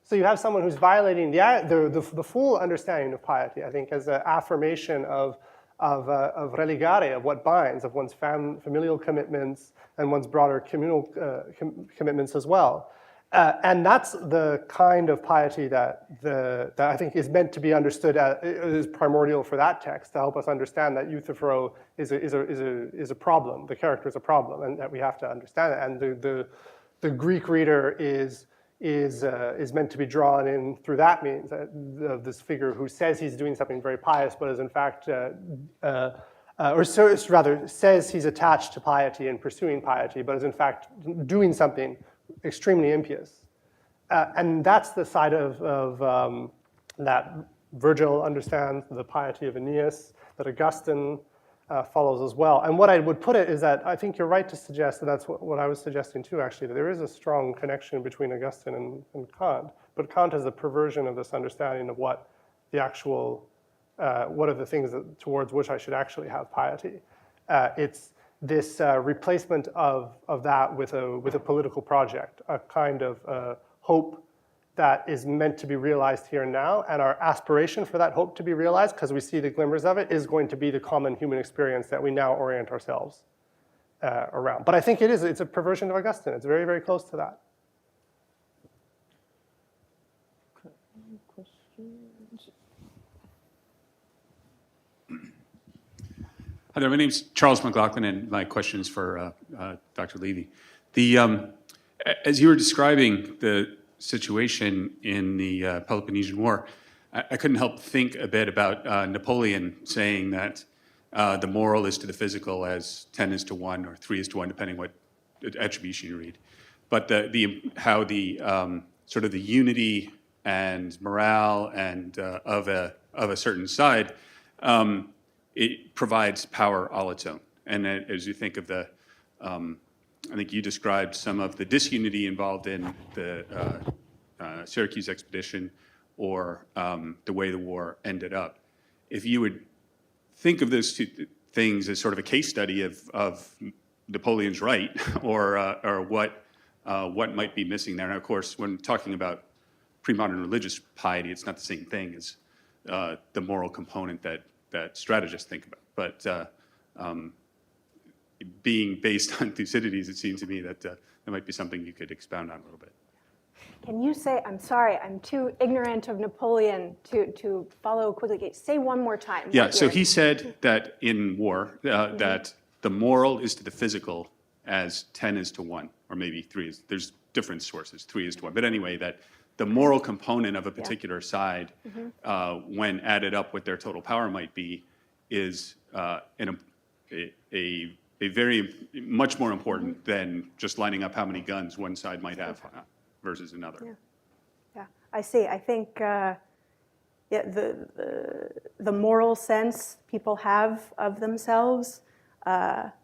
So you have someone who's violating the full understanding of piety, I think, as an affirmation of religare, of what binds, of one's familial commitments and one's broader communal commitments as well. And that's the kind of piety that I think is meant to be understood is primordial for that text, to help us understand that Euthyphro is a problem. The character is a problem, and that we have to understand it. And the Greek reader is meant to be drawn in through that means of this figure who says he's doing something very pious, but is in fact, rather says he's attached to piety and pursuing piety, but is in fact doing something extremely impious. And that's the side of that Virgil understands, the piety of Aeneas, that Augustine follows as well. And what I would put it is that I think you're right to suggest, and that's what I was suggesting too, actually, that there is a strong connection between Augustine and Kant. But Kant is a perversion of this understanding of what the actual, what are the things towards which I should actually have piety. It's this replacement of that with a political project, a kind of hope that is meant to be realized here and now, and our aspiration for that hope to be realized, because we see the glimmers of it, is going to be the common human experience that we now orient ourselves around. But I think it's a perversion of Augustine. It's very, very close to that. Hi there, my name's Charles McLaughlin, and my question is for Dr. Levy. As you were describing the situation in the Peloponnesian War, I couldn't help think a bit about Napoleon saying that the moral is to the physical as 10 is to 1 or 3 is to 1, depending what attribution you read. But how the sort of the unity and morale and of a certain side, it provides power all its own. And as you think of I think you described some of the disunity involved in the Syracuse expedition or the way the war ended up. If you would think of those two things as sort of a case study of Napoleon's right or what might be missing there. And of course, when talking about pre-modern religious piety, it's not the same thing as the moral component that strategists think about. But being based on Thucydides, it seems to me that that might be something you could expound on a little bit. Can you say, I'm sorry, I'm too ignorant of Napoleon to follow quickly. Say one more time. Yeah, so he said that in war, that the moral is to the physical as 10 is to 1, or maybe 3 is, there's different sources, 3 is to 1. But anyway, that the moral component of a particular side, when added up what their total power might be, is a very, much more important than just lining up how many guns one side might have versus another. Yeah, I see. I think yeah, the moral sense people have of themselves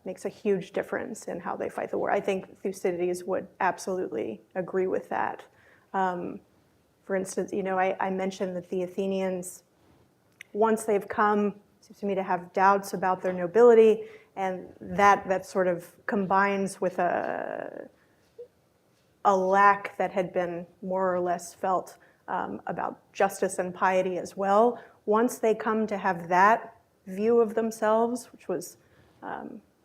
makes a huge difference in how they fight the war. I think Thucydides would absolutely agree with that. For instance, I mentioned that the Athenians, once they've come, seems to me, to have doubts about their nobility, and that sort of combines with a lack that had been more or less felt about justice and piety as well. Once they come to have that view of themselves, which was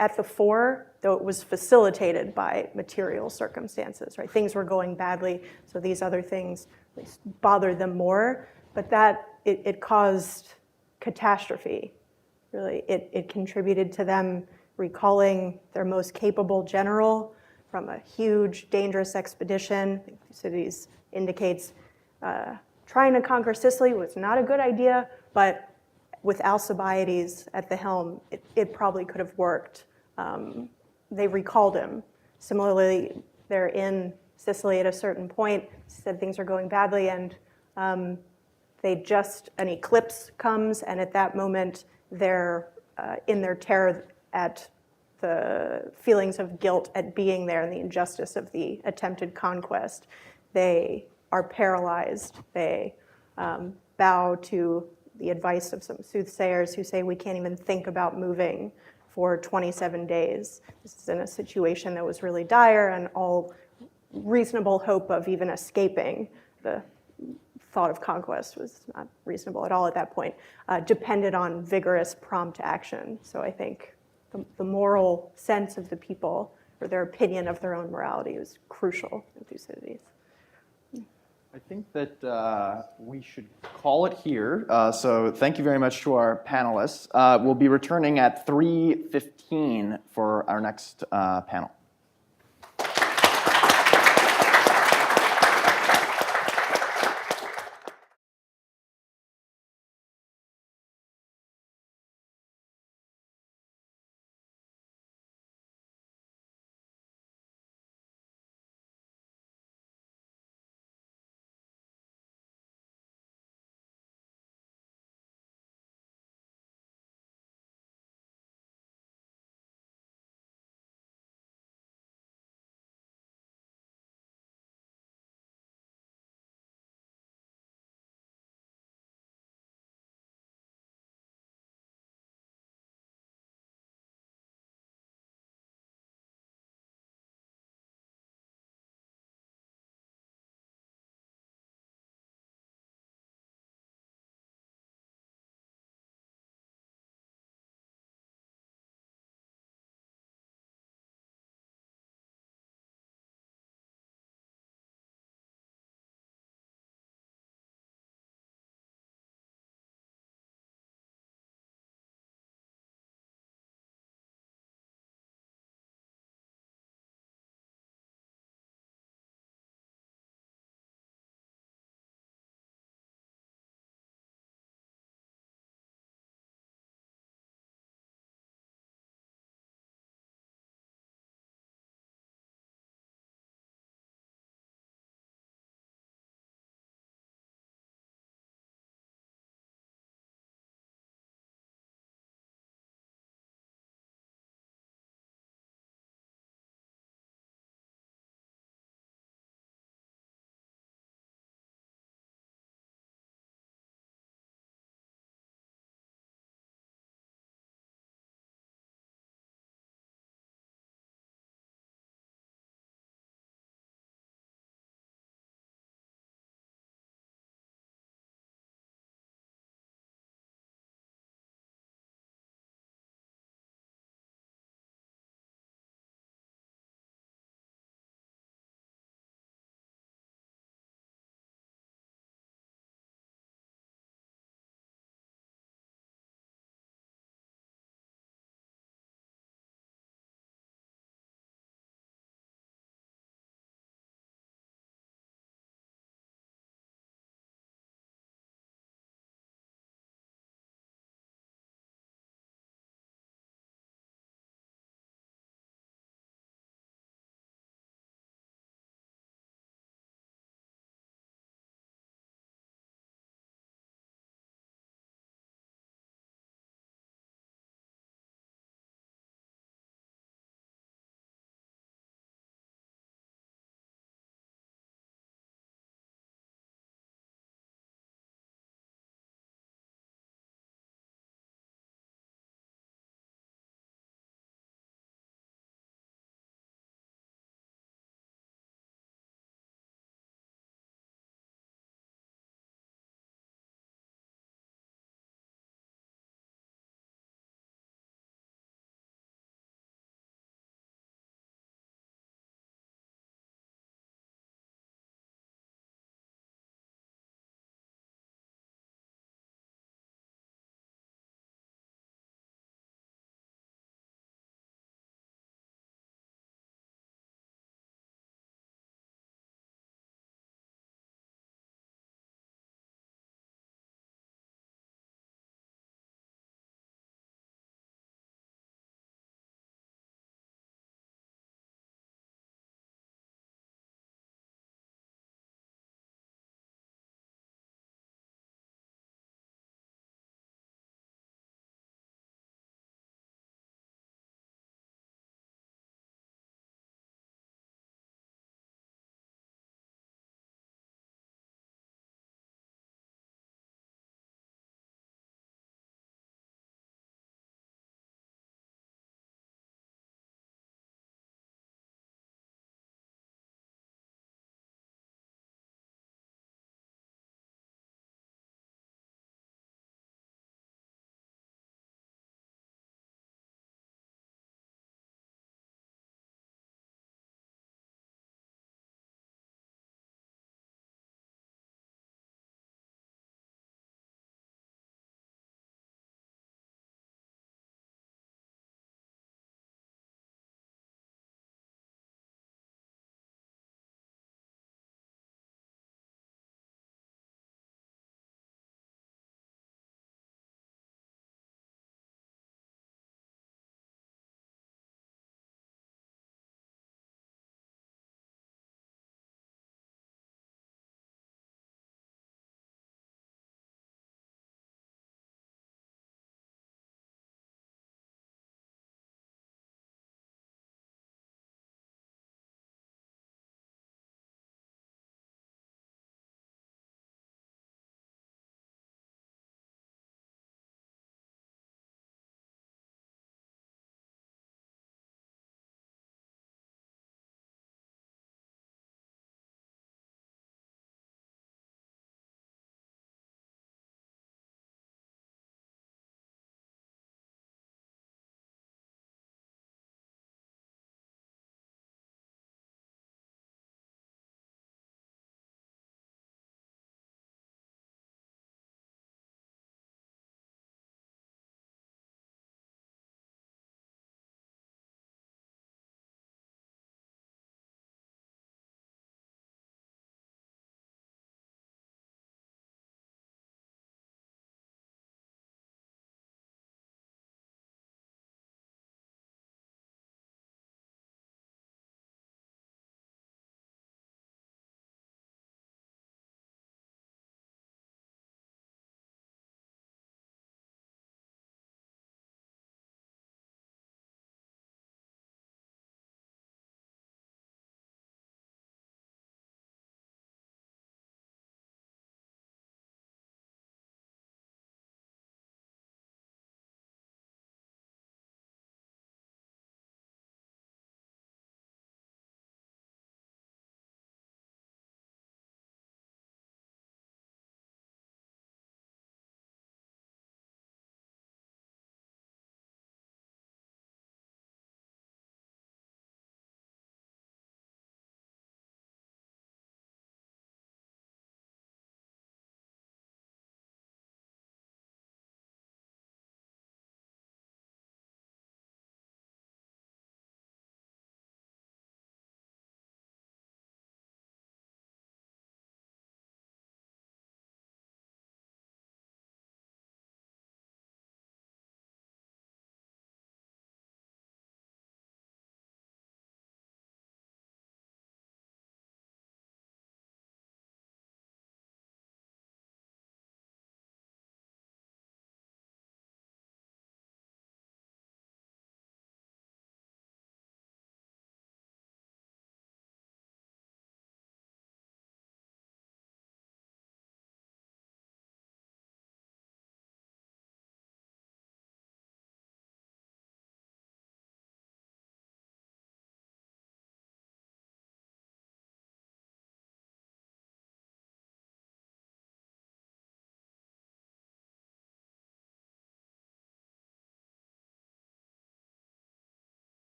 at the fore, though it was facilitated by material circumstances, right? Things were going badly, so these other things at least bothered them more, but that it caused catastrophe, really. It contributed to them recalling their most capable general from a huge, dangerous expedition. I think Thucydides indicates trying to conquer Sicily was not a good idea, but with Alcibiades at the helm, it probably could have worked. They recalled him. Similarly, they're in Sicily at a certain point, said things are going badly, and an eclipse comes, and at that moment, they're in their terror at the feelings of guilt at being there and the injustice of the attempted conquest. They are paralyzed. They bow to the advice of some soothsayers who say we can't even think about moving for 27 days. This is in a situation that was really dire, and all reasonable hope of even escaping the thought of conquest was not reasonable at all at that point, depended on vigorous, prompt action. So I think the moral sense of the people, or their opinion of their own morality, was crucial in Thucydides. I think that we should call it here. So thank you very much to our panelists. We'll be returning at 3:15 for our next panel.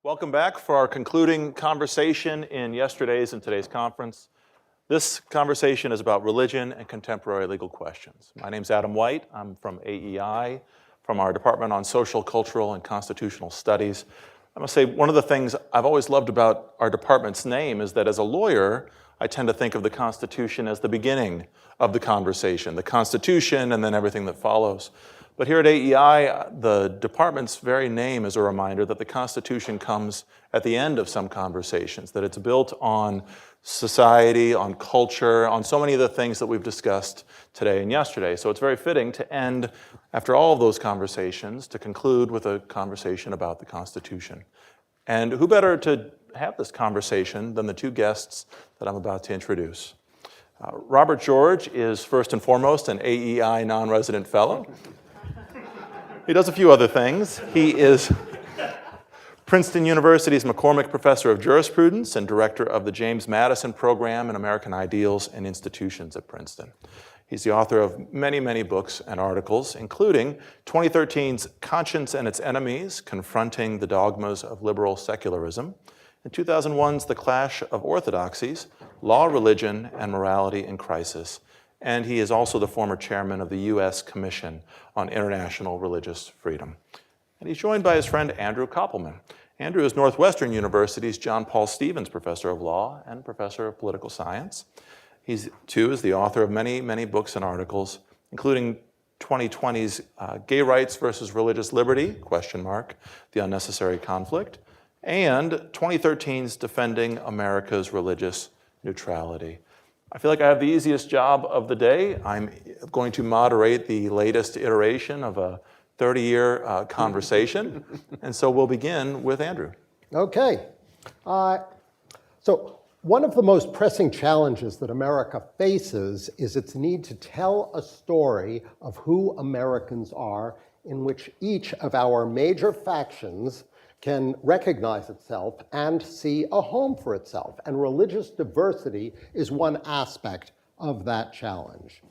Welcome back for our concluding conversation in yesterday's and today's conference. This conversation is about religion and contemporary legal questions. My name's Adam White. I'm from AEI, from our Department on Social, Cultural, and Constitutional Studies. I must say, one of the things I've always loved about our department's name is that as a lawyer, I tend to think of the Constitution as the beginning of the conversation, the Constitution and then everything that follows. But here at AEI, the department's very name is a reminder that the Constitution comes at the end of some conversations, that it's built on society, on culture, on so many of the things that we've discussed today and yesterday. So it's very fitting to end, after all of those conversations, to conclude with a conversation about the Constitution. And who better to have this conversation than the two guests that I'm about to introduce. Robert George is first and foremost an AEI non-resident fellow. He does a few other things. He is Princeton University's McCormick Professor of Jurisprudence and Director of the James Madison Program in American Ideals and Institutions at Princeton. He's the author of many, many books and articles, including 2013's Conscience and Its Enemies, Confronting the Dogmas of Liberal Secularism, and 2001's The Clash of Orthodoxies, Law, Religion, and Morality in Crisis. And he is also the former chairman of the U.S. Commission on International Religious Freedom. And he's joined by his friend Andrew Koppelman. Andrew is Northwestern University's John Paul Stevens Professor of Law and Professor of Political Science. He, too, is the author of many, many books and articles, including 2020's Gay Rights versus Religious Liberty, ? The Unnecessary Conflict, and 2013's Defending America's Religious Neutrality. I feel like I have the easiest job of the day. I'm going to moderate the latest iteration of a 30-year conversation. And so we'll begin with Andrew. Okay. So one of the most pressing challenges that America faces is its need to tell a story of who Americans are in which each of our major factions can recognize itself and see a home for itself. And religious diversity is one aspect of that challenge.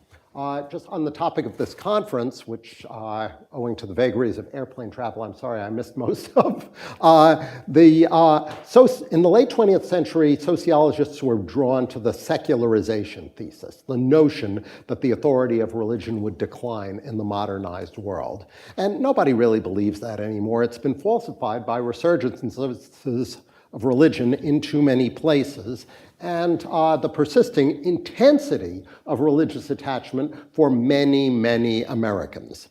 Just on the topic of this conference, which owing to the vagaries of airplane travel, I'm sorry I missed most of, in the late 20th century, sociologists were drawn to the secularization thesis, the notion that the authority of religion would decline in the modernized world. And nobody really believes that anymore. It's been falsified by resurgences of religion in too many places, and the persisting intensity of religious attachment for many, many Americans.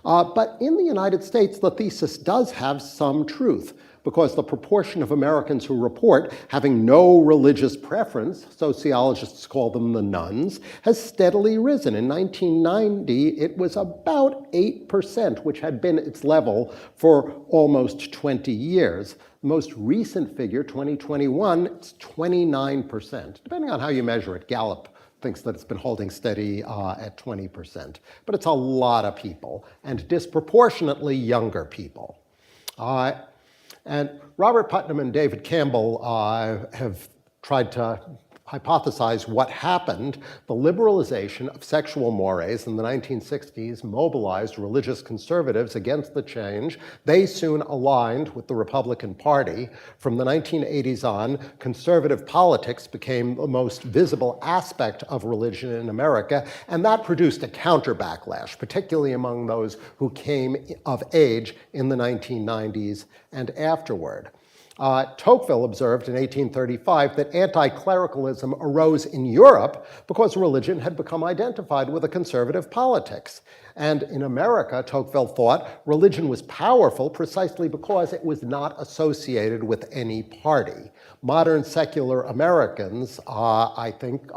But in the United States, the thesis does have some truth, because the proportion of Americans who report having no religious preference, sociologists call them the nones, has steadily risen. In 1990, it was about 8%, which had been its level for almost 20 years. The most recent figure, 2021, it's 29%. Depending on how you measure it, Gallup thinks that it's been holding steady at 20%. But it's a lot of people, and disproportionately younger people. And Robert Putnam and David Campbell have tried to hypothesize what happened. The liberalization of sexual mores in the 1960s mobilized religious conservatives against the change. They soon aligned with the Republican Party. From the 1980s on, conservative politics became the most visible aspect of religion in America, and that produced a counter backlash, particularly among those who came of age in the 1990s and afterward. Tocqueville observed in 1835 that anti-clericalism arose in Europe because religion had become identified with a conservative politics. And in America, Tocqueville thought religion was powerful precisely because it was not associated with any party. Modern secular Americans, I think,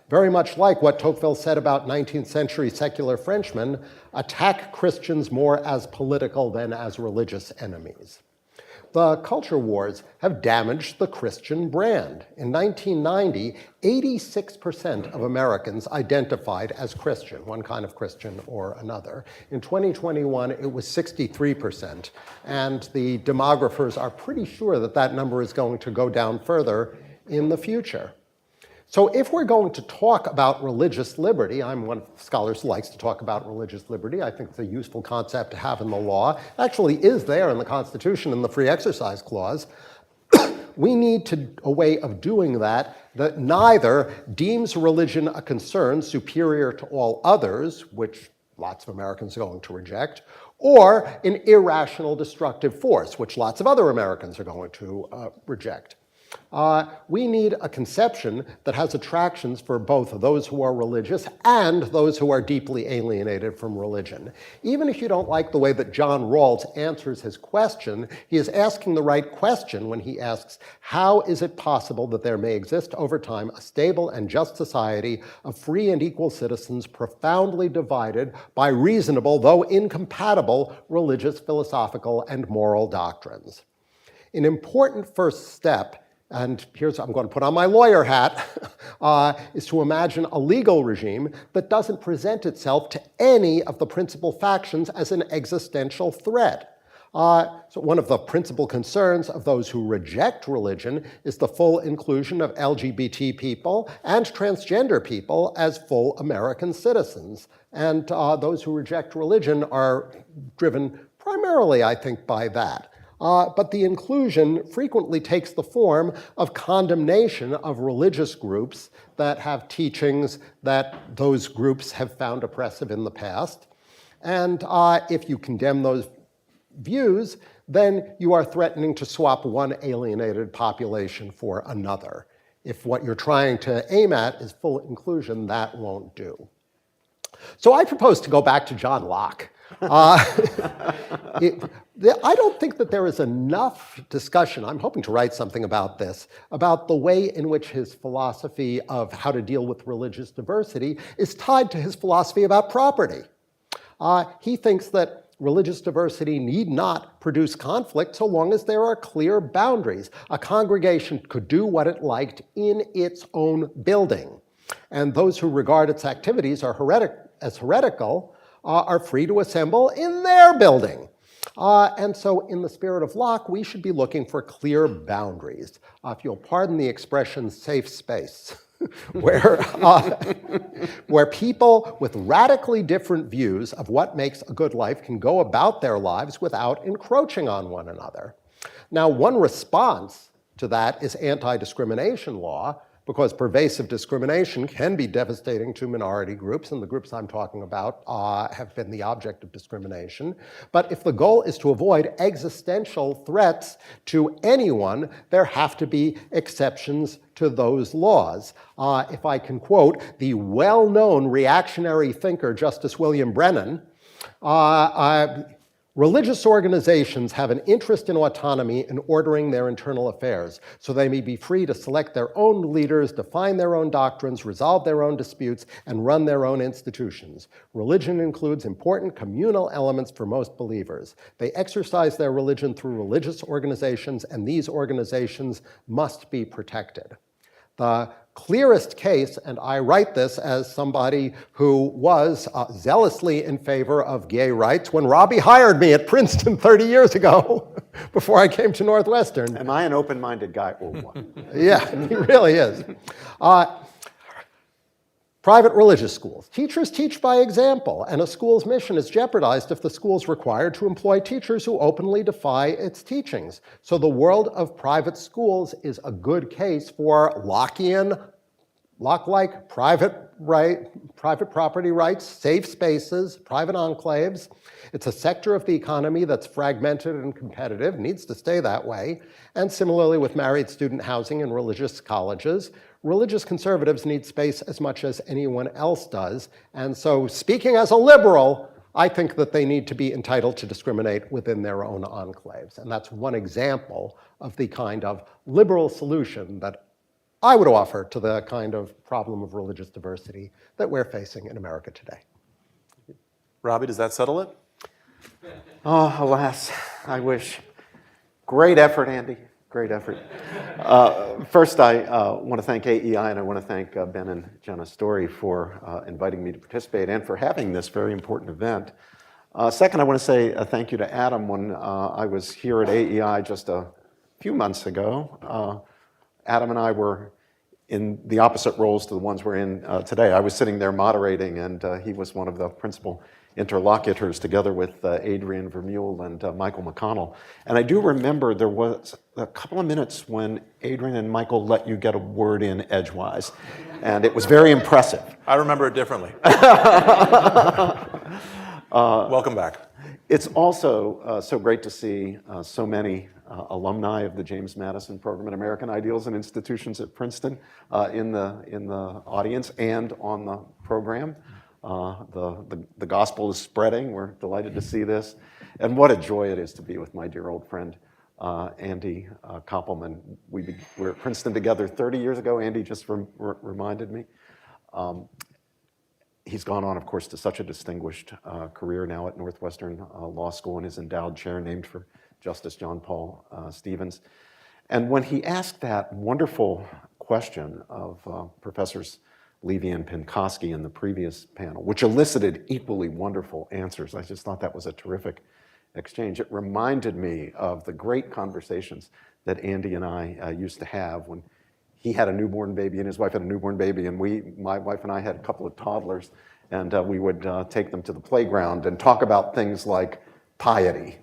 very much like what Tocqueville said about 19th century secular Frenchmen, attack Christians more as political than as religious enemies. The culture wars have damaged the Christian brand. In 1990, 86% of Americans identified as Christian, one kind of Christian or another. In 2021, it was 63%, and the demographers are pretty sure that that number is going to go down further in the future. So if we're going to talk about religious liberty, I'm one of the scholars who likes to talk about religious liberty. I think it's a useful concept to have in the law. It actually is there in the Constitution in the Free Exercise Clause. We need a way of doing that that neither deems religion a concern superior to all others, which lots of Americans are going to reject, or an irrational destructive force, which lots of other Americans are going to reject. We need a conception that has attractions for both those who are religious and those who are deeply alienated from religion. Even if you don't like the way that John Rawls answers his question, he is asking the right question when he asks, how is it possible that there may exist over time a stable and just society of free and equal citizens profoundly divided by reasonable, though incompatible, religious, philosophical, and moral doctrines? An important first step, and here's, I'm going to put on my lawyer hat, is to imagine a legal regime that doesn't present itself to any of the principal factions as an existential threat. So one of the principal concerns of those who reject religion is the full inclusion of LGBT people and transgender people as full American citizens. And those who reject religion are driven primarily, I think, by that. But the inclusion frequently takes the form of condemnation of religious groups that have teachings that those groups have found oppressive in the past. And if you condemn those views, then you are threatening to swap one alienated population for another. If what you're trying to aim at is full inclusion, that won't do. So I propose to go back to John Locke. I don't think that there is enough discussion, I'm hoping to write something about this, about the way in which his philosophy of how to deal with religious diversity is tied to his philosophy about property. He thinks that religious diversity need not produce conflict so long as there are clear boundaries. A congregation could do what it liked in its own building, and those who regard its activities as heretical are free to assemble in their building. And so in the spirit of Locke, we should be looking for clear boundaries. If you'll pardon the expression safe space, where people with radically different views of what makes a good life can go about their lives without encroaching on one another. Now, one response to that is anti-discrimination law, because pervasive discrimination can be devastating to minority groups, and the groups I'm talking about have been the object of discrimination. But if the goal is to avoid existential threats to anyone, there have to be exceptions to those laws. If I can quote the well-known reactionary thinker, Justice William Brennan, religious organizations have an interest in autonomy in ordering their internal affairs, so they may be free to select their own leaders, define their own doctrines, resolve their own disputes, and run their own institutions. Religion includes important communal elements for most believers. They exercise their religion through religious organizations, and these organizations must be protected. The clearest case, and I write this as somebody who was zealously in favor of gay rights when Robbie hired me at Princeton 30 years ago, before I came to Northwestern. Am I an open-minded guy or what? Yeah, he really is. Private religious schools. Teachers teach by example, and a school's mission is jeopardized if the school is required to employ teachers who openly defy its teachings. So the world of private schools is a good case for Lockean, Locke-like private property rights, safe spaces, private enclaves. It's a sector of the economy that's fragmented and competitive, needs to stay that way. And similarly with married student housing in religious colleges, religious conservatives need space as much as anyone else does. And so speaking as a liberal, I think that they need to be entitled to discriminate within their own enclaves. And that's one example of the kind of liberal solution that I would offer to the kind of problem of religious diversity that we're facing in America today. Robbie, does that settle it? Oh, alas, I wish. Great effort, Andy. Great effort. First, I want to thank AEI, and I want to thank Ben and Jenna Story for inviting me to participate and for having this very important event. Second, I want to say thank you to Adam. When I was here at AEI just a few months ago, Adam and I were in the opposite roles to the ones we're in today. I was sitting there moderating, and he was one of the principal interlocutors together with Adrian Vermeule and Michael McConnell. And I do remember there was a couple of minutes when Adrian and Michael let you get a word in edgewise, and it was very impressive. I remember it differently. Welcome back. It's also so great to see so many alumni of the James Madison Program in American Ideals and Institutions at Princeton in the audience and on the program. The gospel is spreading. We're delighted to see this. And what a joy it is to be with my dear old friend, Andy Koppelman. We were at Princeton together 30 years ago. Andy just reminded me. He's gone on, of course, to such a distinguished career now at Northwestern Law School and is endowed chair named for Justice John Paul Stevens. And when he asked that wonderful question of Professors Levy and Penkoski in the previous panel, which elicited equally wonderful answers, I just thought that was a terrific exchange. It reminded me of the great conversations that Andy and I used to have when he had a newborn baby and his wife had a newborn baby, and my wife and I had a couple of toddlers, and we would take them to the playground and talk about things like piety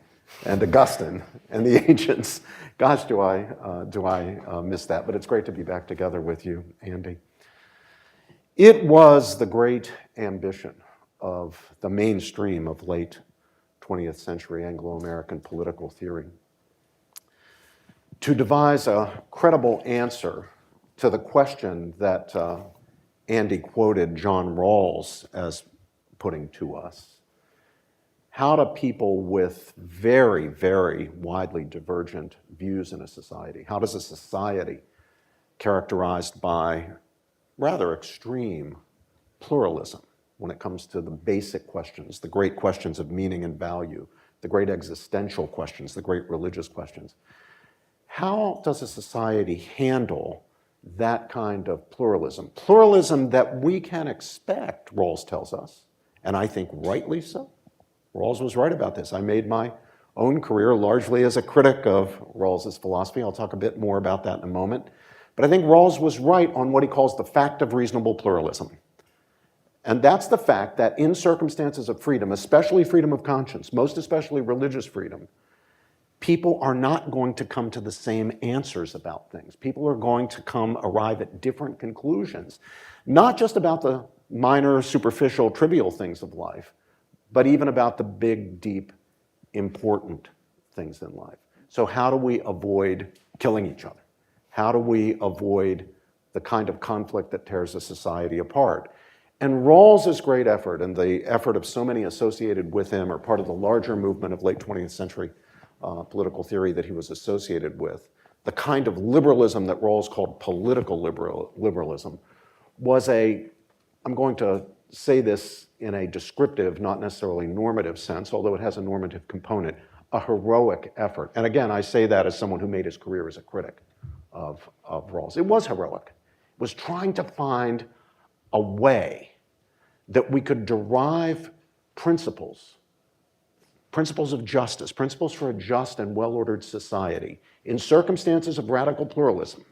and Augustine and the ancients. Gosh, do I miss that, but it's great to be back together with you, Andy. It was the great ambition of the mainstream of late 20th century Anglo-American political theory to devise a credible answer to the question that Andy quoted John Rawls as putting to us. How do people with very, very widely divergent views in a society, how does a society characterized by rather extreme pluralism when it comes to the basic questions, the great questions of meaning and value, the great existential questions, the great religious questions, how does a society handle that kind of pluralism? Pluralism that we can expect, Rawls tells us, and I think rightly so. Rawls was right about this. I made my own career largely as a critic of Rawls's philosophy. I'll talk a bit more about that in a moment. But I think Rawls was right on what he calls the fact of reasonable pluralism. And that's the fact that in circumstances of freedom, especially freedom of conscience, most especially religious freedom, people are not going to come to the same answers about things. People are going to arrive at different conclusions, not just about the minor, superficial, trivial things of life, but even about the big, deep, important things in life. So how do we avoid killing each other? How do we avoid the kind of conflict that tears a society apart? And Rawls's great effort, and the effort of so many associated with him, are part of the larger movement of late 20th century political theory that he was associated with, the kind of liberalism that Rawls called political liberalism, was I'm going to say this in a descriptive, not necessarily normative sense, although it has a normative component, a heroic effort. And again, I say that as someone who made his career as a critic of Rawls. It was heroic. It was trying to find a way that we could derive principles of justice, principles for a just and well-ordered society in circumstances of radical pluralism,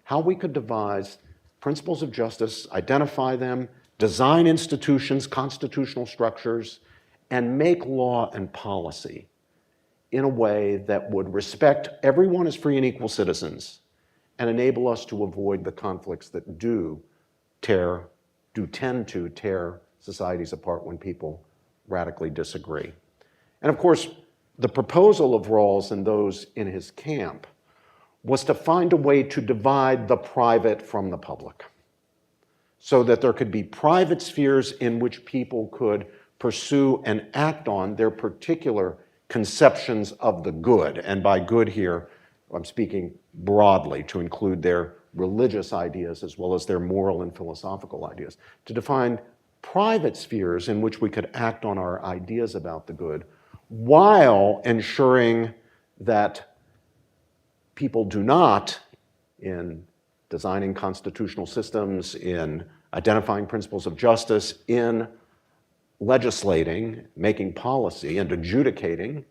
how we could devise principles of justice, identify them, design institutions, constitutional structures, and make law and policy in a way that would respect everyone as free and equal citizens and enable us to avoid the conflicts that do tend to tear societies apart when people radically disagree. And of course, the proposal of Rawls and those in his camp was to find a way to divide the private from the public, so that there could be private spheres in which people could pursue and act on their particular conceptions of the good. And by good here, I'm speaking broadly to include their religious ideas as well as their moral and philosophical ideas, to define private spheres in which we could act on our ideas about the good, while ensuring that people do not, in designing constitutional systems, in identifying principles of justice, in legislating, making policy, and adjudicating,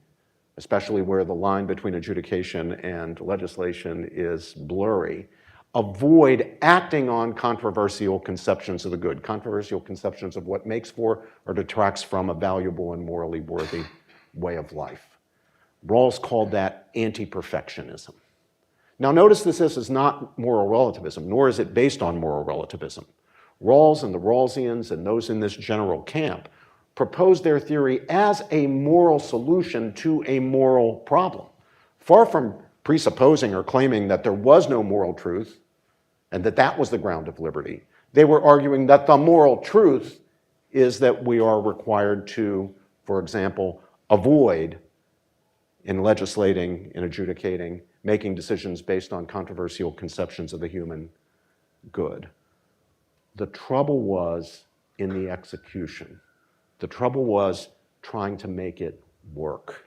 especially where the line between adjudication and legislation is blurry, avoid acting on controversial conceptions of the good, controversial conceptions of what makes for or detracts from a valuable and morally worthy way of life. Rawls called that anti-perfectionism. Now notice this is not moral relativism, nor is it based on moral relativism. Rawls and the Rawlsians and those in this general camp proposed their theory as a moral solution to a moral problem. Far from presupposing or claiming that there was no moral truth and that that was the ground of liberty, they were arguing that the moral truth is that we are required to, for example, avoid in legislating, in adjudicating, making decisions based on controversial conceptions of the human good. The trouble was in the execution. The trouble was trying to make it work.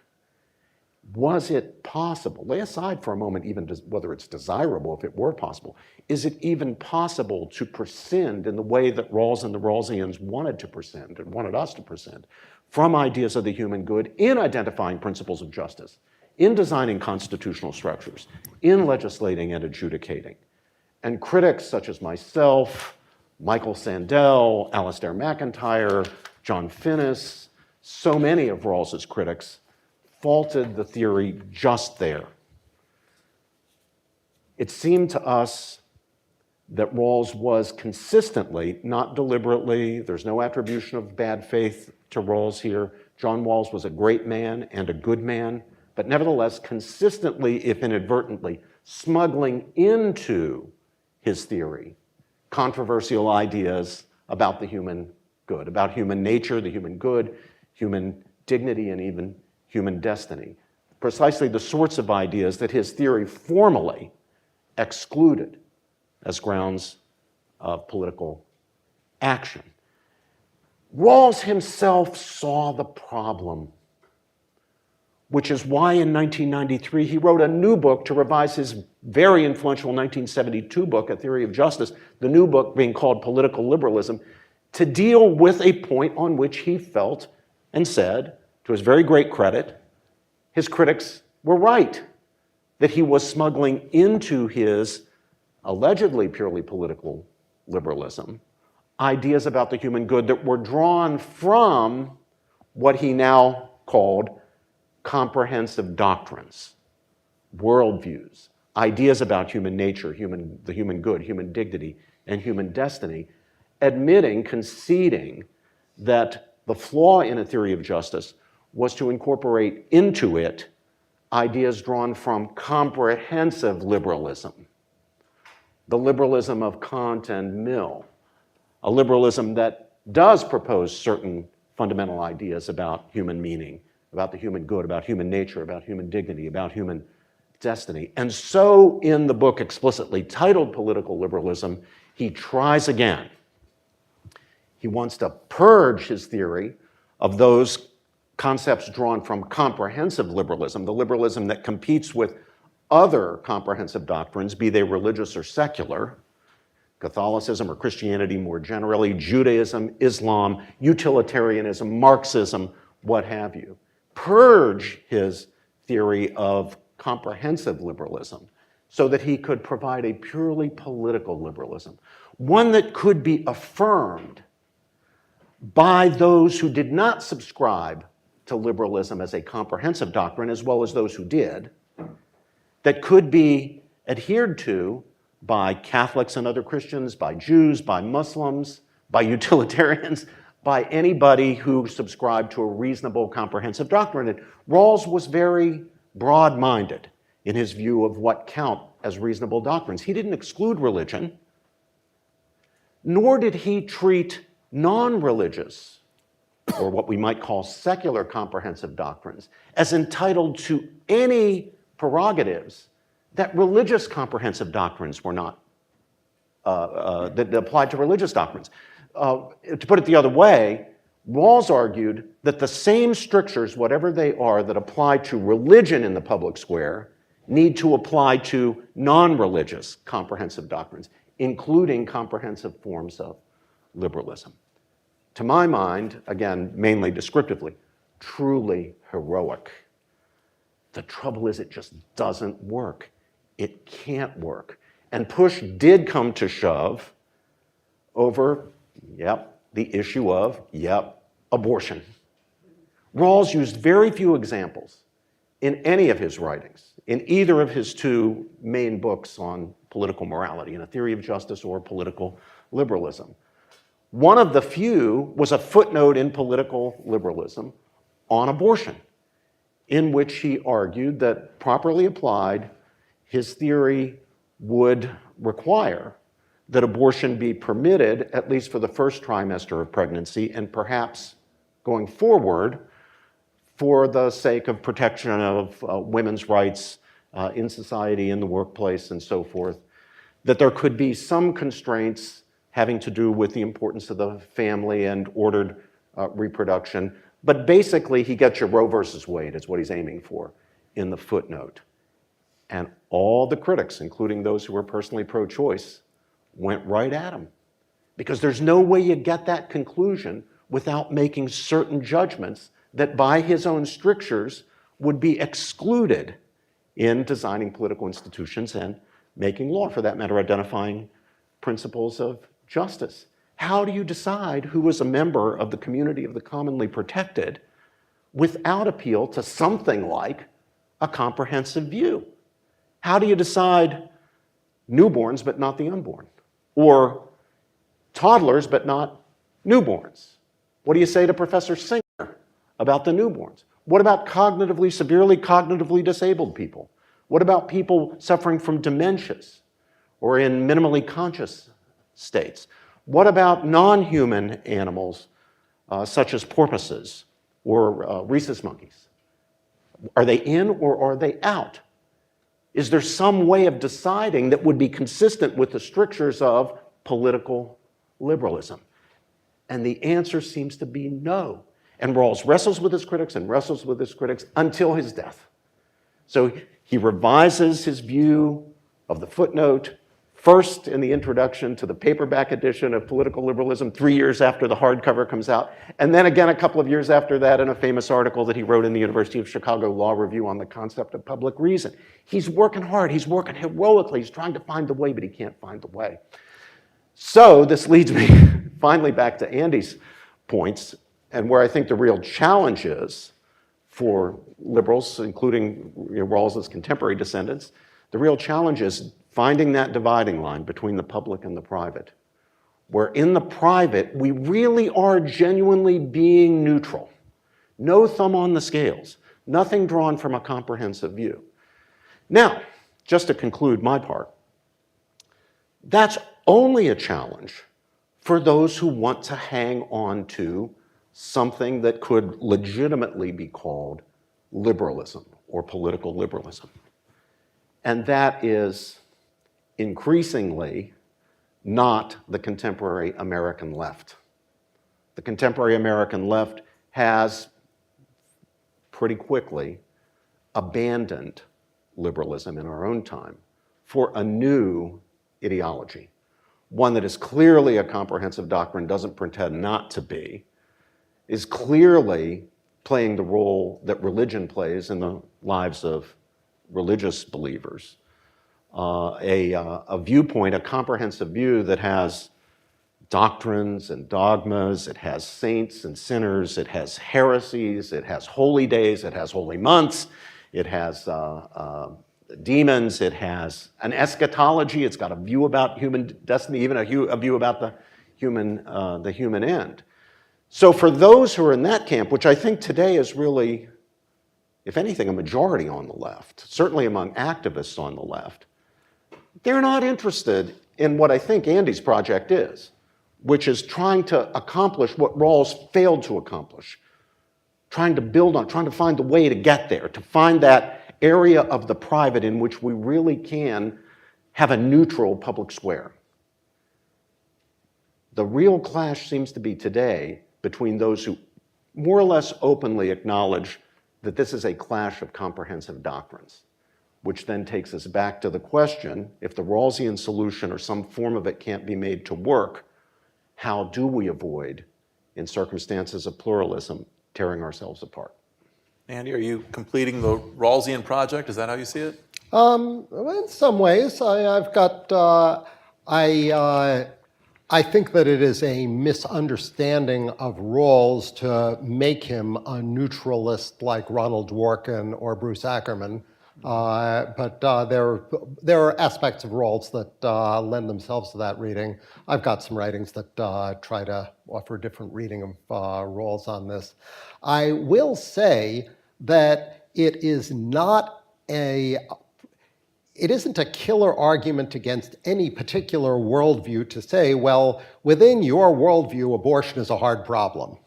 Was it possible, lay aside for a moment even whether it's desirable, if it were possible, is it even possible to prescind in the way that Rawls and the Rawlsians wanted to prescind and wanted us to prescind from ideas of the human good in identifying principles of justice, in designing constitutional structures, in legislating and adjudicating? And critics such as myself, Michael Sandel, Alastair McIntyre, John Finnis, so many of Rawls's critics faulted the theory just there. It seemed to us that Rawls was consistently, not deliberately, there's no attribution of bad faith to Rawls here. John Rawls was a great man and a good man, but nevertheless, consistently, if inadvertently, smuggling into his theory controversial ideas about the human good, about human nature, the human good, human dignity, and even human destiny. Precisely the sorts of ideas that his theory formally excluded as grounds of political action. Rawls himself saw the problem, which is why in 1993 he wrote a new book to revise his very influential 1972 book, A Theory of Justice, the new book being called Political Liberalism, to deal with a point on which he felt and said, to his very great credit, his critics were right, that he was smuggling into his allegedly purely political liberalism ideas about the human good that were drawn from what he now called comprehensive doctrines, worldviews, ideas about human nature, the human good, human dignity, and human destiny, admitting, conceding that the flaw in a theory of justice was to incorporate into it ideas drawn from comprehensive liberalism, the liberalism of Kant and Mill, a liberalism that does propose certain fundamental ideas about human meaning, about the human good, about human nature, about human dignity, about human destiny. And so in the book explicitly titled Political Liberalism, he tries again. He wants to purge his theory of those concepts drawn from comprehensive liberalism, the liberalism that competes with other comprehensive doctrines, be they religious or secular, Catholicism or Christianity more generally, Judaism, Islam, utilitarianism, Marxism, what have you. Purge his theory of comprehensive liberalism so that he could provide a purely political liberalism, one that could be affirmed by those who did not subscribe to liberalism as a comprehensive doctrine, as well as those who did, that could be adhered to by Catholics and other Christians, by Jews, by Muslims, by utilitarians, by anybody who subscribed to a reasonable comprehensive doctrine. And Rawls was very broad-minded in his view of what count as reasonable doctrines. He didn't exclude religion, nor did he treat non-religious, or what we might call secular comprehensive doctrines, as entitled to any prerogatives that religious comprehensive doctrines were not, that applied to religious doctrines. To put it the other way, Rawls argued that the same strictures, whatever they are, that apply to religion in the public square need to apply to non-religious comprehensive doctrines, including comprehensive forms of liberalism. To my mind, again, mainly descriptively, truly heroic. The trouble is it just doesn't work. It can't work. And push did come to shove over, the issue of, abortion. Rawls used very few examples in any of his writings, in either of his two main books on political morality, in A Theory of Justice or Political Liberalism. One of the few was a footnote in Political Liberalism on abortion, in which he argued that, properly applied, his theory would require that abortion be permitted, at least for the first trimester of pregnancy, and perhaps going forward, for the sake of protection of women's rights in society, in the workplace, and so forth, that there could be some constraints having to do with the importance of the family and ordered reproduction. But basically, he gets you Roe versus Wade is what he's aiming for in the footnote. And all the critics, including those who were personally pro-choice, went right at him. Because there's no way you get that conclusion without making certain judgments that by his own strictures would be excluded in designing political institutions and making law, for that matter, identifying principles of justice. How do you decide who is a member of the community of the commonly protected without appeal to something like a comprehensive view? How do you decide newborns but not the unborn? Or toddlers but not newborns? What do you say to Professor Singer about the newborns? What about severely cognitively disabled people? What about people suffering from dementias or in minimally conscious states? What about non-human animals such as porpoises or rhesus monkeys? Are they in or are they out? Is there some way of deciding that would be consistent with the strictures of political liberalism? And the answer seems to be no. And Rawls wrestles with his critics and wrestles with his critics until his death. So he revises his view of the footnote, first in the introduction to the paperback edition of Political Liberalism 3 years after the hardcover comes out, and then again a couple of years after that in a famous article that he wrote in the University of Chicago Law Review on the concept of public reason. He's working hard, he's working heroically, he's trying to find the way, but he can't find the way. So this leads me finally back to Andy's points, and where I think the real challenge is for liberals, including Rawls's contemporary descendants, the real challenge is finding that dividing line between the public and the private, where in the private, we really are genuinely being neutral. No thumb on the scales, nothing drawn from a comprehensive view. Now, just to conclude my part, that's only a challenge for those who want to hang on to something that could legitimately be called liberalism or political liberalism. And that is increasingly not the contemporary American left. The contemporary American left has pretty quickly abandoned liberalism in our own time for a new ideology, one that is clearly a comprehensive doctrine, doesn't pretend not to be, is clearly playing the role that religion plays in the lives of religious believers. A viewpoint, a comprehensive view that has doctrines and dogmas, it has saints and sinners, it has heresies, it has holy days, it has holy months, it has demons, it has an eschatology, it's got a view about human destiny, even a view about the human end. So for those who are in that camp, which I think today is really, if anything, a majority on the left, certainly among activists on the left, they're not interested in what I think Andy's project is, which is trying to accomplish what Rawls failed to accomplish, trying to build on, trying to find the way to get there, to find that area of the private in which we really can have a neutral public square. The real clash seems to be today between those who more or less openly acknowledge that this is a clash of comprehensive doctrines, which then takes us back to the question, if the Rawlsian solution or some form of it can't be made to work, how do we avoid, in circumstances of pluralism, tearing ourselves apart? Andy, are you completing the Rawlsian project? Is that how you see it? In some ways, I think that it is a misunderstanding of Rawls to make him a neutralist like Ronald Dworkin or Bruce Ackerman. But there are aspects of Rawls that lend themselves to that reading. I've got some writings that try to offer a different reading of Rawls on this. I will say that it isn't a killer argument against any particular worldview to say, well, within your worldview, abortion is a hard problem.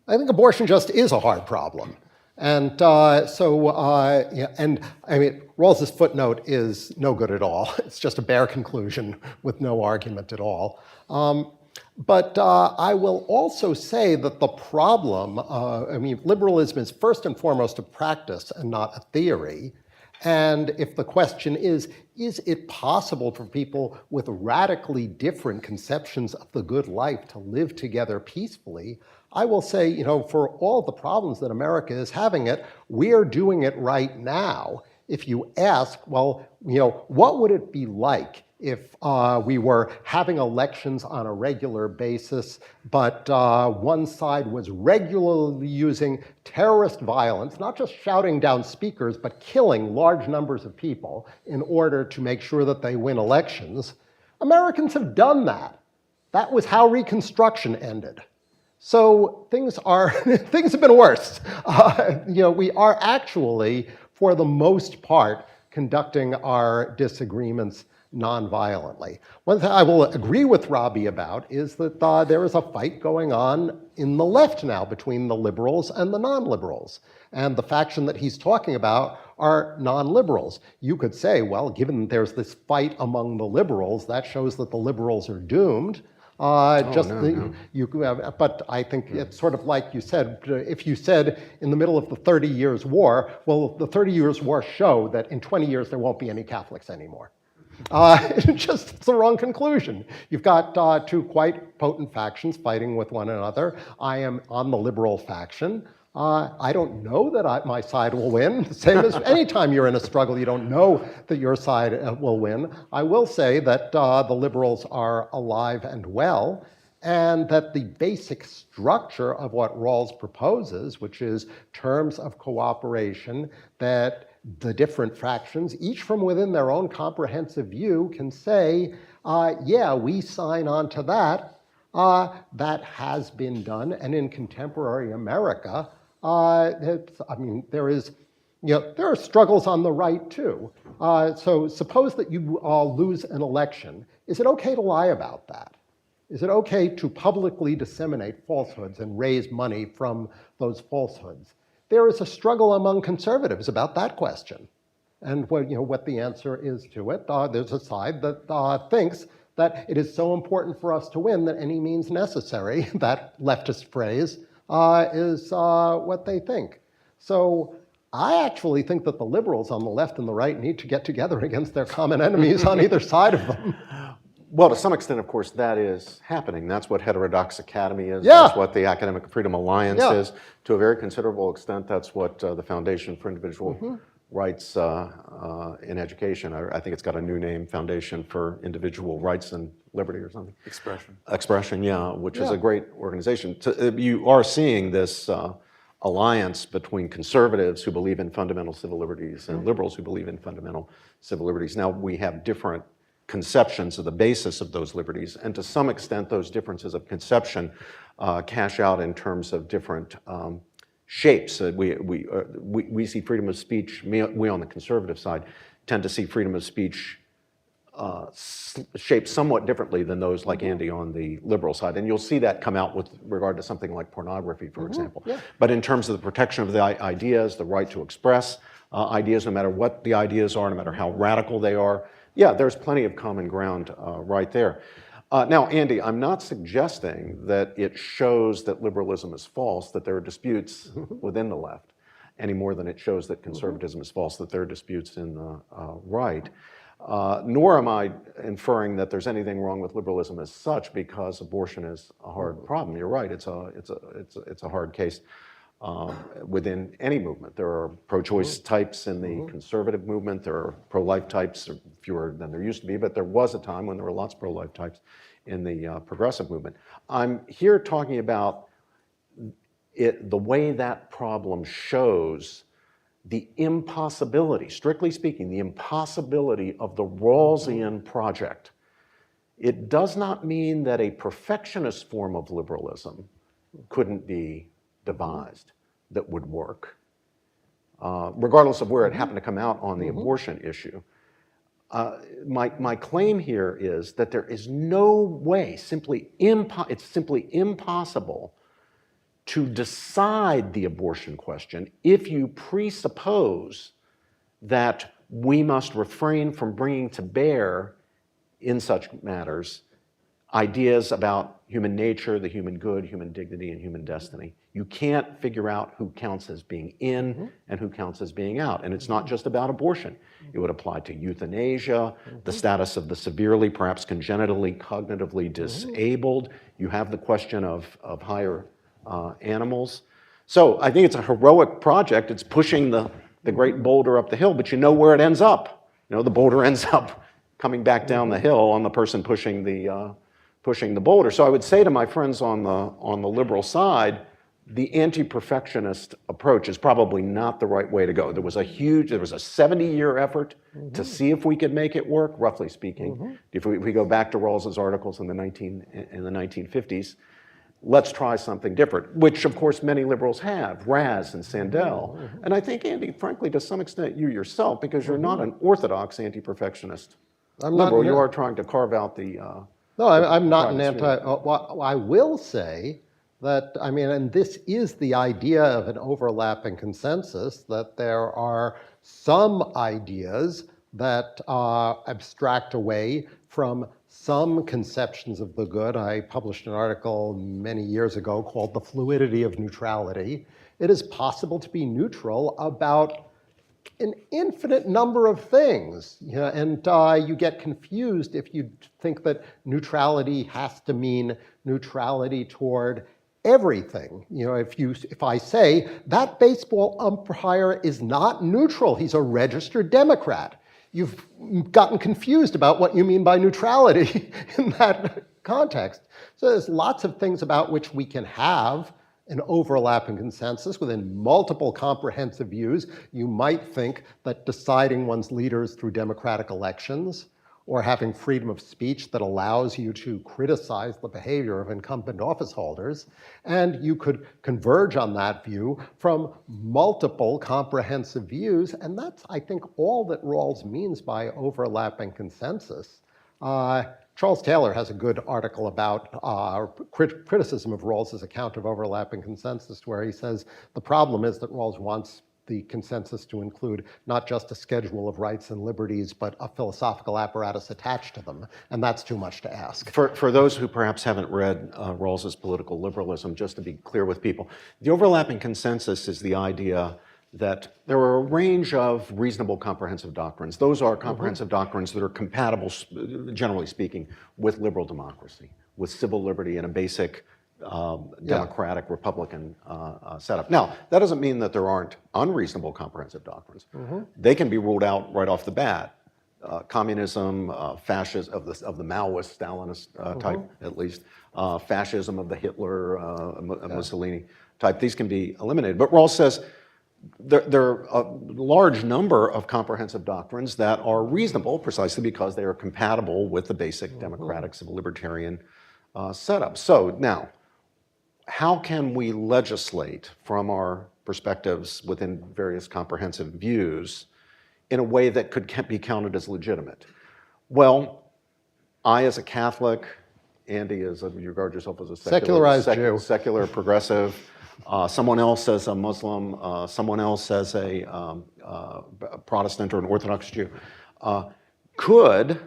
I think abortion just is a hard problem. And and I mean, Rawls's footnote is no good at all. It's just a bare conclusion with no argument at all. But I will also say that the problem, I mean, liberalism is first and foremost a practice and not a theory. And if the question is it possible for people with radically different conceptions of the good life to live together peacefully, I will say, you know, for all the problems that America is having we're doing it right now. If you ask, well, you know, what would it be like if we were having elections on a regular basis, but one side was regularly using terrorist violence, not just shouting down speakers, but killing large numbers of people in order to make sure that they win elections? Americans have done that. That was how Reconstruction ended. So things have been worse. You know, we are actually, for the most part, conducting our disagreements non-violently. One thing I will agree with Robbie about is that there is a fight going on in the left now between the liberals and the non-liberals. And the faction that he's talking about are non-liberals. You could say, well, given that there's this fight among the liberals, that shows that the liberals are doomed. But I think it's sort of like you said, if you said in the middle of the 30 Years' War, well, the 30 Years' War show that in 20 years there won't be any Catholics anymore. It's the wrong conclusion. You've got two quite potent factions fighting with one another. I am on the liberal faction. I don't know that my side will win. The same as any time you're in a struggle, you don't know that your side will win. I will say that the liberals are alive and well, and that the basic structure of what Rawls proposes, which is terms of cooperation, that the different fractions, each from within their own comprehensive view, can say, yeah, we sign on to that. That has been done, and in contemporary America, there are struggles on the right too. So suppose that you lose an election. Is it okay to lie about that? Is it okay to publicly disseminate falsehoods and raise money from those falsehoods? There is a struggle among conservatives about that question. And what the answer is to it, there's a side that thinks that it is so important for us to win that any means necessary, that leftist phrase, is what they think. So I actually think that the liberals on the left and the right need to get together against their common enemies on either side of them. Well, to some extent, of course, that is happening. That's what Heterodox Academy is. Yeah. That's what the Academic Freedom Alliance is. To a very considerable extent, that's what the Foundation for Individual Rights in Education, I think it's got a new name, Foundation for Individual Rights and Liberty or something. Expression, yeah, which is a great organization. You are seeing this alliance between conservatives who believe in fundamental civil liberties and liberals who believe in fundamental civil liberties. Now, we have different conceptions of the basis of those liberties, and to some extent those differences of conception cash out in terms of different shapes. We see freedom of speech, we on the conservative side tend to see freedom of speech shaped somewhat differently than those like Andy on the liberal side, and you'll see that come out with regard to something like pornography, for example. But in terms of the protection of the ideas, the right to express ideas, no matter what the ideas are, no matter how radical they are, yeah, there's plenty of common ground right there. Now, Andy, I'm not suggesting that it shows that liberalism is false, that there are disputes within the left, any more than it shows that conservatism is false, that there are disputes in the right. Nor am I inferring that there's anything wrong with liberalism as such because abortion is a hard problem. You're right, it's a hard case. within any movement. There are pro-choice types in the conservative movement. There are pro-life types, fewer than there used to be, but there was a time when there were lots of pro-life types in the progressive movement. I'm here talking about the way that problem shows the impossibility, strictly speaking, the impossibility of the Rawlsian project. It does not mean that a perfectionist form of liberalism couldn't be devised that would work, regardless of where it happened to come out on the abortion issue. My claim here is that there is no way, it's simply impossible to decide the abortion question if you presuppose that we must refrain from bringing to bear in such matters ideas about human nature, the human good, human dignity, and human destiny. You can't figure out who counts as being in and who counts as being out. And it's not just about abortion. It would apply to euthanasia, the status of the severely, perhaps congenitally, cognitively disabled. You have the question of higher animals. So I think it's a heroic project. It's pushing the great boulder up the hill, but you know where it ends up. You know, the boulder ends up coming back down the hill on the person pushing the boulder. So I would say to my friends on the liberal side, the anti-perfectionist approach is probably not the right way to go. There was a 70-year effort to see if we could make it work, roughly speaking. If we go back to Rawls's articles in the 1950s, let's try something different, which of course many liberals have, Raz and Sandel. And I think, Andy, frankly, to some extent you yourself, because you're not an orthodox anti-perfectionist liberal, you are trying to carve out the No, I'm not an I will say that, I mean, and this is the idea of an overlapping consensus, that there are some ideas that abstract away from some conceptions of the good. I published an article many years ago called The Fluidity of Neutrality. It is possible to be neutral about an infinite number of things, you know, and you get confused if you think that neutrality has to mean neutrality toward everything. You know, if I say that baseball umpire is not neutral, he's a registered Democrat, you've gotten confused about what you mean by neutrality in that context. So there's lots of things about which we can have an overlapping consensus within multiple comprehensive views. You might think that deciding one's leaders through democratic elections, or having freedom of speech that allows you to criticize the behavior of incumbent office holders, and you could converge on that view from multiple comprehensive views, and that's, I think, all that Rawls means by overlapping consensus. Charles Taylor has a good article about criticism of Rawls's account of overlapping consensus, where he says the problem is that Rawls wants the consensus to include not just a schedule of rights and liberties, but a philosophical apparatus attached to them, and that's too much to ask. For those who perhaps haven't read Rawls's Political Liberalism, just to be clear with people, the overlapping consensus is the idea that there are a range of reasonable comprehensive doctrines. Those are comprehensive doctrines that are compatible, generally speaking, with liberal democracy, with civil liberty and a basic democratic Republican setup. Now, that doesn't mean that there aren't unreasonable comprehensive doctrines. They can be ruled out right off the bat. Communism, fascism of the Maoist, Stalinist type, at least, fascism of the Hitler, Mussolini type, these can be eliminated. But Rawls says there are a large number of comprehensive doctrines that are reasonable precisely because they are compatible with the basic democratic civil libertarian setup. So now, how can we legislate from our perspectives within various comprehensive views in a way that could be counted as legitimate? Well, I as a Catholic, Andy, you regard yourself as a secularized Jew, secular progressive, someone else as a Muslim, someone else as a Protestant or an Orthodox Jew, could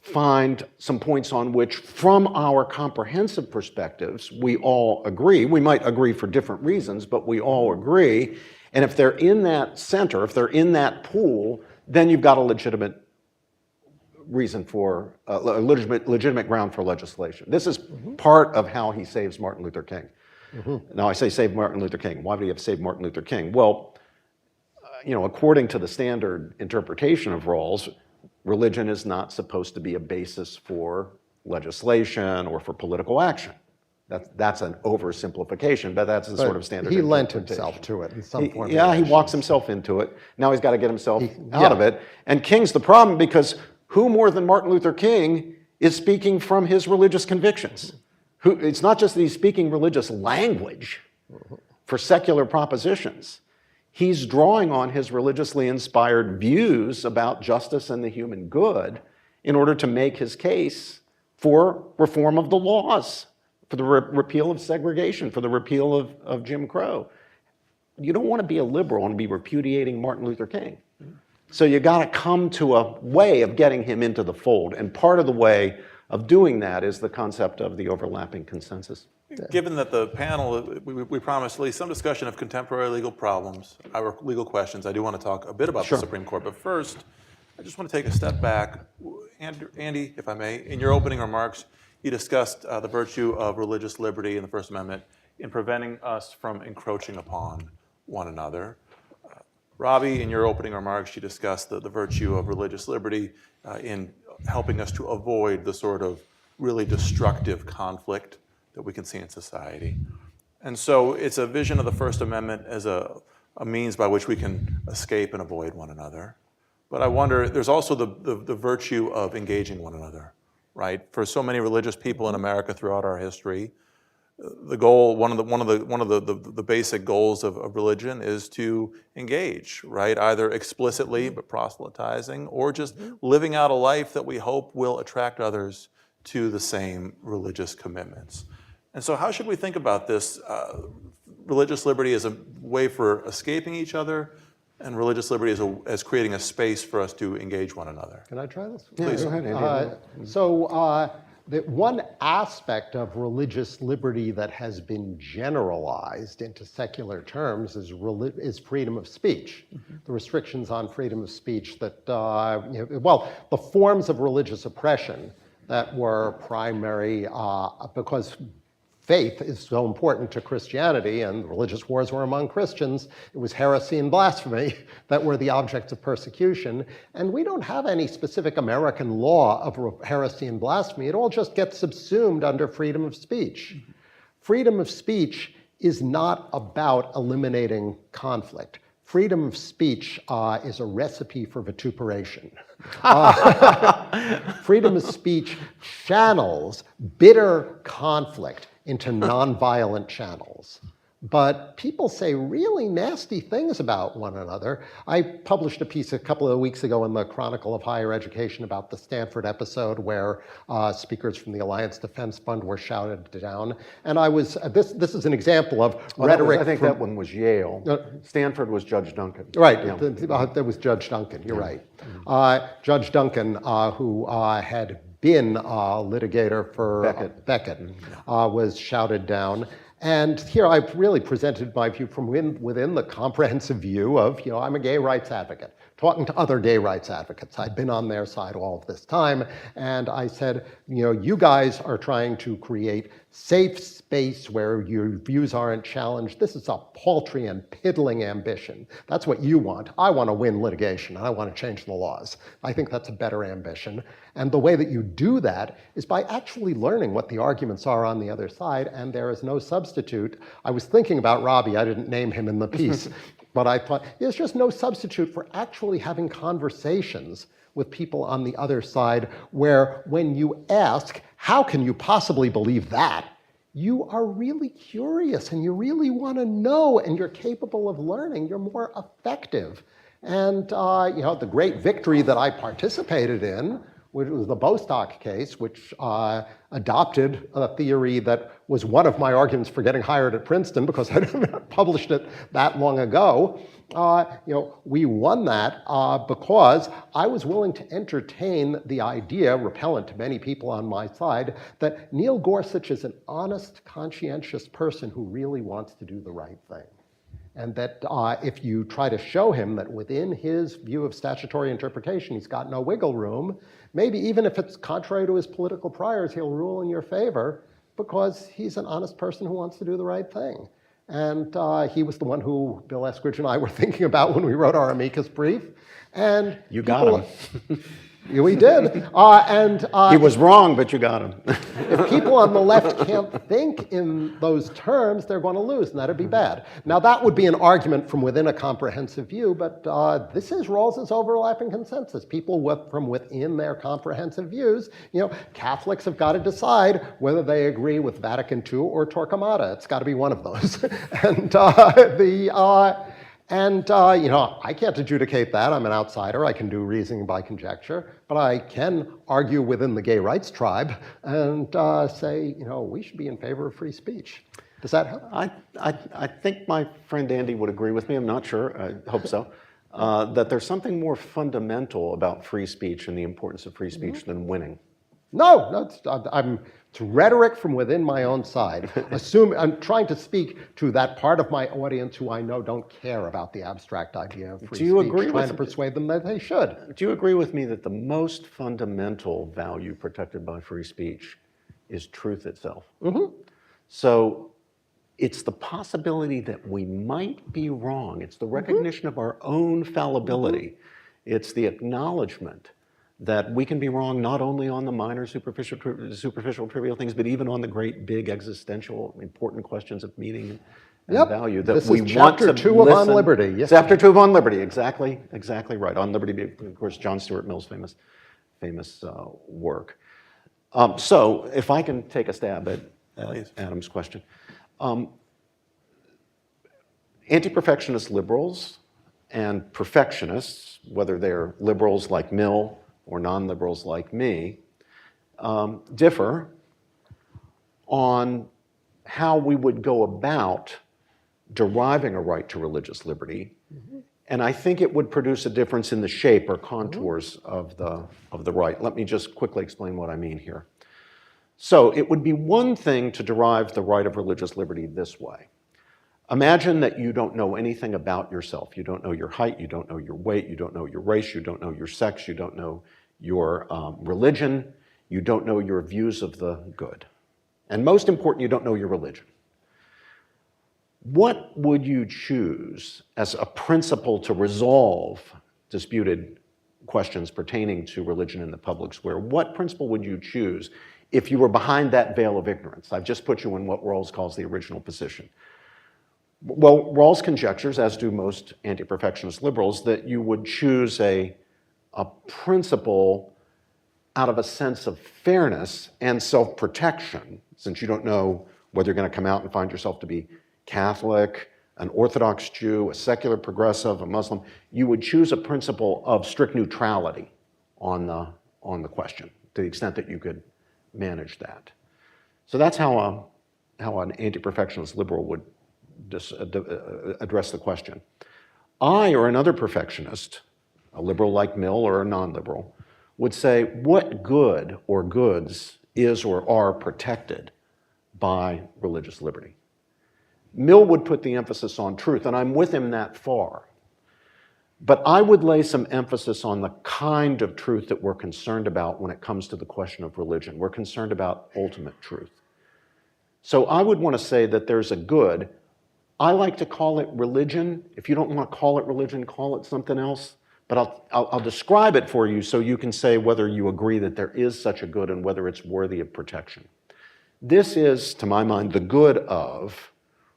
find some points on which, from our comprehensive perspectives, we all agree. We might agree for different reasons, but we all agree. And if they're in that center, if they're in that pool, then you've got a legitimate reason for, a legitimate ground for legislation. This is part of how he saves Martin Luther King. Now I say save Martin Luther King. Why would he have saved Martin Luther King? Well, according to the standard interpretation of Rawls, religion is not supposed to be a basis for legislation or for political action. That's an oversimplification, but that's the sort of standard he lent interpretation. himself to it in some form. Yeah, he walks himself into it. Now he's got to get himself out of it. And King's the problem because who more than Martin Luther King is speaking from his religious convictions? It's not just that he's speaking religious language for secular propositions. He's drawing on his religiously inspired views about justice and the human good in order to make his case for reform of the laws, for the repeal of segregation, for the repeal of Jim Crow. You don't want to be a liberal and be repudiating Martin Luther King. So you got to come to a way of getting him into the fold. And part of the way of doing that is the concept of the overlapping consensus. Given that the panel, we promised at least some discussion of contemporary legal problems, our legal questions, I do want to talk a bit about the Supreme Court. But first, I just want to take a step back. Andy, if I may, in your opening remarks, you discussed the virtue of religious liberty in the First Amendment in preventing us from encroaching upon one another. Robbie, in your opening remarks, you discussed the virtue of religious liberty in helping us to avoid the sort of really destructive conflict that we can see in society. And so it's a vision of the First Amendment as a means by which we can escape and avoid one another. But I wonder, there's also the virtue of engaging one another, right? For so many religious people in America throughout our history, the goal, one of the basic goals of religion is to engage, right? Either explicitly, but proselytizing, or just living out a life that we hope will attract others to the same religious commitments. And so how should we think about this? Religious liberty as a way for escaping each other, and religious liberty as creating a space for us to engage one another. Can I try this? Please. Yeah, go ahead, Andy. The one aspect of religious liberty that has been generalized into secular terms is freedom of speech. The restrictions on freedom of speech that, the forms of religious oppression that were primary because faith is so important to Christianity, and religious wars were among Christians. It was heresy and blasphemy that were the objects of persecution. And we don't have any specific American law of heresy and blasphemy. It all just gets subsumed under freedom of speech. Freedom of speech is not about eliminating conflict. Freedom of speech is a recipe for vituperation. Freedom of speech channels bitter conflict into nonviolent channels. But people say really nasty things about one another. I published a piece a couple of weeks ago in the Chronicle of Higher Education about the Stanford episode where speakers from the Alliance Defense Fund were shouted down. And I was, this is an example of rhetoric. I think that one was Yale. Stanford was Judge Duncan. Right, Yeah. That was Judge Duncan, you're right. Judge Duncan, who had been a litigator for Beckett was shouted down. And here I've really presented my view from within the comprehensive view of, I'm a gay rights advocate, talking to other gay rights advocates. I'd been on their side all of this time, and I said, you guys are trying to create safe space where your views aren't challenged. This is a paltry and piddling ambition. That's what you want. I want to win litigation. I want to change the laws. I think that's a better ambition. And the way that you do that is by actually learning what the arguments are on the other side, and there is no substitute. I was thinking about Robbie. I didn't name him in the piece, but I thought there's just no substitute for actually having conversations with people on the other side where when you ask, how can you possibly believe that? You are really curious and you really want to know and you're capable of learning. You're more effective. And the great victory that I participated in, which was the Bostock case, which adopted a theory that was one of my arguments for getting hired at Princeton because I published it that long ago. We won that because I was willing to entertain the idea, repellent to many people on my side, that Neil Gorsuch is an honest, conscientious person who really wants to do the right thing. And that if you try to show him that within his view of statutory interpretation, he's got no wiggle room, maybe even if it's contrary to his political priors, he'll rule in your favor. because he's an honest person who wants to do the right thing. And he was the one who Bill Eskridge and I were thinking about when we wrote our amicus brief. And you got him. We did. He was wrong, but you got him. If people on the left can't think in those terms, they're going to lose, and that'd be bad. Now, that would be an argument from within a comprehensive view, but this is Rawls's overlapping consensus. People from within their comprehensive views, Catholics have got to decide whether they agree with Vatican II or Torquemada. It's got to be one of those. I can't adjudicate that. I'm an outsider. I can do reasoning by conjecture. But I can argue within the gay rights tribe and say, we should be in favor of free speech. Does that help? I think my friend Andy would agree with me. I'm not sure. I hope so. That there's something more fundamental about free speech and the importance of free speech than winning. No, it's rhetoric from within my own side. I'm trying to speak to that part of my audience who I know don't care about the abstract idea of free speech, trying to persuade them that they should. Do you agree with me that the most fundamental value protected by free speech is truth itself? Mm-hmm. So it's the possibility that we might be wrong. It's the recognition of our own fallibility. It's the acknowledgement that we can be wrong not only on the minor, superficial, trivial things, but even on the great, big, existential, important questions of meaning and value. That this we is want chapter to 2 listen. of On Liberty. Yes. Chapter 2 of On Liberty, exactly right. On Liberty, of course, John Stuart Mill's famous work. So if I can take a stab at Adam's question. Anti-perfectionist liberals and perfectionists, whether they're liberals like Mill or non-liberals like me, differ on how we would go about deriving a right to religious liberty. And I think it would produce a difference in the shape or contours of the right. Let me just quickly explain what I mean here. So it would be one thing to derive the right of religious liberty this way. Imagine that you don't know anything about yourself. You don't know your height, you don't know your weight, you don't know your race, you don't know your sex, you don't know your religion, you don't know your views of the good. And most important, you don't know your religion. What would you choose as a principle to resolve disputed questions pertaining to religion in the public square? What principle would you choose if you were behind that veil of ignorance? I've just put you in what Rawls calls the original position. Well, Rawls conjectures, as do most anti-perfectionist liberals, that you would choose a principle out of a sense of fairness and self-protection, since you don't know whether you're going to come out and find yourself to be Catholic, an Orthodox Jew, a secular progressive, a Muslim. You would choose a principle of strict neutrality on the question, to the extent that you could manage that. So that's how an anti-perfectionist liberal would address the question. I, or another perfectionist, a liberal like Mill or a non-liberal, would say, what good or goods is or are protected by religious liberty? Mill would put the emphasis on truth, and I'm with him that far. But I would lay some emphasis on the kind of truth that we're concerned about when it comes to the question of religion. We're concerned about ultimate truth. So I would want to say that there's a good. I like to call it religion. If you don't want to call it religion, call it something else. But I'll describe it for you so you can say whether you agree that there is such a good and whether it's worthy of protection. This is, to my mind, the good of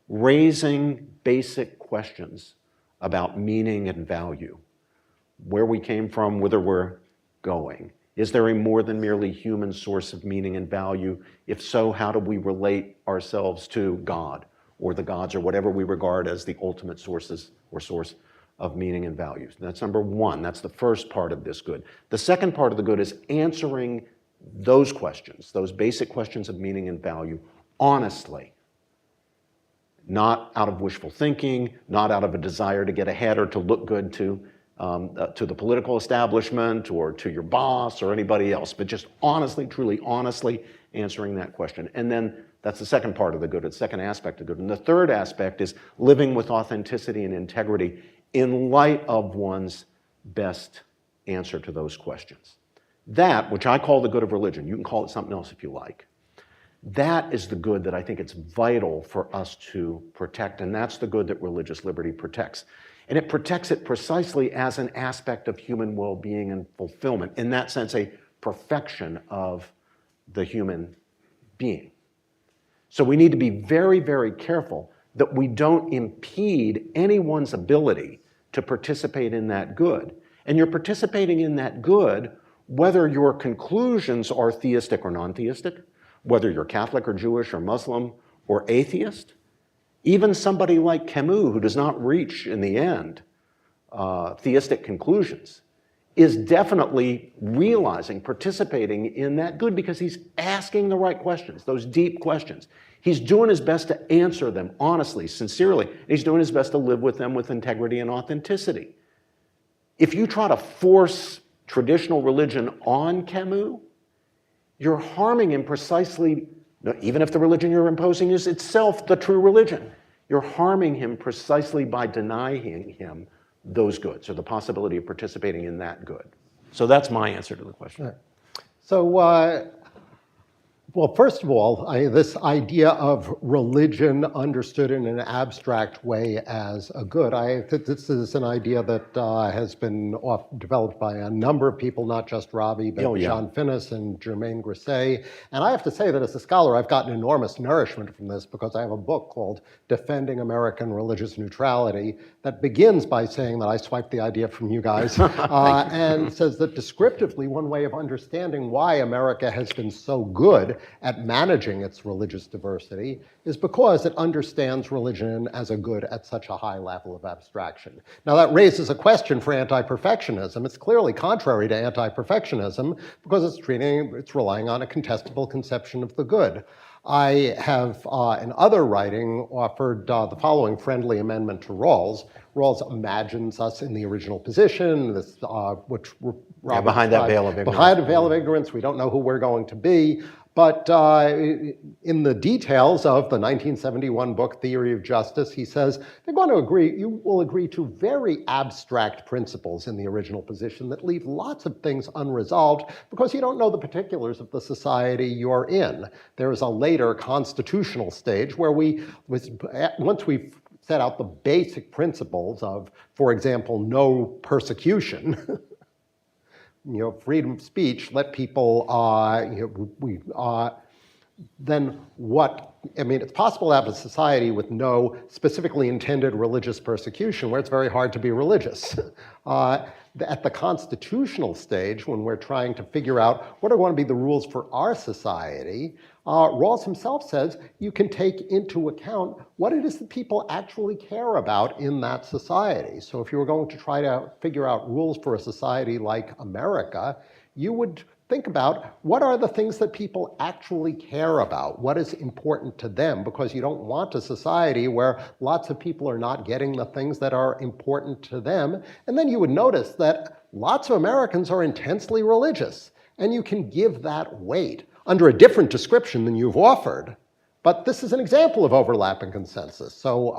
raising basic questions about meaning and value. Where we came from, whether we're going. Is there a more than merely human source of meaning and value? If so, how do we relate ourselves to God or the gods or whatever we regard as the ultimate sources or source of meaning and values? That's number one. That's the first part of this good. The second part of the good is answering those questions, those basic questions of meaning and value, honestly. Not out of wishful thinking, not out of a desire to get ahead or to look good to the political establishment or to your boss or anybody else, but just honestly, truly honestly answering that question. And then that's the second part of the good, the second aspect of good. And the third aspect is living with authenticity and integrity in light of one's best answer to those questions. That, which I call the good of religion, you can call it something else if you like. That is the good that I think it's vital for us to protect, and that's the good that religious liberty protects. And it protects it precisely as an aspect of human well-being and fulfillment, in that sense, a perfection of the human being. So we need to be very, very careful that we don't impede anyone's ability to participate in that good. And you're participating in that good whether your conclusions are theistic or non-theistic, whether you're Catholic or Jewish or Muslim or atheist. Even somebody like Camus, who does not reach, in the end, theistic conclusions, is definitely realizing, participating in that good because he's asking the right questions, those deep questions. He's doing his best to answer them honestly, sincerely. And he's doing his best to live with them with integrity and authenticity. If you try to force traditional religion on Camus, you're harming him precisely, even if the religion you're imposing is itself the true religion. You're harming him precisely by denying him those goods, or the possibility of participating in that good. So that's my answer to the question. Right. So, well, first of all, this idea of religion understood in an abstract way as a good, I think this is an idea that has been developed by a number of people, not just Ravi, but John Finnis and Germaine Grisset. And I have to say that as a scholar, I've gotten enormous nourishment from this because I have a book called Defending American Religious Neutrality that begins by saying that I swiped the idea from you guys and says that descriptively, one way of understanding why America has been so good at managing its religious diversity is because it understands religion as a good at such a high level of abstraction. Now that raises a question for anti-perfectionism. It's clearly contrary to anti-perfectionism because it's relying on a contestable conception of the good. I have, in other writing, offered the following friendly amendment to Rawls. Rawls imagines us in the original position, this, which Robert behind that veil of ignorance. Behind a veil of ignorance, we don't know who we're going to be. But in the details of the 1971 book, Theory of Justice, he says, they're going to agree, you will agree to very abstract principles in the original position that leave lots of things unresolved because you don't know the particulars of the society you're in. There is a later constitutional stage where once we've set out the basic principles of, for example, no persecution, freedom of speech, let people, then what, it's possible to have a society with no specifically intended religious persecution where it's very hard to be religious. At the constitutional stage, when we're trying to figure out what are going to be the rules for our society, Rawls himself says you can take into account what it is that people actually care about in that society. So if you were going to try to figure out rules for a society like America, you would think about what are the things that people actually care about, what is important to them, because you don't want a society where lots of people are not getting the things that are important to them. And then you would notice that lots of Americans are intensely religious, and you can give that weight under a different description than you've offered. But this is an example of overlapping consensus. So,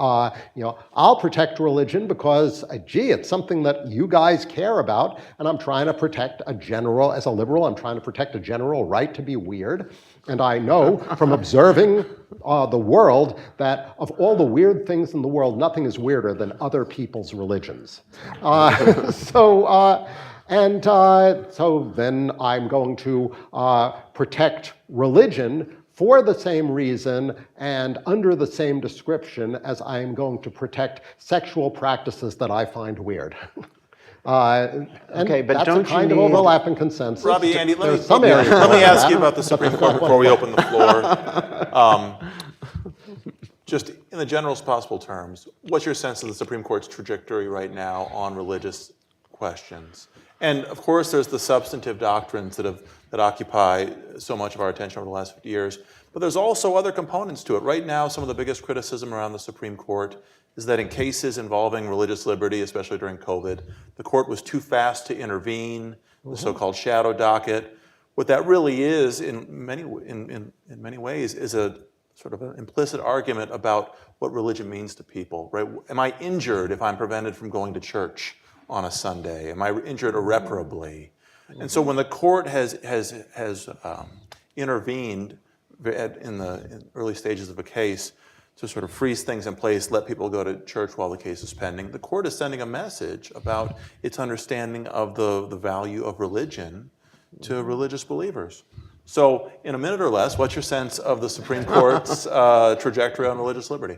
I'll protect religion because, it's something that you guys care about, and I'm trying to protect as a liberal, I'm trying to protect a general right to be weird. And I know from observing the world that of all the weird things in the world, nothing is weirder than other people's religions. So then I'm going to protect religion for the same reason and under the same description as I am going to protect sexual practices that I find weird. Okay, but that's don't a kind you of need... overlapping consensus. Robbie, Andy, let me ask you about the Supreme Court before we open the floor. Just in the generalest possible terms, what's your sense of the Supreme Court's trajectory right now on religious questions? And of course, there's the substantive doctrines that occupy so much of our attention over the last 50 years. But there's also other components to it. Right now, some of the biggest criticism around the Supreme Court is that in cases involving religious liberty, especially during COVID, the court was too fast to intervene, the so-called shadow docket. What that really is, in many ways, is a sort of an implicit argument about what religion means to people. Right? Am I injured if I'm prevented from going to church on a Sunday? Am I injured irreparably? And so when the court has intervened in the early stages of a case to sort of freeze things in place, let people go to church while the case is pending. The court is sending a message about its understanding of the value of religion to religious believers. So in a minute or less, what's your sense of the Supreme Court's trajectory on religious liberty?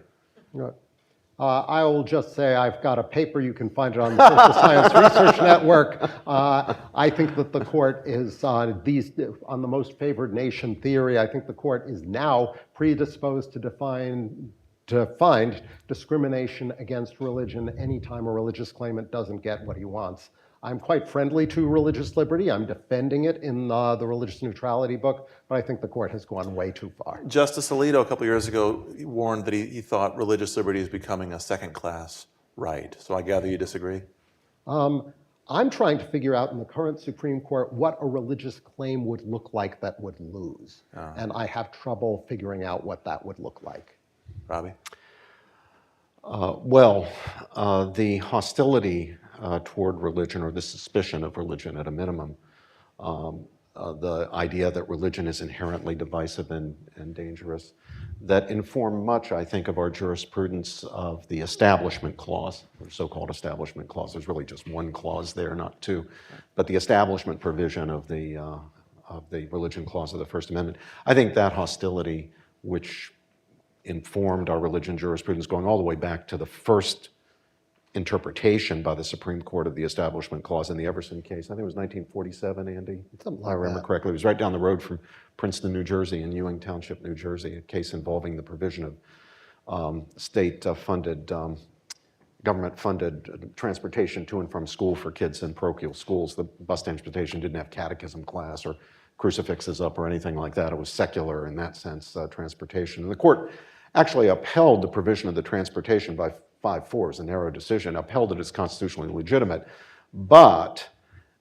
I will just say I've got a paper, you can find it on the Social Science Research Network. I think that the court is, on the most favored nation theory, I think the court is now predisposed to find discrimination against religion anytime a religious claimant doesn't get what he wants. I'm quite friendly to religious liberty. I'm defending it in the religious neutrality book, but I think the court has gone way too far. Justice Alito a couple years ago warned that he thought religious liberty is becoming a second-class right. So I gather you disagree? I'm trying to figure out in the current Supreme Court what a religious claim would look like that would lose. And I have trouble figuring out what that would look like. Robbie? The hostility toward religion, or the suspicion of religion at a minimum, the idea that religion is inherently divisive and dangerous, that inform much, I think, of our jurisprudence of the Establishment Clause, or so-called Establishment Clause. There's really just one clause there, not two, but the establishment provision of the Religion Clause of the First Amendment. I think that hostility, which informed our religion jurisprudence going all the way back to the first interpretation by the Supreme Court of the Establishment Clause in the Everson case. I think it was 1947, Andy, if I remember correctly. It was right down the road from Princeton, New Jersey, in Ewing Township, New Jersey, a case involving the provision of state-funded, government-funded transportation to and from school for kids in parochial schools. The bus transportation didn't have catechism class or crucifixes up or anything like that. It was secular in that sense, transportation. And the court actually upheld the provision of the transportation by 5-4, as a narrow decision, upheld it as constitutionally legitimate, but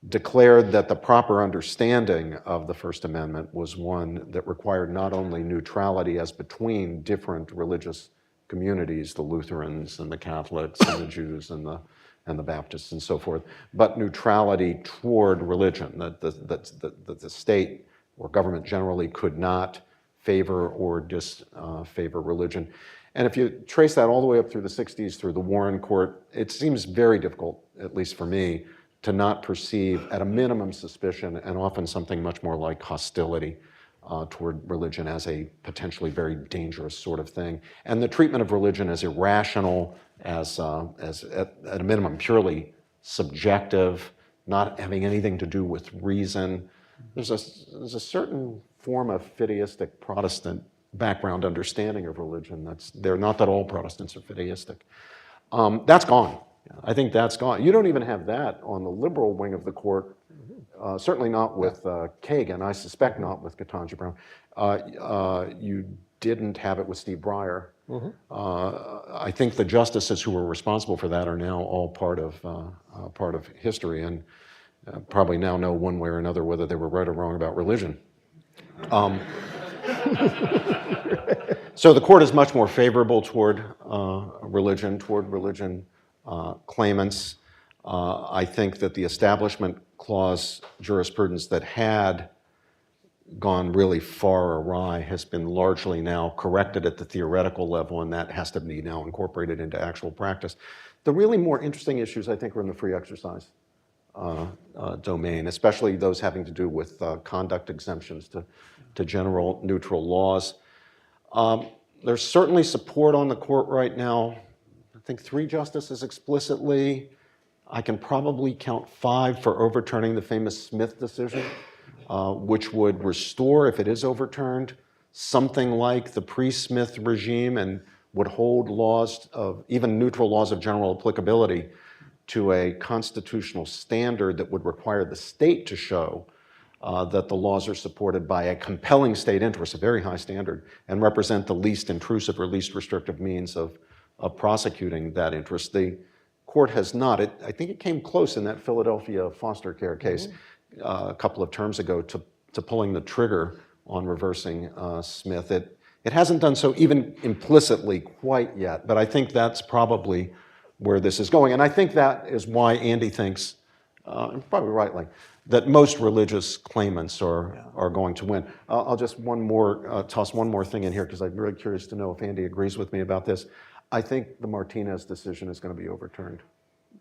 declared that the proper understanding of the First Amendment was one that required not only neutrality as between different religious communities, the Lutherans and the Catholics and the Jews and the Baptists and so forth, but neutrality toward religion, that the state or government generally could not favor or disfavor religion. And if you trace that all the way up through the 60s, through the Warren Court, it seems very difficult, at least for me, to not perceive at a minimum suspicion and often something much more like hostility toward religion as a potentially very dangerous sort of thing. And the treatment of religion as irrational, as at a minimum purely subjective, not having anything to do with reason. There's a certain form of fideistic Protestant background understanding of religion that's there. Not that all Protestants are fideistic. That's gone. I think that's gone. You don't even have that on the liberal wing of the court, certainly not with Kagan, I suspect not with Ketanji Brown. You didn't have it with Steve Breyer. I think the justices who were responsible for that are now all part of history and probably now know one way or another whether they were right or wrong about religion. So the court is much more favorable toward religion claimants. I think that the Establishment Clause jurisprudence that had gone really far awry has been largely now corrected at the theoretical level, and that has to be now incorporated into actual practice. The really more interesting issues, I think, are in the free exercise domain, especially those having to do with conduct exemptions to general neutral laws. There's certainly support on the court right now. I think 3 justices explicitly. I can probably count 5 for overturning the famous Smith decision, which would restore, if it is overturned, something like the pre-Smith regime and would hold laws of, even neutral laws of general applicability, to a constitutional standard that would require the state to show that the laws are supported by a compelling state interest, a very high standard, and represent the least intrusive or least restrictive means of prosecuting that interest. The court has not. I think it came close in that Philadelphia foster care case a couple of terms ago to pulling the trigger on reversing Smith. It hasn't done so even implicitly quite yet, but I think that's probably where this is going. And I think that is why Andy thinks, probably rightly, that most religious claimants are going to win. I'll just toss one more thing in here, because I'm really curious to know if Andy agrees with me about this. I think the Martinez decision is going to be overturned.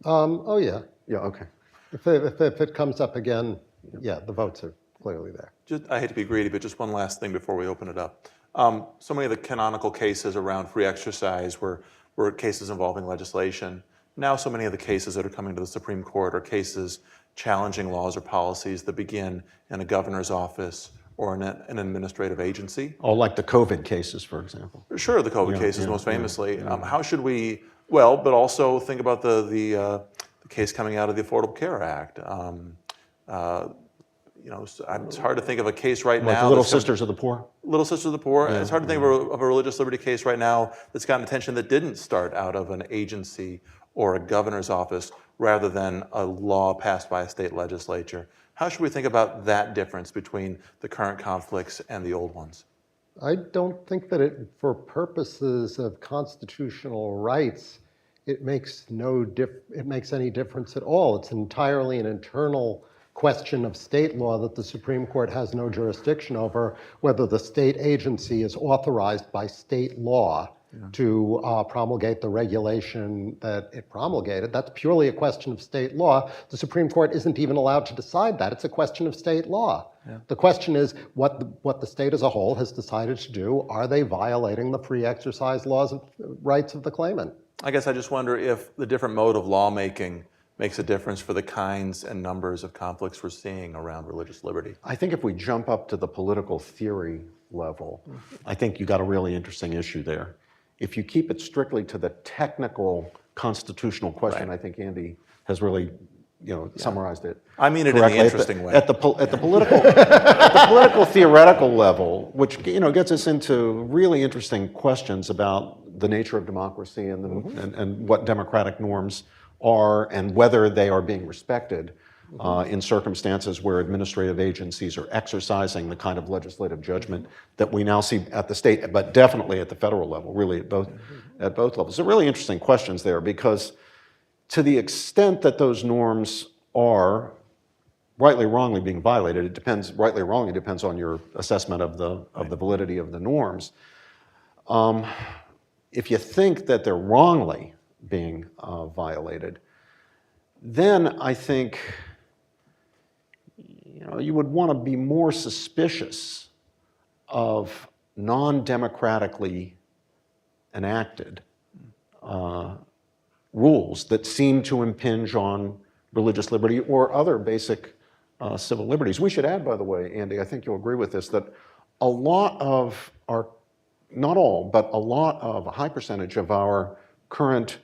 Oh, yeah. Yeah, okay. If it comes up again, yeah, the votes are clearly there. I hate to be greedy, but just one last thing before we open it up. So many of the canonical cases around free exercise were cases involving legislation. Now so many of the cases that are coming to the Supreme Court are cases challenging laws or policies that begin in a governor's office or in an administrative agency. Oh, like the COVID cases, for example. Sure, the COVID cases most famously. How should we, but also think about the case coming out of the Affordable Care Act. It's hard to think of a case right now. The Little Sisters of the Poor? Little Sisters of the Poor. Yeah, it's hard to think of a religious liberty case right now that's gotten attention that didn't start out of an agency or a governor's office rather than a law passed by a state legislature. How should we think about that difference between the current conflicts and the old ones? I don't think that for purposes of constitutional rights, it makes any difference at all. It's entirely an internal question of state law that the Supreme Court has no jurisdiction over, whether the state agency is authorized by state law to promulgate the regulation that it promulgated. That's purely a question of state law. The Supreme Court isn't even allowed to decide that. It's a question of state law. Yeah. The question is what the state as a whole has decided to do. Are they violating the free exercise rights of the claimant? I guess I just wonder if the different mode of lawmaking makes a difference for the kinds and numbers of conflicts we're seeing around religious liberty. I think if we jump up to the political theory level, I think you got a really interesting issue there. If you keep it strictly to the technical constitutional question, I think Andy has really summarized it. I mean it correctly. In the interesting way. At the political theoretical level, which gets us into really interesting questions about the nature of democracy and what democratic norms are and whether they are being respected in circumstances where administrative agencies are exercising the kind of legislative judgment that we now see at the state, but definitely at the federal level, really at both levels. They're really interesting questions there, because to the extent that those norms are rightly or wrongly being violated, it depends, rightly or wrongly, depends on your assessment of the validity of the norms. If you think that they're wrongly being violated, then I think you would want to be more suspicious of non-democratically enacted rules that seem to impinge on religious liberty or other basic civil liberties. We should add, by the way, Andy, I think you'll agree with this, that a lot of our, not all, but a high percentage of our current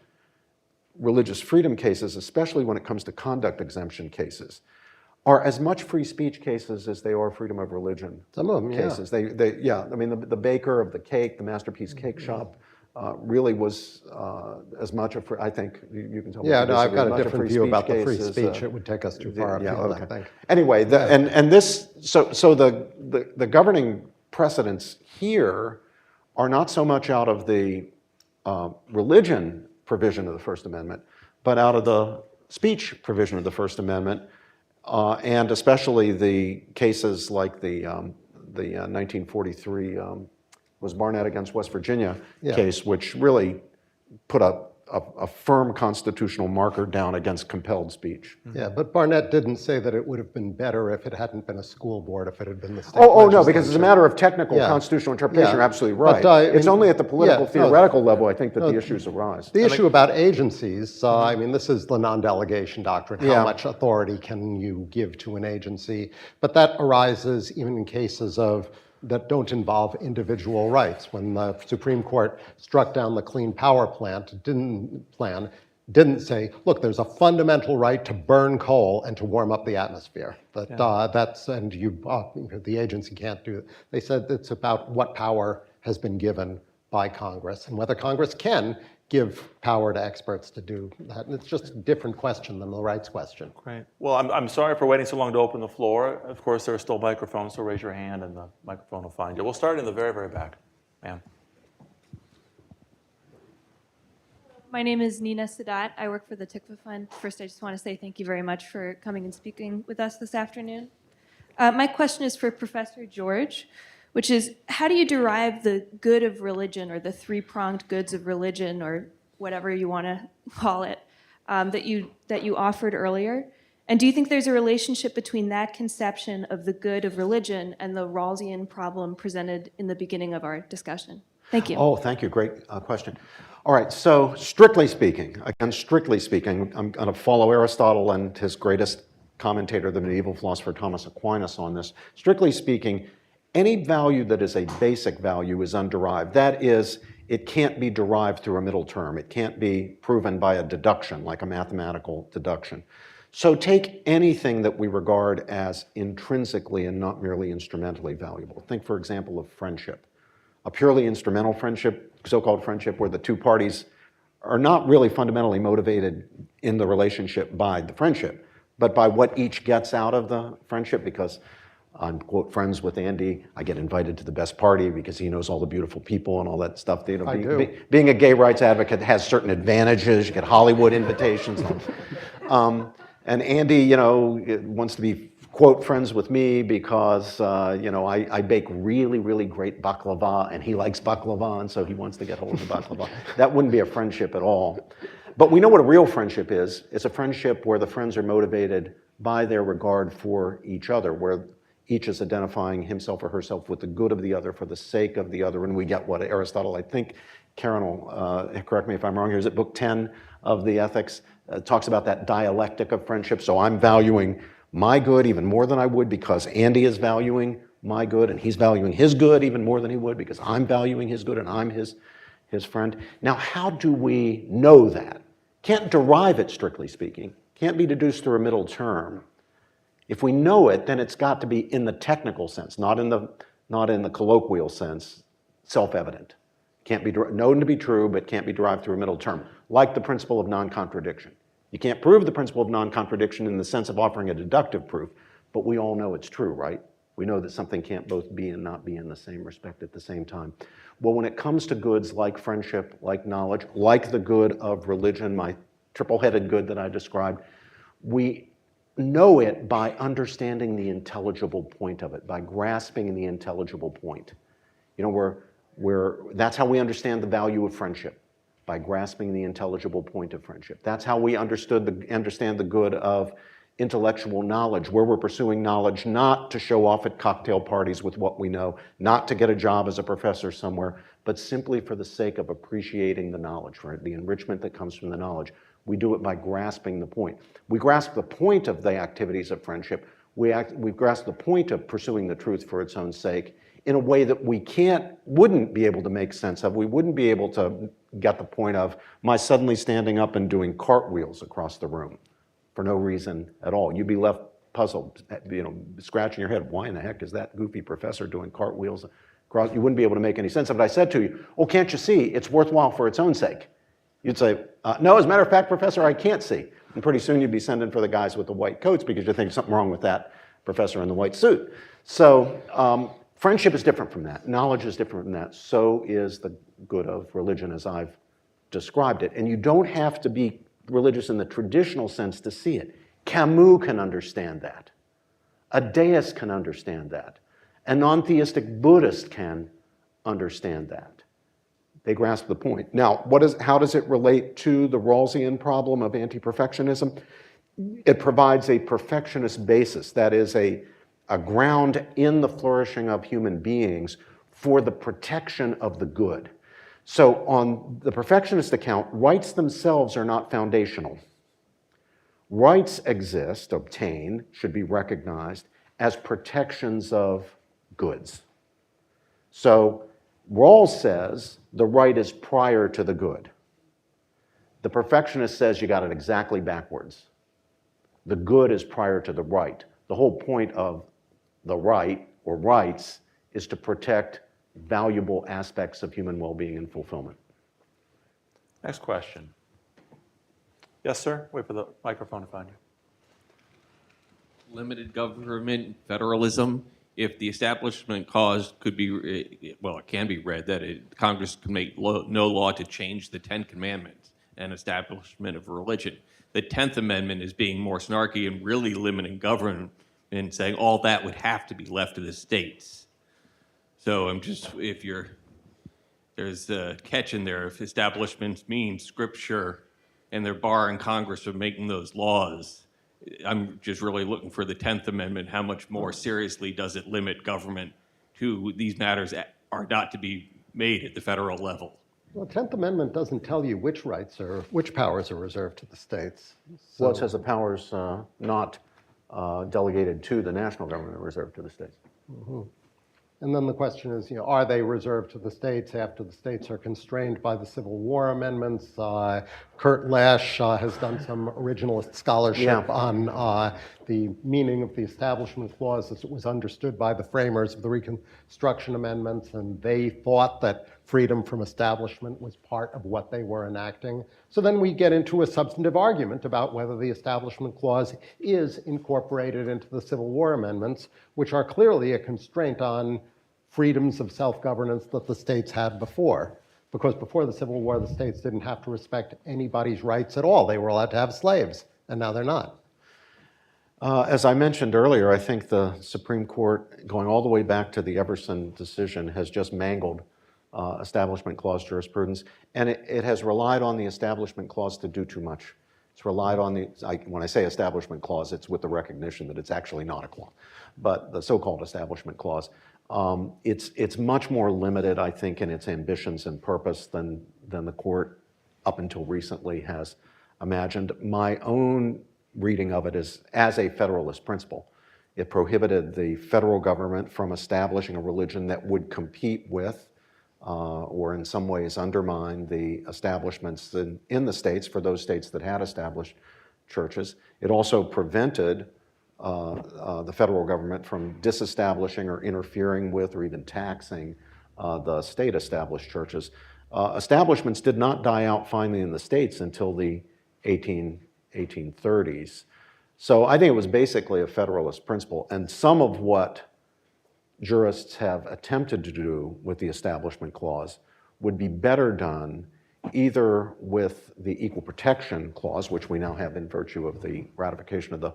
religious freedom cases, especially when it comes to conduct exemption cases, are as much free speech cases as they are freedom of religion Some of them, cases. I mean, the baker of the cake, the Masterpiece Cake Shop, really was as much I think, you can tell me. Yeah, no, I've got a different view about the free speech. It would take us too far afield, I think. Anyway, so the governing precedents here are not so much out of the religion provision of the First Amendment, but out of the speech provision of the First Amendment, and especially the cases like the 1943 was Barnett against West Virginia case, which really put a firm constitutional marker down against compelled speech. Yeah, but Barnett didn't say that it would have been better if it hadn't been a school board, if it had been the state legislature. No, because it's a matter of technical constitutional interpretation. You're absolutely right. It's only at the political theoretical level, I think, that the issues arise. The issue about agencies, I mean, this is the non-delegation doctrine. How much authority can you give to an agency? But that arises even in cases that don't involve individual rights. When the Supreme Court struck down the Clean Power Plan, didn't say, look, there's a fundamental right to burn coal and to warm up the atmosphere. The agency can't do it. They said it's about what power has been given by Congress and whether Congress can give power to experts to do that. And it's just a different question than the rights question. Great. Well, I'm sorry for waiting so long to open the floor. Of course, there are still microphones, so raise your hand and the microphone will find you. We'll start in the very, very back. Ma'am. My name is Nina Sadat. I work for the Tikva Fund. First, I just want to say thank you very much for coming and speaking with us this afternoon. My question is for Professor George, which is, how do you derive the good of religion, or the three-pronged goods of religion, or whatever you want to call it, that you offered earlier? And do you think there's a relationship between that conception of the good of religion and the Rawlsian problem presented in the beginning of our discussion? Thank you. Oh, thank you. Great question. All right, so strictly speaking, I'm going to follow Aristotle and his greatest commentator, the medieval philosopher Thomas Aquinas, on this. Strictly speaking, any value that is a basic value is underived. That is, it can't be derived through a middle term. It can't be proven by a deduction, like a mathematical deduction. So take anything that we regard as intrinsically and not merely instrumentally valuable. Think, for example, of friendship. A purely instrumental friendship, so-called friendship, where the two parties are not really fundamentally motivated in the relationship by the friendship, but by what each gets out of the friendship. Because I'm, quote, friends with Andy, I get invited to the best party because he knows all the beautiful people and all that stuff. You know, being a gay rights advocate has certain advantages. You get Hollywood invitations. And Andy, you know, wants to be, quote, friends with me because, you know, I bake really, really great baklava, and he likes baklava, and so he wants to get hold of the baklava. That wouldn't be a friendship at all. But we know what a real friendship is. It's a friendship where the friends are motivated by their regard for each other, where each is identifying himself or herself with the good of the other for the sake of the other. And we get what Aristotle, I think, Karen will correct me if I'm wrong here, is it book 10 of the Ethics, talks about that dialectic of friendship. So I'm valuing my good even more than I would because Andy is valuing my good, and he's valuing his good even more than he would because I'm valuing his good and I'm his friend. Now, how do we know that? Can't derive it, strictly speaking. Can't be deduced through a middle term. If we know it, then it's got to be in the technical sense, not in the colloquial sense, self-evident. Can't be known to be true, but can't be derived through a middle term, like the principle of non-contradiction. You can't prove the principle of non-contradiction in the sense of offering a deductive proof, but we all know it's true, right? We know that something can't both be and not be in the same respect at the same time. Well, when it comes to goods like friendship, like knowledge, like the good of religion, my triple-headed good that I described, we know it by understanding the intelligible point of it, by grasping the intelligible point. You know, that's how we understand the value of friendship, by grasping the intelligible point of friendship. That's how we understand the good of intellectual knowledge, where we're pursuing knowledge not to show off at cocktail parties with what we know, not to get a job as a professor somewhere, but simply for the sake of appreciating the knowledge, right? The enrichment that comes from the knowledge. We do it by grasping the point. We grasp the point of the activities of friendship. We grasp the point of pursuing the truth for its own sake in a way that we wouldn't be able to make sense of. We wouldn't be able to get the point of my suddenly standing up and doing cartwheels across the room for no reason at all. You'd be left puzzled, you know, scratching your head. Why in the heck is that goofy professor doing cartwheels across? You wouldn't be able to make any sense of it. I said to you, oh, can't you see? It's worthwhile for its own sake. You'd say, no, as a matter of fact, professor, I can't see. And pretty soon you'd be sending for the guys with the white coats because you think something wrong with that professor in the white suit. So friendship is different from that. Knowledge is different from that. So is the good of religion as I've described it. And you don't have to be religious in the traditional sense to see it. Camus can understand that. A deist can understand that. A non-theistic Buddhist can understand that. They grasp the point. Now, how does it relate to the Rawlsian problem of anti-perfectionism? It provides a perfectionist basis, that is a ground in the flourishing of human beings for the protection of the good. So on the perfectionist account, rights themselves are not foundational. Rights exist, obtain, should be recognized as protections of goods. So Rawls says the right is prior to the good. The perfectionist says you got it exactly backwards. The good is prior to the right. The whole point of the right or rights is to protect valuable aspects of human well-being and fulfillment. Next question. Yes, sir. Wait for the microphone to find you. Limited government, federalism. If the establishment clause could be, well, it can be read that Congress can make no law to change the 10 Commandments. and establishment of religion. The 10th Amendment is being more snarky and really limiting government and saying all that would have to be left to the states. So I'm just, there's a catch in there. If establishments mean scripture and they're barring Congress from making those laws, I'm just really looking for the 10th Amendment. How much more seriously does it limit government to these matters that are not to be made at the federal level? Well, the 10th Amendment doesn't tell you which powers are reserved to the states. Well, it says the powers not delegated to the national government are reserved to the states. Mm-hmm. And then the question is, are they reserved to the states after the states are constrained by the Civil War amendments? Kurt Lash has done some originalist scholarship on the meaning of the Establishment Clause as it was understood by the framers of the Reconstruction Amendments, and they thought that freedom from establishment was part of what they were enacting. So then we get into a substantive argument about whether the Establishment Clause is incorporated into the Civil War amendments, which are clearly a constraint on freedoms of self-governance that the states had before. Because before the Civil War, the states didn't have to respect anybody's rights at all. They were allowed to have slaves, and now they're not. As I mentioned earlier, I think the Supreme Court, going all the way back to the Everson decision, has just mangled Establishment Clause jurisprudence, and it has relied on the Establishment Clause to do too much. It's relied on when I say Establishment Clause, it's with the recognition that it's actually not a clause, but the so-called Establishment Clause. It's much more limited, I think, in its ambitions and purpose than the court up until recently has imagined. My own reading of it is as a federalist principle. It prohibited the federal government from establishing a religion that would compete with or in some ways undermine the establishments in the states for those states that had established churches. It also prevented the federal government from disestablishing or interfering with or even taxing the state-established churches. Establishments did not die out finally in the states until the 1830s. So I think it was basically a federalist principle, and some of what jurists have attempted to do with the Establishment Clause would be better done either with the Equal Protection Clause, which we now have in virtue of the ratification of the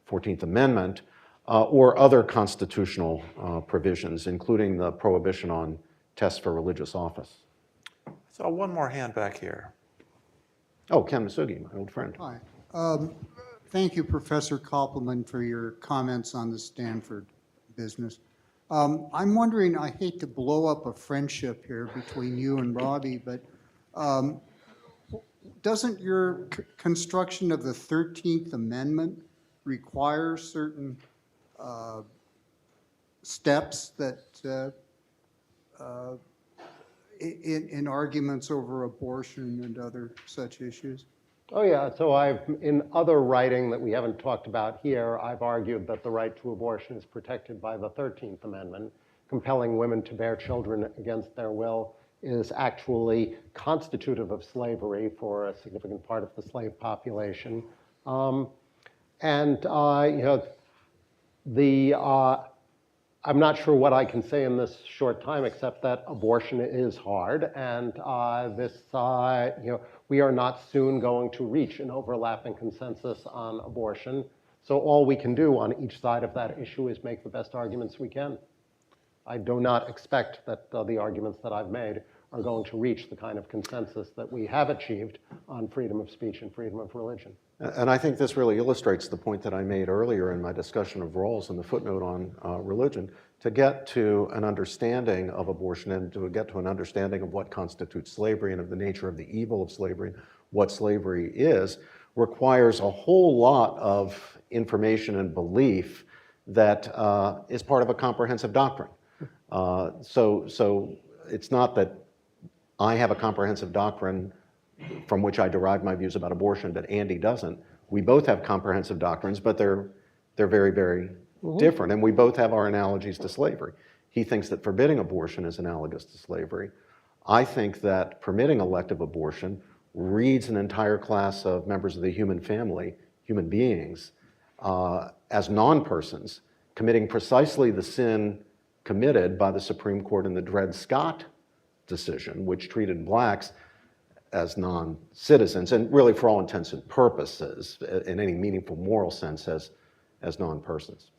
14th Amendment, or other constitutional provisions, including the prohibition on tests for religious office. So one more hand back here. Oh, Ken Masugi, my old friend. Hi. Thank you, Professor Koppelman, for your comments on the Stanford business. I'm wondering, I hate to blow up a friendship here between you and Robbie, but doesn't your construction of the 13th Amendment require certain steps that in arguments over abortion and other such issues? Oh yeah, so in other writing that we haven't talked about here, I've argued that the right to abortion is protected by the 13th Amendment. Compelling women to bear children against their will is actually constitutive of slavery for a significant part of the slave population. I'm not sure what I can say in this short time except that abortion is hard, and we are not soon going to reach an overlapping consensus on abortion. So all we can do on each side of that issue is make the best arguments we can. I do not expect that the arguments that I've made are going to reach the kind of consensus that we have achieved on freedom of speech and freedom of religion. And I think this really illustrates the point that I made earlier in my discussion of roles in the footnote on religion. To get to an understanding of abortion and to get to an understanding of what constitutes slavery and of the nature of the evil of slavery, what slavery is, requires a whole lot of information and belief that is part of a comprehensive doctrine. So it's not that I have a comprehensive doctrine from which I derive my views about abortion, that Andy doesn't. We both have comprehensive doctrines, but they're very, very different, and we both have our analogies to slavery. He thinks that forbidding abortion is analogous to slavery. I think that permitting elective abortion reads an entire class of members of the human family, human beings, as non-persons, committing precisely the sin committed by the Supreme Court in the Dred Scott decision, which treated blacks as non-citizens, and really for all intents and purposes, in any meaningful moral sense, as non-persons.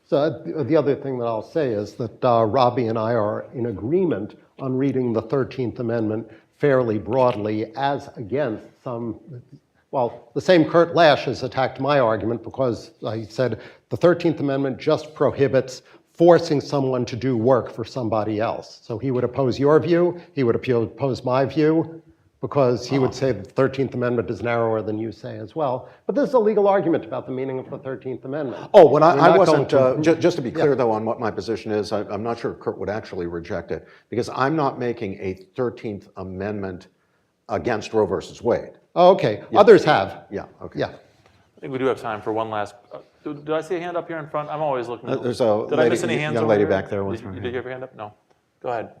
So the other thing that I'll say is that Robbie and I are in agreement on reading the 13th Amendment fairly broadly as against some, well, the same Kurt Lash has attacked my argument because he said the 13th Amendment just prohibits forcing someone to do work for somebody else. So he would oppose your view, he would oppose my view, because he would say that the 13th Amendment is narrower than you say as well. But there's a legal argument about the meaning of the 13th Amendment. Oh, when I wasn't, just to be clear though on what my position is, I'm not sure Kurt would actually reject it, because I'm not making a 13th Amendment against Roe versus Wade. Oh, okay, Yeah. others have. Yeah, okay. Yeah. I think we do have time for one last. Did I see a hand up here in front? I'm always looking. There's a Did I miss any hands young over lady here? back there with Did her you hand. have your hand up? No. Go ahead.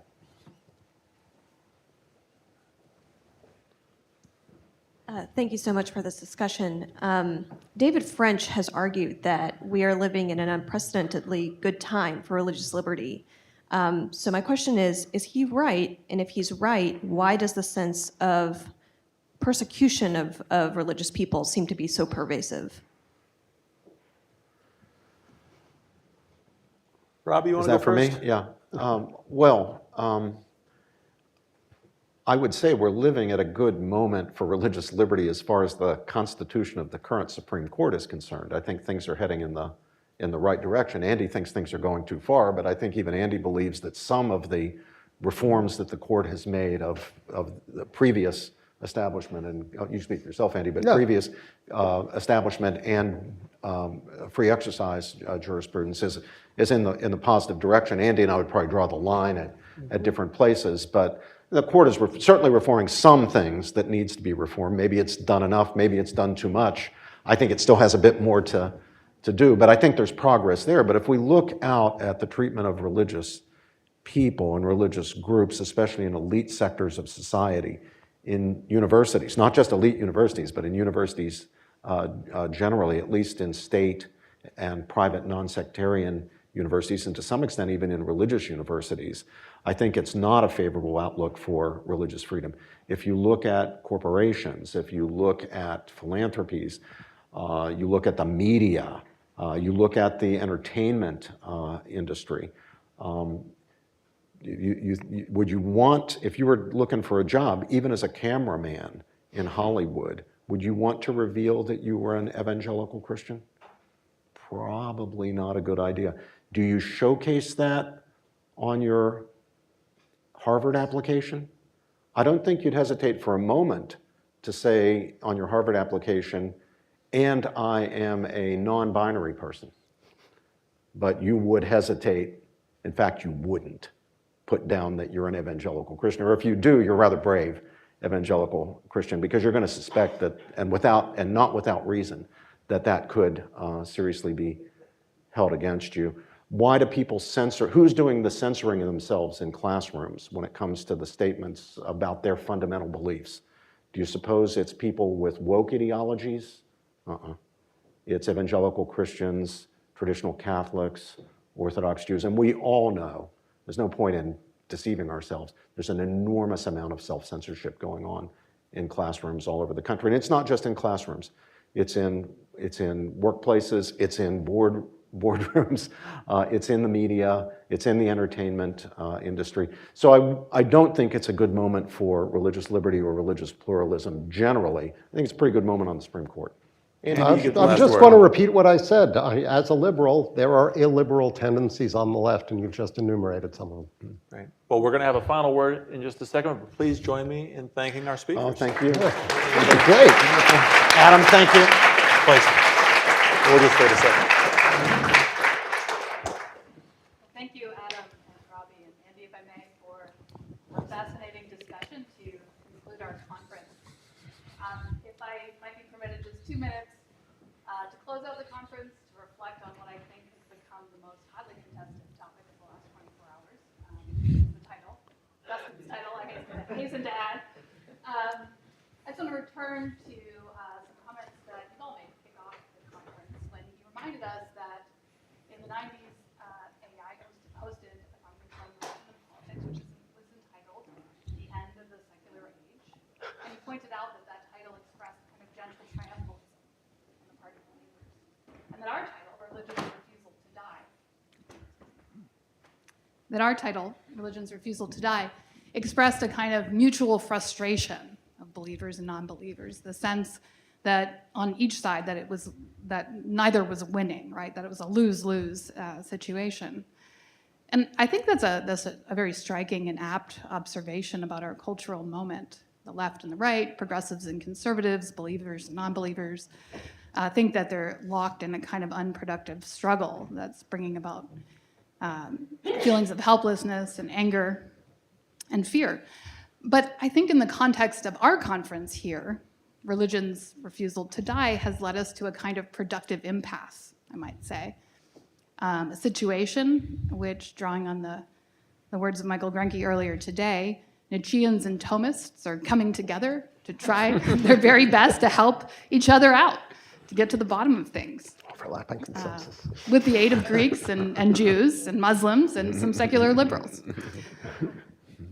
Thank you so much for this discussion. David French has argued that we are living in an unprecedentedly good time for religious liberty. So my question is he right? And if he's right, why does the sense of persecution of religious people seem to be so pervasive? Robbie, you want Is to that go for first? me? Yeah. I would say we're living at a good moment for religious liberty as far as the constitution of the current Supreme Court is concerned. I think things are heading in the right direction. Andy thinks things are going too far, but I think even Andy believes that some of the reforms that the court has made of the previous establishment, and you speak for yourself, Andy, but previous establishment and free exercise jurisprudence is in the positive direction. Andy and I would probably draw the line at different places, but the court is certainly reforming some things that needs to be reformed. Maybe it's done enough, maybe it's done too much. I think it still has a bit more to do, but I think there's progress there. But if we look out at the treatment of religious people and religious groups, especially in elite sectors of society, in universities, not just elite universities, but in universities generally, at least in state and private non-sectarian universities, and to some extent even in religious universities, I think it's not a favorable outlook for religious freedom. If you look at corporations, if you look at philanthropies, you look at the media, you look at the entertainment industry, would you want, if you were looking for a job, even as a cameraman in Hollywood, would you want to reveal that you were an evangelical Christian? Probably not a good idea. Do you showcase that on your Harvard application? I don't think you'd hesitate for a moment to say on your Harvard application, and I am a non-binary person. But you would hesitate, in fact, you wouldn't put down that you're an evangelical Christian, or if you do, you're rather brave evangelical Christian, because you're going to suspect that, and not without reason, that could seriously be held against you. Why do people censor? Who's doing the censoring of themselves in classrooms when it comes to the statements about their fundamental beliefs? Do you suppose it's people with woke ideologies? It's evangelical Christians, traditional Catholics, Orthodox Jews, and we all know, there's no point in deceiving ourselves, there's an enormous amount of self-censorship going on in classrooms all over the country. And it's not just in classrooms. It's in workplaces, it's in boardrooms, it's in the media, it's in the entertainment industry. So I don't think it's a good moment for religious liberty or religious pluralism generally. I think it's a pretty good moment on the Supreme Court. I'm just going to repeat what I said. As a liberal, there are illiberal tendencies on the left, and you've just enumerated some of them. Right. Well, we're going to have a final word in just a second, but please join me in thanking our speakers. Oh, thank you. Great. Adam, thank you. Please. We'll just wait a second. Thank you, Adam and Robbie and Andy, if I may, for a fascinating discussion to conclude our conference. If I might be permitted just 2 minutes to close out the conference, to reflect on what I think has become the most highly contested topic of the last 24 hours, the title. That's the title I hasten to add. I just want to return to some comments that you all made to kick off the conference when you reminded us that in the 90s, AI hosted a conference on religion and politics, which was entitled The End of the Secular Age. And you pointed out that that title expressed kind of gentle triumphalism on the part of believers, and that our title, Religion's Refusal to Die, Religion's Refusal to Die, expressed a kind of mutual frustration of believers and non-believers, the sense that on each side that neither was winning, right? That it was a lose-lose situation. And I think that's a very striking and apt observation about our cultural moment. The left and the right, progressives and conservatives, believers and non-believers, think that they're locked in a kind of unproductive struggle that's bringing about feelings of helplessness and anger and fear. But I think in the context of our conference here, Religion's Refusal to Die has led us to a kind of productive impasse, I might say. A situation which, drawing on the words of Michael Grenke earlier today, Nietzscheans and Thomists are coming together to try their very best to help each other out, to get to the bottom of things. Overlapping consensus. With the aid of Greeks and Jews and Muslims and some secular liberals.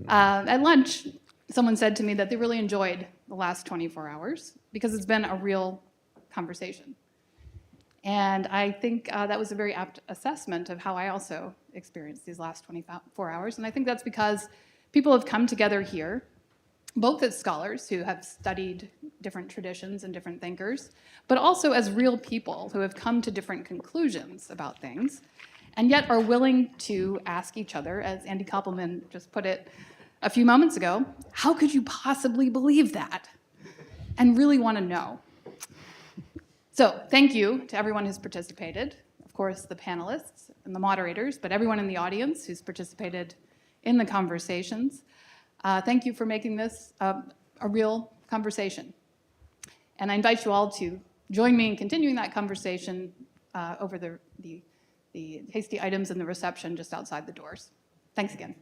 At lunch, someone said to me that they really enjoyed the last 24 hours because it's been a real conversation. And I think that was a very apt assessment of how I also experienced these last 24 hours. And I think that's because people have come together here, both as scholars who have studied different traditions and different thinkers, but also as real people who have come to different conclusions about things, and yet are willing to ask each other, as Andy Koppelman just put it a few moments ago, how could you possibly believe that? And really want to know. So thank you to everyone who's participated, of course the panelists and the moderators, but everyone in the audience who's participated in the conversations. Thank you for making this a real conversation. And I invite you all to join me in continuing that conversation over the tasty items in the reception just outside the doors. Thanks again.